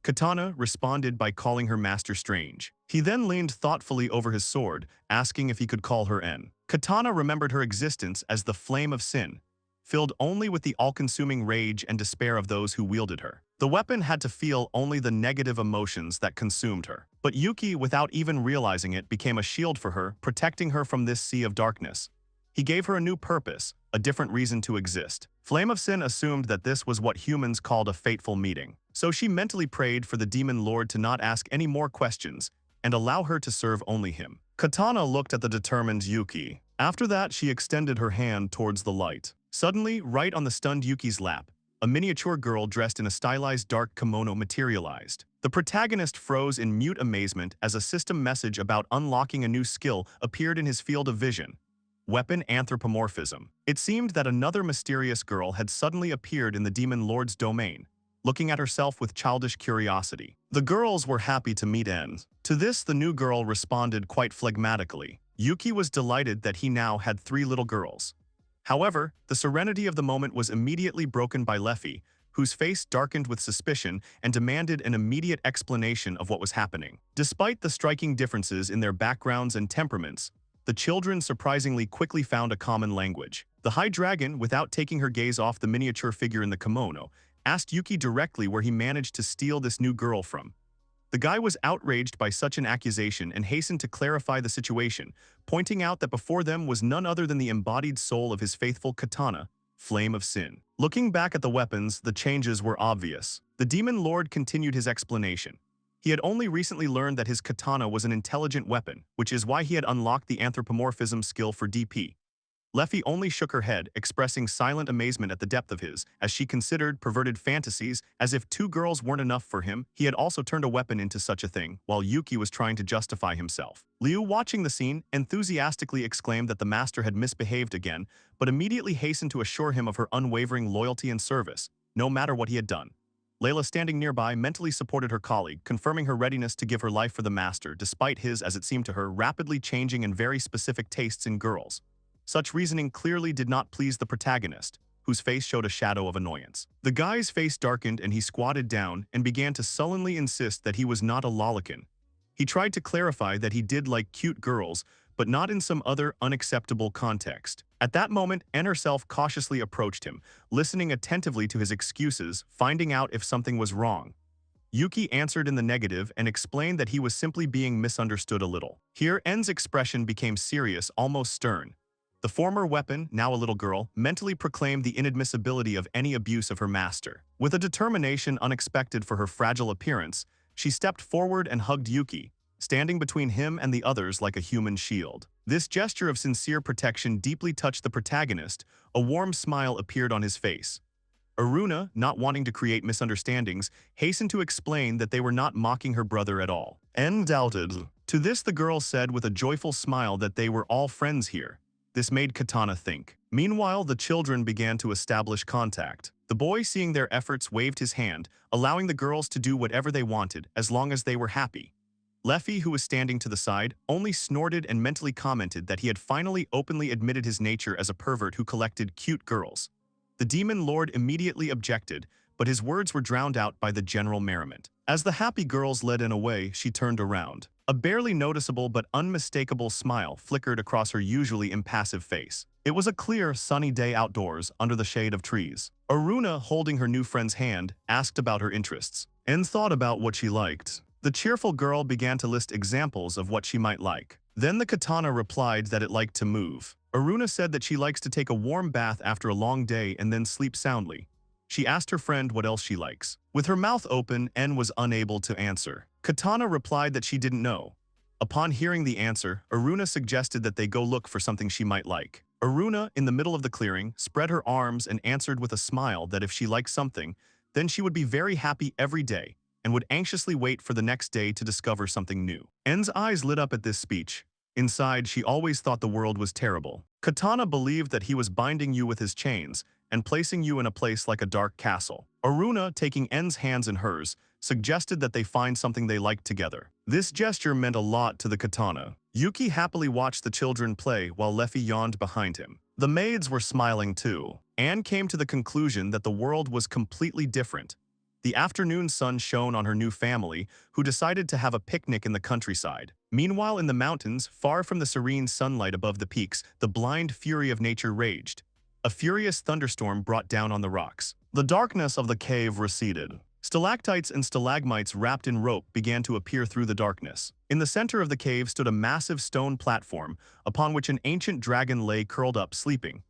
Katana responded by calling her Master Strange. He then leaned thoughtfully over his sword, asking if he could call her En. Katana remembered her existence as the Flame of Sin, filled only with the all-consuming rage and despair of those who wielded her. The weapon had to feel only the negative emotions that consumed her. But Yuki, without even realizing it, became a shield for her, protecting her from this sea of darkness. He gave her a new purpose, a different reason to exist. Flame of Sin assumed that this was what humans called a fateful meeting. So she mentally prayed for the demon lord to not ask any more questions and allow her to serve only him. Katana looked at the determined Yuki. After that, she extended her hand towards the light. Suddenly, right on the stunned Yuki's lap, a miniature girl dressed in a stylized dark kimono materialized. The protagonist froze in mute amazement as a system message about unlocking a new skill appeared in his field of vision. Weapon anthropomorphism. It seemed that another mysterious girl had suddenly appeared in the demon lord's domain, looking at herself with childish curiosity. The girls were happy to meet En. To this, the new girl responded quite phlegmatically. Yuki was delighted that he now had 3 little girls. However, the serenity of the moment was immediately broken by Leffy, whose face darkened with suspicion and demanded an immediate explanation of what was happening. Despite the striking differences in their backgrounds and temperaments, the children surprisingly quickly found a common language. The High Dragon, without taking her gaze off the miniature figure in the kimono, asked Yuki directly where he managed to steal this new girl from. The guy was outraged by such an accusation and hastened to clarify the situation, pointing out that before them was none other than the embodied soul of his faithful katana, Flame of Sin. Looking back at the weapons, the changes were obvious. The demon lord continued his explanation. He had only recently learned that his katana was an intelligent weapon, which is why he had unlocked the anthropomorphism skill for DP. Leffy only shook her head, expressing silent amazement at the depth of his, as she considered perverted fantasies. As if 2 girls weren't enough for him, he had also turned a weapon into such a thing, while Yuki was trying to justify himself. Liu, watching the scene, enthusiastically exclaimed that the master had misbehaved again, but immediately hastened to assure him of her unwavering loyalty and service, no matter what he had done. Layla, standing nearby, mentally supported her colleague, confirming her readiness to give her life for the master, despite his, as it seemed to her, rapidly changing and very specific tastes in girls. Such reasoning clearly did not please the protagonist, whose face showed a shadow of annoyance. The guy's face darkened and he squatted down and began to sullenly insist that he was not a lolicon. He tried to clarify that he did like cute girls, but not in some other unacceptable context. At that moment, N herself cautiously approached him, listening attentively to his excuses, finding out if something was wrong. Yuki answered in the negative and explained that he was simply being misunderstood a little. Here, N's expression became serious, almost stern. The former weapon, now a little girl, mentally proclaimed the inadmissibility of any abuse of her master. With a determination unexpected for her fragile appearance, she stepped forward and hugged Yuki, standing between him and the others like a human shield. This gesture of sincere protection deeply touched the protagonist. A warm smile appeared on his face. Aruna, not wanting to create misunderstandings, hastened to explain that they were not mocking her brother at all. N doubted. To this the girl said with a joyful smile that they were all friends here. This made Katana think. Meanwhile, the children began to establish contact. The boy, seeing their efforts, waved his hand, allowing the girls to do whatever they wanted as long as they were happy. Leffy, who was standing to the side, only snorted and mentally commented that he had finally openly admitted his nature as a pervert who collected cute girls. The demon lord immediately objected, but his words were drowned out by the general merriment. As the happy girls led in away, she turned around. A barely noticeable but unmistakable smile flickered across her usually impassive face. It was a clear, sunny day outdoors under the shade of trees. Aruna, holding her new friend's hand, asked about her interests and thought about what she liked. The cheerful girl began to list examples of what she might like. Then the katana replied that it liked to move. Aruna said that she likes to take a warm bath after a long day and then sleep soundly. She asked her friend what else she likes. With her mouth open, N was unable to answer. Katana replied that she didn't know. Upon hearing the answer, Aruna suggested that they go look for something she might like. Aruna, in the middle of the clearing, spread her arms and answered with a smile that if she liked something, then she would be very happy every day and would anxiously wait for the next day to discover something new. N's eyes lit up at this speech. Inside, she always thought the world was terrible. Katana believed that he was binding you with his chains and placing you in a place like a dark castle. Aruna, taking N's hands in hers, suggested that they find something they liked together. This gesture meant a lot to the katana. Yuki happily watched the children play while Leffy yawned behind him. The maids were smiling too. Anne came to the conclusion that the world was completely different. The afternoon sun shone on her new family, who decided to have a picnic in the countryside. Meanwhile, in the mountains, far from the serene sunlight above the peaks, the blind fury of nature raged. A furious thunderstorm brought down on the rocks. The darkness of the cave receded. Stalactites and stalagmites wrapped in rope began to appear through the darkness. In the center of the cave stood a massive stone platform, upon which an ancient dragon lay curled up sleeping.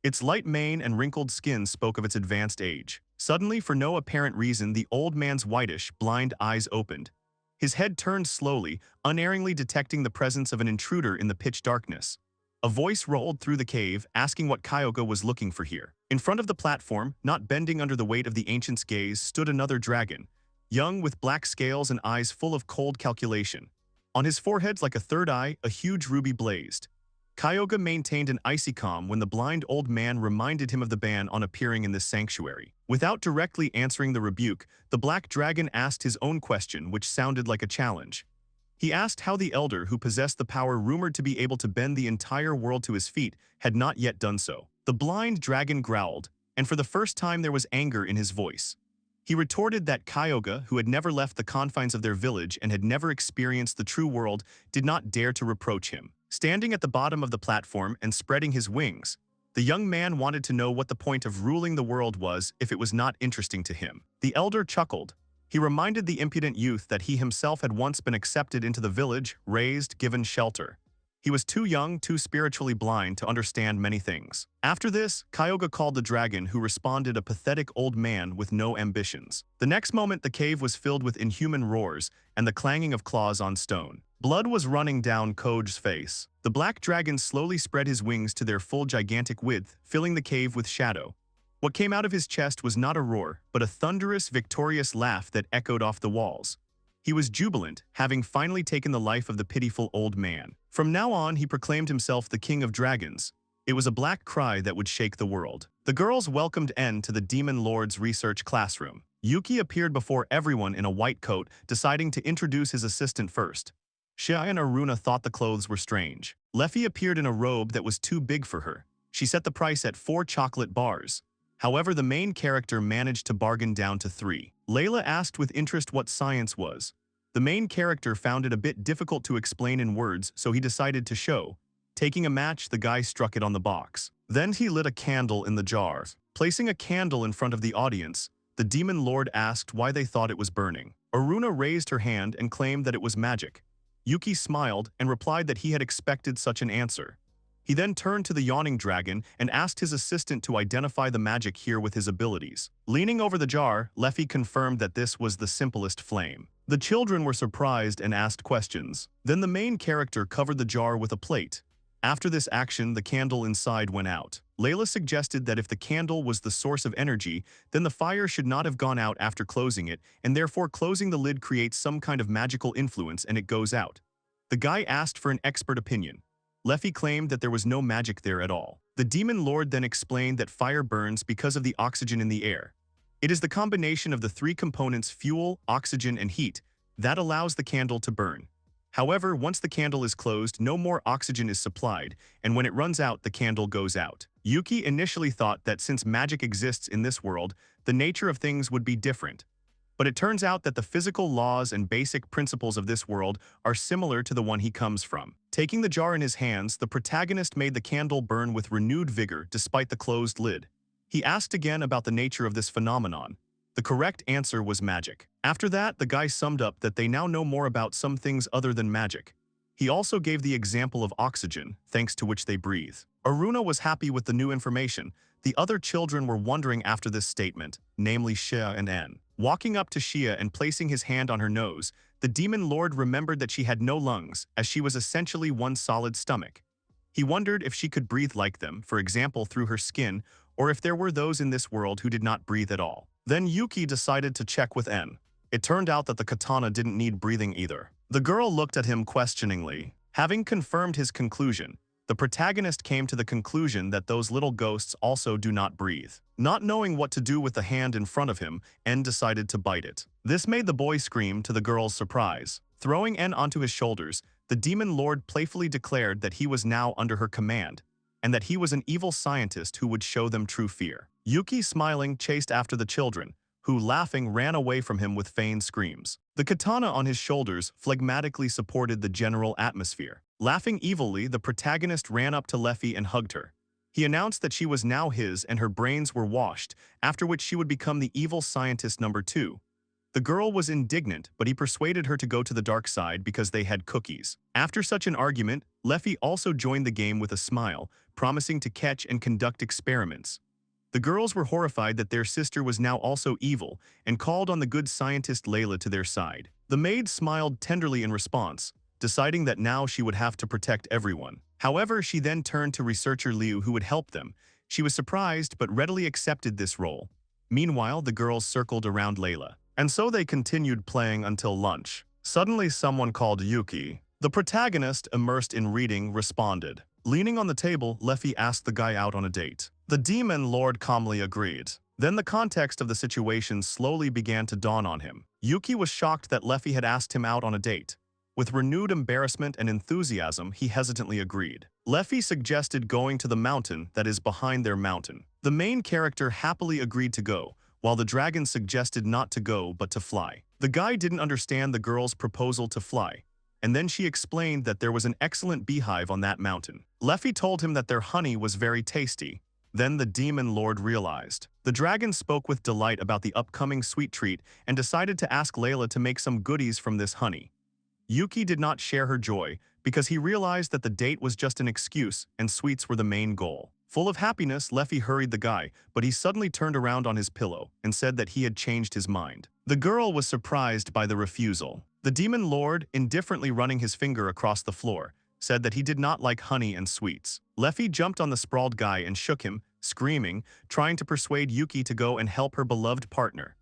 Its light mane and wrinkled skin spoke of its advanced age. Suddenly, for no apparent reason, the old man's whitish, blind eyes opened. His head turned slowly, unerringly detecting the presence of an intruder in the pitch darkness. A voice rolled through the cave, asking what Kyoga was looking for here. In front of the platform, not bending under the weight of the ancient's gaze, stood another dragon, young with black scales and eyes full of cold calculation. On his forehead, like a third eye, a huge ruby blazed. Kyoga maintained an icy calm when the blind old man reminded him of the ban on appearing in this sanctuary. Without directly answering the rebuke, the black dragon asked his own question, which sounded like a challenge. He asked how the elder who possessed the power rumored to be able to bend the entire world to his feet had not yet done so. The blind dragon growled, and for the first time there was anger in his voice. He retorted that Kyoga, who had never left the confines of their village and had never experienced the true world, did not dare to reproach him. Standing at the bottom of the platform and spreading his wings, the young man wanted to know what the point of ruling the world was if it was not interesting to him. The elder chuckled. He reminded the impudent youth that he himself had once been accepted into the village, raised, given shelter. He was too young, too spiritually blind to understand many things. After this, Kyoga called the dragon, who responded a pathetic old man with no ambitions. The next moment, the cave was filled with inhuman roars and the clanging of claws on stone. Blood was running down Koge's face. The black dragon slowly spread his wings to their full gigantic width, filling the cave with shadow. What came out of his chest was not a roar, but a thunderous, victorious laugh that echoed off the walls. He was jubilant, having finally taken the life of the pitiful old man. From now on, he proclaimed himself the king of dragons. It was a black cry that would shake the world. The girls welcomed N to the Demon Lord's research classroom. Yuki appeared before everyone in a white coat, deciding to introduce his assistant first. Xia and Aruna thought the clothes were strange. Leffy appeared in a robe that was too big for her. She set the price at 4 chocolate bars. However, the main character managed to bargain down to 3. Layla asked with interest what science was. The main character found it a bit difficult to explain in words, so he decided to show. Taking a match, the guy struck it on the box. Then he lit a candle in the jar. Placing a candle in front of the audience, the demon lord asked why they thought it was burning. Aruna raised her hand and claimed that it was magic. Yuki smiled and replied that he had expected such an answer. He then turned to the yawning dragon and asked his assistant to identify the magic here with his abilities. Leaning over the jar, Leffy confirmed that this was the simplest flame. The children were surprised and asked questions. Then the main character covered the jar with a plate. After this action, the candle inside went out. Layla suggested that if the candle was the source of energy, then the fire should not have gone out after closing it, and therefore closing the lid creates some kind of magical influence and it goes out. The guy asked for an expert opinion. Leffy claimed that there was no magic there at all. The demon lord then explained that fire burns because of the oxygen in the air. It is the combination of the 3 components fuel, oxygen, and heat that allows the candle to burn. However, once the candle is closed, no more oxygen is supplied, and when it runs out, the candle goes out. Yuki initially thought that since magic exists in this world, the nature of things would be different. But it turns out that the physical laws and basic principles of this world are similar to the one he comes from. Taking the jar in his hands, the protagonist made the candle burn with renewed vigor despite the closed lid. He asked again about the nature of this phenomenon. The correct answer was magic. After that, the guy summed up that they now know more about some things other than magic. He also gave the example of oxygen, thanks to which they breathe. Aruna was happy with the new information. The other children were wondering after this statement, namely Xia and En. Walking up to Xia and placing his hand on her nose, the demon lord remembered that she had no lungs, as she was essentially one solid stomach. He wondered if she could breathe like them, for example through her skin, or if there were those in this world who did not breathe at all. Then Yuki decided to check with En. It turned out that the katana didn't need breathing either. The girl looked at him questioningly. Having confirmed his conclusion, the protagonist came to the conclusion that those little ghosts also do not breathe. Not knowing what to do with the hand in front of him, En decided to bite it. This made the boy scream to the girl's surprise. Throwing En onto his shoulders, the demon lord playfully declared that he was now under her command, and that he was an evil scientist who would show them true fear. Yuki, smiling, chased after the children, who, laughing, ran away from him with feigned screams. The katana on his shoulders phlegmatically supported the general atmosphere. Laughing evilly, the protagonist ran up to Leffy and hugged her. He announced that she was now his and her brains were washed, after which she would become the evil scientist number 2. The girl was indignant, but he persuaded her to go to the dark side because they had cookies. After such an argument, Leffy also joined the game with a smile, promising to catch and conduct experiments. The girls were horrified that their sister was now also evil and called on the good scientist Layla to their side. The maid smiled tenderly in response, deciding that now she would have to protect everyone. However, she then turned to researcher Liu who would help them. She was surprised but readily accepted this role. Meanwhile, the girls circled around Layla. And so they continued playing until lunch. Suddenly someone called Yuki. The protagonist, immersed in reading, responded. Leaning on the table, Leffy asked the guy out on a date. The demon lord calmly agreed. Then the context of the situation slowly began to dawn on him. Yuki was shocked that Leffy had asked him out on a date. With renewed embarrassment and enthusiasm, he hesitantly agreed. Leffy suggested going to the mountain that is behind their mountain. The main character happily agreed to go, while the dragon suggested not to go but to fly. The guy didn't understand the girl's proposal to fly, and then she explained that there was an excellent beehive on that mountain. Leffy told him that their honey was very tasty. Then the demon lord realized. The dragon spoke with delight about the upcoming sweet treat and decided to ask Layla to make some goodies from this honey. Yuki did not share her joy because he realized that the date was just an excuse and sweets were the main goal. Full of happiness, Leffy hurried the guy, but he suddenly turned around on his pillow and said that he had changed his mind. The girl was surprised by the refusal. The demon lord, indifferently running his finger across the floor, said that he did not like honey and sweets. Leffy jumped on the sprawled guy and shook him, screaming, trying to persuade Yuki to go and help her beloved partner.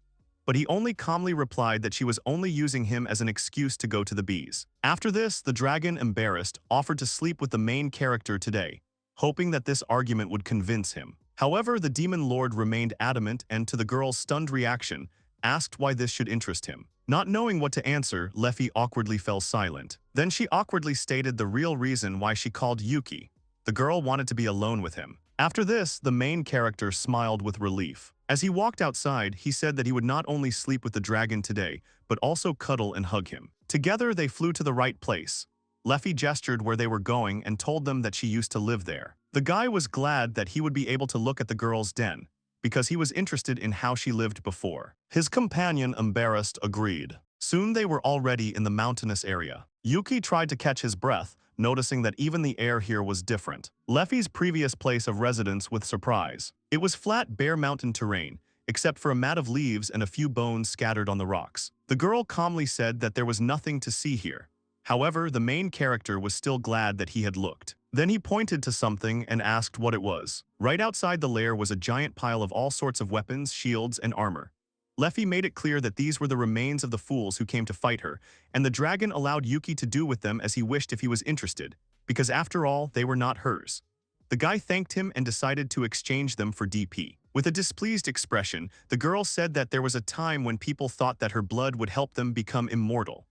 But he only calmly replied that she was only using him as an excuse to go to the bees. After this, the dragon, embarrassed, offered to sleep with the main character today, hoping that this argument would convince him. However, the demon lord remained adamant and, to the girl's stunned reaction, asked why this should interest him. Not knowing what to answer, Leffy awkwardly fell silent. Then she awkwardly stated the real reason why she called Yuki. The girl wanted to be alone with him. After this, the main character smiled with relief. As he walked outside, he said that he would not only sleep with the dragon today, but also cuddle and hug him. Together, they flew to the right place. Leffy gestured where they were going and told them that she used to live there. The guy was glad that he would be able to look at the girl's den, because he was interested in how she lived before. His companion, embarrassed, agreed. Soon they were already in the mountainous area. Yuki tried to catch his breath, noticing that even the air here was different. Leffy's previous place of residence with surprise. It was flat, bare mountain terrain, except for a mat of leaves and a few bones scattered on the rocks. The girl calmly said that there was nothing to see here. However, the main character was still glad that he had looked. Then he pointed to something and asked what it was. Right outside the lair was a giant pile of all sorts of weapons, shields, and armor. Leffy made it clear that these were the remains of the fools who came to fight her, and the dragon allowed Yuki to do with them as he wished if he was interested, because after all, they were not hers. The guy thanked him and decided to exchange them for DP. With a displeased expression, the girl said that there was a time when people thought that her blood would help them become immortal.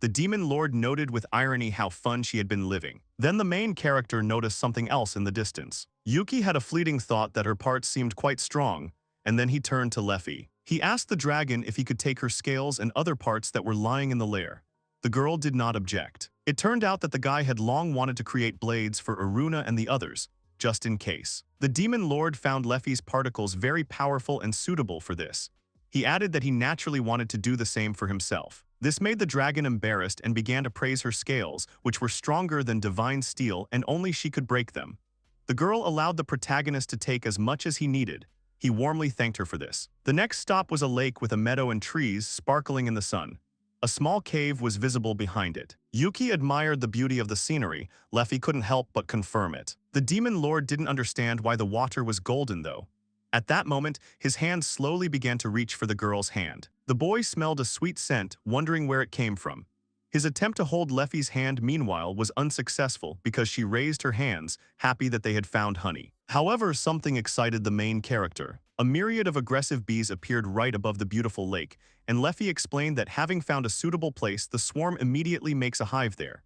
The demon lord noted with irony how fun she had been living. Then the main character noticed something else in the distance. Yuki had a fleeting thought that her parts seemed quite strong, and then he turned to Leffy. He asked the dragon if he could take her scales and other parts that were lying in the lair. The girl did not object. It turned out that the guy had long wanted to create blades for Aruna and the others, just in case. The demon lord found Leffy's particles very powerful and suitable for this. He added that he naturally wanted to do the same for himself. This made the dragon embarrassed and began to praise her scales, which were stronger than divine steel and only she could break them. The girl allowed the protagonist to take as much as he needed. He warmly thanked her for this. The next stop was a lake with a meadow and trees sparkling in the sun. A small cave was visible behind it. Yuki admired the beauty of the scenery. Leffy couldn't help but confirm it. The demon lord didn't understand why the water was golden though. At that moment, his hand slowly began to reach for the girl's hand. The boy smelled a sweet scent, wondering where it came from. His attempt to hold Leffy's hand, meanwhile, was unsuccessful because she raised her hands, happy that they had found honey. However, something excited the main character. A myriad of aggressive bees appeared right above the beautiful lake, and Leffy explained that having found a suitable place, the swarm immediately makes a hive there.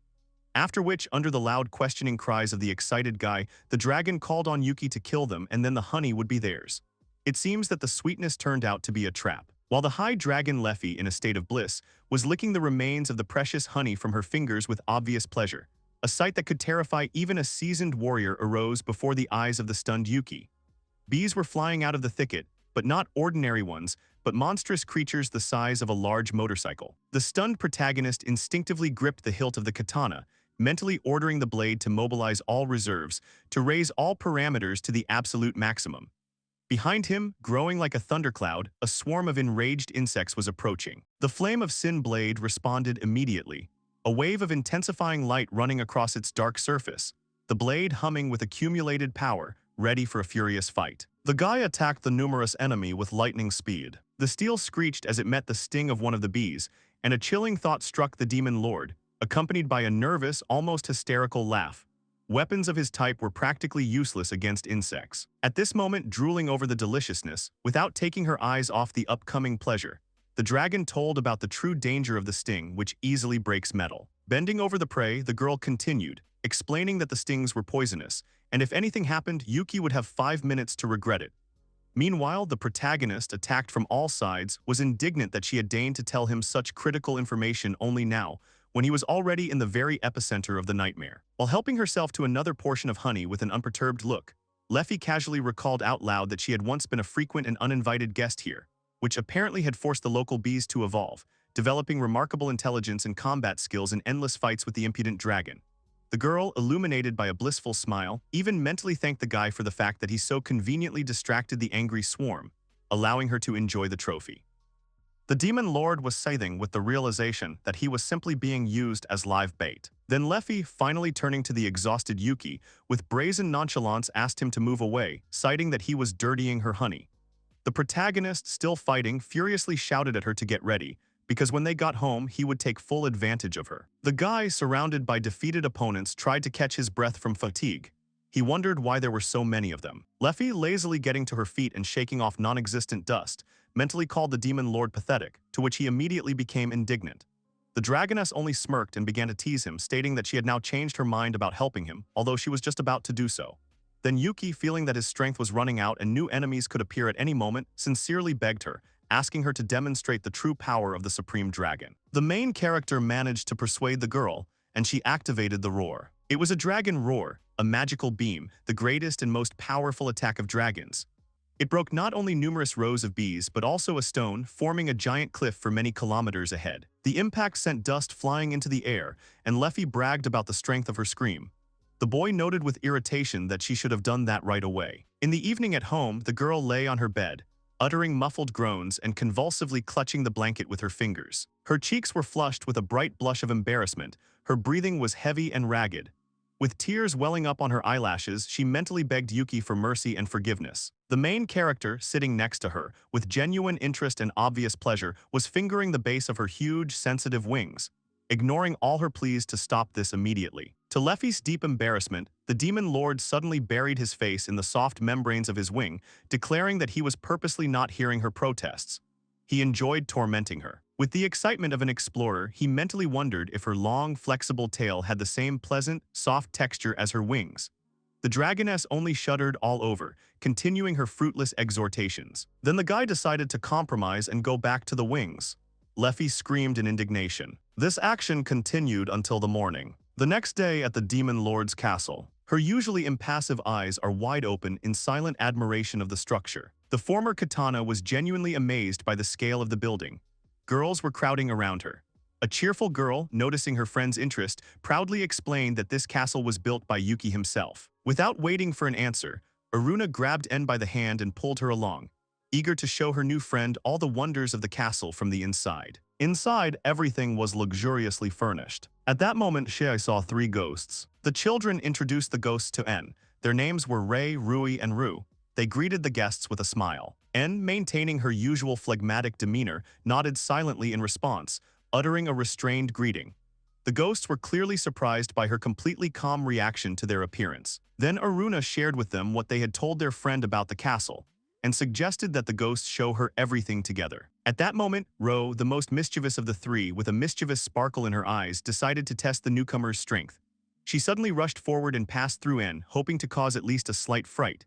After which, under the loud questioning cries of the excited guy, the dragon called on Yuki to kill them and then the honey would be theirs. It seems that the sweetness turned out to be a trap. While the high dragon Leffy, in a state of bliss, was licking the remains of the precious honey from her fingers with obvious pleasure, a sight that could terrify even a seasoned warrior arose before the eyes of the stunned Yuki. Bees were flying out of the thicket, but not ordinary ones, but monstrous creatures the size of a large motorcycle. The stunned protagonist instinctively gripped the hilt of the katana, mentally ordering the blade to mobilize all reserves, to raise all parameters to the absolute maximum. Behind him, growing like a thundercloud, a swarm of enraged insects was approaching. The flame of Sin Blade responded immediately, a wave of intensifying light running across its dark surface, the blade humming with accumulated power, ready for a furious fight. The guy attacked the numerous enemy with lightning speed. The steel screeched as it met the sting of one of the bees, and a chilling thought struck the demon lord, accompanied by a nervous, almost hysterical laugh. Weapons of his type were practically useless against insects. At this moment, drooling over the deliciousness, without taking her eyes off the upcoming pleasure, the dragon told about the true danger of the sting, which easily breaks metal. Bending over the prey, the girl continued, explaining that the stings were poisonous, and if anything happened, Yuki would have 5 minutes to regret it. Meanwhile, the protagonist, attacked from all sides, was indignant that she had deigned to tell him such critical information only now, when he was already in the very epicenter of the nightmare. While helping herself to another portion of honey with an unperturbed look, Leffy casually recalled out loud that she had once been a frequent and uninvited guest here, which apparently had forced the local bees to evolve, developing remarkable intelligence and combat skills in endless fights with the impudent dragon. The girl, illuminated by a blissful smile, even mentally thanked the guy for the fact that he so conveniently distracted the angry swarm, allowing her to enjoy the trophy. The demon lord was seething with the realization that he was simply being used as live bait. Then Leffy, finally turning to the exhausted Yuki, with brazen nonchalance asked him to move away, citing that he was dirtying her honey. The protagonist, still fighting, furiously shouted at her to get ready, because when they got home, he would take full advantage of her. The guy, surrounded by defeated opponents, tried to catch his breath from fatigue. He wondered why there were so many of them. Leffy, lazily getting to her feet and shaking off non-existent dust, mentally called the demon lord pathetic, to which he immediately became indignant. The dragoness only smirked and began to tease him, stating that she had now changed her mind about helping him, although she was just about to do so. Then Yuki, feeling that his strength was running out and new enemies could appear at any moment, sincerely begged her, asking her to demonstrate the true power of the supreme dragon. The main character managed to persuade the girl, and she activated the roar. It was a dragon roar, a magical beam, the greatest and most powerful attack of dragons. It broke not only numerous rows of bees but also a stone, forming a giant cliff for many kilometers ahead. The impact sent dust flying into the air, and Leffy bragged about the strength of her scream. The boy noted with irritation that she should have done that right away. In the evening at home, the girl lay on her bed, uttering muffled groans and convulsively clutching the blanket with her fingers. Her cheeks were flushed with a bright blush of embarrassment, her breathing was heavy and ragged. With tears welling up on her eyelashes, she mentally begged Yuki for mercy and forgiveness. The main character, sitting next to her, with genuine interest and obvious pleasure, was fingering the base of her huge, sensitive wings, ignoring all her pleas to stop this immediately. To Leffy's deep embarrassment, the demon lord suddenly buried his face in the soft membranes of his wing, declaring that he was purposely not hearing her protests. He enjoyed tormenting her. With the excitement of an explorer, he mentally wondered if her long, flexible tail had the same pleasant, soft texture as her wings. The dragoness only shuddered all over, continuing her fruitless exhortations. Then the guy decided to compromise and go back to the wings. Leffy screamed in indignation. This action continued until the morning. The next day at the demon lord's castle, her usually impassive eyes are wide open in silent admiration of the structure. The former katana was genuinely amazed by the scale of the building. Girls were crowding around her. A cheerful girl, noticing her friend's interest, proudly explained that this castle was built by Yuki himself. Without waiting for an answer, Aruna grabbed En by the hand and pulled her along, eager to show her new friend all the wonders of the castle from the inside. Inside, everything was luxuriously furnished. At that moment, Shei saw 3 ghosts. The children introduced the ghosts to En. Their names were Rei, Rui, and Ru. They greeted the guests with a smile. En, maintaining her usual phlegmatic demeanor, nodded silently in response, uttering a restrained greeting. The ghosts were clearly surprised by her completely calm reaction to their appearance. Then Aruna shared with them what they had told their friend about the castle, and suggested that the ghosts show her everything together. At that moment, Ro, the most mischievous of the 3, with a mischievous sparkle in her eyes, decided to test the newcomer's strength. She suddenly rushed forward and passed through En, hoping to cause at least a slight fright.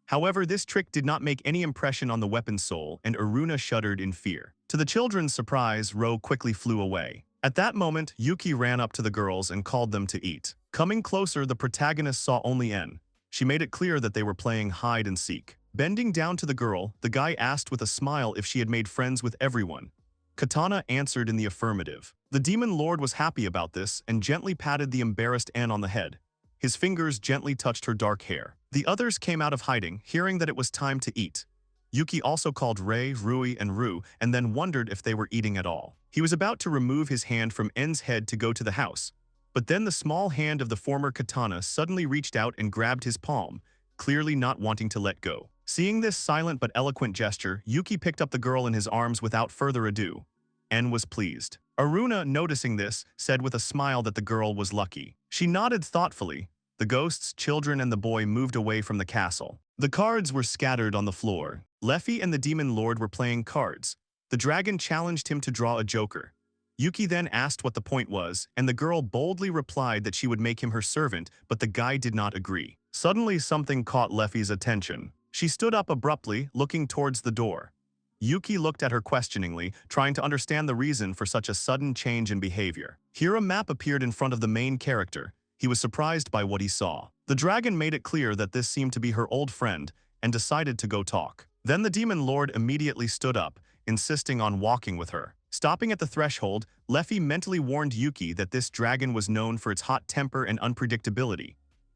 However, this trick did not make any impression on the weapon's soul, and Aruna shuddered in fear. To the children's surprise, Ro quickly flew away. At that moment, Yuki ran up to the girls and called them to eat. Coming closer, the protagonist saw only En. She made it clear that they were playing hide and seek. Bending down to the girl, the guy asked with a smile if she had made friends with everyone. Katana answered in the affirmative. The demon lord was happy about this and gently patted the embarrassed En on the head. His fingers gently touched her dark hair. The others came out of hiding, hearing that it was time to eat. Yuki also called Rei, Rui, and Ru, and then wondered if they were eating at all. He was about to remove his hand from En's head to go to the house, but then the small hand of the former katana suddenly reached out and grabbed his palm, clearly not wanting to let go. Seeing this silent but eloquent gesture, Yuki picked up the girl in his arms without further ado. En was pleased. Aruna, noticing this, said with a smile that the girl was lucky. She nodded thoughtfully. The ghosts, children, and the boy moved away from the castle. The cards were scattered on the floor. Leffy and the demon lord were playing cards. The dragon challenged him to draw a joker. Yuki then asked what the point was, and the girl boldly replied that she would make him her servant, but the guy did not agree. Suddenly, something caught Leffy's attention. She stood up abruptly, looking towards the door. Yuki looked at her questioningly, trying to understand the reason for such a sudden change in behavior. Here a map appeared in front of the main character. He was surprised by what he saw. The dragon made it clear that this seemed to be her old friend, and decided to go talk. Then the demon lord immediately stood up, insisting on walking with her. Stopping at the threshold, Leffy mentally warned Yuki that this dragon was known for its hot temper and unpredictability.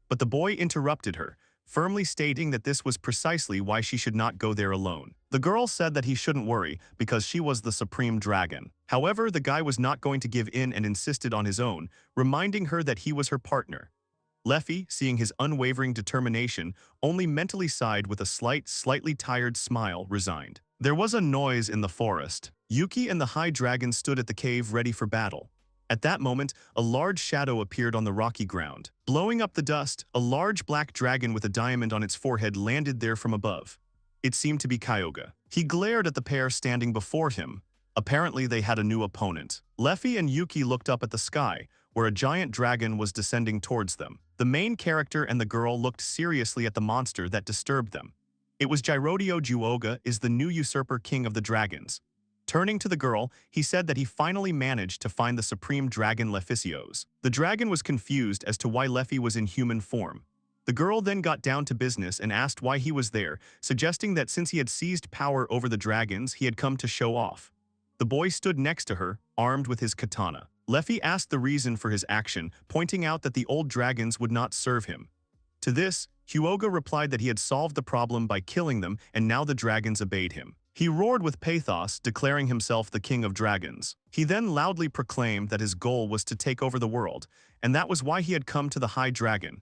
But the boy interrupted her, firmly stating that this was precisely why she should not go there alone. The girl said that he shouldn't worry, because she was the supreme dragon. However, the guy was not going to give in and insisted on his own, reminding her that he was her partner. Leffy, seeing his unwavering determination, only mentally sighed with a slightly tired smile, resigned. There was a noise in the forest. Yuki and the high dragon stood at the cave ready for battle. At that moment, a large shadow appeared on the rocky ground. Blowing up the dust, a large black dragon with a diamond on its forehead landed there from above. It seemed to be Kyoga. He glared at the pair standing before him. Apparently they had a new opponent. Luffy and Yuki looked up at the sky, where a giant dragon was descending towards them. The main character and the girl looked seriously at the monster that disturbed them. It was Gyrodio Juoga is the new usurper king of the dragons. Turning to the girl, he said that he finally managed to find the supreme dragon Leficios. The dragon was confused as to why Lefi was in human form. The girl then got down to business and asked why he was there, suggesting that since he had seized power over the dragons, he had come to show off. The boy stood next to her, armed with his katana. Lefi asked the reason for his action, pointing out that the old dragons would not serve him. To this, Hyuga replied that he had solved the problem by killing them and now the dragons obeyed him. He roared with pathos, declaring himself the king of dragons. He then loudly proclaimed that his goal was to take over the world, and that was why he had come to the High Dragon.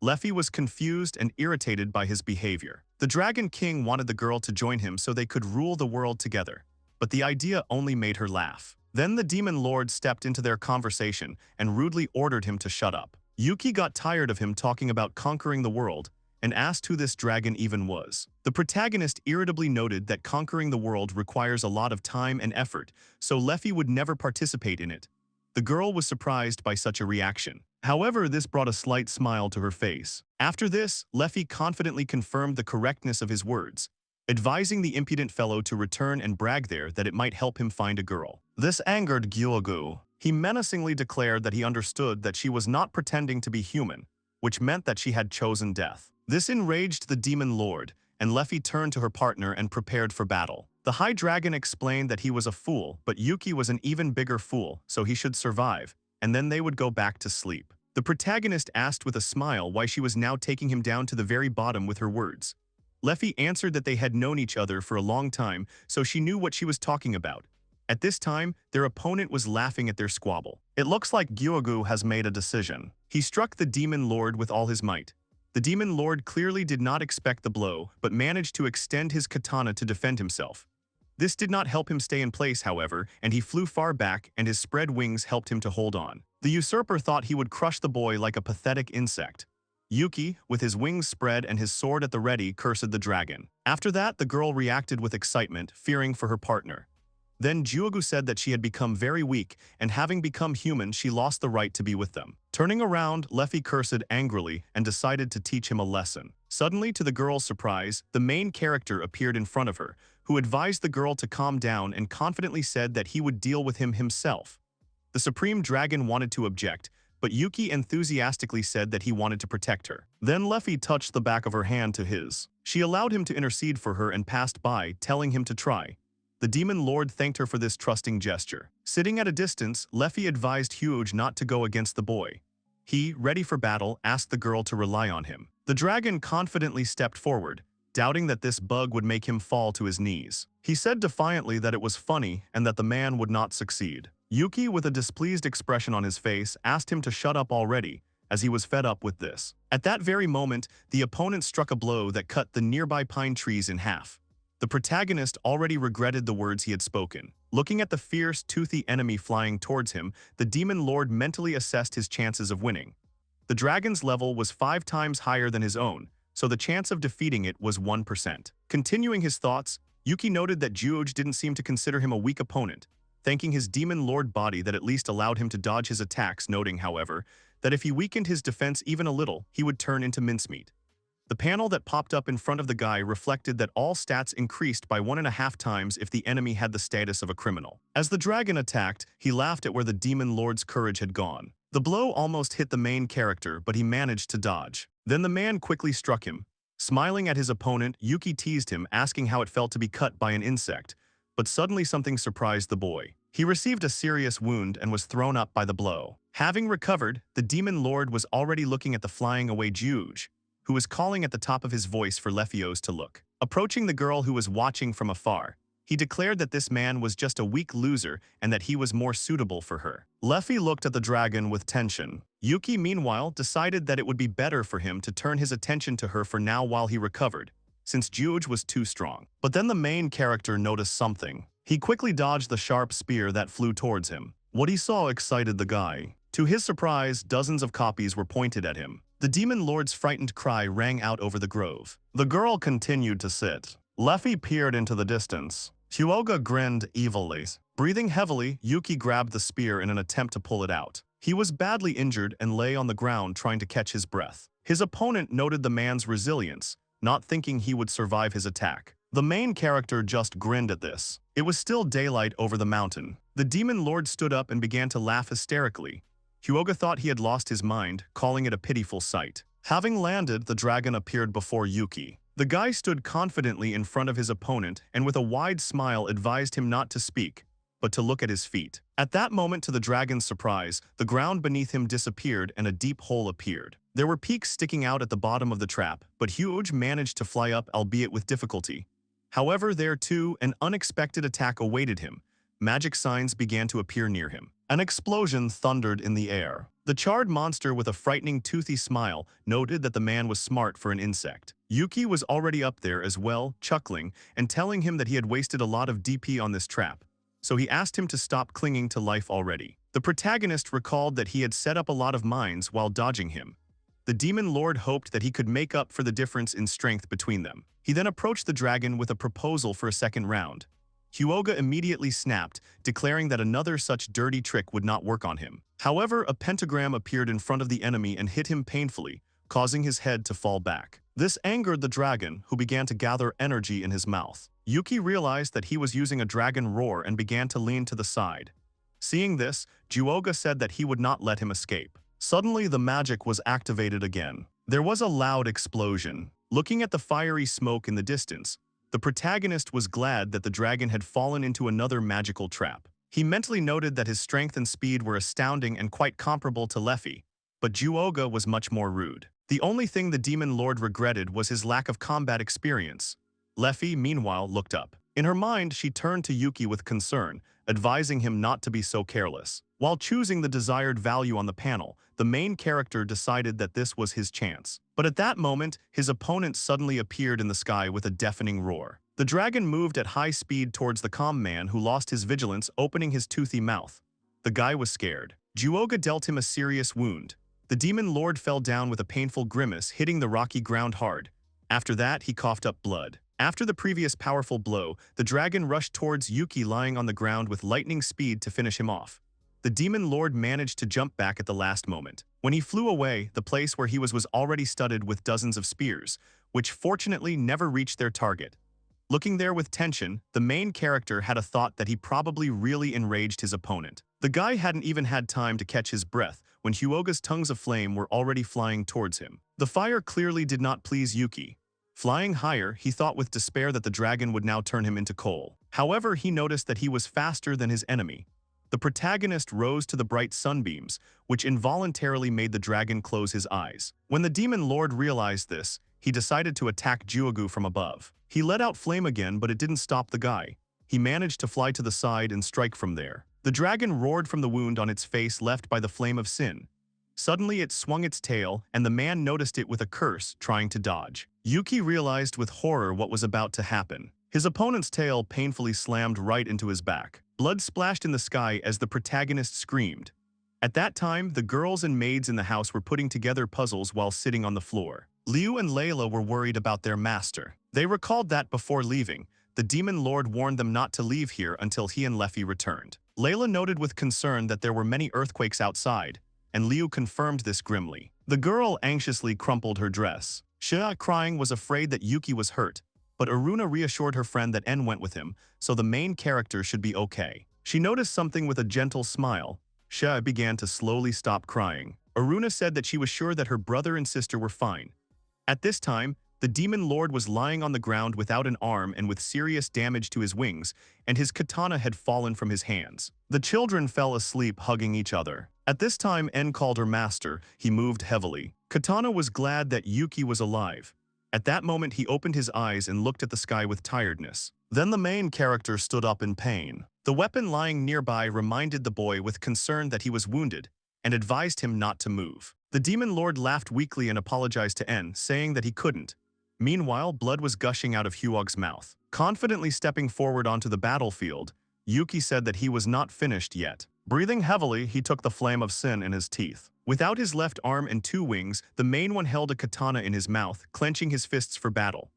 Lefi was confused and irritated by his behavior. The Dragon King wanted the girl to join him so they could rule the world together, but the idea only made her laugh. Then the Demon Lord stepped into their conversation and rudely ordered him to shut up. Yuki got tired of him talking about conquering the world and asked who this dragon even was. The protagonist irritably noted that conquering the world requires a lot of time and effort, so Lefi would never participate in it. The girl was surprised by such a reaction. However, this brought a slight smile to her face. After this, Lefi confidently confirmed the correctness of his words, advising the impudent fellow to return and brag there that it might help him find a girl. This angered Gyuogu. He menacingly declared that he understood that she was not pretending to be human, which meant that she had chosen death. This enraged the Demon Lord, and Lefi turned to her partner and prepared for battle. The High Dragon explained that he was a fool, but Yuki was an even bigger fool, so he should survive, and then they would go back to sleep. The protagonist asked with a smile why she was now taking him down to the very bottom with her words. Lefi answered that they had known each other for a long time, so she knew what she was talking about. At this time, their opponent was laughing at their squabble. It looks like Gyuogu has made a decision. He struck the Demon Lord with all his might. The Demon Lord clearly did not expect the blow, but managed to extend his katana to defend himself. This did not help him stay in place, however, and he flew far back, and his spread wings helped him to hold on. The usurper thought he would crush the boy like a pathetic insect. Yuki, with his wings spread and his sword at the ready, cursed the dragon. After that, the girl reacted with excitement, fearing for her partner. Then Juogu said that she had become very weak, and having become human, she lost the right to be with them. Turning around, Lefi cursed angrily and decided to teach him a lesson. Suddenly, to the girl's surprise, the main character appeared in front of her, who advised the girl to calm down and confidently said that he would deal with him himself. The Supreme Dragon wanted to object, but Yuki enthusiastically said that he wanted to protect her. Then Lefi touched the back of her hand to his. She allowed him to intercede for her and passed by, telling him to try. The Demon Lord thanked her for this trusting gesture. Sitting at a distance, Lefi advised Hyuga not to go against the boy. He, ready for battle, asked the girl to rely on him. The dragon confidently stepped forward, doubting that this bug would make him fall to his knees. He said defiantly that it was funny and that the man would not succeed. Yuki, with a displeased expression on his face, asked him to shut up already, as he was fed up with this. At that very moment, the opponent struck a blow that cut the nearby pine trees in half. The protagonist already regretted the words he had spoken. Looking at the fierce, toothy enemy flying towards him, the Demon Lord mentally assessed his chances of winning. The dragon's level was 5 times higher than his own, so the chance of defeating it was 1%. Continuing his thoughts, Yuki noted that Juoge didn't seem to consider him a weak opponent, thanking his Demon Lord body that at least allowed him to dodge his attacks, noting, however, that if he weakened his defense even a little, he would turn into mincemeat. The panel that popped up in front of the guy reflected that all stats increased by 1.5 times if the enemy had the status of a criminal. As the dragon attacked, he laughed at where the Demon Lord's courage had gone. The blow almost hit the main character, but he managed to dodge. Then the man quickly struck him. Smiling at his opponent, Yuki teased him, asking how it felt to be cut by an insect. But suddenly something surprised the boy. He received a serious wound and was thrown up by the blow. Having recovered, the Demon Lord was already looking at the flying away Juoge, who was calling at the top of his voice for Lefios to look. Approaching the girl who was watching from afar, he declared that this man was just a weak loser and that he was more suitable for her. Lefi looked at the dragon with tension. Yuki, meanwhile, decided that it would be better for him to turn his attention to her for now while he recovered, since Juoge was too strong. But then the main character noticed something. He quickly dodged the sharp spear that flew towards him. What he saw excited the guy. To his surprise, dozens of copies were pointed at him. The Demon Lord's frightened cry rang out over the grove. The girl continued to sit. Leffy peered into the distance. Hyuga grinned evilly. Breathing heavily, Yuki grabbed the spear in an attempt to pull it out. He was badly injured and lay on the ground trying to catch his breath. His opponent noted the man's resilience, not thinking he would survive his attack. The main character just grinned at this. It was still daylight over the mountain. The demon lord stood up and began to laugh hysterically. Hyuga thought he had lost his mind, calling it a pitiful sight. Having landed, the dragon appeared before Yuki. The guy stood confidently in front of his opponent and with a wide smile advised him not to speak, but to look at his feet. At that moment, to the dragon's surprise, the ground beneath him disappeared and a deep hole appeared. There were peaks sticking out at the bottom of the trap, but Hyuga managed to fly up, albeit with difficulty. However, there too, an unexpected attack awaited him. Magic signs began to appear near him. An explosion thundered in the air. The charred monster with a frightening toothy smile noted that the man was smart for an insect. Yuki was already up there as well, chuckling and telling him that he had wasted a lot of DP on this trap, so he asked him to stop clinging to life already. The protagonist recalled that he had set up a lot of mines while dodging him. The demon lord hoped that he could make up for the difference in strength between them. He then approached the dragon with a proposal for a second round. Hyuga immediately snapped, declaring that another such dirty trick would not work on him. However, a pentagram appeared in front of the enemy and hit him painfully, causing his head to fall back. This angered the dragon, who began to gather energy in his mouth. Yuki realized that he was using a dragon roar and began to lean to the side. Seeing this, Hyuga said that he would not let him escape. Suddenly, the magic was activated again. There was a loud explosion. Looking at the fiery smoke in the distance, the protagonist was glad that the dragon had fallen into another magical trap. He mentally noted that his strength and speed were astounding and quite comparable to Leffy, but Hyuga was much more rude. The only thing the demon lord regretted was his lack of combat experience. Leffy, meanwhile, looked up. In her mind, she turned to Yuki with concern, advising him not to be so careless. While choosing the desired value on the panel, the main character decided that this was his chance. But at that moment, his opponent suddenly appeared in the sky with a deafening roar. The dragon moved at high speed towards the calm man, who lost his vigilance, opening his toothy mouth. The guy was scared. Hyuga dealt him a serious wound. The demon lord fell down with a painful grimace, hitting the rocky ground hard. After that, he coughed up blood. After the previous powerful blow, the dragon rushed towards Yuki lying on the ground with lightning speed to finish him off. The demon lord managed to jump back at the last moment. When he flew away, the place where he was already studded with dozens of spears, which fortunately never reached their target. Looking there with tension, the main character had a thought that he probably really enraged his opponent. The guy hadn't even had time to catch his breath when Hyuga's tongues of flame were already flying towards him. The fire clearly did not please Yuki. Flying higher, he thought with despair that the dragon would now turn him into coal. However, he noticed that he was faster than his enemy. The protagonist rose to the bright sunbeams, which involuntarily made the dragon close his eyes. When the demon lord realized this, he decided to attack Hyuga from above. He let out flame again, but it didn't stop the guy. He managed to fly to the side and strike from there. The dragon roared from the wound on its face left by the flame of sin. Suddenly it swung its tail, and the man noticed it with a curse, trying to dodge. Yuki realized with horror what was about to happen. His opponent's tail painfully slammed right into his back. Blood splashed in the sky as the protagonist screamed. At that time, the girls and maids in the house were putting together puzzles while sitting on the floor. Liu and Layla were worried about their master. They recalled that before leaving, the demon lord warned them not to leave here until he and Leffy returned. Layla noted with concern that there were many earthquakes outside, and Liu confirmed this grimly. The girl anxiously crumpled her dress. Shia, crying, was afraid that Yuki was hurt, but Aruna reassured her friend that En went with him, so the main character should be okay. She noticed something with a gentle smile. Shia began to slowly stop crying. Aruna said that she was sure that her brother and sister were fine. At this time, the demon lord was lying on the ground without an arm and with serious damage to his wings, and his katana had fallen from his hands. The children fell asleep hugging each other. At this time, En called her master. He moved heavily. Katana was glad that Yuki was alive. At that moment, he opened his eyes and looked at the sky with tiredness. Then the main character stood up in pain. The weapon lying nearby reminded the boy with concern that he was wounded and advised him not to move. The demon lord laughed weakly and apologized to En, saying that he couldn't. Meanwhile, blood was gushing out of Hyuga's mouth. Confidently stepping forward onto the battlefield, Yuki said that he was not finished yet. Breathing heavily, he took the flame of sin in his teeth. Without his left arm and two wings, the main one held a katana in his mouth, clenching his fists for battle.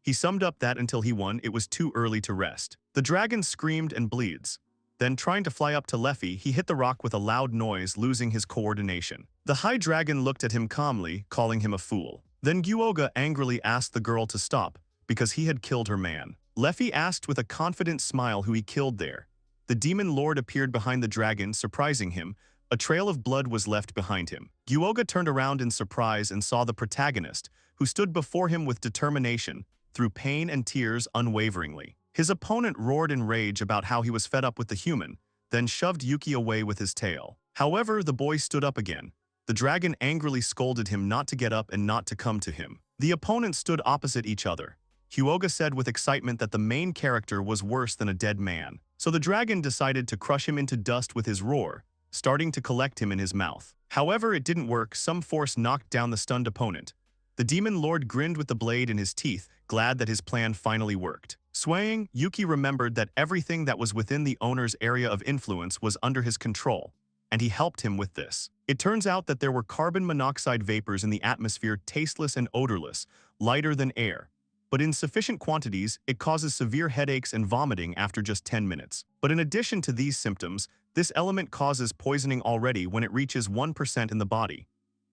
He summed up that until he won, it was too early to rest. The dragon screamed and bleeds. Then, trying to fly up to Leffy, he hit the rock with a loud noise, losing his coordination. The high dragon looked at him calmly, calling him a fool. Then Gyuoga angrily asked the girl to stop, because he had killed her man. Leffy asked with a confident smile who he killed there. The demon lord appeared behind the dragon, surprising him. A trail of blood was left behind him. Gyuoga turned around in surprise and saw the protagonist, who stood before him with determination, through pain and tears unwaveringly. His opponent roared in rage about how he was fed up with the human, then shoved Yuki away with his tail. However, the boy stood up again. The dragon angrily scolded him not to get up and not to come to him. The opponents stood opposite each other. Gyuoga said with excitement that the main character was worse than a dead man. So the dragon decided to crush him into dust with his roar, starting to collect him in his mouth. However, it didn't work. Some force knocked down the stunned opponent. The demon lord grinned with the blade in his teeth, glad that his plan finally worked. Swaying, Yuki remembered that everything that was within the owner's area of influence was under his control, and he helped him with this. It turns out that there were carbon monoxide vapors in the atmosphere, tasteless and odorless, lighter than air. But in sufficient quantities, it causes severe headaches and vomiting after just 10 minutes. But in addition to these symptoms, this element causes poisoning already when it reaches 1% in the body.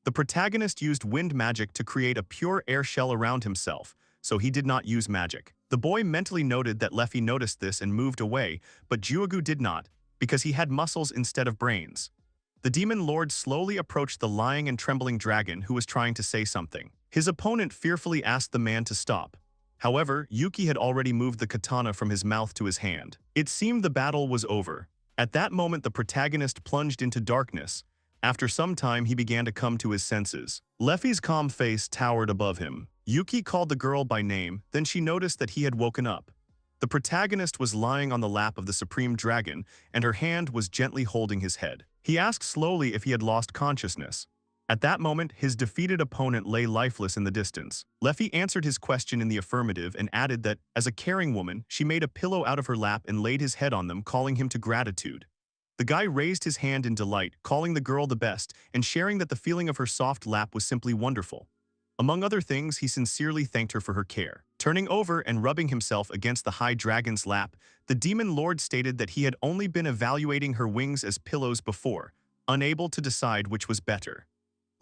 The protagonist used wind magic to create a pure air shell around himself, so he did not use magic. The boy mentally noted that Leffy noticed this and moved away, but Gyuogu did not, because he had muscles instead of brains. The demon lord slowly approached the lying and trembling dragon who was trying to say something. His opponent fearfully asked the man to stop. However, Yuki had already moved the katana from his mouth to his hand. It seemed the battle was over. At that moment, the protagonist plunged into darkness. After some time, he began to come to his senses. Leffy's calm face towered above him. Yuki called the girl by name, then she noticed that he had woken up. The protagonist was lying on the lap of the supreme dragon, and her hand was gently holding his head. He asked slowly if he had lost consciousness. At that moment, his defeated opponent lay lifeless in the distance. Leffy answered his question in the affirmative and added that, as a caring woman, she made a pillow out of her lap and laid his head on them, calling him to gratitude. The guy raised his hand in delight, calling the girl the best, and sharing that the feeling of her soft lap was simply wonderful. Among other things, he sincerely thanked her for her care. Turning over and rubbing himself against the high dragon's lap, the demon lord stated that he had only been evaluating her wings as pillows before, unable to decide which was better.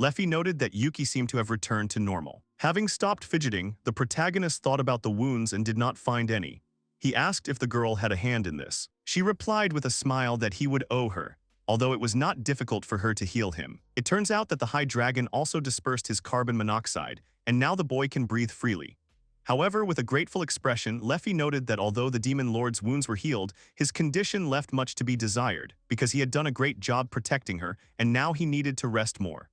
Leffy noted that Yuki seemed to have returned to normal. Having stopped fidgeting, the protagonist thought about the wounds and did not find any. He asked if the girl had a hand in this. She replied with a smile that he would owe her, although it was not difficult for her to heal him. It turns out that the high dragon also dispersed his carbon monoxide, and now the boy can breathe freely. However, with a grateful expression, Leffy noted that although the demon lord's wounds were healed, his condition left much to be desired, because he had done a great job protecting her, and now he needed to rest more.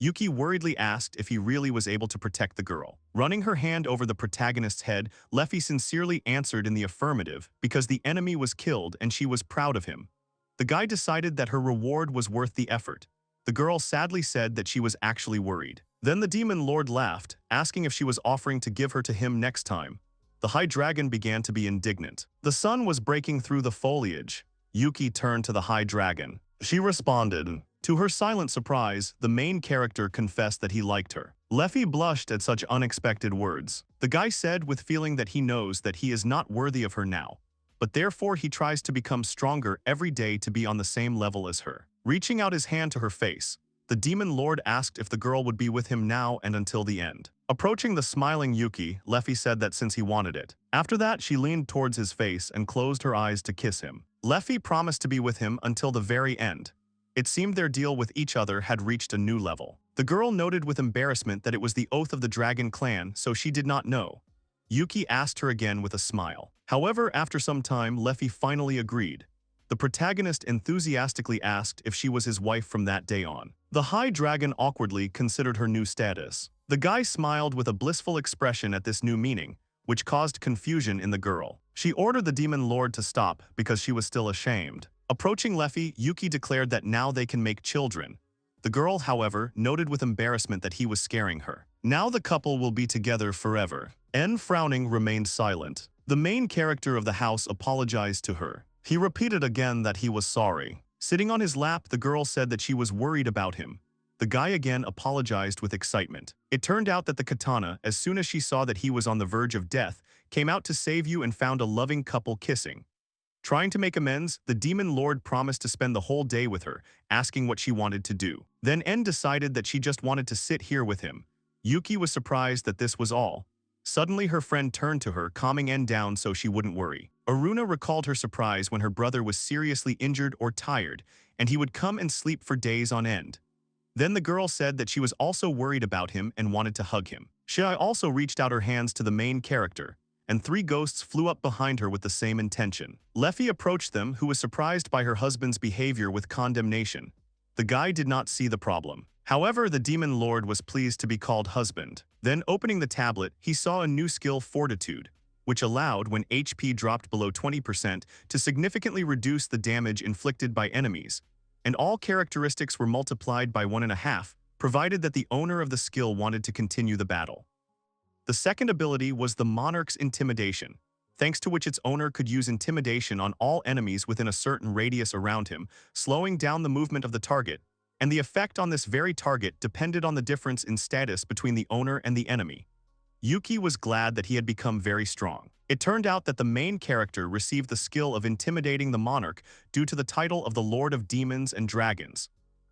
Yuki worriedly asked if he really was able to protect the girl. Running her hand over the protagonist's head, Leffy sincerely answered in the affirmative because the enemy was killed and she was proud of him. The guy decided that her reward was worth the effort. The girl sadly said that she was actually worried. Then the demon lord laughed, asking if she was offering to give her to him next time. The high dragon began to be indignant. The sun was breaking through the foliage. Yuki turned to the high dragon. She responded. To her silent surprise, the main character confessed that he liked her. Leffy blushed at such unexpected words. The guy said with feeling that he knows that he is not worthy of her now, but therefore he tries to become stronger every day to be on the same level as her. Reaching out his hand to her face, the demon lord asked if the girl would be with him now and until the end. Approaching the smiling Yuki, Leffy said that since he wanted it. After that, she leaned towards his face and closed her eyes to kiss him. Leffy promised to be with him until the very end. It seemed their deal with each other had reached a new level. The girl noted with embarrassment that it was the oath of the dragon clan, so she did not know. Yuki asked her again with a smile. However, after some time, Leffy finally agreed. The protagonist enthusiastically asked if she was his wife from that day on. The high dragon awkwardly considered her new status. The guy smiled with a blissful expression at this new meaning, which caused confusion in the girl. She ordered the demon lord to stop because she was still ashamed. Approaching Leffy, Yuki declared that now they can make children. The girl, however, noted with embarrassment that he was scaring her. Now the couple will be together forever. En, frowning, remained silent. The main character of the house apologized to her. He repeated again that he was sorry. Sitting on his lap, the girl said that she was worried about him. The guy again apologized with excitement. It turned out that the katana, as soon as she saw that he was on the verge of death, came out to save you and found a loving couple kissing. Trying to make amends, the demon lord promised to spend the whole day with her, asking what she wanted to do. Then En decided that she just wanted to sit here with him. Yuki was surprised that this was all. Suddenly her friend turned to her, calming En down so she wouldn't worry. Aruna recalled her surprise when her brother was seriously injured or tired, and he would come and sleep for days on end. Then the girl said that she was also worried about him and wanted to hug him. Shai also reached out her hands to the main character, and three ghosts flew up behind her with the same intention. Leffy approached them, who was surprised by her husband's behavior with condemnation. The guy did not see the problem. However, the demon lord was pleased to be called husband. Then, opening the tablet, he saw a new skill, Fortitude, which allowed, when HP dropped below 20%, to significantly reduce the damage inflicted by enemies, and all characteristics were multiplied by 1.5, provided that the owner of the skill wanted to continue the battle. The second ability was the Monarch's Intimidation, thanks to which its owner could use intimidation on all enemies within a certain radius around him, slowing down the movement of the target, and the effect on this very target depended on the difference in status between the owner and the enemy. Yuki was glad that he had become very strong. It turned out that the main character received the skill of intimidating the monarch due to the title of the Lord of Demons and Dragons.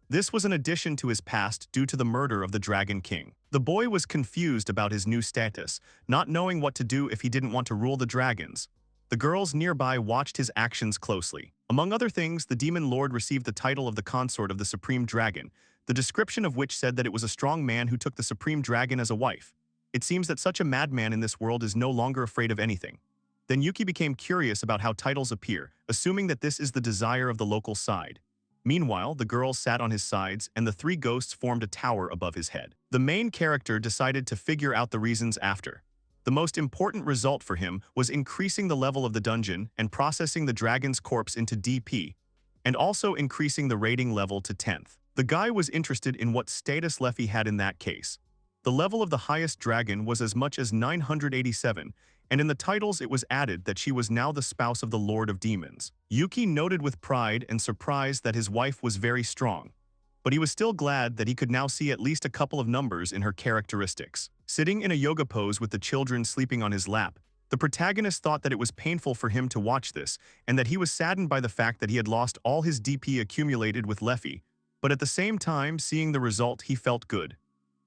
This was an addition to his past due to the murder of the Dragon King. The boy was confused about his new status, not knowing what to do if he didn't want to rule the dragons. The girls nearby watched his actions closely. Among other things, the demon lord received the title of the consort of the Supreme Dragon, the description of which said that it was a strong man who took the Supreme Dragon as a wife. It seems that such a madman in this world is no longer afraid of anything. Then Yuki became curious about how titles appear, assuming that this is the desire of the local side. Meanwhile, the girls sat on his sides and the three ghosts formed a tower above his head. The main character decided to figure out the reasons after. The most important result for him was increasing the level of the dungeon and processing the dragon's corpse into DP, and also increasing the rating level to 10th. The guy was interested in what status Leffy had in that case. The level of the highest dragon was as much as 987, and in the titles it was added that she was now the spouse of the Lord of Demons. Yuki noted with pride and surprise that his wife was very strong, but he was still glad that he could now see at least a couple of numbers in her characteristics. Sitting in a yoga pose with the children sleeping on his lap, the protagonist thought that it was painful for him to watch this, and that he was saddened by the fact that he had lost all his DP accumulated with Leffy, but at the same time, seeing the result, he felt good.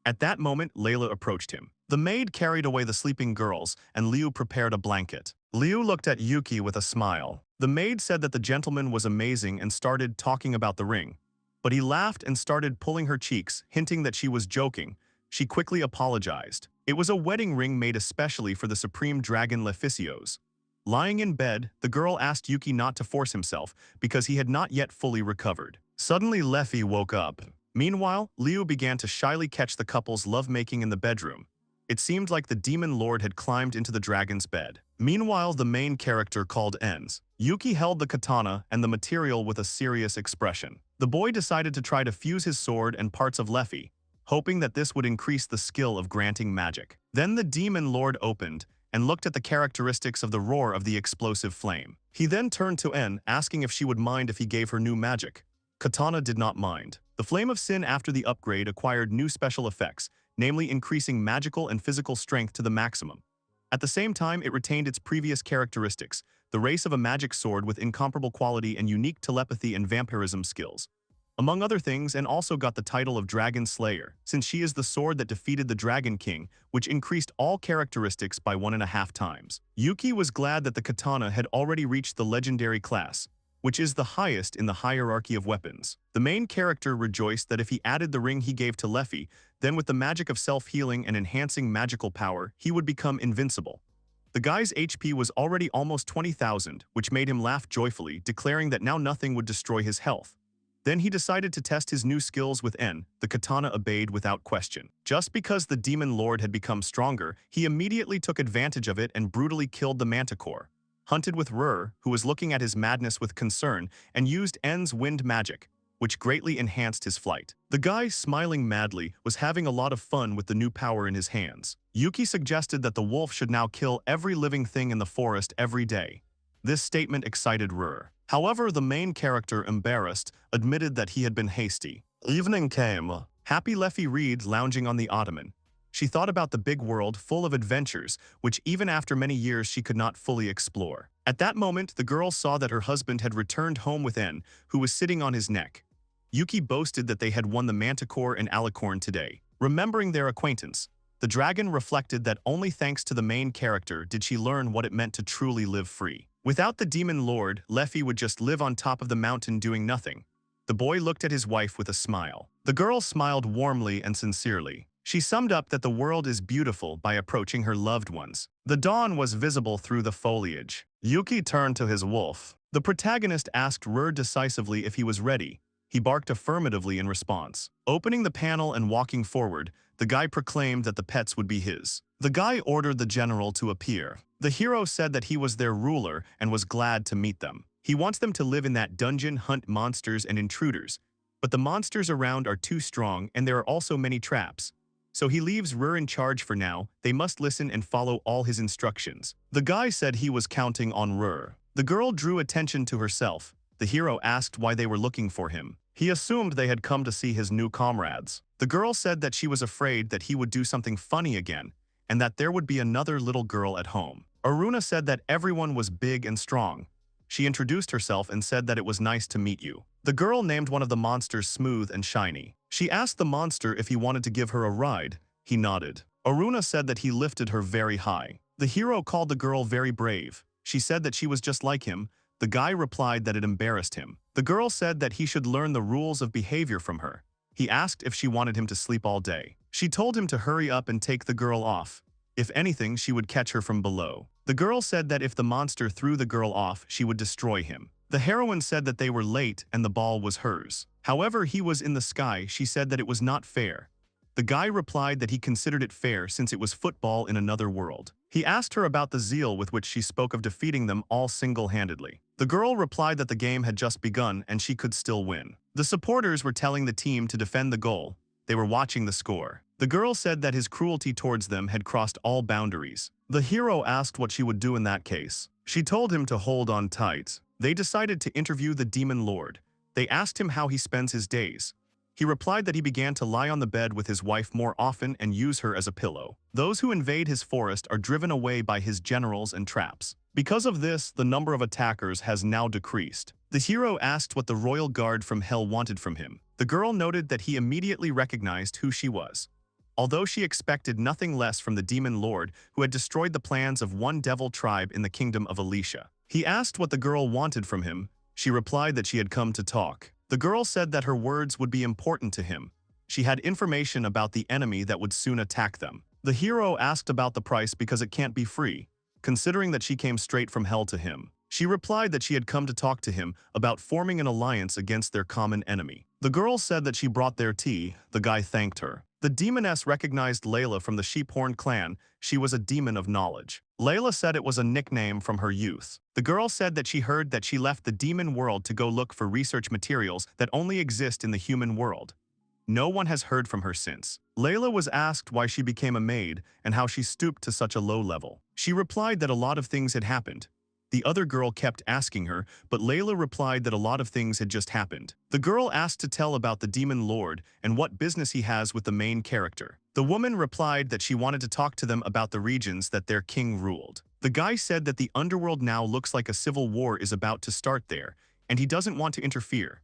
At that moment, Layla approached him. The maid carried away the sleeping girls, and Liu prepared a blanket. Liu looked at Yuki with a smile. The maid said that the gentleman was amazing and started talking about the ring, but he laughed and started pulling her cheeks, hinting that she was joking. She quickly apologized. It was a wedding ring made especially for the Supreme Dragon Leficios. Lying in bed, the girl asked Yuki not to force himself because he had not yet fully recovered. Suddenly, Leffy woke up. Meanwhile, Liu began to shyly catch the couple's lovemaking in the bedroom. It seemed like the demon lord had climbed into the dragon's bed. Meanwhile, the main character called Ens. Yuki held the katana and the material with a serious expression. The boy decided to try to fuse his sword and parts of Leffy, hoping that this would increase the skill of granting magic. Then the demon lord opened and looked at the characteristics of the roar of the explosive flame. He then turned to En, asking if she would mind if he gave her new magic. Katana did not mind. The Flame of Sin after the upgrade acquired new special effects, namely increasing magical and physical strength to the maximum. At the same time, it retained its previous characteristics, the race of a magic sword with incomparable quality and unique telepathy and vampirism skills. Among other things, and also got the title of Dragon Slayer, since she is the sword that defeated the Dragon King, which increased all characteristics by 1.5 times. Yuki was glad that the katana had already reached the legendary class, which is the highest in the hierarchy of weapons. The main character rejoiced that if he added the ring he gave to Leffy, then with the magic of self-healing and enhancing magical power, he would become invincible. The guy's HP was already almost 20,000, which made him laugh joyfully, declaring that now nothing would destroy his health. Then he decided to test his new skills with En. The katana obeyed without question. Just because the demon lord had become stronger, he immediately took advantage of it and brutally killed the manticore. Hunted with Rur, who was looking at his madness with concern, and used En's wind magic, which greatly enhanced his flight. The guy, smiling madly, was having a lot of fun with the new power in his hands. Yuki suggested that the wolf should now kill every living thing in the forest every day. This statement excited Rur. However, the main character, embarrassed, admitted that he had been hasty. Evening came. Happy Leffie Reed lounging on the ottoman. She thought about the big world full of adventures, which even after many years she could not fully explore. At that moment, the girl saw that her husband had returned home with En, who was sitting on his neck. Yuki boasted that they had won the Manticore and Alicorn today. Remembering their acquaintance, the dragon reflected that only thanks to the main character did she learn what it meant to truly live free. Without the demon lord, Leffie would just live on top of the mountain doing nothing. The boy looked at his wife with a smile. The girl smiled warmly and sincerely. She summed up that the world is beautiful by approaching her loved ones. The dawn was visible through the foliage. Yuki turned to his wolf. The protagonist asked Rur decisively if he was ready. He barked affirmatively in response. Opening the panel and walking forward, the guy proclaimed that the pets would be his. The guy ordered the general to appear. The hero said that he was their ruler and was glad to meet them. He wants them to live in that dungeon, hunt monsters and intruders. But the monsters around are too strong and there are also many traps. So he leaves Rur in charge for now. They must listen and follow all his instructions. The guy said he was counting on Rur. The girl drew attention to herself. The hero asked why they were looking for him. He assumed they had come to see his new comrades. The girl said that she was afraid that he would do something funny again, and that there would be another little girl at home. Aruna said that everyone was big and strong. She introduced herself and said that it was nice to meet you. The girl named one of the monsters Smooth and Shiny. She asked the monster if he wanted to give her a ride. He nodded. Aruna said that he lifted her very high. The hero called the girl very brave. She said that she was just like him. The guy replied that it embarrassed him. The girl said that he should learn the rules of behavior from her. He asked if she wanted him to sleep all day. She told him to hurry up and take the girl off. If anything, she would catch her from below. The girl said that if the monster threw the girl off, she would destroy him. The heroine said that they were late and the ball was hers. However, he was in the sky. She said that it was not fair. The guy replied that he considered it fair since it was football in another world. He asked her about the zeal with which she spoke of defeating them all single-handedly. The girl replied that the game had just begun and she could still win. The supporters were telling the team to defend the goal. They were watching the score. The girl said that his cruelty towards them had crossed all boundaries. The hero asked what she would do in that case. She told him to hold on tight. They decided to interview the demon lord. They asked him how he spends his days. He replied that he began to lie on the bed with his wife more often and use her as a pillow. Those who invade his forest are driven away by his generals and traps. Because of this, the number of attackers has now decreased. The hero asked what the royal guard from hell wanted from him. The girl noted that he immediately recognized who she was. Although she expected nothing less from the demon lord who had destroyed the plans of one devil tribe in the kingdom of Alicia. He asked what the girl wanted from him. She replied that she had come to talk. The girl said that her words would be important to him. She had information about the enemy that would soon attack them. The hero asked about the price because it can't be free, considering that she came straight from hell to him. She replied that she had come to talk to him about forming an alliance against their common enemy. The girl said that she brought their tea. The guy thanked her. The demoness recognized Layla from the Sheephorn clan. She was a demon of knowledge. Layla said it was a nickname from her youth. The girl said that she heard that she left the demon world to go look for research materials that only exist in the human world. No one has heard from her since. Layla was asked why she became a maid and how she stooped to such a low level. She replied that a lot of things had happened. The other girl kept asking her, but Layla replied that a lot of things had just happened. The girl asked to tell about the demon lord and what business he has with the main character. The woman replied that she wanted to talk to them about the regions that their king ruled. The guy said that the underworld now looks like a civil war is about to start there, and he doesn't want to interfere.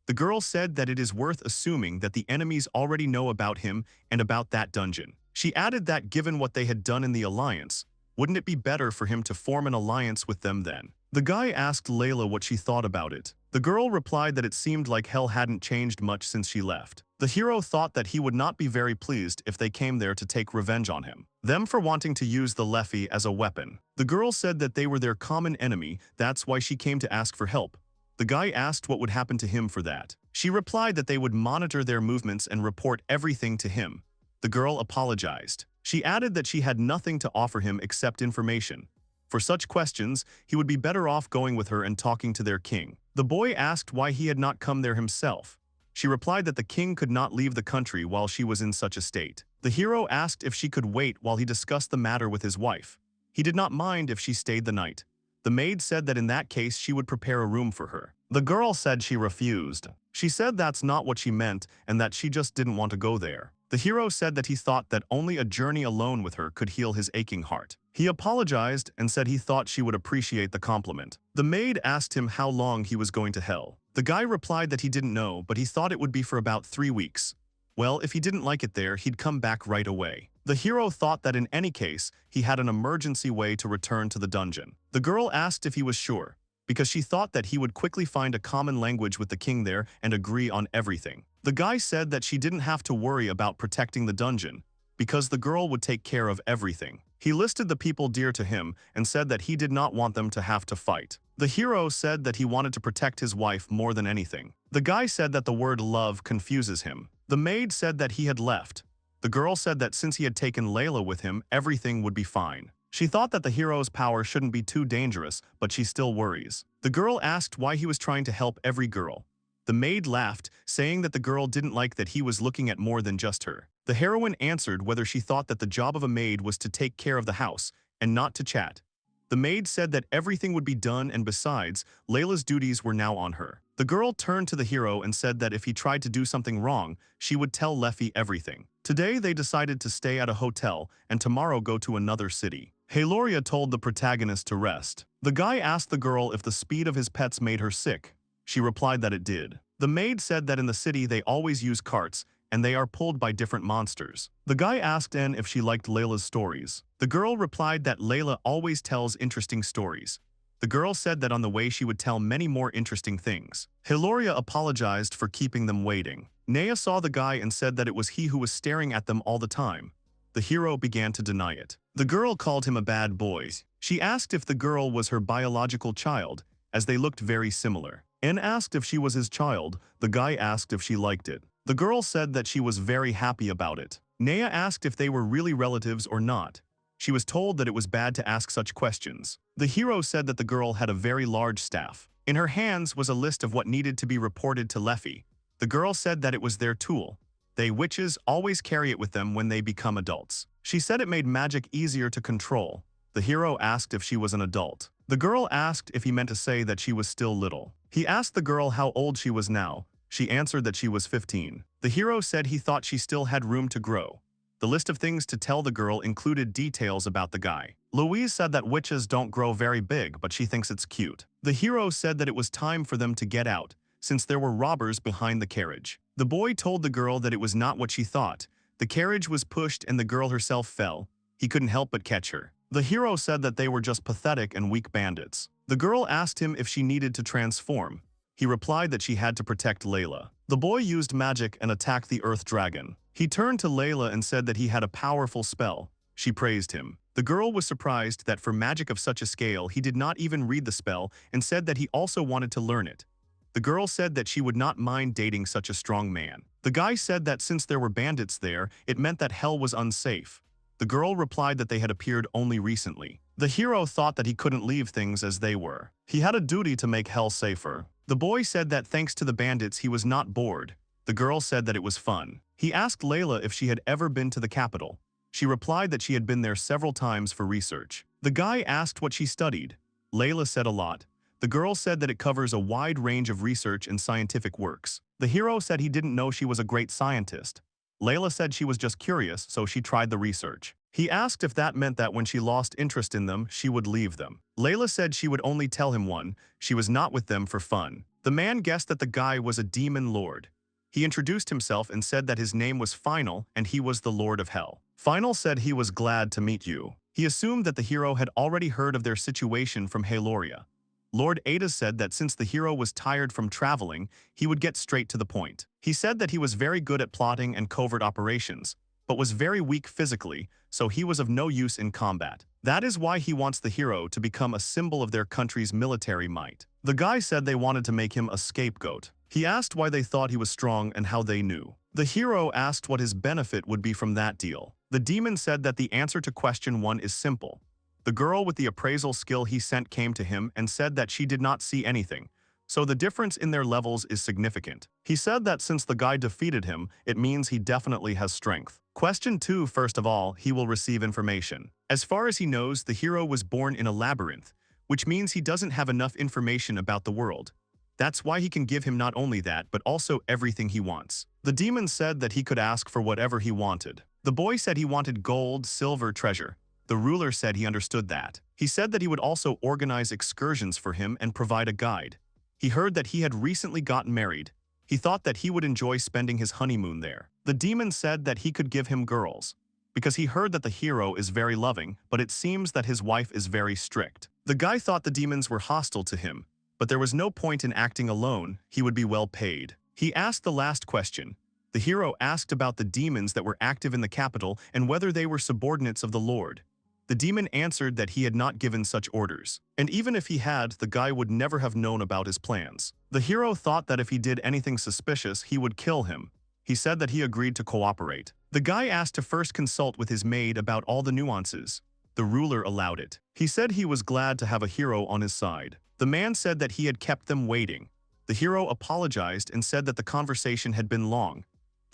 The girl said that it is worth assuming that the enemies already know about him and about that dungeon. She added that given what they had done in the alliance, wouldn't it be better for him to form an alliance with them then? The guy asked Layla what she thought about it. The girl replied that it seemed like hell hadn't changed much since she left. The hero thought that he would not be very pleased if they came there to take revenge on him. Them for wanting to use the Leffy as a weapon. The girl said that they were their common enemy, that's why she came to ask for help. The guy asked what would happen to him for that. She replied that they would monitor their movements and report everything to him. The girl apologized. She added that she had nothing to offer him except information. For such questions, he would be better off going with her and talking to their king. The boy asked why he had not come there himself. She replied that the king could not leave the country while she was in such a state. The hero asked if she could wait while he discussed the matter with his wife. He did not mind if she stayed the night. The maid said that in that case she would prepare a room for her. The girl said she refused. She said that's not what she meant and that she just didn't want to go there. The hero said that he thought that only a journey alone with her could heal his aching heart. He apologized and said he thought she would appreciate the compliment. The maid asked him how long he was going to hell. The guy replied that he didn't know, but he thought it would be for about 3 weeks. Well, if he didn't like it there, he'd come back right away. The hero thought that in any case, he had an emergency way to return to the dungeon. The girl asked if he was sure, because she thought that he would quickly find a common language with the king there and agree on everything. The guy said that she didn't have to worry about protecting the dungeon, because the girl would take care of everything. He listed the people dear to him and said that he did not want them to have to fight. The hero said that he wanted to protect his wife more than anything. The guy said that the word love confuses him. The maid said that he had left. The girl said that since he had taken Layla with him, everything would be fine. She thought that the hero's power shouldn't be too dangerous, but she still worries. The girl asked why he was trying to help every girl. The maid laughed, saying that the girl didn't like that he was looking at more than just her. The heroine answered whether she thought that the job of a maid was to take care of the house and not to chat. The maid said that everything would be done, and besides, Layla's duties were now on her. The girl turned to the hero and said that if he tried to do something wrong, she would tell Leffy everything. Today they decided to stay at a hotel and tomorrow go to another city. Haloria told the protagonist to rest. The guy asked the girl if the speed of his pets made her sick. She replied that it did. The maid said that in the city they always use carts and they are pulled by different monsters. The guy asked N if she liked Layla's stories. The girl replied that Layla always tells interesting stories. The girl said that on the way she would tell many more interesting things. Hiloria apologized for keeping them waiting. Naya saw the guy and said that it was he who was staring at them all the time. The hero began to deny it. The girl called him a bad boy. She asked if the girl was her biological child, as they looked very similar. N asked if she was his child. The guy asked if she liked it. The girl said that she was very happy about it. Naya asked if they were really relatives or not. She was told that it was bad to ask such questions. The hero said that the girl had a very large staff. In her hands was a list of what needed to be reported to Leffy. The girl said that it was their tool. They witches always carry it with them when they become adults. She said it made magic easier to control. The hero asked if she was an adult. The girl asked if he meant to say that she was still little. He asked the girl how old she was now. She answered that she was 15. The hero said he thought she still had room to grow. The list of things to tell the girl included details about the guy. Louise said that witches don't grow very big, but she thinks it's cute. The hero said that it was time for them to get out, since there were robbers behind the carriage. The boy told the girl that it was not what she thought. The carriage was pushed and the girl herself fell. He couldn't help but catch her. The hero said that they were just pathetic and weak bandits. The girl asked him if she needed to transform. He replied that she had to protect Layla. The boy used magic and attacked the earth dragon. He turned to Layla and said that he had a powerful spell. She praised him. The girl was surprised that for magic of such a scale he did not even read the spell and said that he also wanted to learn it. The girl said that she would not mind dating such a strong man. The guy said that since there were bandits there, it meant that hell was unsafe. The girl replied that they had appeared only recently. The hero thought that he couldn't leave things as they were. He had a duty to make hell safer. The boy said that thanks to the bandits he was not bored. The girl said that it was fun. He asked Layla if she had ever been to the capital. She replied that she had been there several times for research. The guy asked what she studied. Layla said a lot. The girl said that it covers a wide range of research and scientific works. The hero said he didn't know she was a great scientist. Layla said she was just curious, so she tried the research. He asked if that meant that when she lost interest in them, she would leave them. Layla said she would only tell him one. She was not with them for fun. The man guessed that the guy was a demon lord. He introduced himself and said that his name was Final and he was the Lord of Hell. Final said he was glad to meet you. He assumed that the hero had already heard of their situation from Haloria. Lord Ada said that since the hero was tired from traveling, he would get straight to the point. He said that he was very good at plotting and covert operations, but was very weak physically, so he was of no use in combat. That is why he wants the hero to become a symbol of their country's military might. The guy said they wanted to make him a scapegoat. He asked why they thought he was strong and how they knew. The hero asked what his benefit would be from that deal. The demon said that the answer to question 1 is simple. The girl with the appraisal skill he sent came to him and said that she did not see anything, so the difference in their levels is significant. He said that since the guy defeated him, it means he definitely has strength. Question 2, first of all, he will receive information. As far as he knows, the hero was born in a labyrinth, which means he doesn't have enough information about the world. That's why he can give him not only that but also everything he wants. The demon said that he could ask for whatever he wanted. The boy said he wanted gold, silver, treasure. The ruler said he understood that. He said that he would also organize excursions for him and provide a guide. He heard that he had recently gotten married. He thought that he would enjoy spending his honeymoon there. The demon said that he could give him girls, because he heard that the hero is very loving, but it seems that his wife is very strict. The guy thought the demons were hostile to him, but there was no point in acting alone, he would be well paid. He asked the last question. The hero asked about the demons that were active in the capital and whether they were subordinates of the Lord. The demon answered that he had not given such orders, and even if he had, the guy would never have known about his plans. The hero thought that if he did anything suspicious, he would kill him. He said that he agreed to cooperate. The guy asked to first consult with his maid about all the nuances. The ruler allowed it. He said he was glad to have a hero on his side. The man said that he had kept them waiting. The hero apologized and said that the conversation had been long.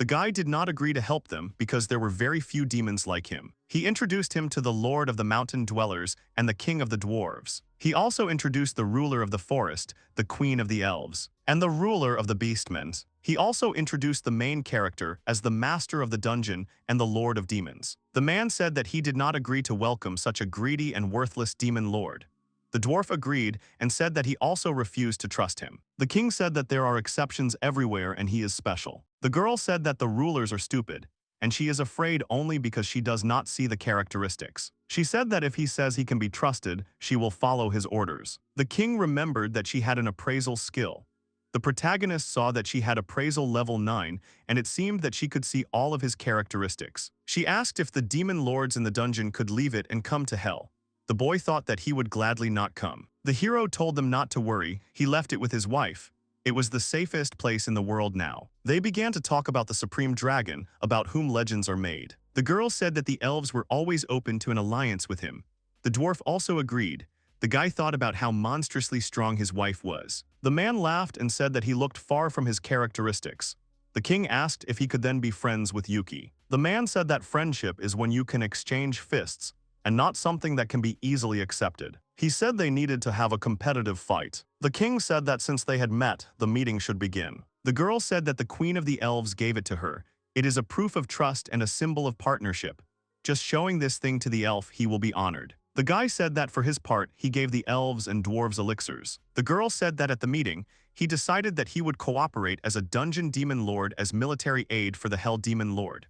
The guy did not agree to help them because there were very few demons like him. He introduced him to the Lord of the Mountain Dwellers and the King of the Dwarves. He also introduced the ruler of the forest, the Queen of the Elves, and the ruler of the Beastmen. He also introduced the main character as the Master of the Dungeon and the Lord of Demons. The man said that he did not agree to welcome such a greedy and worthless demon lord. The dwarf agreed and said that he also refused to trust him. The king said that there are exceptions everywhere and he is special. The girl said that the rulers are stupid, and she is afraid only because she does not see the characteristics. She said that if he says he can be trusted, she will follow his orders. The king remembered that she had an appraisal skill. The protagonist saw that she had appraisal level 9, and it seemed that she could see all of his characteristics. She asked if the demon lords in the dungeon could leave it and come to hell. The boy thought that he would gladly not come. The hero told them not to worry, he left it with his wife. It was the safest place in the world now. They began to talk about the supreme dragon, about whom legends are made. The girl said that the elves were always open to an alliance with him. The dwarf also agreed. The guy thought about how monstrously strong his wife was. The man laughed and said that he looked far from his characteristics. The king asked if he could then be friends with Yuki. The man said that friendship is when you can exchange fists, and not something that can be easily accepted. He said they needed to have a competitive fight. The king said that since they had met, the meeting should begin. The girl said that the Queen of the Elves gave it to her. It is a proof of trust and a symbol of partnership. Just showing this thing to the elf, he will be honored. The guy said that for his part, he gave the elves and dwarves elixirs. The girl said that at the meeting, he decided that he would cooperate as a dungeon demon lord as military aid for the Hell Demon Lord.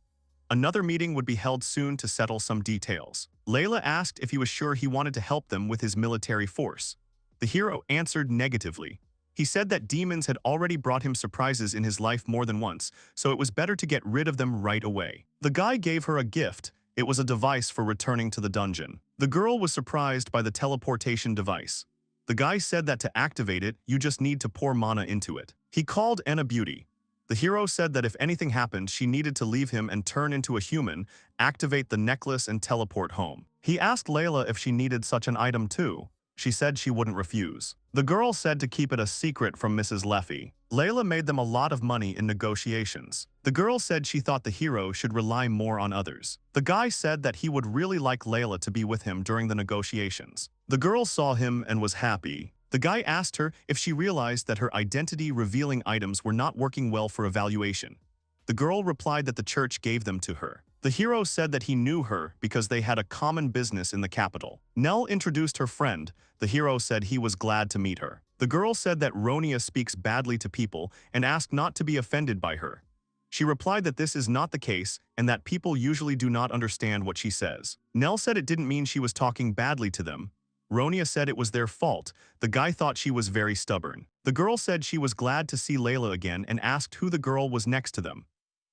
Another meeting would be held soon to settle some details. Layla asked if he was sure he wanted to help them with his military force. The hero answered negatively. He said that demons had already brought him surprises in his life more than once, so it was better to get rid of them right away. The guy gave her a gift. It was a device for returning to the dungeon. The girl was surprised by the teleportation device. The guy said that to activate it, you just need to pour mana into it. He called Anna Beauty. The hero said that if anything happened, she needed to leave him and turn into a human, activate the necklace and teleport home. He asked Layla if she needed such an item too. She said she wouldn't refuse. The girl said to keep it a secret from Mrs. Leffy. Layla made them a lot of money in negotiations. The girl said she thought the hero should rely more on others. The guy said that he would really like Layla to be with him during the negotiations. The girl saw him and was happy. The guy asked her if she realized that her identity-revealing items were not working well for evaluation. The girl replied that the church gave them to her. The hero said that he knew her because they had a common business in the capital. Nell introduced her friend. The hero said he was glad to meet her. The girl said that Ronia speaks badly to people and asked not to be offended by her. She replied that this is not the case and that people usually do not understand what she says. Nell said it didn't mean she was talking badly to them. Ronia said it was their fault. The guy thought she was very stubborn. The girl said she was glad to see Layla again and asked who the girl was next to them.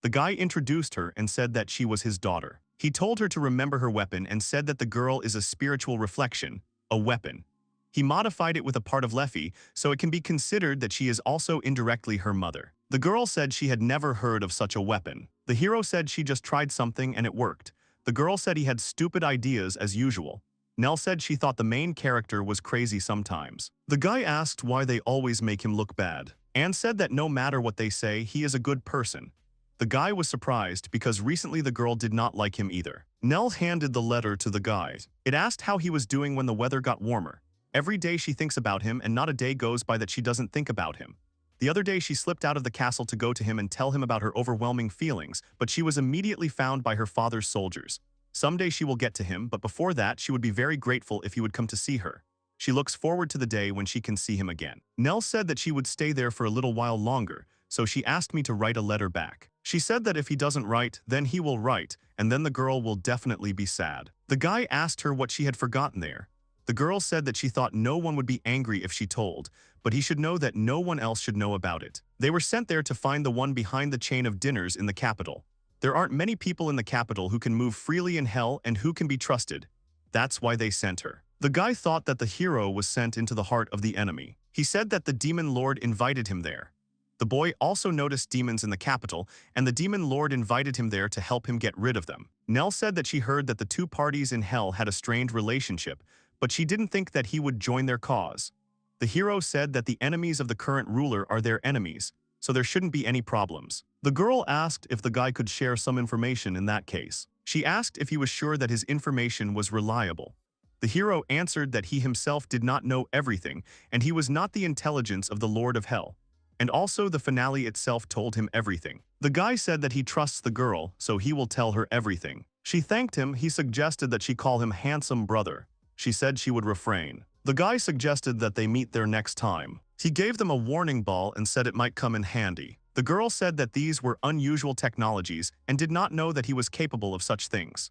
The guy introduced her and said that she was his daughter. He told her to remember her weapon and said that the girl is a spiritual reflection, a weapon. He modified it with a part of Leffy, so it can be considered that she is also indirectly her mother. The girl said she had never heard of such a weapon. The hero said she just tried something and it worked. The girl said he had stupid ideas as usual. Nell said she thought the main character was crazy sometimes. The guy asked why they always make him look bad. Anne said that no matter what they say, he is a good person. The guy was surprised because recently the girl did not like him either. Nell handed the letter to the guy. It asked how he was doing when the weather got warmer. Every day she thinks about him and not a day goes by that she doesn't think about him. The other day she slipped out of the castle to go to him and tell him about her overwhelming feelings, but she was immediately found by her father's soldiers. Someday she will get to him, but before that she would be very grateful if he would come to see her. She looks forward to the day when she can see him again. Nell said that she would stay there for a little while longer, so she asked me to write a letter back. She said that if he doesn't write, then he will write, and then the girl will definitely be sad. The guy asked her what she had forgotten there. The girl said that she thought no one would be angry if she told, but he should know that no one else should know about it. They were sent there to find the one behind the chain of dinners in the capital. There aren't many people in the capital who can move freely in hell and who can be trusted. That's why they sent her. The guy thought that the hero was sent into the heart of the enemy. He said that the demon lord invited him there. The boy also noticed demons in the capital, and the demon lord invited him there to help him get rid of them. Nell said that she heard that the two parties in hell had a strained relationship, but she didn't think that he would join their cause. The hero said that the enemies of the current ruler are their enemies, so there shouldn't be any problems. The girl asked if the guy could share some information in that case. She asked if he was sure that his information was reliable. The hero answered that he himself did not know everything, and he was not the intelligence of the Lord of Hell. And also the finale itself told him everything. The guy said that he trusts the girl, so he will tell her everything. She thanked him. He suggested that she call him handsome brother. She said she would refrain. The guy suggested that they meet there next time. He gave them a warning ball and said it might come in handy. The girl said that these were unusual technologies and did not know that he was capable of such things.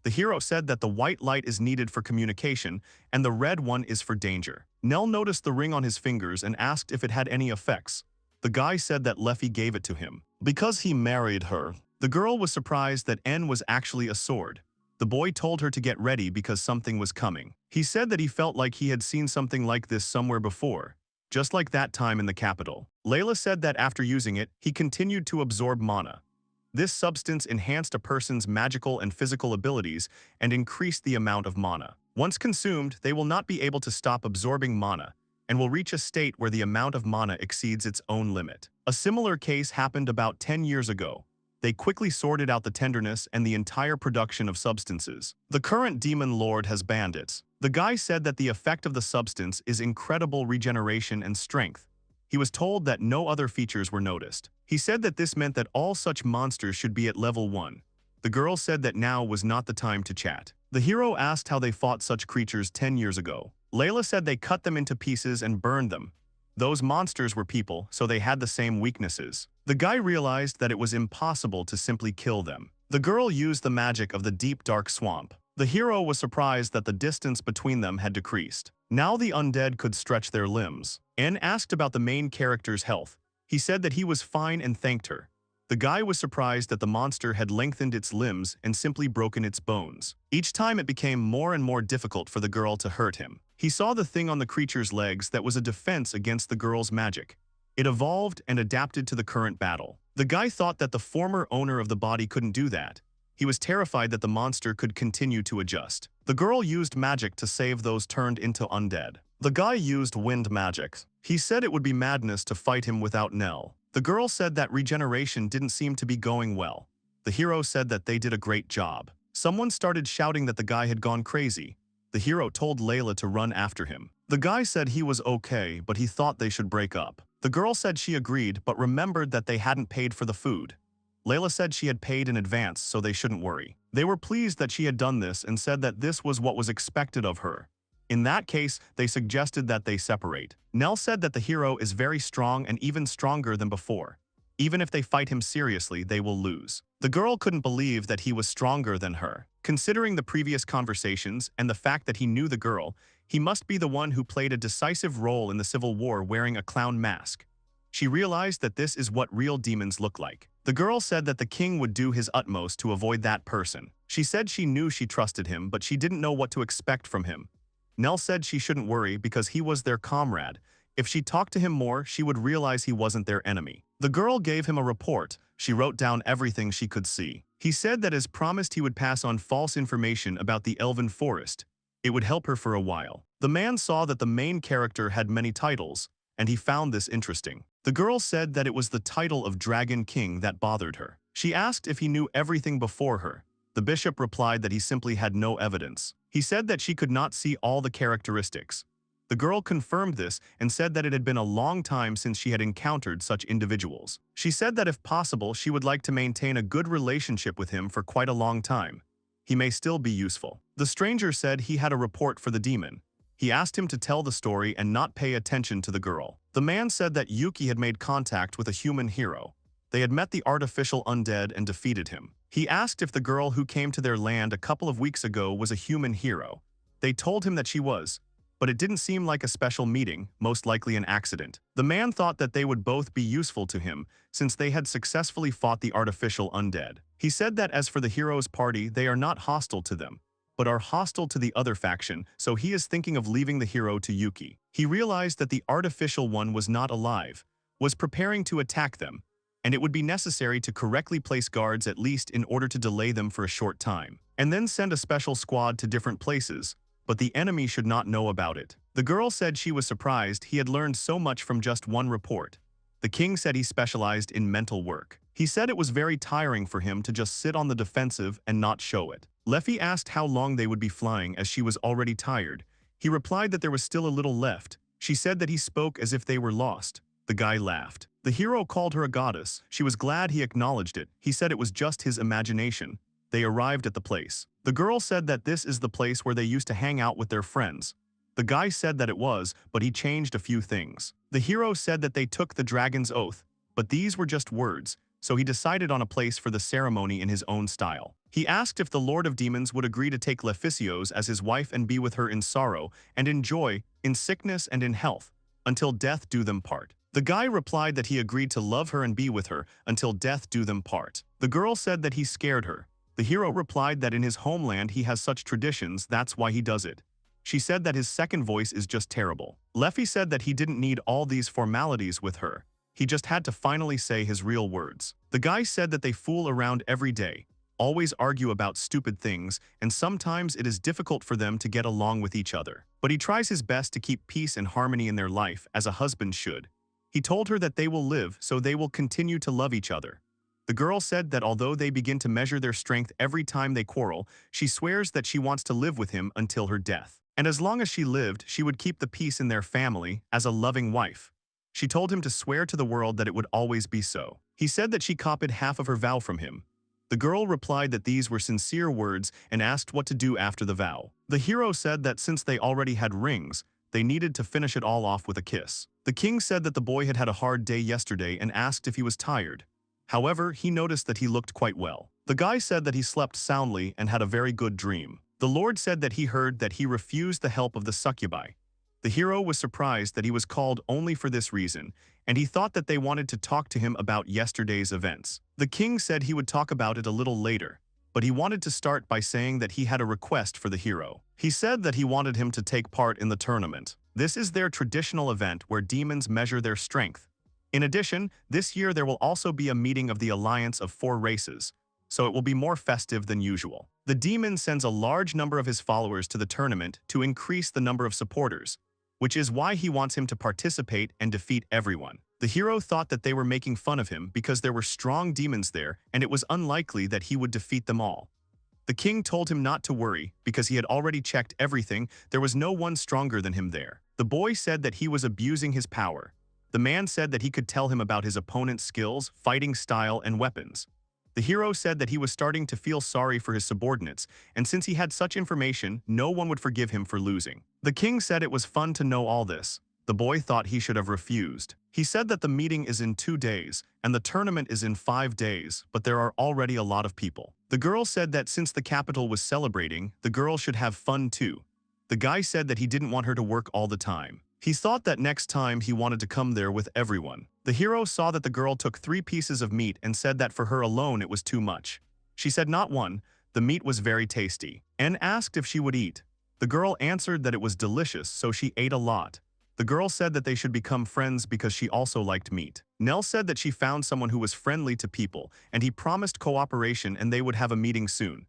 The hero said that the white light is needed for communication and the red one is for danger. Nell noticed the ring on his fingers and asked if it had any effects. The guy said that Leffy gave it to him because he married her. The girl was surprised that N was actually a sword. The boy told her to get ready because something was coming. He said that he felt like he had seen something like this somewhere before, just like that time in the capital. Layla said that after using it, he continued to absorb mana. This substance enhanced a person's magical and physical abilities and increased the amount of mana. Once consumed, they will not be able to stop absorbing mana and will reach a state where the amount of mana exceeds its own limit. A similar case happened about 10 years ago. They quickly sorted out the tenderness and the entire production of substances. The current demon lord has banned it. The guy said that the effect of the substance is incredible regeneration and strength. He was told that no other features were noticed. He said that this meant that all such monsters should be at level 1. The girl said that now was not the time to chat. The hero asked how they fought such creatures 10 years ago. Layla said they cut them into pieces and burned them. Those monsters were people, so they had the same weaknesses. The guy realized that it was impossible to simply kill them. The girl used the magic of the deep dark swamp. The hero was surprised that the distance between them had decreased. Now the undead could stretch their limbs. N asked about the main character's health. He said that he was fine and thanked her. The guy was surprised that the monster had lengthened its limbs and simply broken its bones. Each time it became more and more difficult for the girl to hurt him. He saw the thing on the creature's legs that was a defense against the girl's magic. It evolved and adapted to the current battle. The guy thought that the former owner of the body couldn't do that. He was terrified that the monster could continue to adjust. The girl used magic to save those turned into undead. The guy used wind magic. He said it would be madness to fight him without Nell. The girl said that regeneration didn't seem to be going well. The hero said that they did a great job. Someone started shouting that the guy had gone crazy. The hero told Layla to run after him. The guy said he was okay, but he thought they should break up. The girl said she agreed, but remembered that they hadn't paid for the food. Layla said she had paid in advance, so they shouldn't worry. They were pleased that she had done this and said that this was what was expected of her. In that case, they suggested that they separate. Nell said that the hero is very strong and even stronger than before. Even if they fight him seriously, they will lose. The girl couldn't believe that he was stronger than her. Considering the previous conversations and the fact that he knew the girl, he must be the one who played a decisive role in the Civil War wearing a clown mask. She realized that this is what real demons look like. The girl said that the king would do his utmost to avoid that person. She said she knew she trusted him, but she didn't know what to expect from him. Nell said she shouldn't worry because he was their comrade. If she talked to him more, she would realize he wasn't their enemy. The girl gave him a report. She wrote down everything she could see. He said that as promised he would pass on false information about the Elven Forest. It would help her for a while. The man saw that the main character had many titles, and he found this interesting. The girl said that it was the title of Dragon King that bothered her. She asked if he knew everything before her. The bishop replied that he simply had no evidence. He said that she could not see all the characteristics. The girl confirmed this and said that it had been a long time since she had encountered such individuals. She said that if possible, she would like to maintain a good relationship with him for quite a long time. He may still be useful. The stranger said he had a report for the demon. He asked him to tell the story and not pay attention to the girl. The man said that Yuki had made contact with a human hero. They had met the artificial undead and defeated him. He asked if the girl who came to their land a couple of weeks ago was a human hero. They told him that she was, but it didn't seem like a special meeting, most likely an accident. The man thought that they would both be useful to him since they had successfully fought the artificial undead. He said that as for the hero's party, they are not hostile to them, but are hostile to the other faction, so he is thinking of leaving the hero to Yuki. He realized that the artificial one was not alive, was preparing to attack them, and it would be necessary to correctly place guards at least in order to delay them for a short time, and then send a special squad to different places, but the enemy should not know about it. The girl said she was surprised he had learned so much from just one report. The king said he specialized in mental work. He said it was very tiring for him to just sit on the defensive and not show it. Leffy asked how long they would be flying as she was already tired. He replied that there was still a little left. She said that he spoke as if they were lost. The guy laughed. The hero called her a goddess. She was glad he acknowledged it. He said it was just his imagination. They arrived at the place. The girl said that this is the place where they used to hang out with their friends. The guy said that it was, but he changed a few things. The hero said that they took the dragon's oath, but these were just words, so he decided on a place for the ceremony in his own style. He asked if the Lord of Demons would agree to take Lephisios as his wife and be with her in sorrow and in joy, in sickness and in health, until death do them part. The guy replied that he agreed to love her and be with her until death do them part. The girl said that he scared her. The hero replied that in his homeland he has such traditions, that's why he does it. She said that his second voice is just terrible. Leffy said that he didn't need all these formalities with her. He just had to finally say his real words. The guy said that they fool around every day, always argue about stupid things, and sometimes it is difficult for them to get along with each other. But he tries his best to keep peace and harmony in their life as a husband should. He told her that they will live, so they will continue to love each other. The girl said that although they begin to measure their strength every time they quarrel, she swears that she wants to live with him until her death. And as long as she lived, she would keep the peace in their family as a loving wife. She told him to swear to the world that it would always be so. He said that she copied half of her vow from him. The girl replied that these were sincere words and asked what to do after the vow. The hero said that since they already had rings, they needed to finish it all off with a kiss. The king said that the boy had had a hard day yesterday and asked if he was tired. However, he noticed that he looked quite well. The guy said that he slept soundly and had a very good dream. The Lord said that he heard that he refused the help of the succubi. The hero was surprised that he was called only for this reason, and he thought that they wanted to talk to him about yesterday's events. The king said he would talk about it a little later, but he wanted to start by saying that he had a request for the hero. He said that he wanted him to take part in the tournament. This is their traditional event where demons measure their strength. In addition, this year there will also be a meeting of the alliance of 4 races, so it will be more festive than usual. The demon sends a large number of his followers to the tournament to increase the number of supporters, which is why he wants him to participate and defeat everyone. The hero thought that they were making fun of him because there were strong demons there and it was unlikely that he would defeat them all. The king told him not to worry because he had already checked everything, there was no one stronger than him there. The boy said that he was abusing his power. The man said that he could tell him about his opponent's skills, fighting style, and weapons. The hero said that he was starting to feel sorry for his subordinates, and since he had such information, no one would forgive him for losing. The king said it was fun to know all this. The boy thought he should have refused. He said that the meeting is in 2 days, and the tournament is in 5 days, but there are already a lot of people. The girl said that since the capital was celebrating, the girl should have fun too. The guy said that he didn't want her to work all the time. He thought that next time he wanted to come there with everyone. The hero saw that the girl took 3 pieces of meat and said that for her alone it was too much. She said not one, the meat was very tasty, and asked if she would eat. The girl answered that it was delicious, so she ate a lot. The girl said that they should become friends because she also liked meat. Nell said that she found someone who was friendly to people, and he promised cooperation and they would have a meeting soon.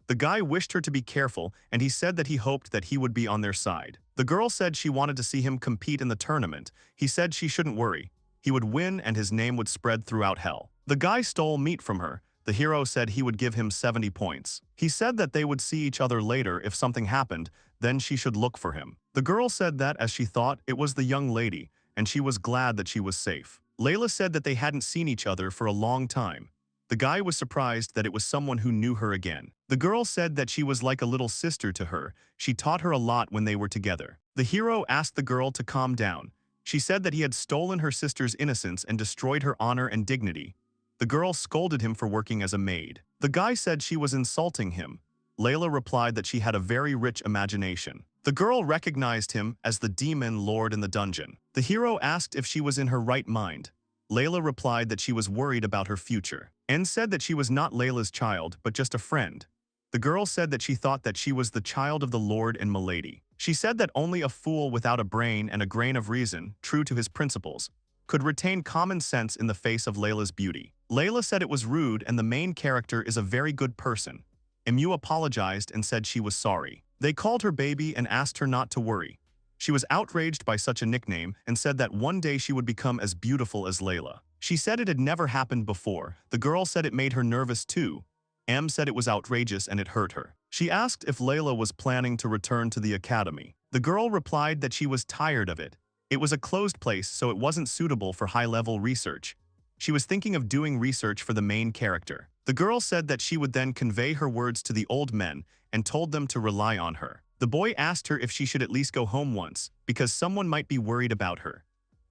The guy wished her to be careful, and he said that he hoped that he would be on their side. The girl said she wanted to see him compete in the tournament. He said she shouldn't worry. He would win and his name would spread throughout hell. The guy stole meat from her. The hero said he would give him 70 points. He said that they would see each other later if something happened, then she should look for him. The girl said that as she thought it was the young lady, and she was glad that she was safe. Layla said that they hadn't seen each other for a long time. The guy was surprised that it was someone who knew her again. The girl said that she was like a little sister to her. She taught her a lot when they were together. The hero asked the girl to calm down. She said that he had stolen her sister's innocence and destroyed her honor and dignity. The girl scolded him for working as a maid. The guy said she was insulting him. Layla replied that she had a very rich imagination. The girl recognized him as the demon lord in the dungeon. The hero asked if she was in her right mind. Layla replied that she was worried about her future. And said that she was not Layla's child, but just a friend. The girl said that she thought that she was the child of the Lord and Milady. She said that only a fool without a brain and a grain of reason, true to his principles, could retain common sense in the face of Layla's beauty. Layla said it was rude and the main character is a very good person. Emu apologized and said she was sorry. They called her baby and asked her not to worry. She was outraged by such a nickname and said that one day she would become as beautiful as Layla. She said it had never happened before. The girl said it made her nervous too. M said it was outrageous and it hurt her. She asked if Layla was planning to return to the academy. The girl replied that she was tired of it. It was a closed place, so it wasn't suitable for high-level research. She was thinking of doing research for the main character. The girl said that she would then convey her words to the old men and told them to rely on her. The boy asked her if she should at least go home once, because someone might be worried about her.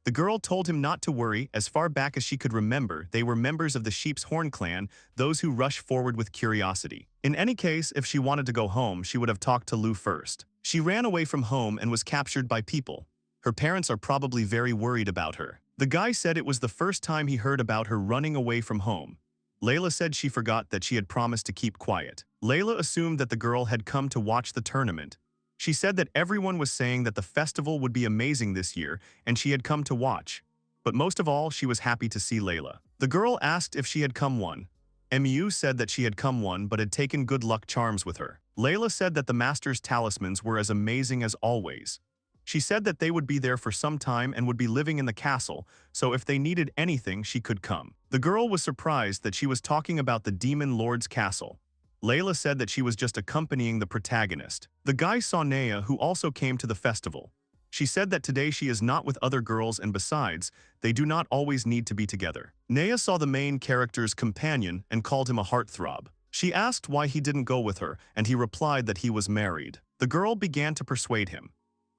The girl told him not to worry. As far back as she could remember, they were members of the Sheep's Horn clan, those who rush forward with curiosity. In any case, if she wanted to go home, she would have talked to Lu first. She ran away from home and was captured by people. Her parents are probably very worried about her. The guy said it was the first time he heard about her running away from home. Layla said she forgot that she had promised to keep quiet. Layla assumed that the girl had come to watch the tournament. She said that everyone was saying that the festival would be amazing this year and she had come to watch. But most of all, she was happy to see Layla. The girl asked if she had come one. Mu said that she had come one but had taken good luck charms with her. Layla said that the master's talismans were as amazing as always. She said that they would be there for some time and would be living in the castle, so if they needed anything, she could come. The girl was surprised that she was talking about the Demon Lord's castle. Layla said that she was just accompanying the protagonist. The guy saw Naya, who also came to the festival. She said that today she is not with other girls and besides, they do not always need to be together. Naya saw the main character's companion and called him a heartthrob. She asked why he didn't go with her, and he replied that he was married. The girl began to persuade him.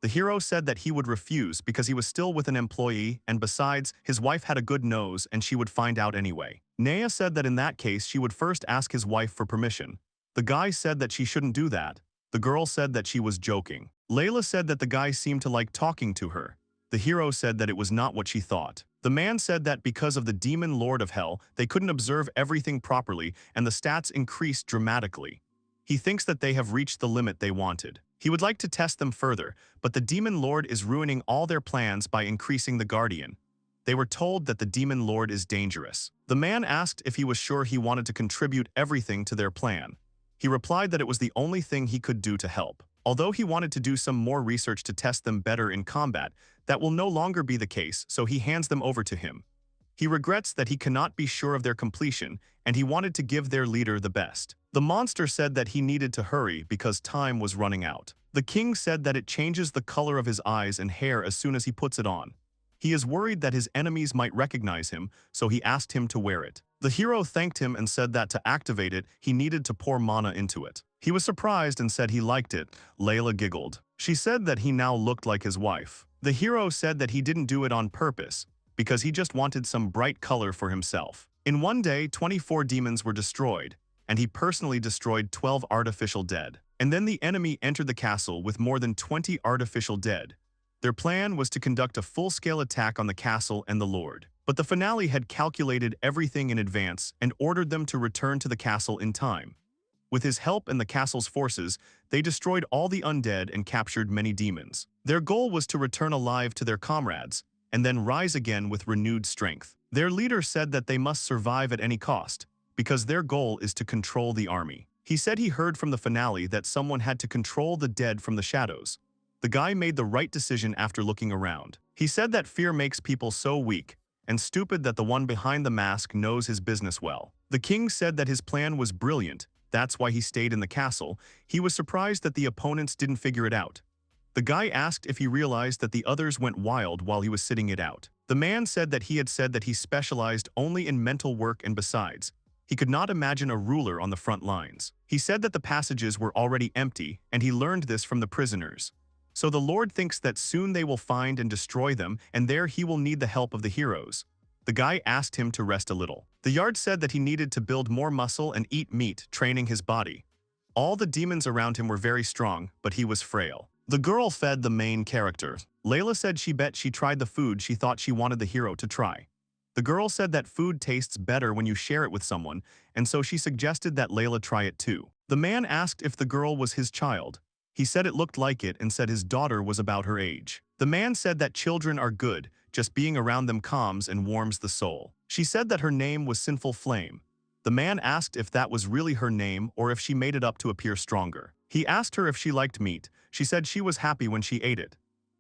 The hero said that he would refuse because he was still with an employee and besides, his wife had a good nose and she would find out anyway. Naya said that in that case she would first ask his wife for permission. The guy said that she shouldn't do that. The girl said that she was joking. Layla said that the guy seemed to like talking to her. The hero said that it was not what she thought. The man said that because of the demon lord of hell, they couldn't observe everything properly and the stats increased dramatically. He thinks that they have reached the limit they wanted. He would like to test them further, but the demon lord is ruining all their plans by increasing the guardian. They were told that the demon lord is dangerous. The man asked if he was sure he wanted to contribute everything to their plan. He replied that it was the only thing he could do to help. Although he wanted to do some more research to test them better in combat, that will no longer be the case, so he hands them over to him. He regrets that he cannot be sure of their completion, and he wanted to give their leader the best. The monster said that he needed to hurry because time was running out. The king said that it changes the color of his eyes and hair as soon as he puts it on. He is worried that his enemies might recognize him, so he asked him to wear it. The hero thanked him and said that to activate it, he needed to pour mana into it. He was surprised and said he liked it. Layla giggled. She said that he now looked like his wife. The hero said that he didn't do it on purpose, because he just wanted some bright color for himself. In one day, 24 demons were destroyed, and he personally destroyed 12 artificial dead. And then the enemy entered the castle with more than 20 artificial dead. Their plan was to conduct a full-scale attack on the castle and the lord. But the finale had calculated everything in advance and ordered them to return to the castle in time. With his help and the castle's forces, they destroyed all the undead and captured many demons. Their goal was to return alive to their comrades, and then rise again with renewed strength. Their leader said that they must survive at any cost, because their goal is to control the army. He said he heard from the finale that someone had to control the dead from the shadows. The guy made the right decision after looking around. He said that fear makes people so weak and stupid that the one behind the mask knows his business well. The king said that his plan was brilliant, that's why he stayed in the castle. He was surprised that the opponents didn't figure it out. The guy asked if he realized that the others went wild while he was sitting it out. The man said that he had said that he specialized only in mental work, and besides, he could not imagine a ruler on the front lines. He said that the passages were already empty, and he learned this from the prisoners. So the Lord thinks that soon they will find and destroy them, and there he will need the help of the heroes. The guy asked him to rest a little. The Yard said that he needed to build more muscle and eat meat, training his body. All the demons around him were very strong, but he was frail. The girl fed the main character. Layla said she bet she tried the food she thought she wanted the hero to try. The girl said that food tastes better when you share it with someone, and so she suggested that Layla try it too. The man asked if the girl was his child. He said it looked like it and said his daughter was about her age. The man said that children are good, just being around them calms and warms the soul. She said that her name was Sinful Flame. The man asked if that was really her name or if she made it up to appear stronger. He asked her if she liked meat. She said she was happy when she ate it.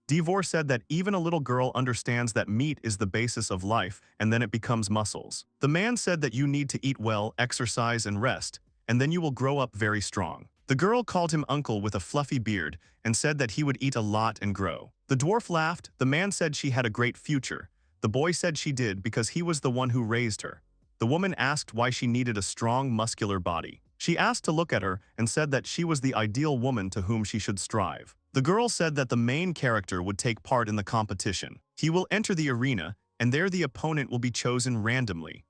Devor said that even a little girl understands that meat is the basis of life and then it becomes muscles. The man said that you need to eat well, exercise and rest, and then you will grow up very strong. The girl called him uncle with a fluffy beard and said that he would eat a lot and grow. The dwarf laughed. The man said she had a great future. The boy said she did because he was the one who raised her. The woman asked why she needed a strong, muscular body. She asked to look at her and said that she was the ideal woman to whom she should strive. The girl said that the main character would take part in the competition. He will enter the arena, and there the opponent will be chosen randomly.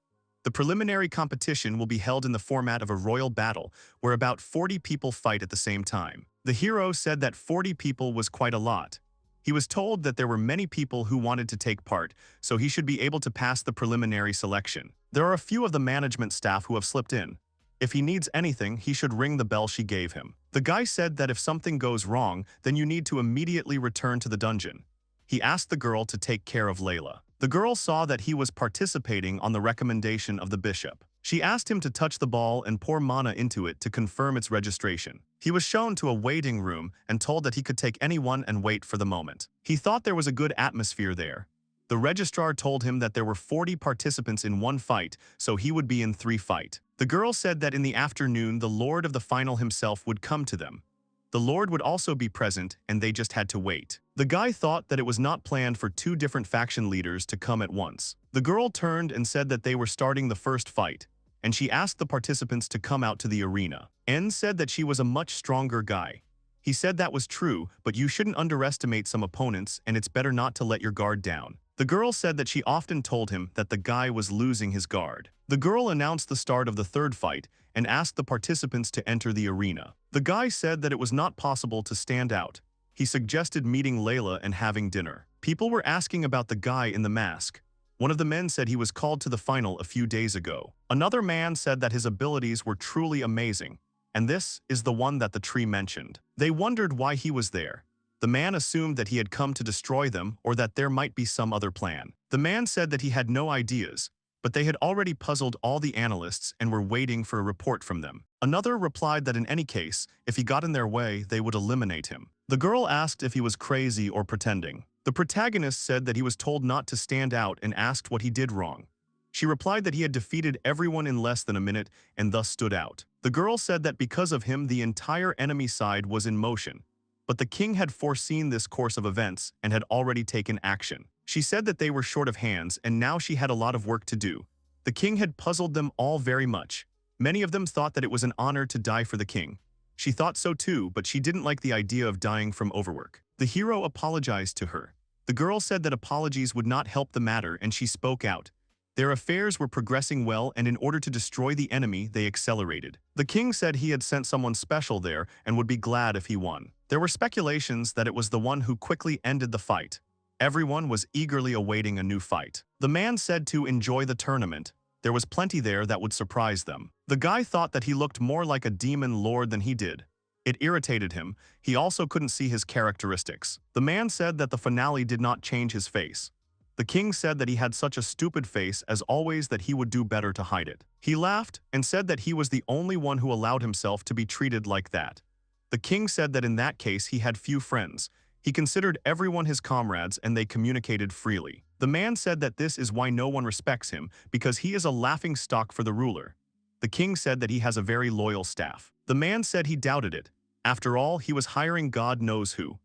The preliminary competition will be held in the format of a royal battle, where about 40 people fight at the same time. The hero said that 40 people was quite a lot. He was told that there were many people who wanted to take part, so he should be able to pass the preliminary selection. There are a few of the management staff who have slipped in. If he needs anything, he should ring the bell she gave him. The guy said that if something goes wrong, then you need to immediately return to the dungeon. He asked the girl to take care of Layla. The girl saw that he was participating on the recommendation of the bishop. She asked him to touch the ball and pour mana into it to confirm its registration. He was shown to a waiting room and told that he could take anyone and wait for the moment. He thought there was a good atmosphere there. The registrar told him that there were 40 participants in one fight, so he would be in 3 fights. The girl said that in the afternoon the Lord of the Final himself would come to them. The Lord would also be present, and they just had to wait. The guy thought that it was not planned for 2 different faction leaders to come at once. The girl turned and said that they were starting the first fight, and she asked the participants to come out to the arena. N said that she was a much stronger guy. He said that was true, but you shouldn't underestimate some opponents, and it's better not to let your guard down. The girl said that she often told him that the guy was losing his guard. The girl announced the start of the 3rd fight and asked the participants to enter the arena. The guy said that it was not possible to stand out. He suggested meeting Layla and having dinner. People were asking about the guy in the mask. One of the men said he was called to the final a few days ago. Another man said that his abilities were truly amazing, and this is the one that the tree mentioned. They wondered why he was there. The man assumed that he had come to destroy them or that there might be some other plan. The man said that he had no ideas, but they had already puzzled all the analysts and were waiting for a report from them. Another replied that in any case, if he got in their way, they would eliminate him. The girl asked if he was crazy or pretending. The protagonist said that he was told not to stand out and asked what he did wrong. She replied that he had defeated everyone in less than a minute and thus stood out. The girl said that because of him, the entire enemy side was in motion. But the king had foreseen this course of events and had already taken action. She said that they were short of hands and now she had a lot of work to do. The king had puzzled them all very much. Many of them thought that it was an honor to die for the king. She thought so too, but she didn't like the idea of dying from overwork. The hero apologized to her. The girl said that apologies would not help the matter and she spoke out. Their affairs were progressing well and in order to destroy the enemy, they accelerated. The king said he had sent someone special there and would be glad if he won. There were speculations that it was the one who quickly ended the fight. Everyone was eagerly awaiting a new fight. The man said to enjoy the tournament. There was plenty there that would surprise them. The guy thought that he looked more like a demon lord than he did. It irritated him. He also couldn't see his characteristics. The man said that the finale did not change his face. The king said that he had such a stupid face as always that he would do better to hide it. He laughed and said that he was the only one who allowed himself to be treated like that. The king said that in that case he had few friends. He considered everyone his comrades and they communicated freely. The man said that this is why no one respects him, because he is a laughing stock for the ruler. The king said that he has a very loyal staff. The man said he doubted it. After all, he was hiring God knows who.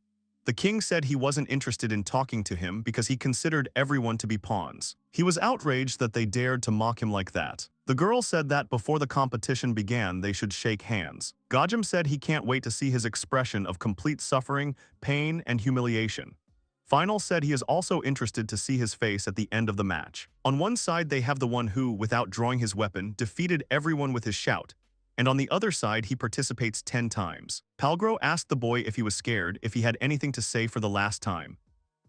The king said he wasn't interested in talking to him because he considered everyone to be pawns. He was outraged that they dared to mock him like that. The girl said that before the competition began they should shake hands. Gajam said he can't wait to see his expression of complete suffering, pain, and humiliation. Final said he is also interested to see his face at the end of the match. On one side they have the one who, without drawing his weapon, defeated everyone with his shout. And on the other side he participates 10 times. Palgro asked the boy if he was scared, if he had anything to say for the last time.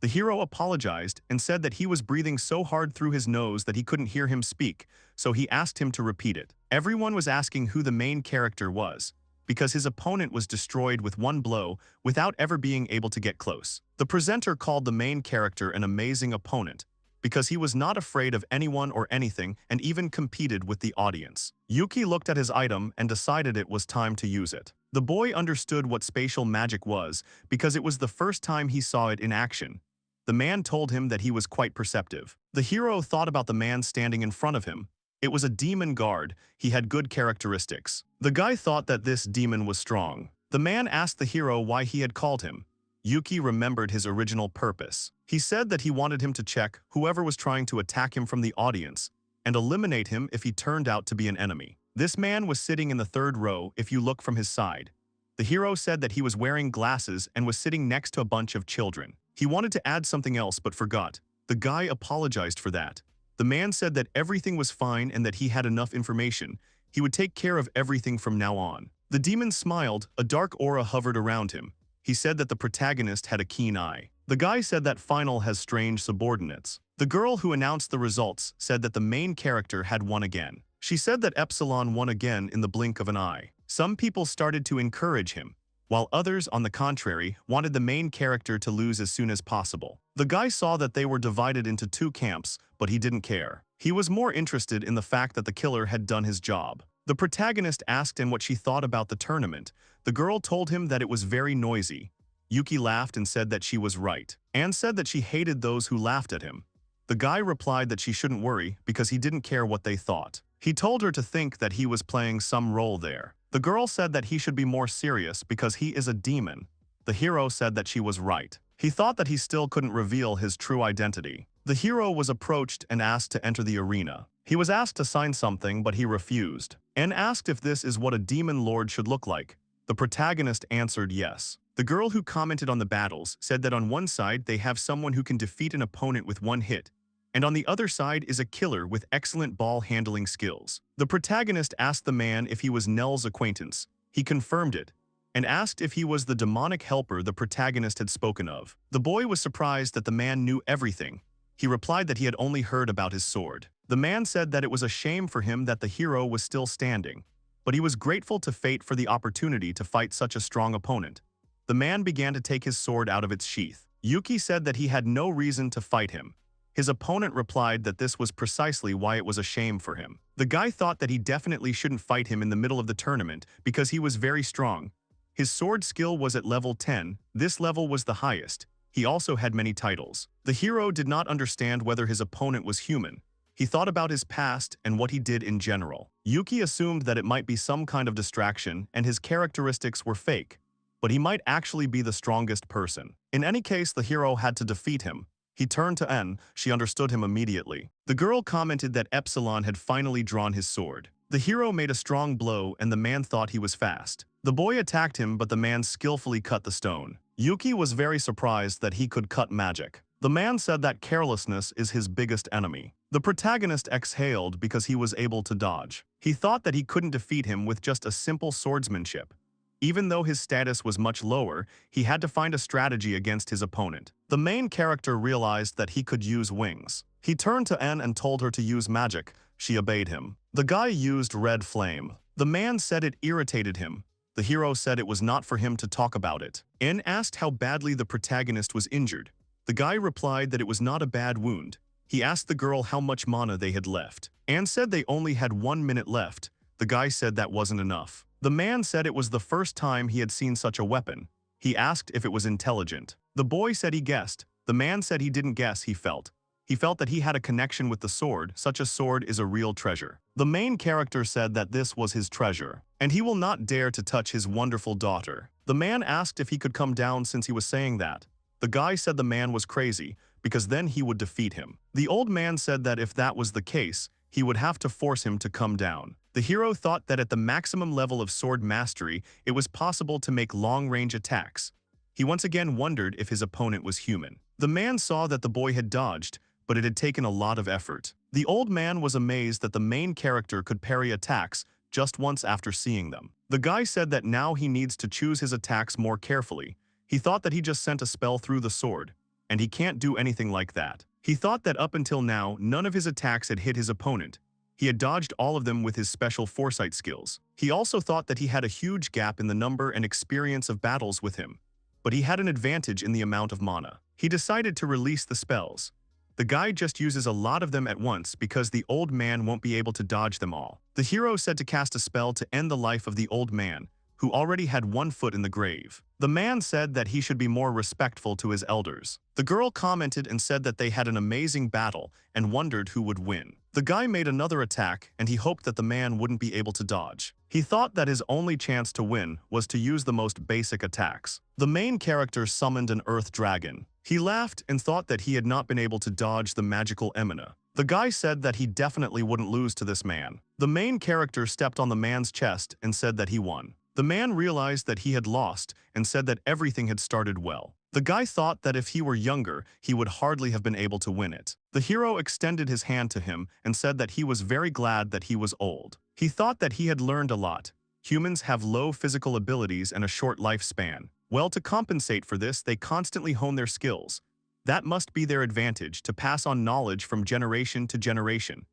The hero apologized and said that he was breathing so hard through his nose that he couldn't hear him speak, so he asked him to repeat it. Everyone was asking who the main character was, because his opponent was destroyed with one blow without ever being able to get close. The presenter called the main character an amazing opponent, because he was not afraid of anyone or anything and even competed with the audience. Yuki looked at his item and decided it was time to use it. The boy understood what spatial magic was because it was the first time he saw it in action. The man told him that he was quite perceptive. The hero thought about the man standing in front of him. It was a demon guard. He had good characteristics. The guy thought that this demon was strong. The man asked the hero why he had called him. Yuki remembered his original purpose. He said that he wanted him to check whoever was trying to attack him from the audience and eliminate him if he turned out to be an enemy. This man was sitting in the third row if you look from his side. The hero said that he was wearing glasses and was sitting next to a bunch of children. He wanted to add something else but forgot. The guy apologized for that. The man said that everything was fine and that he had enough information. He would take care of everything from now on. The demon smiled. A dark aura hovered around him. He said that the protagonist had a keen eye. The guy said that Final has strange subordinates. The girl who announced the results said that the main character had won again. She said that Epsilon won again in the blink of an eye. Some people started to encourage him, while others, on the contrary, wanted the main character to lose as soon as possible. The guy saw that they were divided into two camps, but he didn't care. He was more interested in the fact that the killer had done his job. The protagonist asked him what she thought about the tournament. The girl told him that it was very noisy. Yuki laughed and said that she was right. Anne said that she hated those who laughed at him. The guy replied that she shouldn't worry because he didn't care what they thought. He told her to think that he was playing some role there. The girl said that he should be more serious because he is a demon. The hero said that she was right. He thought that he still couldn't reveal his true identity. The hero was approached and asked to enter the arena. He was asked to sign something, but he refused. Anne asked if this is what a demon lord should look like. The protagonist answered yes. The girl who commented on the battles said that on one side they have someone who can defeat an opponent with one hit, and on the other side is a killer with excellent ball-handling skills. The protagonist asked the man if he was Nell's acquaintance. He confirmed it, and asked if he was the demonic helper the protagonist had spoken of. The boy was surprised that the man knew everything. He replied that he had only heard about his sword. The man said that it was a shame for him that the hero was still standing, but he was grateful to fate for the opportunity to fight such a strong opponent. The man began to take his sword out of its sheath. Yuki said that he had no reason to fight him. His opponent replied that this was precisely why it was a shame for him. The guy thought that he definitely shouldn't fight him in the middle of the tournament because he was very strong. His sword skill was at level 10. This level was the highest. He also had many titles. The hero did not understand whether his opponent was human. He thought about his past and what he did in general. Yuki assumed that it might be some kind of distraction and his characteristics were fake, but he might actually be the strongest person. In any case, the hero had to defeat him. He turned to N. She understood him immediately. The girl commented that Epsilon had finally drawn his sword. The hero made a strong blow and the man thought he was fast. The boy attacked him, but the man skillfully cut the stone. Yuki was very surprised that he could cut magic. The man said that carelessness is his biggest enemy. The protagonist exhaled because he was able to dodge. He thought that he couldn't defeat him with just a simple swordsmanship. Even though his status was much lower, he had to find a strategy against his opponent. The main character realized that he could use wings. He turned to N and told her to use magic. She obeyed him. The guy used red flame. The man said it irritated him. The hero said it was not for him to talk about it. N asked how badly the protagonist was injured. The guy replied that it was not a bad wound. He asked the girl how much mana they had left. Anne said they only had 1 minute left. The guy said that wasn't enough. The man said it was the first time he had seen such a weapon. He asked if it was intelligent. The boy said he guessed. The man said he didn't guess, he felt. He felt that he had a connection with the sword. Such a sword is a real treasure. The main character said that this was his treasure, and he will not dare to touch his wonderful daughter. The man asked if he could come down since he was saying that. The guy said the man was crazy, because then he would defeat him. The old man said that if that was the case, he would have to force him to come down. The hero thought that at the maximum level of sword mastery, it was possible to make long-range attacks. He once again wondered if his opponent was human. The man saw that the boy had dodged, but it had taken a lot of effort. The old man was amazed that the main character could parry attacks just once after seeing them. The guy said that now he needs to choose his attacks more carefully. He thought that he just sent a spell through the sword, and he can't do anything like that. He thought that up until now, none of his attacks had hit his opponent. He had dodged all of them with his special foresight skills. He also thought that he had a huge gap in the number and experience of battles with him, but he had an advantage in the amount of mana. He decided to release the spells. The guy just uses a lot of them at once because the old man won't be able to dodge them all. The hero said to cast a spell to end the life of the old man, who already had one foot in the grave. The man said that he should be more respectful to his elders. The girl commented and said that they had an amazing battle and wondered who would win. The guy made another attack and he hoped that the man wouldn't be able to dodge. He thought that his only chance to win was to use the most basic attacks. The main character summoned an earth dragon. He laughed and thought that he had not been able to dodge the magical Emina. The guy said that he definitely wouldn't lose to this man. The main character stepped on the man's chest and said that he won. The man realized that he had lost and said that everything had started well. The guy thought that if he were younger, he would hardly have been able to win it. The hero extended his hand to him and said that he was very glad that he was old. He thought that he had learned a lot. Humans have low physical abilities and a short lifespan. Well, to compensate for this, they constantly hone their skills. That must be their advantage, to pass on knowledge from generation to generation.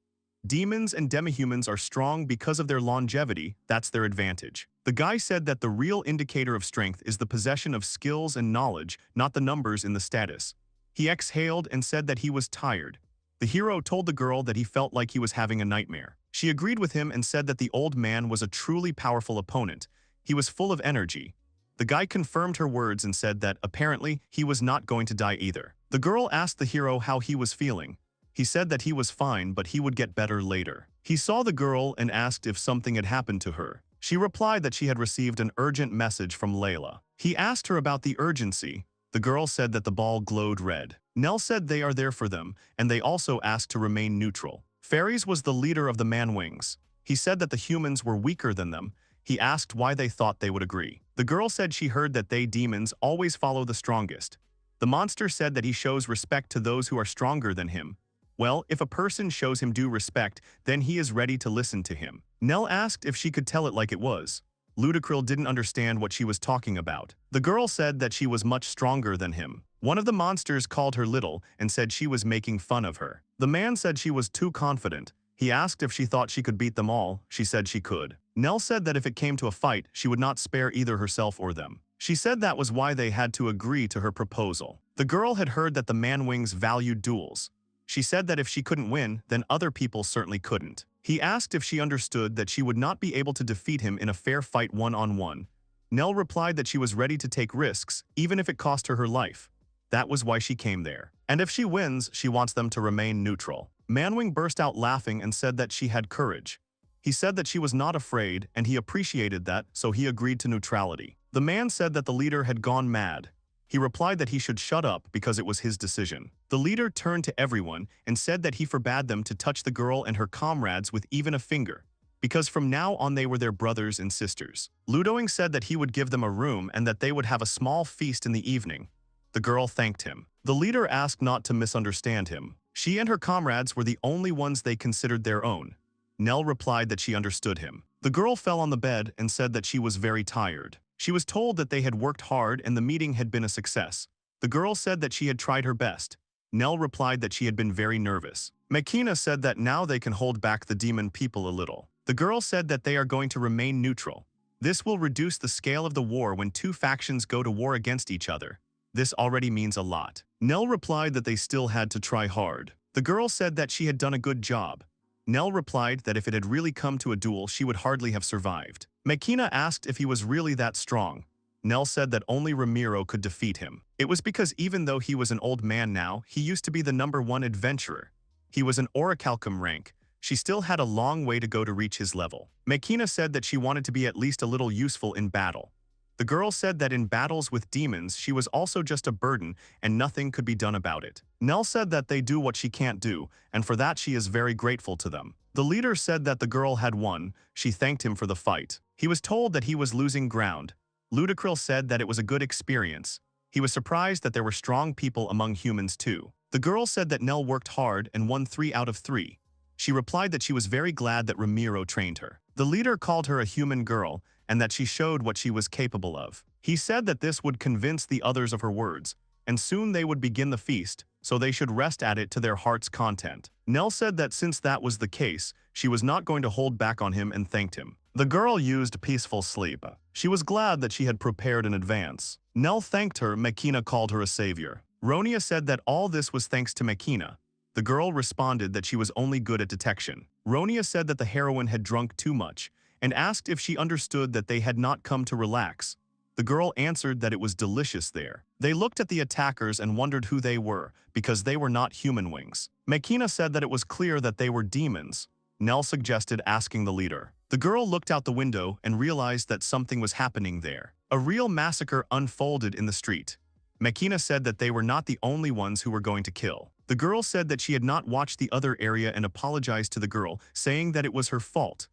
Demons and demihumans are strong because of their longevity. That's their advantage. The guy said that the real indicator of strength is the possession of skills and knowledge, not the numbers in the status. He exhaled and said that he was tired. The hero told the girl that he felt like he was having a nightmare. She agreed with him and said that the old man was a truly powerful opponent. He was full of energy. The guy confirmed her words and said that apparently he was not going to die either. The girl asked the hero how he was feeling. He said that he was fine, but he would get better later. He saw the girl and asked if something had happened to her. She replied that she had received an urgent message from Layla. He asked her about the urgency. The girl said that the ball glowed red. Nell said they are there for them, and they also asked to remain neutral. Fairies was the leader of the man-wings. He said that the humans were weaker than them. He asked why they thought they would agree. The girl said she heard that they demons always follow the strongest. The monster said that he shows respect to those who are stronger than him. Well, if a person shows him due respect, then he is ready to listen to him. Nell asked if she could tell it like it was. Ludicril didn't understand what she was talking about. The girl said that she was much stronger than him. One of the monsters called her little and said she was making fun of her. The man said she was too confident. He asked if she thought she could beat them all. She said she could. Nell said that if it came to a fight, she would not spare either herself or them. She said that was why they had to agree to her proposal. The girl had heard that the man-wings valued duels. She said that if she couldn't win, then other people certainly couldn't. He asked if she understood that she would not be able to defeat him in a fair fight one-on-one. Nell replied that she was ready to take risks, even if it cost her her life. That was why she came there. And if she wins, she wants them to remain neutral. Manwing burst out laughing and said that she had courage. He said that she was not afraid, and he appreciated that, so he agreed to neutrality. The man said that the leader had gone mad. He replied that he should shut up because it was his decision. The leader turned to everyone and said that he forbade them to touch the girl and her comrades with even a finger, because from now on they were their brothers and sisters. Ludoing said that he would give them a room and that they would have a small feast in the evening. The girl thanked him. The leader asked not to misunderstand him. She and her comrades were the only ones they considered their own. Nell replied that she understood him. The girl fell on the bed and said that she was very tired. She was told that they had worked hard and the meeting had been a success. The girl said that she had tried her best. Nell replied that she had been very nervous. Makina said that now they can hold back the demon people a little. The girl said that they are going to remain neutral. This will reduce the scale of the war when two factions go to war against each other. This already means a lot. Nell replied that they still had to try hard. The girl said that she had done a good job. Nell replied that if it had really come to a duel, she would hardly have survived. Makina asked if he was really that strong. Nell said that only Ramiro could defeat him. It was because even though he was an old man now, he used to be the #1 adventurer. He was an orichalcum rank. She still had a long way to go to reach his level. Makina said that she wanted to be at least a little useful in battle. The girl said that in battles with demons she was also just a burden and nothing could be done about it. Nell said that they do what she can't do, and for that she is very grateful to them. The leader said that the girl had won. She thanked him for the fight. He was told that he was losing ground. Ludicril said that it was a good experience. He was surprised that there were strong people among humans too. The girl said that Nell worked hard and won 3 out of 3. She replied that she was very glad that Ramiro trained her. The leader called her a human girl and that she showed what she was capable of. He said that this would convince the others of her words, and soon they would begin the feast, so they should rest at it to their heart's content. Nell said that since that was the case, she was not going to hold back on him and thanked him. The girl used peaceful sleep. She was glad that she had prepared in advance. Nell thanked her. Makina called her a savior. Ronia said that all this was thanks to Makina. The girl responded that she was only good at detection. Ronia said that the heroine had drunk too much and asked if she understood that they had not come to relax. The girl answered that it was delicious there. They looked at the attackers and wondered who they were, because they were not human wings. Makina said that it was clear that they were demons. Nell suggested asking the leader. The girl looked out the window and realized that something was happening there. A real massacre unfolded in the street. Makina said that they were not the only ones who were going to kill. The girl said that she had not watched the other area and apologized to the girl, saying that it was her fault.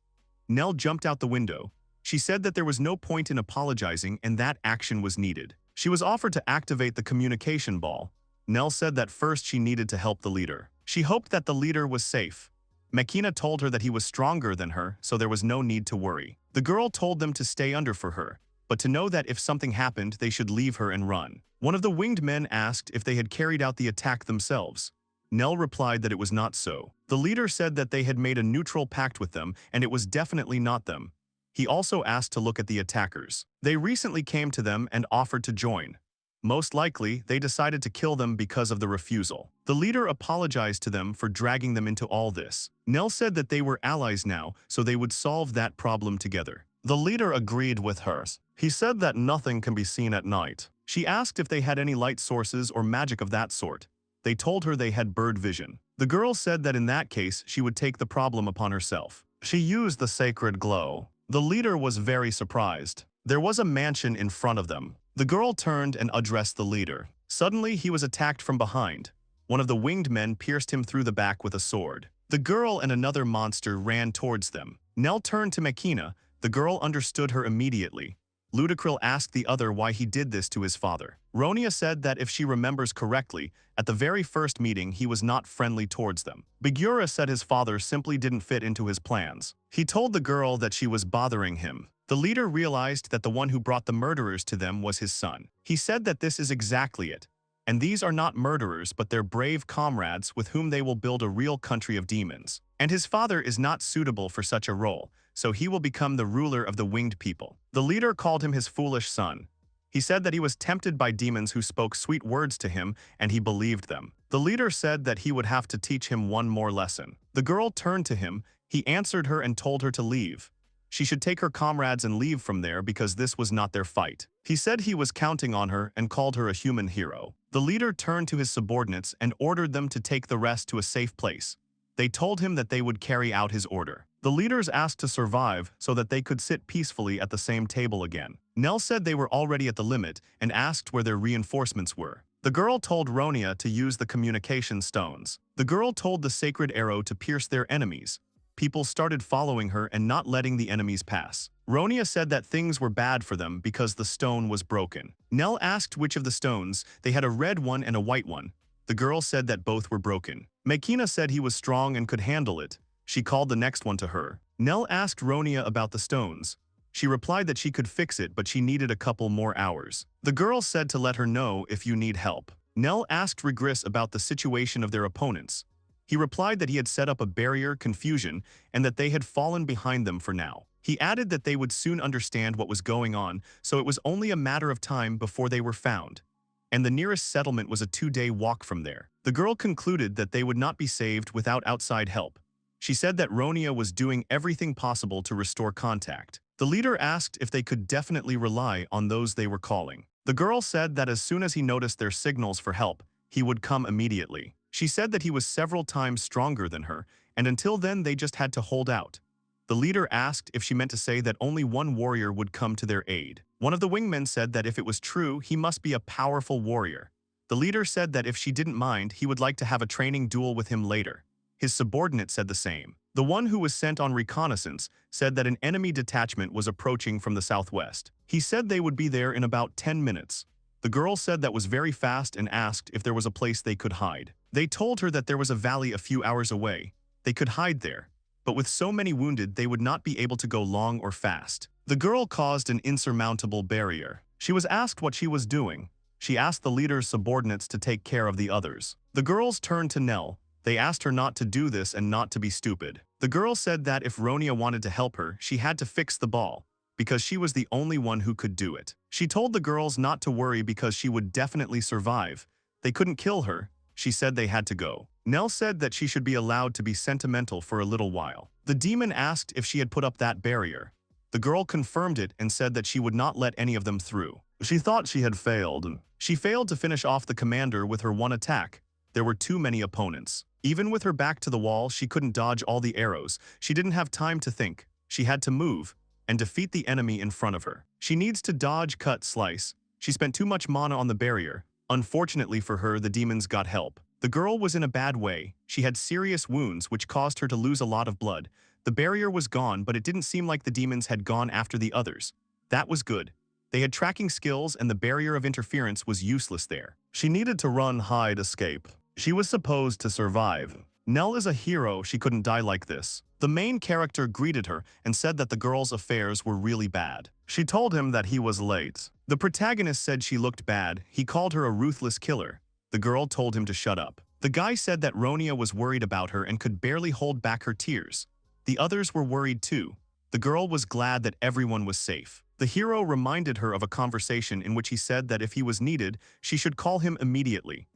Nell jumped out the window. She said that there was no point in apologizing and that action was needed. She was offered to activate the communication ball. Nell said that first she needed to help the leader. She hoped that the leader was safe. Makina told her that he was stronger than her, so there was no need to worry. The girl told them to stay under for her, but to know that if something happened, they should leave her and run. One of the winged men asked if they had carried out the attack themselves. Nell replied that it was not so. The leader said that they had made a neutral pact with them, and it was definitely not them. He also asked to look at the attackers. They recently came to them and offered to join. Most likely, they decided to kill them because of the refusal. The leader apologized to them for dragging them into all this. Nell said that they were allies now, so they would solve that problem together. The leader agreed with hers. He said that nothing can be seen at night. She asked if they had any light sources or magic of that sort. They told her they had bird vision. The girl said that in that case, she would take the problem upon herself. She used the sacred glow. The leader was very surprised. There was a mansion in front of them. The girl turned and addressed the leader. Suddenly, he was attacked from behind. One of the winged men pierced him through the back with a sword. The girl and another monster ran towards them. Nell turned to Makina. The girl understood her immediately. Ludicril asked the other why he did this to his father. Ronia said that if she remembers correctly, at the very first meeting he was not friendly towards them. Bigura said his father simply didn't fit into his plans. He told the girl that she was bothering him. The leader realized that the one who brought the murderers to them was his son. He said that this is exactly it. And these are not murderers, but they're brave comrades with whom they will build a real country of demons. And his father is not suitable for such a role, so he will become the ruler of the winged people. The leader called him his foolish son. He said that he was tempted by demons who spoke sweet words to him, and he believed them. The leader said that he would have to teach him one more lesson. The girl turned to him. He answered her and told her to leave. She should take her comrades and leave from there because this was not their fight. He said he was counting on her and called her a human hero. The leader turned to his subordinates and ordered them to take the rest to a safe place. They told him that they would carry out his order. The leaders asked to survive so that they could sit peacefully at the same table again. Nell said they were already at the limit and asked where their reinforcements were. The girl told Ronia to use the communication stones. The girl told the sacred arrow to pierce their enemies. People started following her and not letting the enemies pass. Ronia said that things were bad for them because the stone was broken. Nell asked which of the stones. They had a red one and a white one. The girl said that both were broken. Makina said he was strong and could handle it. She called the next one to her. Nell asked Ronia about the stones. She replied that she could fix it, but she needed a couple more hours. The girl said to let her know if you need help. Nell asked Regris about the situation of their opponents. He replied that he had set up a barrier, confusion, and that they had fallen behind them for now. He added that they would soon understand what was going on, so it was only a matter of time before they were found. And the nearest settlement was a 2-day walk from there. The girl concluded that they would not be saved without outside help. She said that Ronia was doing everything possible to restore contact. The leader asked if they could definitely rely on those they were calling. The girl said that as soon as he noticed their signals for help, he would come immediately. She said that he was several times stronger than her, and until then they just had to hold out. The leader asked if she meant to say that only one warrior would come to their aid. One of the wingmen said that if it was true, he must be a powerful warrior. The leader said that if she didn't mind, he would like to have a training duel with him later. His subordinate said the same. The one who was sent on reconnaissance said that an enemy detachment was approaching from the southwest. He said they would be there in about 10 minutes. The girl said that was very fast and asked if there was a place they could hide. They told her that there was a valley a few hours away. They could hide there. But with so many wounded, they would not be able to go long or fast. The girl caused an insurmountable barrier. She was asked what she was doing. She asked the leader's subordinates to take care of the others. The girls turned to Nell. They asked her not to do this and not to be stupid. The girl said that if Ronia wanted to help her, she had to fix the ball, because she was the only one who could do it. She told the girls not to worry because she would definitely survive. They couldn't kill her. She said they had to go. Nell said that she should be allowed to be sentimental for a little while. The demon asked if she had put up that barrier. The girl confirmed it and said that she would not let any of them through. She thought she had failed. She failed to finish off the commander with her one attack. There were too many opponents. Even with her back to the wall, she couldn't dodge all the arrows. She didn't have time to think. She had to move and defeat the enemy in front of her. She needs to dodge, cut, slice. She spent too much mana on the barrier. Unfortunately for her, the demons got help. The girl was in a bad way. She had serious wounds which caused her to lose a lot of blood. The barrier was gone, but it didn't seem like the demons had gone after the others. That was good. They had tracking skills and the barrier of interference was useless there. She needed to run, hide, escape. She was supposed to survive. Nell is a hero, she couldn't die like this. The main character greeted her and said that the girl's affairs were really bad. She told him that he was late. The protagonist said she looked bad. He called her a ruthless killer. The girl told him to shut up. The guy said that Ronia was worried about her and could barely hold back her tears. The others were worried too. The girl was glad that everyone was safe. The hero reminded her of a conversation in which he said that if he was needed, she should call him immediately.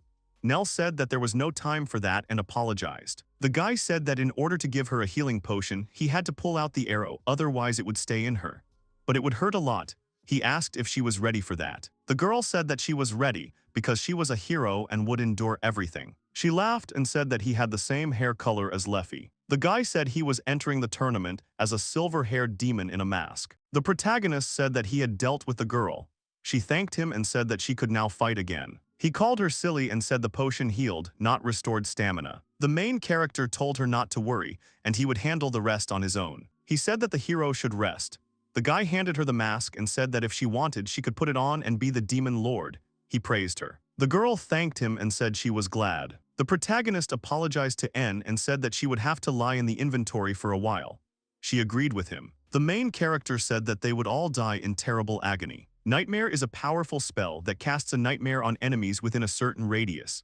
Nell said that there was no time for that and apologized. The guy said that in order to give her a healing potion, he had to pull out the arrow, otherwise it would stay in her. But it would hurt a lot. He asked if she was ready for that. The girl said that she was ready because she was a hero and would endure everything. She laughed and said that he had the same hair color as Leffy. The guy said he was entering the tournament as a silver-haired demon in a mask. The protagonist said that he had dealt with the girl. She thanked him and said that she could now fight again. He called her silly and said the potion healed, not restored stamina. The main character told her not to worry, and he would handle the rest on his own. He said that the hero should rest. The guy handed her the mask and said that if she wanted, she could put it on and be the demon lord. He praised her. The girl thanked him and said she was glad. The protagonist apologized to N and said that she would have to lie in the inventory for a while. She agreed with him. The main character said that they would all die in terrible agony. Nightmare is a powerful spell that casts a nightmare on enemies within a certain radius.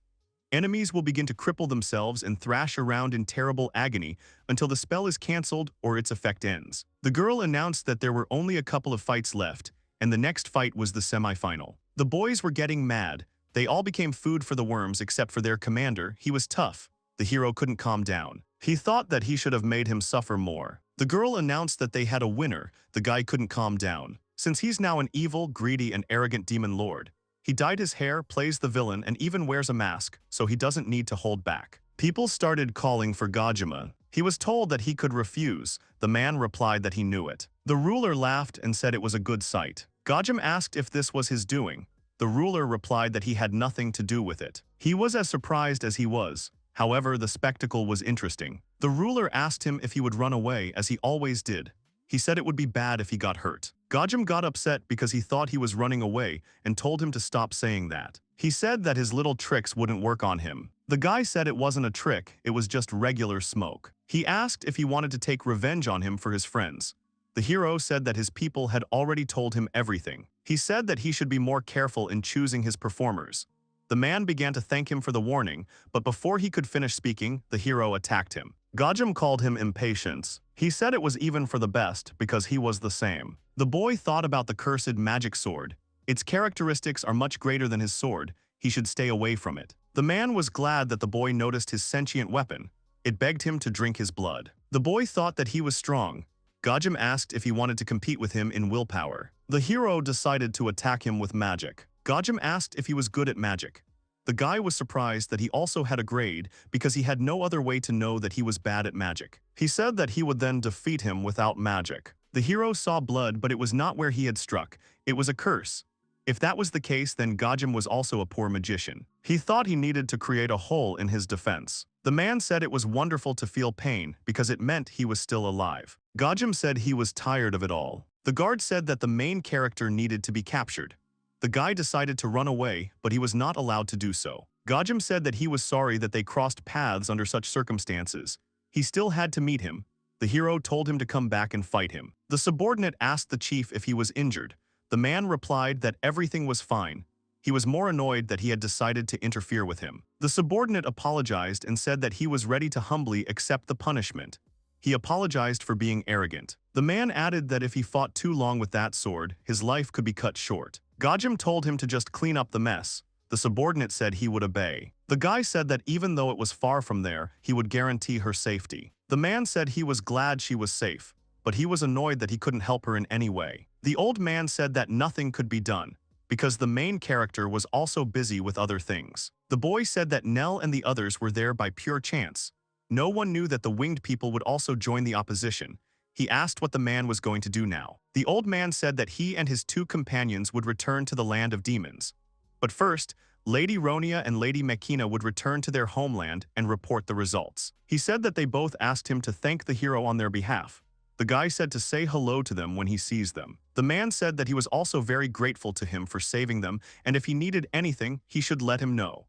Enemies will begin to cripple themselves and thrash around in terrible agony until the spell is cancelled or its effect ends. The girl announced that there were only a couple of fights left, and the next fight was the semi-final. The boys were getting mad. They all became food for the worms except for their commander. He was tough. The hero couldn't calm down. He thought that he should have made him suffer more. The girl announced that they had a winner. The guy couldn't calm down. Since he's now an evil, greedy, and arrogant demon lord, he dyed his hair, plays the villain, and even wears a mask, so he doesn't need to hold back. People started calling for Gajima. He was told that he could refuse. The man replied that he knew it. The ruler laughed and said it was a good sight. Gajim asked if this was his doing. The ruler replied that he had nothing to do with it. He was as surprised as he was. However, the spectacle was interesting. The ruler asked him if he would run away, as he always did. He said it would be bad if he got hurt. Gajim got upset because he thought he was running away and told him to stop saying that. He said that his little tricks wouldn't work on him. The guy said it wasn't a trick, it was just regular smoke. He asked if he wanted to take revenge on him for his friends. The hero said that his people had already told him everything. He said that he should be more careful in choosing his performers. The man began to thank him for the warning, but before he could finish speaking, the hero attacked him. Gajim called him impatience. He said it was even for the best because he was the same. The boy thought about the cursed magic sword. Its characteristics are much greater than his sword. He should stay away from it. The man was glad that the boy noticed his sentient weapon. It begged him to drink his blood. The boy thought that he was strong. Gajim asked if he wanted to compete with him in willpower. The hero decided to attack him with magic. Gajim asked if he was good at magic. The guy was surprised that he also had a grade because he had no other way to know that he was bad at magic. He said that he would then defeat him without magic. The hero saw blood, but it was not where he had struck. It was a curse. If that was the case, then Gajim was also a poor magician. He thought he needed to create a hole in his defense. The man said it was wonderful to feel pain because it meant he was still alive. Gajim said he was tired of it all. The guard said that the main character needed to be captured. The guy decided to run away, but he was not allowed to do so. Gajim said that he was sorry that they crossed paths under such circumstances. He still had to meet him. The hero told him to come back and fight him. The subordinate asked the chief if he was injured. The man replied that everything was fine. He was more annoyed that he had decided to interfere with him. The subordinate apologized and said that he was ready to humbly accept the punishment. He apologized for being arrogant. The man added that if he fought too long with that sword, his life could be cut short. Gajim told him to just clean up the mess. The subordinate said he would obey. The guy said that even though it was far from there, he would guarantee her safety. The man said he was glad she was safe, but he was annoyed that he couldn't help her in any way. The old man said that nothing could be done, because the main character was also busy with other things. The boy said that Nell and the others were there by pure chance. No one knew that the winged people would also join the opposition. He asked what the man was going to do now. The old man said that he and his two companions would return to the land of demons. But first, Lady Ronia and Lady Mekina would return to their homeland and report the results. He said that they both asked him to thank the hero on their behalf. The guy said to say hello to them when he sees them. The man said that he was also very grateful to him for saving them, and if he needed anything, he should let him know.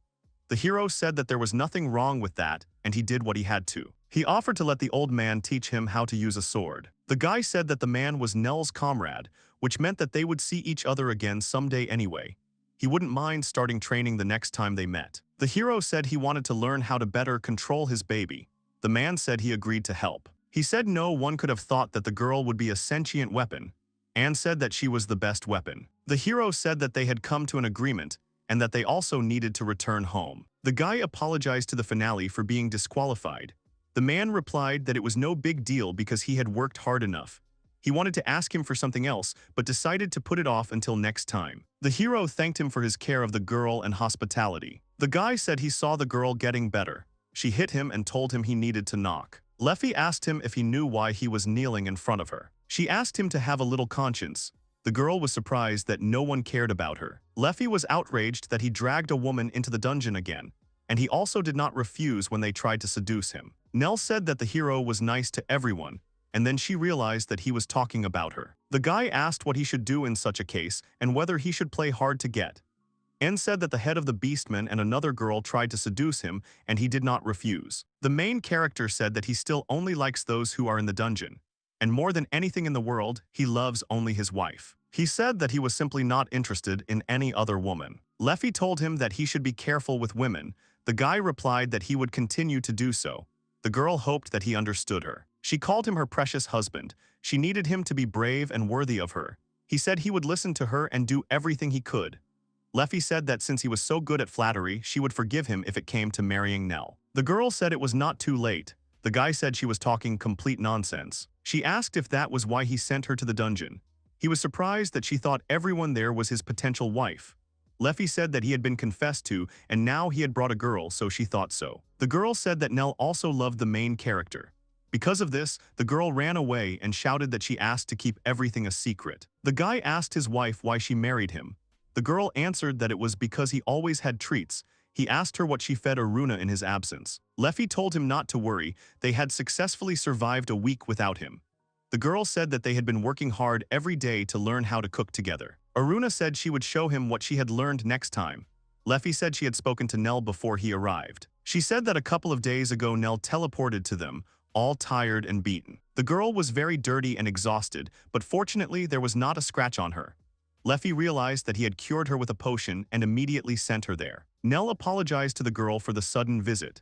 The hero said that there was nothing wrong with that, and he did what he had to. He offered to let the old man teach him how to use a sword. The guy said that the man was Nell's comrade, which meant that they would see each other again someday anyway. He wouldn't mind starting training the next time they met. The hero said he wanted to learn how to better control his baby. The man said he agreed to help. He said no one could have thought that the girl would be a sentient weapon, and said that she was the best weapon. The hero said that they had come to an agreement, and that they also needed to return home. The guy apologized to the finale for being disqualified. The man replied that it was no big deal because he had worked hard enough. He wanted to ask him for something else, but decided to put it off until next time. The hero thanked him for his care of the girl and hospitality. The guy said he saw the girl getting better. She hit him and told him he needed to knock. Leffy asked him if he knew why he was kneeling in front of her. She asked him to have a little conscience. The girl was surprised that no one cared about her. Leffy was outraged that he dragged a woman into the dungeon again, and he also did not refuse when they tried to seduce him. Nell said that the hero was nice to everyone, and then she realized that he was talking about her. The guy asked what he should do in such a case and whether he should play hard to get. N said that the head of the beastmen and another girl tried to seduce him, and he did not refuse. The main character said that he still only likes those who are in the dungeon, and more than anything in the world, he loves only his wife. He said that he was simply not interested in any other woman. Leffy told him that he should be careful with women. The guy replied that he would continue to do so. The girl hoped that he understood her. She called him her precious husband. She needed him to be brave and worthy of her. He said he would listen to her and do everything he could. Leffy said that since he was so good at flattery, she would forgive him if it came to marrying Nell. The girl said it was not too late. The guy said she was talking complete nonsense. She asked if that was why he sent her to the dungeon. He was surprised that she thought everyone there was his potential wife. Leffy said that he had been confessed to, and now he had brought a girl, so she thought so. The girl said that Nell also loved the main character. Because of this, the girl ran away and shouted that she asked to keep everything a secret. The guy asked his wife why she married him. The girl answered that it was because he always had treats. He asked her what she fed Aruna in his absence. Leffy told him not to worry, they had successfully survived a week without him. The girl said that they had been working hard every day to learn how to cook together. Aruna said she would show him what she had learned next time. Leffy said she had spoken to Nell before he arrived. She said that a couple of days ago Nell teleported to them, all tired and beaten. The girl was very dirty and exhausted, but fortunately there was not a scratch on her. Leffy realized that he had cured her with a potion and immediately sent her there. Nell apologized to the girl for the sudden visit.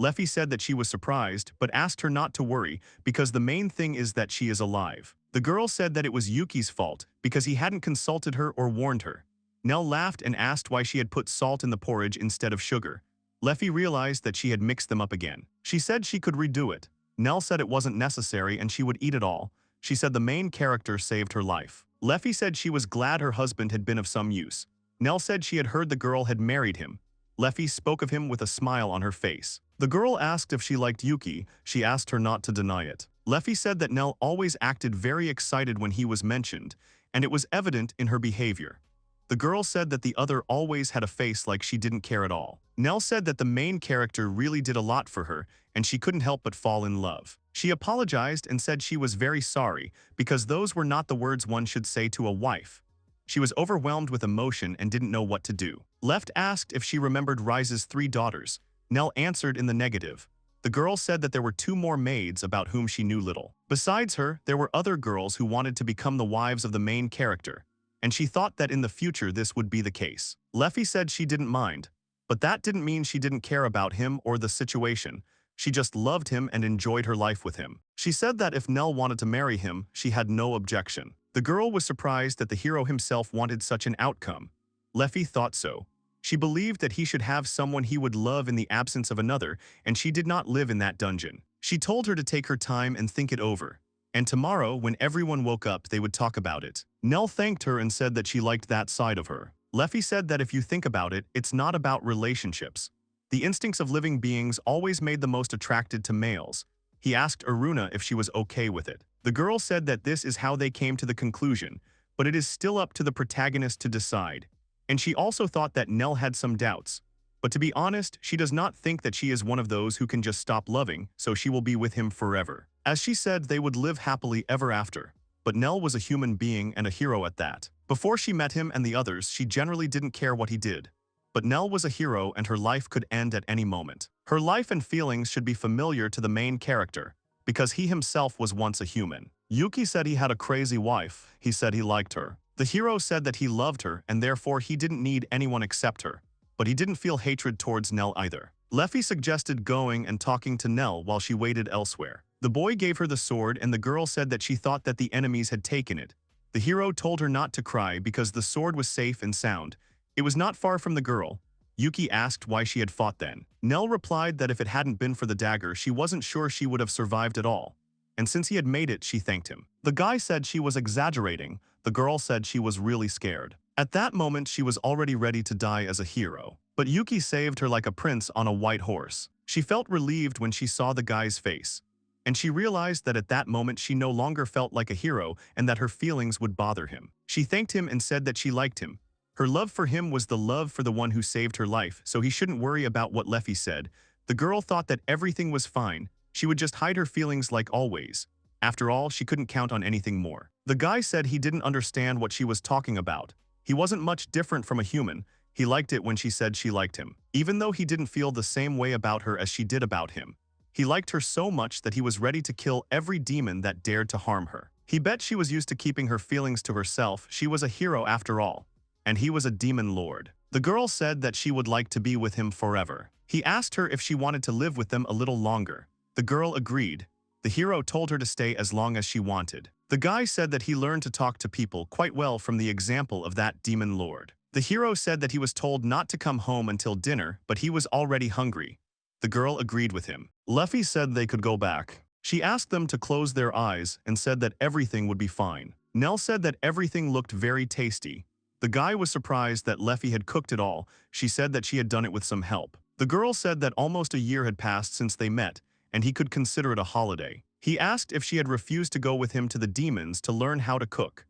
Leffy said that she was surprised, but asked her not to worry because the main thing is that she is alive. The girl said that it was Yuki's fault because he hadn't consulted her or warned her. Nell laughed and asked why she had put salt in the porridge instead of sugar. Leffy realized that she had mixed them up again. She said she could redo it. Nell said it wasn't necessary and she would eat it all. She said the main character saved her life. Leffy said she was glad her husband had been of some use. Nell said she had heard the girl had married him. Leffy spoke of him with a smile on her face. The girl asked if she liked Yuki. She asked her not to deny it. Leffy said that Nell always acted very excited when he was mentioned, and it was evident in her behavior. The girl said that the other always had a face like she didn't care at all. Nell said that the main character really did a lot for her, and she couldn't help but fall in love. She apologized and said she was very sorry, because those were not the words one should say to a wife. She was overwhelmed with emotion and didn't know what to do. Left asked if she remembered Rise's 3 daughters. Nell answered in the negative. The girl said that there were 2 more maids about whom she knew little. Besides her, there were other girls who wanted to become the wives of the main character, and she thought that in the future this would be the case. Leffy said she didn't mind, but that didn't mean she didn't care about him or the situation. She just loved him and enjoyed her life with him. She said that if Nell wanted to marry him, she had no objection. The girl was surprised that the hero himself wanted such an outcome. Leffy thought so. She believed that he should have someone he would love in the absence of another, and she did not live in that dungeon. She told her to take her time and think it over. And tomorrow, when everyone woke up, they would talk about it. Nell thanked her and said that she liked that side of her. Leffy said that if you think about it, it's not about relationships. The instincts of living beings always made the most attracted to males. He asked Aruna if she was okay with it. The girl said that this is how they came to the conclusion, but it is still up to the protagonist to decide. And she also thought that Nell had some doubts. But to be honest, she does not think that she is one of those who can just stop loving, so she will be with him forever. As she said, they would live happily ever after. But Nell was a human being and a hero at that. Before she met him and the others, she generally didn't care what he did. But Nell was a hero and her life could end at any moment. Her life and feelings should be familiar to the main character, because he himself was once a human. Yuki said he had a crazy wife. He said he liked her. The hero said that he loved her and therefore he didn't need anyone except her. But he didn't feel hatred towards Nell either. Leffy suggested going and talking to Nell while she waited elsewhere. The boy gave her the sword and the girl said that she thought that the enemies had taken it. The hero told her not to cry because the sword was safe and sound. It was not far from the girl. Yuki asked why she had fought then. Nell replied that if it hadn't been for the dagger, she wasn't sure she would have survived at all. And since he had made it, she thanked him. The guy said she was exaggerating. The girl said she was really scared. At that moment, she was already ready to die as a hero. But Yuki saved her like a prince on a white horse. She felt relieved when she saw the guy's face. And she realized that at that moment she no longer felt like a hero and that her feelings would bother him. She thanked him and said that she liked him. Her love for him was the love for the one who saved her life, so he shouldn't worry about what Leffy said. The girl thought that everything was fine. She would just hide her feelings like always. After all, she couldn't count on anything more. The guy said he didn't understand what she was talking about. He wasn't much different from a human. He liked it when she said she liked him. Even though he didn't feel the same way about her as she did about him. He liked her so much that he was ready to kill every demon that dared to harm her. He bet she was used to keeping her feelings to herself. She was a hero after all. And he was a demon lord. The girl said that she would like to be with him forever. He asked her if she wanted to live with them a little longer. The girl agreed. The hero told her to stay as long as she wanted. The guy said that he learned to talk to people quite well from the example of that demon lord. The hero said that he was told not to come home until dinner, but he was already hungry. The girl agreed with him. Leffy said they could go back. She asked them to close their eyes and said that everything would be fine. Nell said that everything looked very tasty. The guy was surprised that Leffy had cooked it all. She said that she had done it with some help. The girl said that almost a year had passed since they met, and he could consider it a holiday. He asked if she had refused to go with him to the demons to learn how to cook.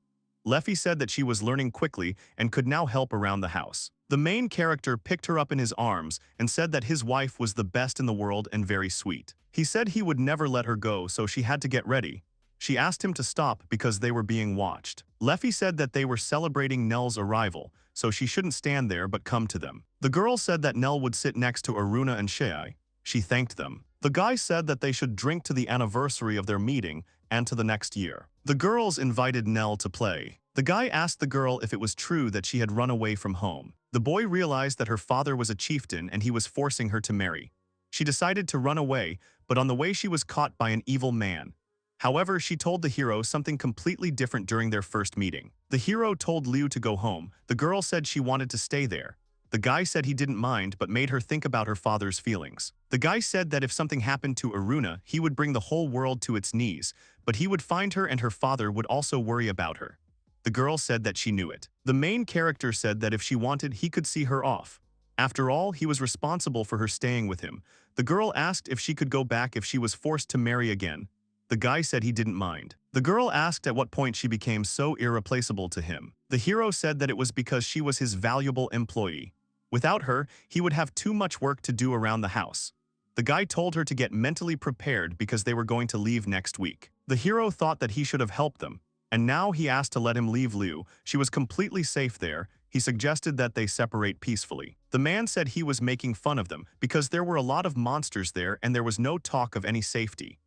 Leffy said that she was learning quickly and could now help around the house. The main character picked her up in his arms and said that his wife was the best in the world and very sweet. He said he would never let her go, so she had to get ready. She asked him to stop because they were being watched. Leffy said that they were celebrating Nell's arrival, so she shouldn't stand there but come to them. The girl said that Nell would sit next to Aruna and Shei. She thanked them. The guy said that they should drink to the anniversary of their meeting and to the next year. The girls invited Nell to play. The guy asked the girl if it was true that she had run away from home. The boy realized that her father was a chieftain and he was forcing her to marry. She decided to run away, but on the way she was caught by an evil man. However, she told the hero something completely different during their first meeting. The hero told Liu to go home. The girl said she wanted to stay there. The guy said he didn't mind but made her think about her father's feelings. The guy said that if something happened to Aruna, he would bring the whole world to its knees, but he would find her and her father would also worry about her. The girl said that she knew it. The main character said that if she wanted, he could see her off. After all, he was responsible for her staying with him. The girl asked if she could go back if she was forced to marry again. The guy said he didn't mind. The girl asked at what point she became so irreplaceable to him. The hero said that it was because she was his valuable employee. Without her, he would have too much work to do around the house. The guy told her to get mentally prepared because they were going to leave next week. The hero thought that he should have helped them, and now he asked to let him leave Liu. She was completely safe there. He suggested that they separate peacefully. The man said he was making fun of them because there were a lot of monsters there and there was no talk of any safety.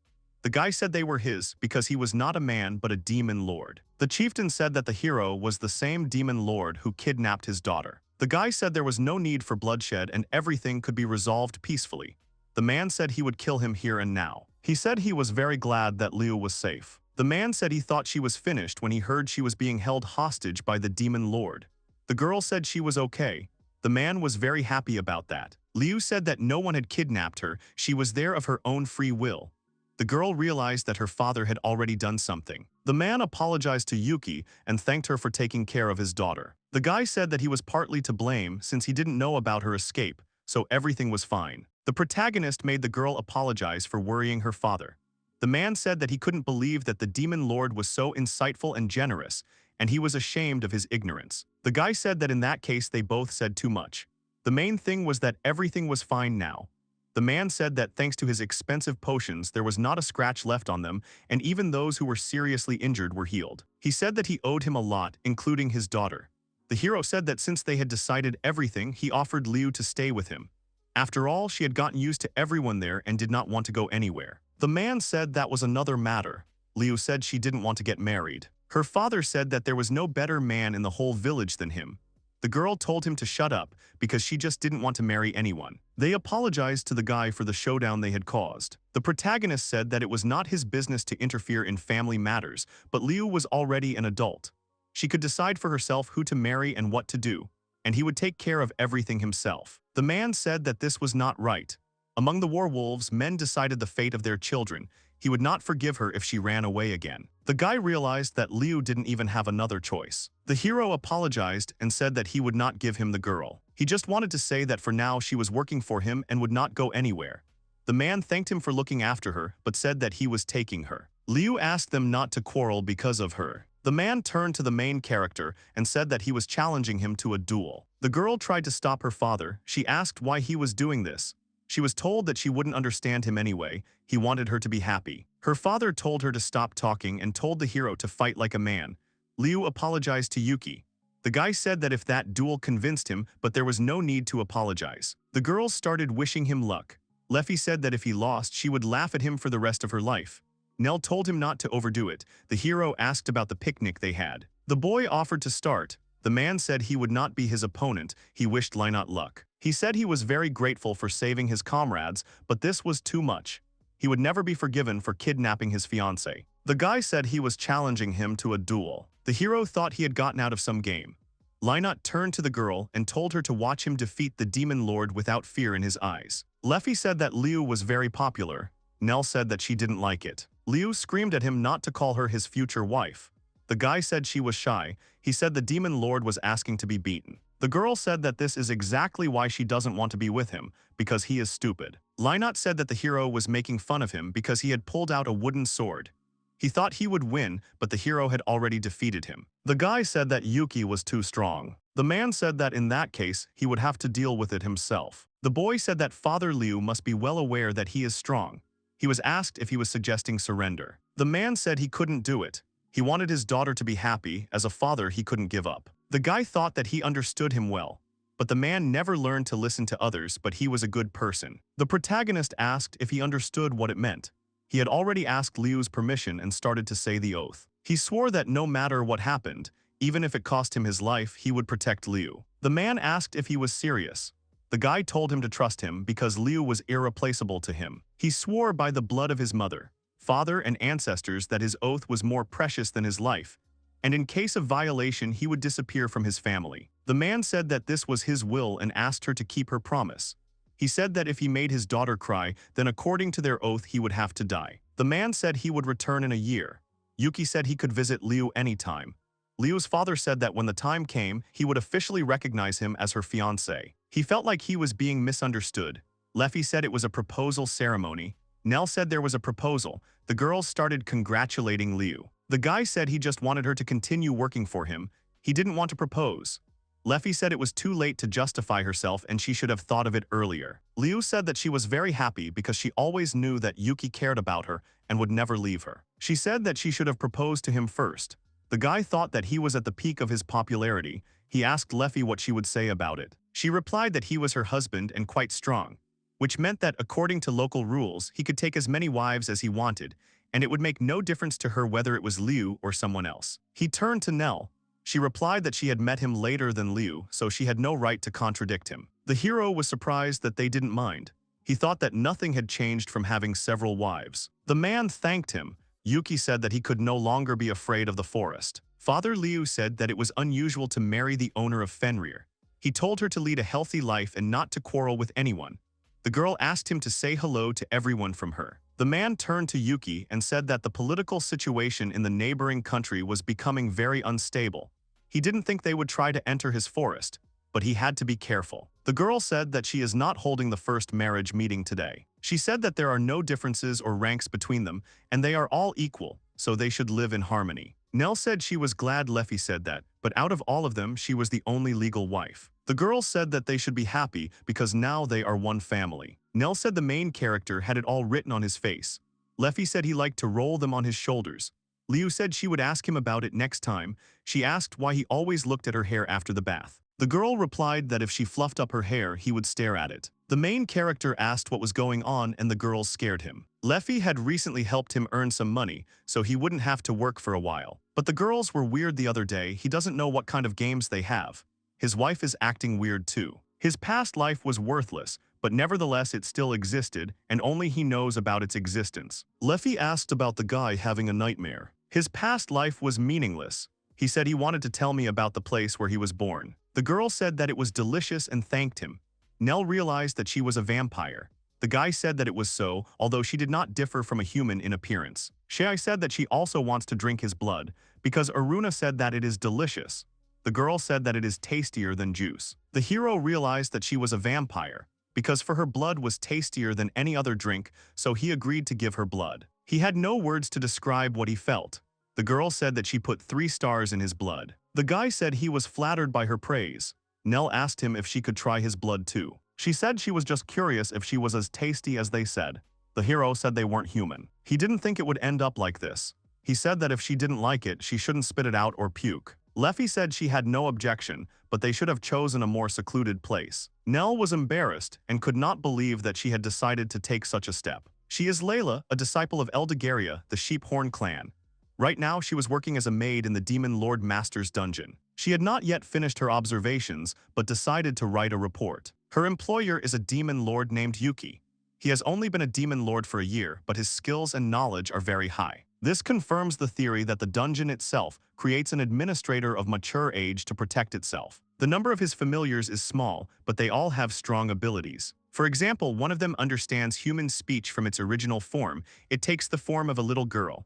The guy said they were his because he was not a man but a demon lord. The chieftain said that the hero was the same demon lord who kidnapped his daughter. The guy said there was no need for bloodshed and everything could be resolved peacefully. The man said he would kill him here and now. He said he was very glad that Liu was safe. The man said he thought she was finished when he heard she was being held hostage by the demon lord. The girl said she was okay. The man was very happy about that. Liu said that no one had kidnapped her, she was there of her own free will. The girl realized that her father had already done something. The man apologized to Yuki and thanked her for taking care of his daughter. The guy said that he was partly to blame since he didn't know about her escape, so everything was fine. The protagonist made the girl apologize for worrying her father. The man said that he couldn't believe that the demon lord was so insightful and generous, and he was ashamed of his ignorance. The guy said that in that case they both said too much. The main thing was that everything was fine now. The man said that thanks to his expensive potions there was not a scratch left on them, and even those who were seriously injured were healed. He said that he owed him a lot, including his daughter. The hero said that since they had decided everything, he offered Liu to stay with him. After all, she had gotten used to everyone there and did not want to go anywhere. The man said that was another matter. Liu said she didn't want to get married. Her father said that there was no better man in the whole village than him. The girl told him to shut up because she just didn't want to marry anyone. They apologized to the guy for the showdown they had caused. The protagonist said that it was not his business to interfere in family matters, but Liu was already an adult. She could decide for herself who to marry and what to do, and he would take care of everything himself. The man said that this was not right. Among the war wolves, men decided the fate of their children. He would not forgive her if she ran away again. The guy realized that Liu didn't even have another choice. The hero apologized and said that he would not give him the girl. He just wanted to say that for now she was working for him and would not go anywhere. The man thanked him for looking after her, but said that he was taking her. Liu asked them not to quarrel because of her. The man turned to the main character and said that he was challenging him to a duel. The girl tried to stop her father. She asked why he was doing this. She was told that she wouldn't understand him anyway. He wanted her to be happy. Her father told her to stop talking and told the hero to fight like a man. Liu apologized to Yuki. The guy said that if that duel convinced him, but there was no need to apologize. The girls started wishing him luck. Leffy said that if he lost, she would laugh at him for the rest of her life. Nell told him not to overdo it. The hero asked about the picnic they had. The boy offered to start. The man said he would not be his opponent. He wished Lynott luck. He said he was very grateful for saving his comrades, but this was too much. He would never be forgiven for kidnapping his fiancée. The guy said he was challenging him to a duel. The hero thought he had gotten out of some game. Lynott turned to the girl and told her to watch him defeat the demon lord without fear in his eyes. Leffy said that Liu was very popular. Nell said that she didn't like it. Liu screamed at him not to call her his future wife. The guy said she was shy. He said the demon lord was asking to be beaten. The girl said that this is exactly why she doesn't want to be with him, because he is stupid. Lynott said that the hero was making fun of him because he had pulled out a wooden sword. He thought he would win, but the hero had already defeated him. The guy said that Yuki was too strong. The man said that in that case, he would have to deal with it himself. The boy said that Father Liu must be well aware that he is strong. He was asked if he was suggesting surrender. The man said he couldn't do it. He wanted his daughter to be happy. As a father, he couldn't give up. The guy thought that he understood him well, but the man never learned to listen to others, but he was a good person. The protagonist asked if he understood what it meant. He had already asked Liu's permission and started to say the oath. He swore that no matter what happened, even if it cost him his life, he would protect Liu. The man asked if he was serious. The guy told him to trust him because Liu was irreplaceable to him. He swore by the blood of his mother, father, and ancestors that his oath was more precious than his life, and in case of violation he would disappear from his family. The man said that this was his will and asked her to keep her promise. He said that if he made his daughter cry, then according to their oath he would have to die. The man said he would return in a year. Yuki said he could visit Liu anytime. Liu's father said that when the time came, he would officially recognize him as her fiancé. He felt like he was being misunderstood. Leffy said it was a proposal ceremony. Nell said there was a proposal. The girls started congratulating Liu. The guy said he just wanted her to continue working for him. He didn't want to propose. Leffy said it was too late to justify herself and she should have thought of it earlier. Liu said that she was very happy because she always knew that Yuki cared about her and would never leave her. She said that she should have proposed to him first. The guy thought that he was at the peak of his popularity. He asked Leffy what she would say about it. She replied that he was her husband and quite strong, which meant that according to local rules, he could take as many wives as he wanted, and it would make no difference to her whether it was Liu or someone else. He turned to Nell. She replied that she had met him later than Liu, so she had no right to contradict him. The hero was surprised that they didn't mind. He thought that nothing had changed from having several wives. The man thanked him. Yuki said that he could no longer be afraid of the forest. Father Liu said that it was unusual to marry the owner of Fenrir. He told her to lead a healthy life and not to quarrel with anyone. The girl asked him to say hello to everyone from her. The man turned to Yuki and said that the political situation in the neighboring country was becoming very unstable. He didn't think they would try to enter his forest, but he had to be careful. The girl said that she is not holding the first marriage meeting today. She said that there are no differences or ranks between them, and they are all equal, so they should live in harmony. Nell said she was glad Leffy said that, but out of all of them, she was the only legal wife. The girl said that they should be happy because now they are one family. Nell said the main character had it all written on his face. Leffy said he liked to roll them on his shoulders. Liu said she would ask him about it next time. She asked why he always looked at her hair after the bath. The girl replied that if she fluffed up her hair, he would stare at it. The main character asked what was going on and the girls scared him. Leffy had recently helped him earn some money, so he wouldn't have to work for a while. But the girls were weird the other day. He doesn't know what kind of games they have. His wife is acting weird too. His past life was worthless, but nevertheless it still existed, and only he knows about its existence. Leffy asked about the guy having a nightmare. His past life was meaningless. He said he wanted to tell me about the place where he was born. The girl said that it was delicious and thanked him. Nell realized that she was a vampire. The guy said that it was so, although she did not differ from a human in appearance. Shai said that she also wants to drink his blood, because Aruna said that it is delicious. The girl said that it is tastier than juice. The hero realized that she was a vampire, because for her blood was tastier than any other drink, so he agreed to give her blood. He had no words to describe what he felt. The girl said that she put 3 stars in his blood. The guy said he was flattered by her praise. Nell asked him if she could try his blood too. She said she was just curious if she was as tasty as they said. The hero said they weren't human. He didn't think it would end up like this. He said that if she didn't like it, she shouldn't spit it out or puke. Leffy said she had no objection, but they should have chosen a more secluded place. Nell was embarrassed and could not believe that she had decided to take such a step. She is Layla, a disciple of Eldegaria, the Sheephorn clan. Right now, she was working as a maid in the Demon Lord Master's dungeon. She had not yet finished her observations, but decided to write a report. Her employer is a demon lord named Yuki. He has only been a demon lord for a year, but his skills and knowledge are very high. This confirms the theory that the dungeon itself creates an administrator of mature age to protect itself. The number of his familiars is small, but they all have strong abilities. For example, one of them understands human speech from its original form. It takes the form of a little girl.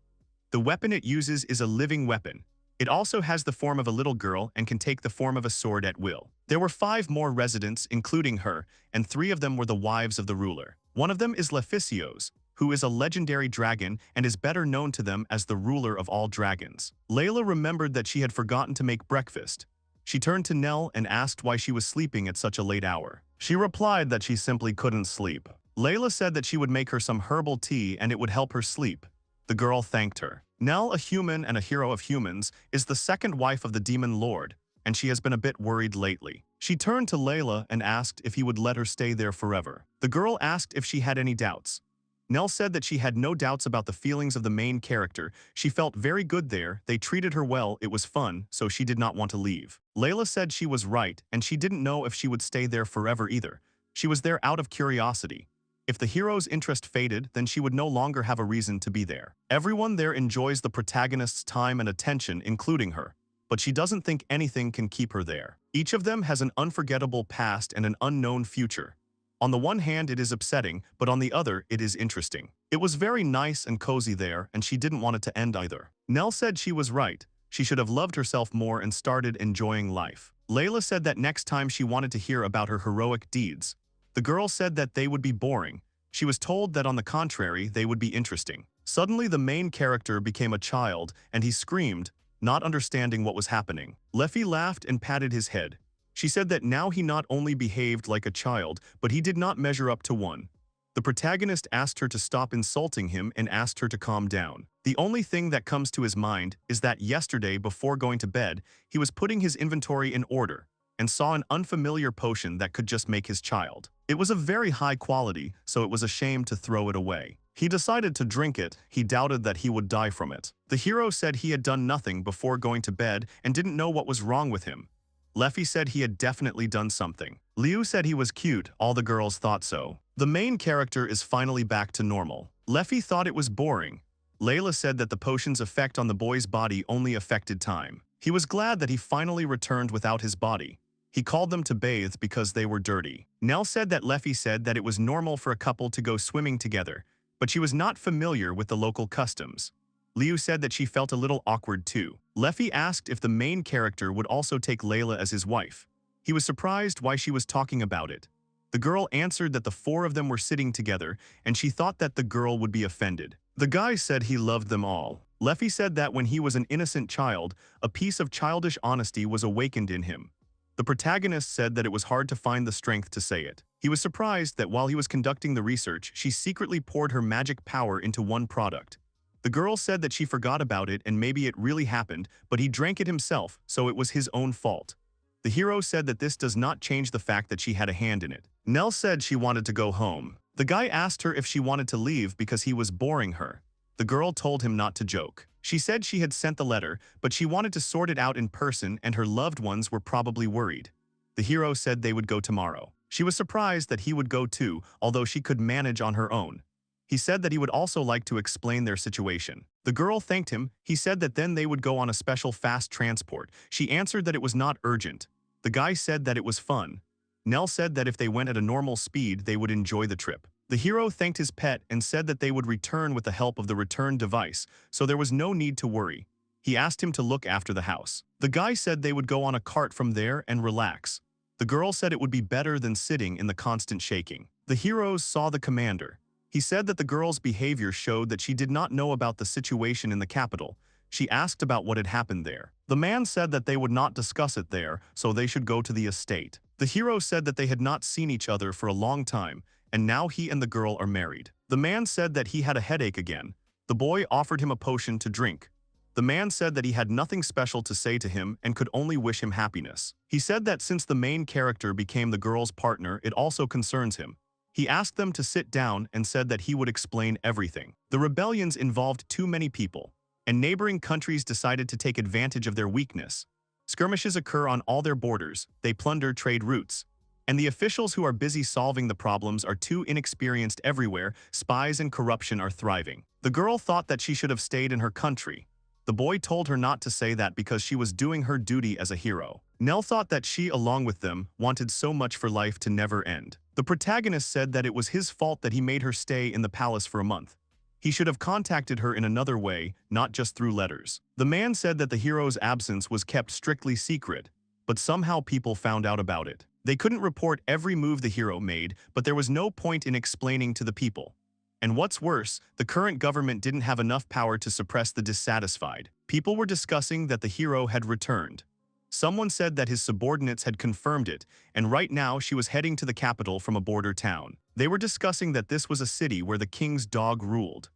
The weapon it uses is a living weapon. It also has the form of a little girl and can take the form of a sword at will. There were 5 more residents, including her, and 3 of them were the wives of the ruler. One of them is Lephisios, who is a legendary dragon and is better known to them as the ruler of all dragons. Layla remembered that she had forgotten to make breakfast. She turned to Nell and asked why she was sleeping at such a late hour. She replied that she simply couldn't sleep. Layla said that she would make her some herbal tea and it would help her sleep. The girl thanked her. Nell, a human and a hero of humans, is the second wife of the Demon Lord, and she has been a bit worried lately. She turned to Layla and asked if he would let her stay there forever. The girl asked if she had any doubts. Nell said that she had no doubts about the feelings of the main character. She felt very good there, they treated her well, it was fun, so she did not want to leave. Layla said she was right, and she didn't know if she would stay there forever either. She was there out of curiosity. If the hero's interest faded, then she would no longer have a reason to be there. Everyone there enjoys the protagonist's time and attention, including her. but she doesn't think anything can keep her there. Each of them has an unforgettable past and an unknown future. On the one hand, it is upsetting, but on the other, it is interesting. It was very nice and cozy there, and she didn't want it to end either. Nell said she was right. She should have loved herself more and started enjoying life. Layla said that next time she wanted to hear about her heroic deeds. The girl said that they would be boring. She was told that on the contrary, they would be interesting. Suddenly, the main character became a child, and he screamed, not understanding what was happening. Leffy laughed and patted his head. She said that now he not only behaved like a child, but he did not measure up to one. The protagonist asked her to stop insulting him and asked her to calm down. The only thing that comes to his mind is that yesterday, before going to bed, he was putting his inventory in order and saw an unfamiliar potion that could just make his child. It was of very high quality, so it was a shame to throw it away. He decided to drink it. He doubted that he would die from it. The hero said he had done nothing before going to bed and didn't know what was wrong with him. Leffy said he had definitely done something. Liu said he was cute. All the girls thought so. The main character is finally back to normal. Leffy thought it was boring. Layla said that the potion's effect on the boy's body only affected time. He was glad that he finally returned without his body. He called them to bathe because they were dirty. Nell said that Leffy said that it was normal for a couple to go swimming together, but she was not familiar with the local customs. Liu said that she felt a little awkward too. Leffy asked if the main character would also take Layla as his wife. He was surprised why she was talking about it. The girl answered that the four of them were sitting together, and she thought that the girl would be offended. The guy said he loved them all. Leffy said that when he was an innocent child, a piece of childish honesty was awakened in him. The protagonist said that it was hard to find the strength to say it. He was surprised that while he was conducting the research, she secretly poured her magic power into one product. The girl said that she forgot about it and maybe it really happened, but he drank it himself, so it was his own fault. The hero said that this does not change the fact that she had a hand in it. Nell said she wanted to go home. The guy asked her if she wanted to leave because he was boring her. The girl told him not to joke. She said she had sent the letter, but she wanted to sort it out in person and her loved ones were probably worried. The hero said they would go tomorrow. She was surprised that he would go too, although she could manage on her own. He said that he would also like to explain their situation. The girl thanked him. He said that then they would go on a special fast transport. She answered that it was not urgent. The guy said that it was fun. Nell said that if they went at a normal speed, they would enjoy the trip. The hero thanked his pet and said that they would return with the help of the return device, so there was no need to worry. He asked him to look after the house. The guy said they would go on a cart from there and relax. The girl said it would be better than sitting in the constant shaking. The heroes saw the commander. He said that the girl's behavior showed that she did not know about the situation in the capital. She asked about what had happened there. The man said that they would not discuss it there, so they should go to the estate. The hero said that they had not seen each other for a long time, and now he and the girl are married. The man said that he had a headache again. The boy offered him a potion to drink. The man said that he had nothing special to say to him and could only wish him happiness. He said that since the main character became the girl's partner, it also concerns him. He asked them to sit down and said that he would explain everything. The rebellions involved too many people, and neighboring countries decided to take advantage of their weakness. Skirmishes occur on all their borders, they plunder trade routes. And the officials who are busy solving the problems are too inexperienced everywhere. Spies and corruption are thriving. The girl thought that she should have stayed in her country. The boy told her not to say that because she was doing her duty as a hero. Nell thought that she, along with them, wanted so much for life to never end. The protagonist said that it was his fault that he made her stay in the palace for a month. He should have contacted her in another way, not just through letters. The man said that the hero's absence was kept strictly secret, but somehow people found out about it. They couldn't report every move the hero made, but there was no point in explaining to the people. And what's worse, the current government didn't have enough power to suppress the dissatisfied. People were discussing that the hero had returned. Someone said that his subordinates had confirmed it, and right now she was heading to the capital from a border town. They were discussing that this was a city where the king's dog ruled.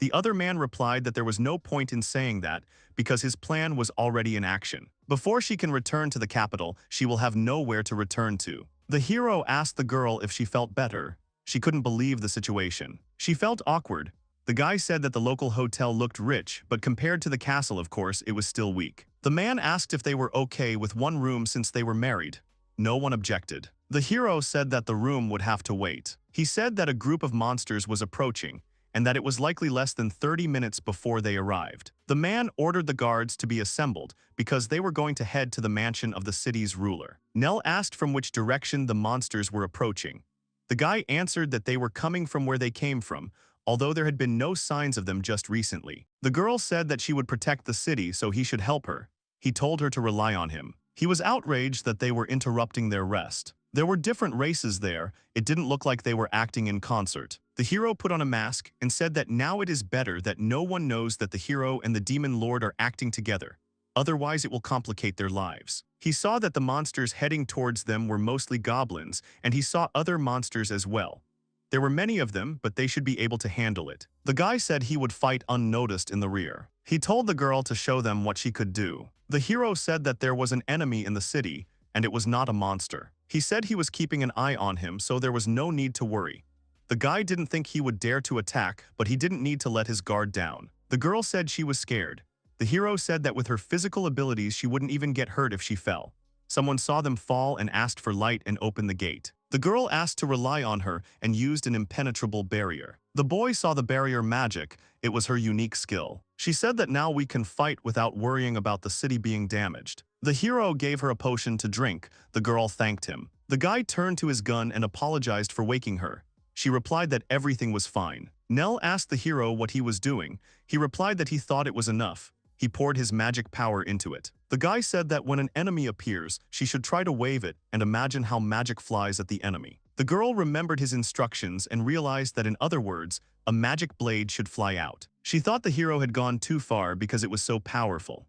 The other man replied that there was no point in saying that because his plan was already in action. Before she can return to the capital, she will have nowhere to return to. The hero asked the girl if she felt better. She couldn't believe the situation. She felt awkward. The guy said that the local hotel looked rich, but compared to the castle, of course, it was still weak. The man asked if they were okay with one room since they were married. No one objected. The hero said that the room would have to wait. He said that a group of monsters was approaching, and that it was likely less than 30 minutes before they arrived. The man ordered the guards to be assembled because they were going to head to the mansion of the city's ruler. Nell asked from which direction the monsters were approaching. The guy answered that they were coming from where they came from, although there had been no signs of them just recently. The girl said that she would protect the city, so he should help her. He told her to rely on him. He was outraged that they were interrupting their rest. There were different races there. It didn't look like they were acting in concert. The hero put on a mask and said that now it is better that no one knows that the hero and the demon lord are acting together. Otherwise, it will complicate their lives. He saw that the monsters heading towards them were mostly goblins, and he saw other monsters as well. There were many of them, but they should be able to handle it. The guy said he would fight unnoticed in the rear. He told the girl to show them what she could do. The hero said that there was an enemy in the city, and it was not a monster. He said he was keeping an eye on him, so there was no need to worry. The guy didn't think he would dare to attack, but he didn't need to let his guard down. The girl said she was scared. The hero said that with her physical abilities she wouldn't even get hurt if she fell. Someone saw them fall and asked for light and opened the gate. The girl asked to rely on her and used an impenetrable barrier. The boy saw the barrier magic. It was her unique skill. She said that now we can fight without worrying about the city being damaged. The hero gave her a potion to drink. The girl thanked him. The guy turned to his gun and apologized for waking her. She replied that everything was fine. Nell asked the hero what he was doing. He replied that he thought it was enough. He poured his magic power into it. The guy said that when an enemy appears, she should try to wave it and imagine how magic flies at the enemy. The girl remembered his instructions and realized that in other words, a magic blade should fly out. She thought the hero had gone too far because it was so powerful.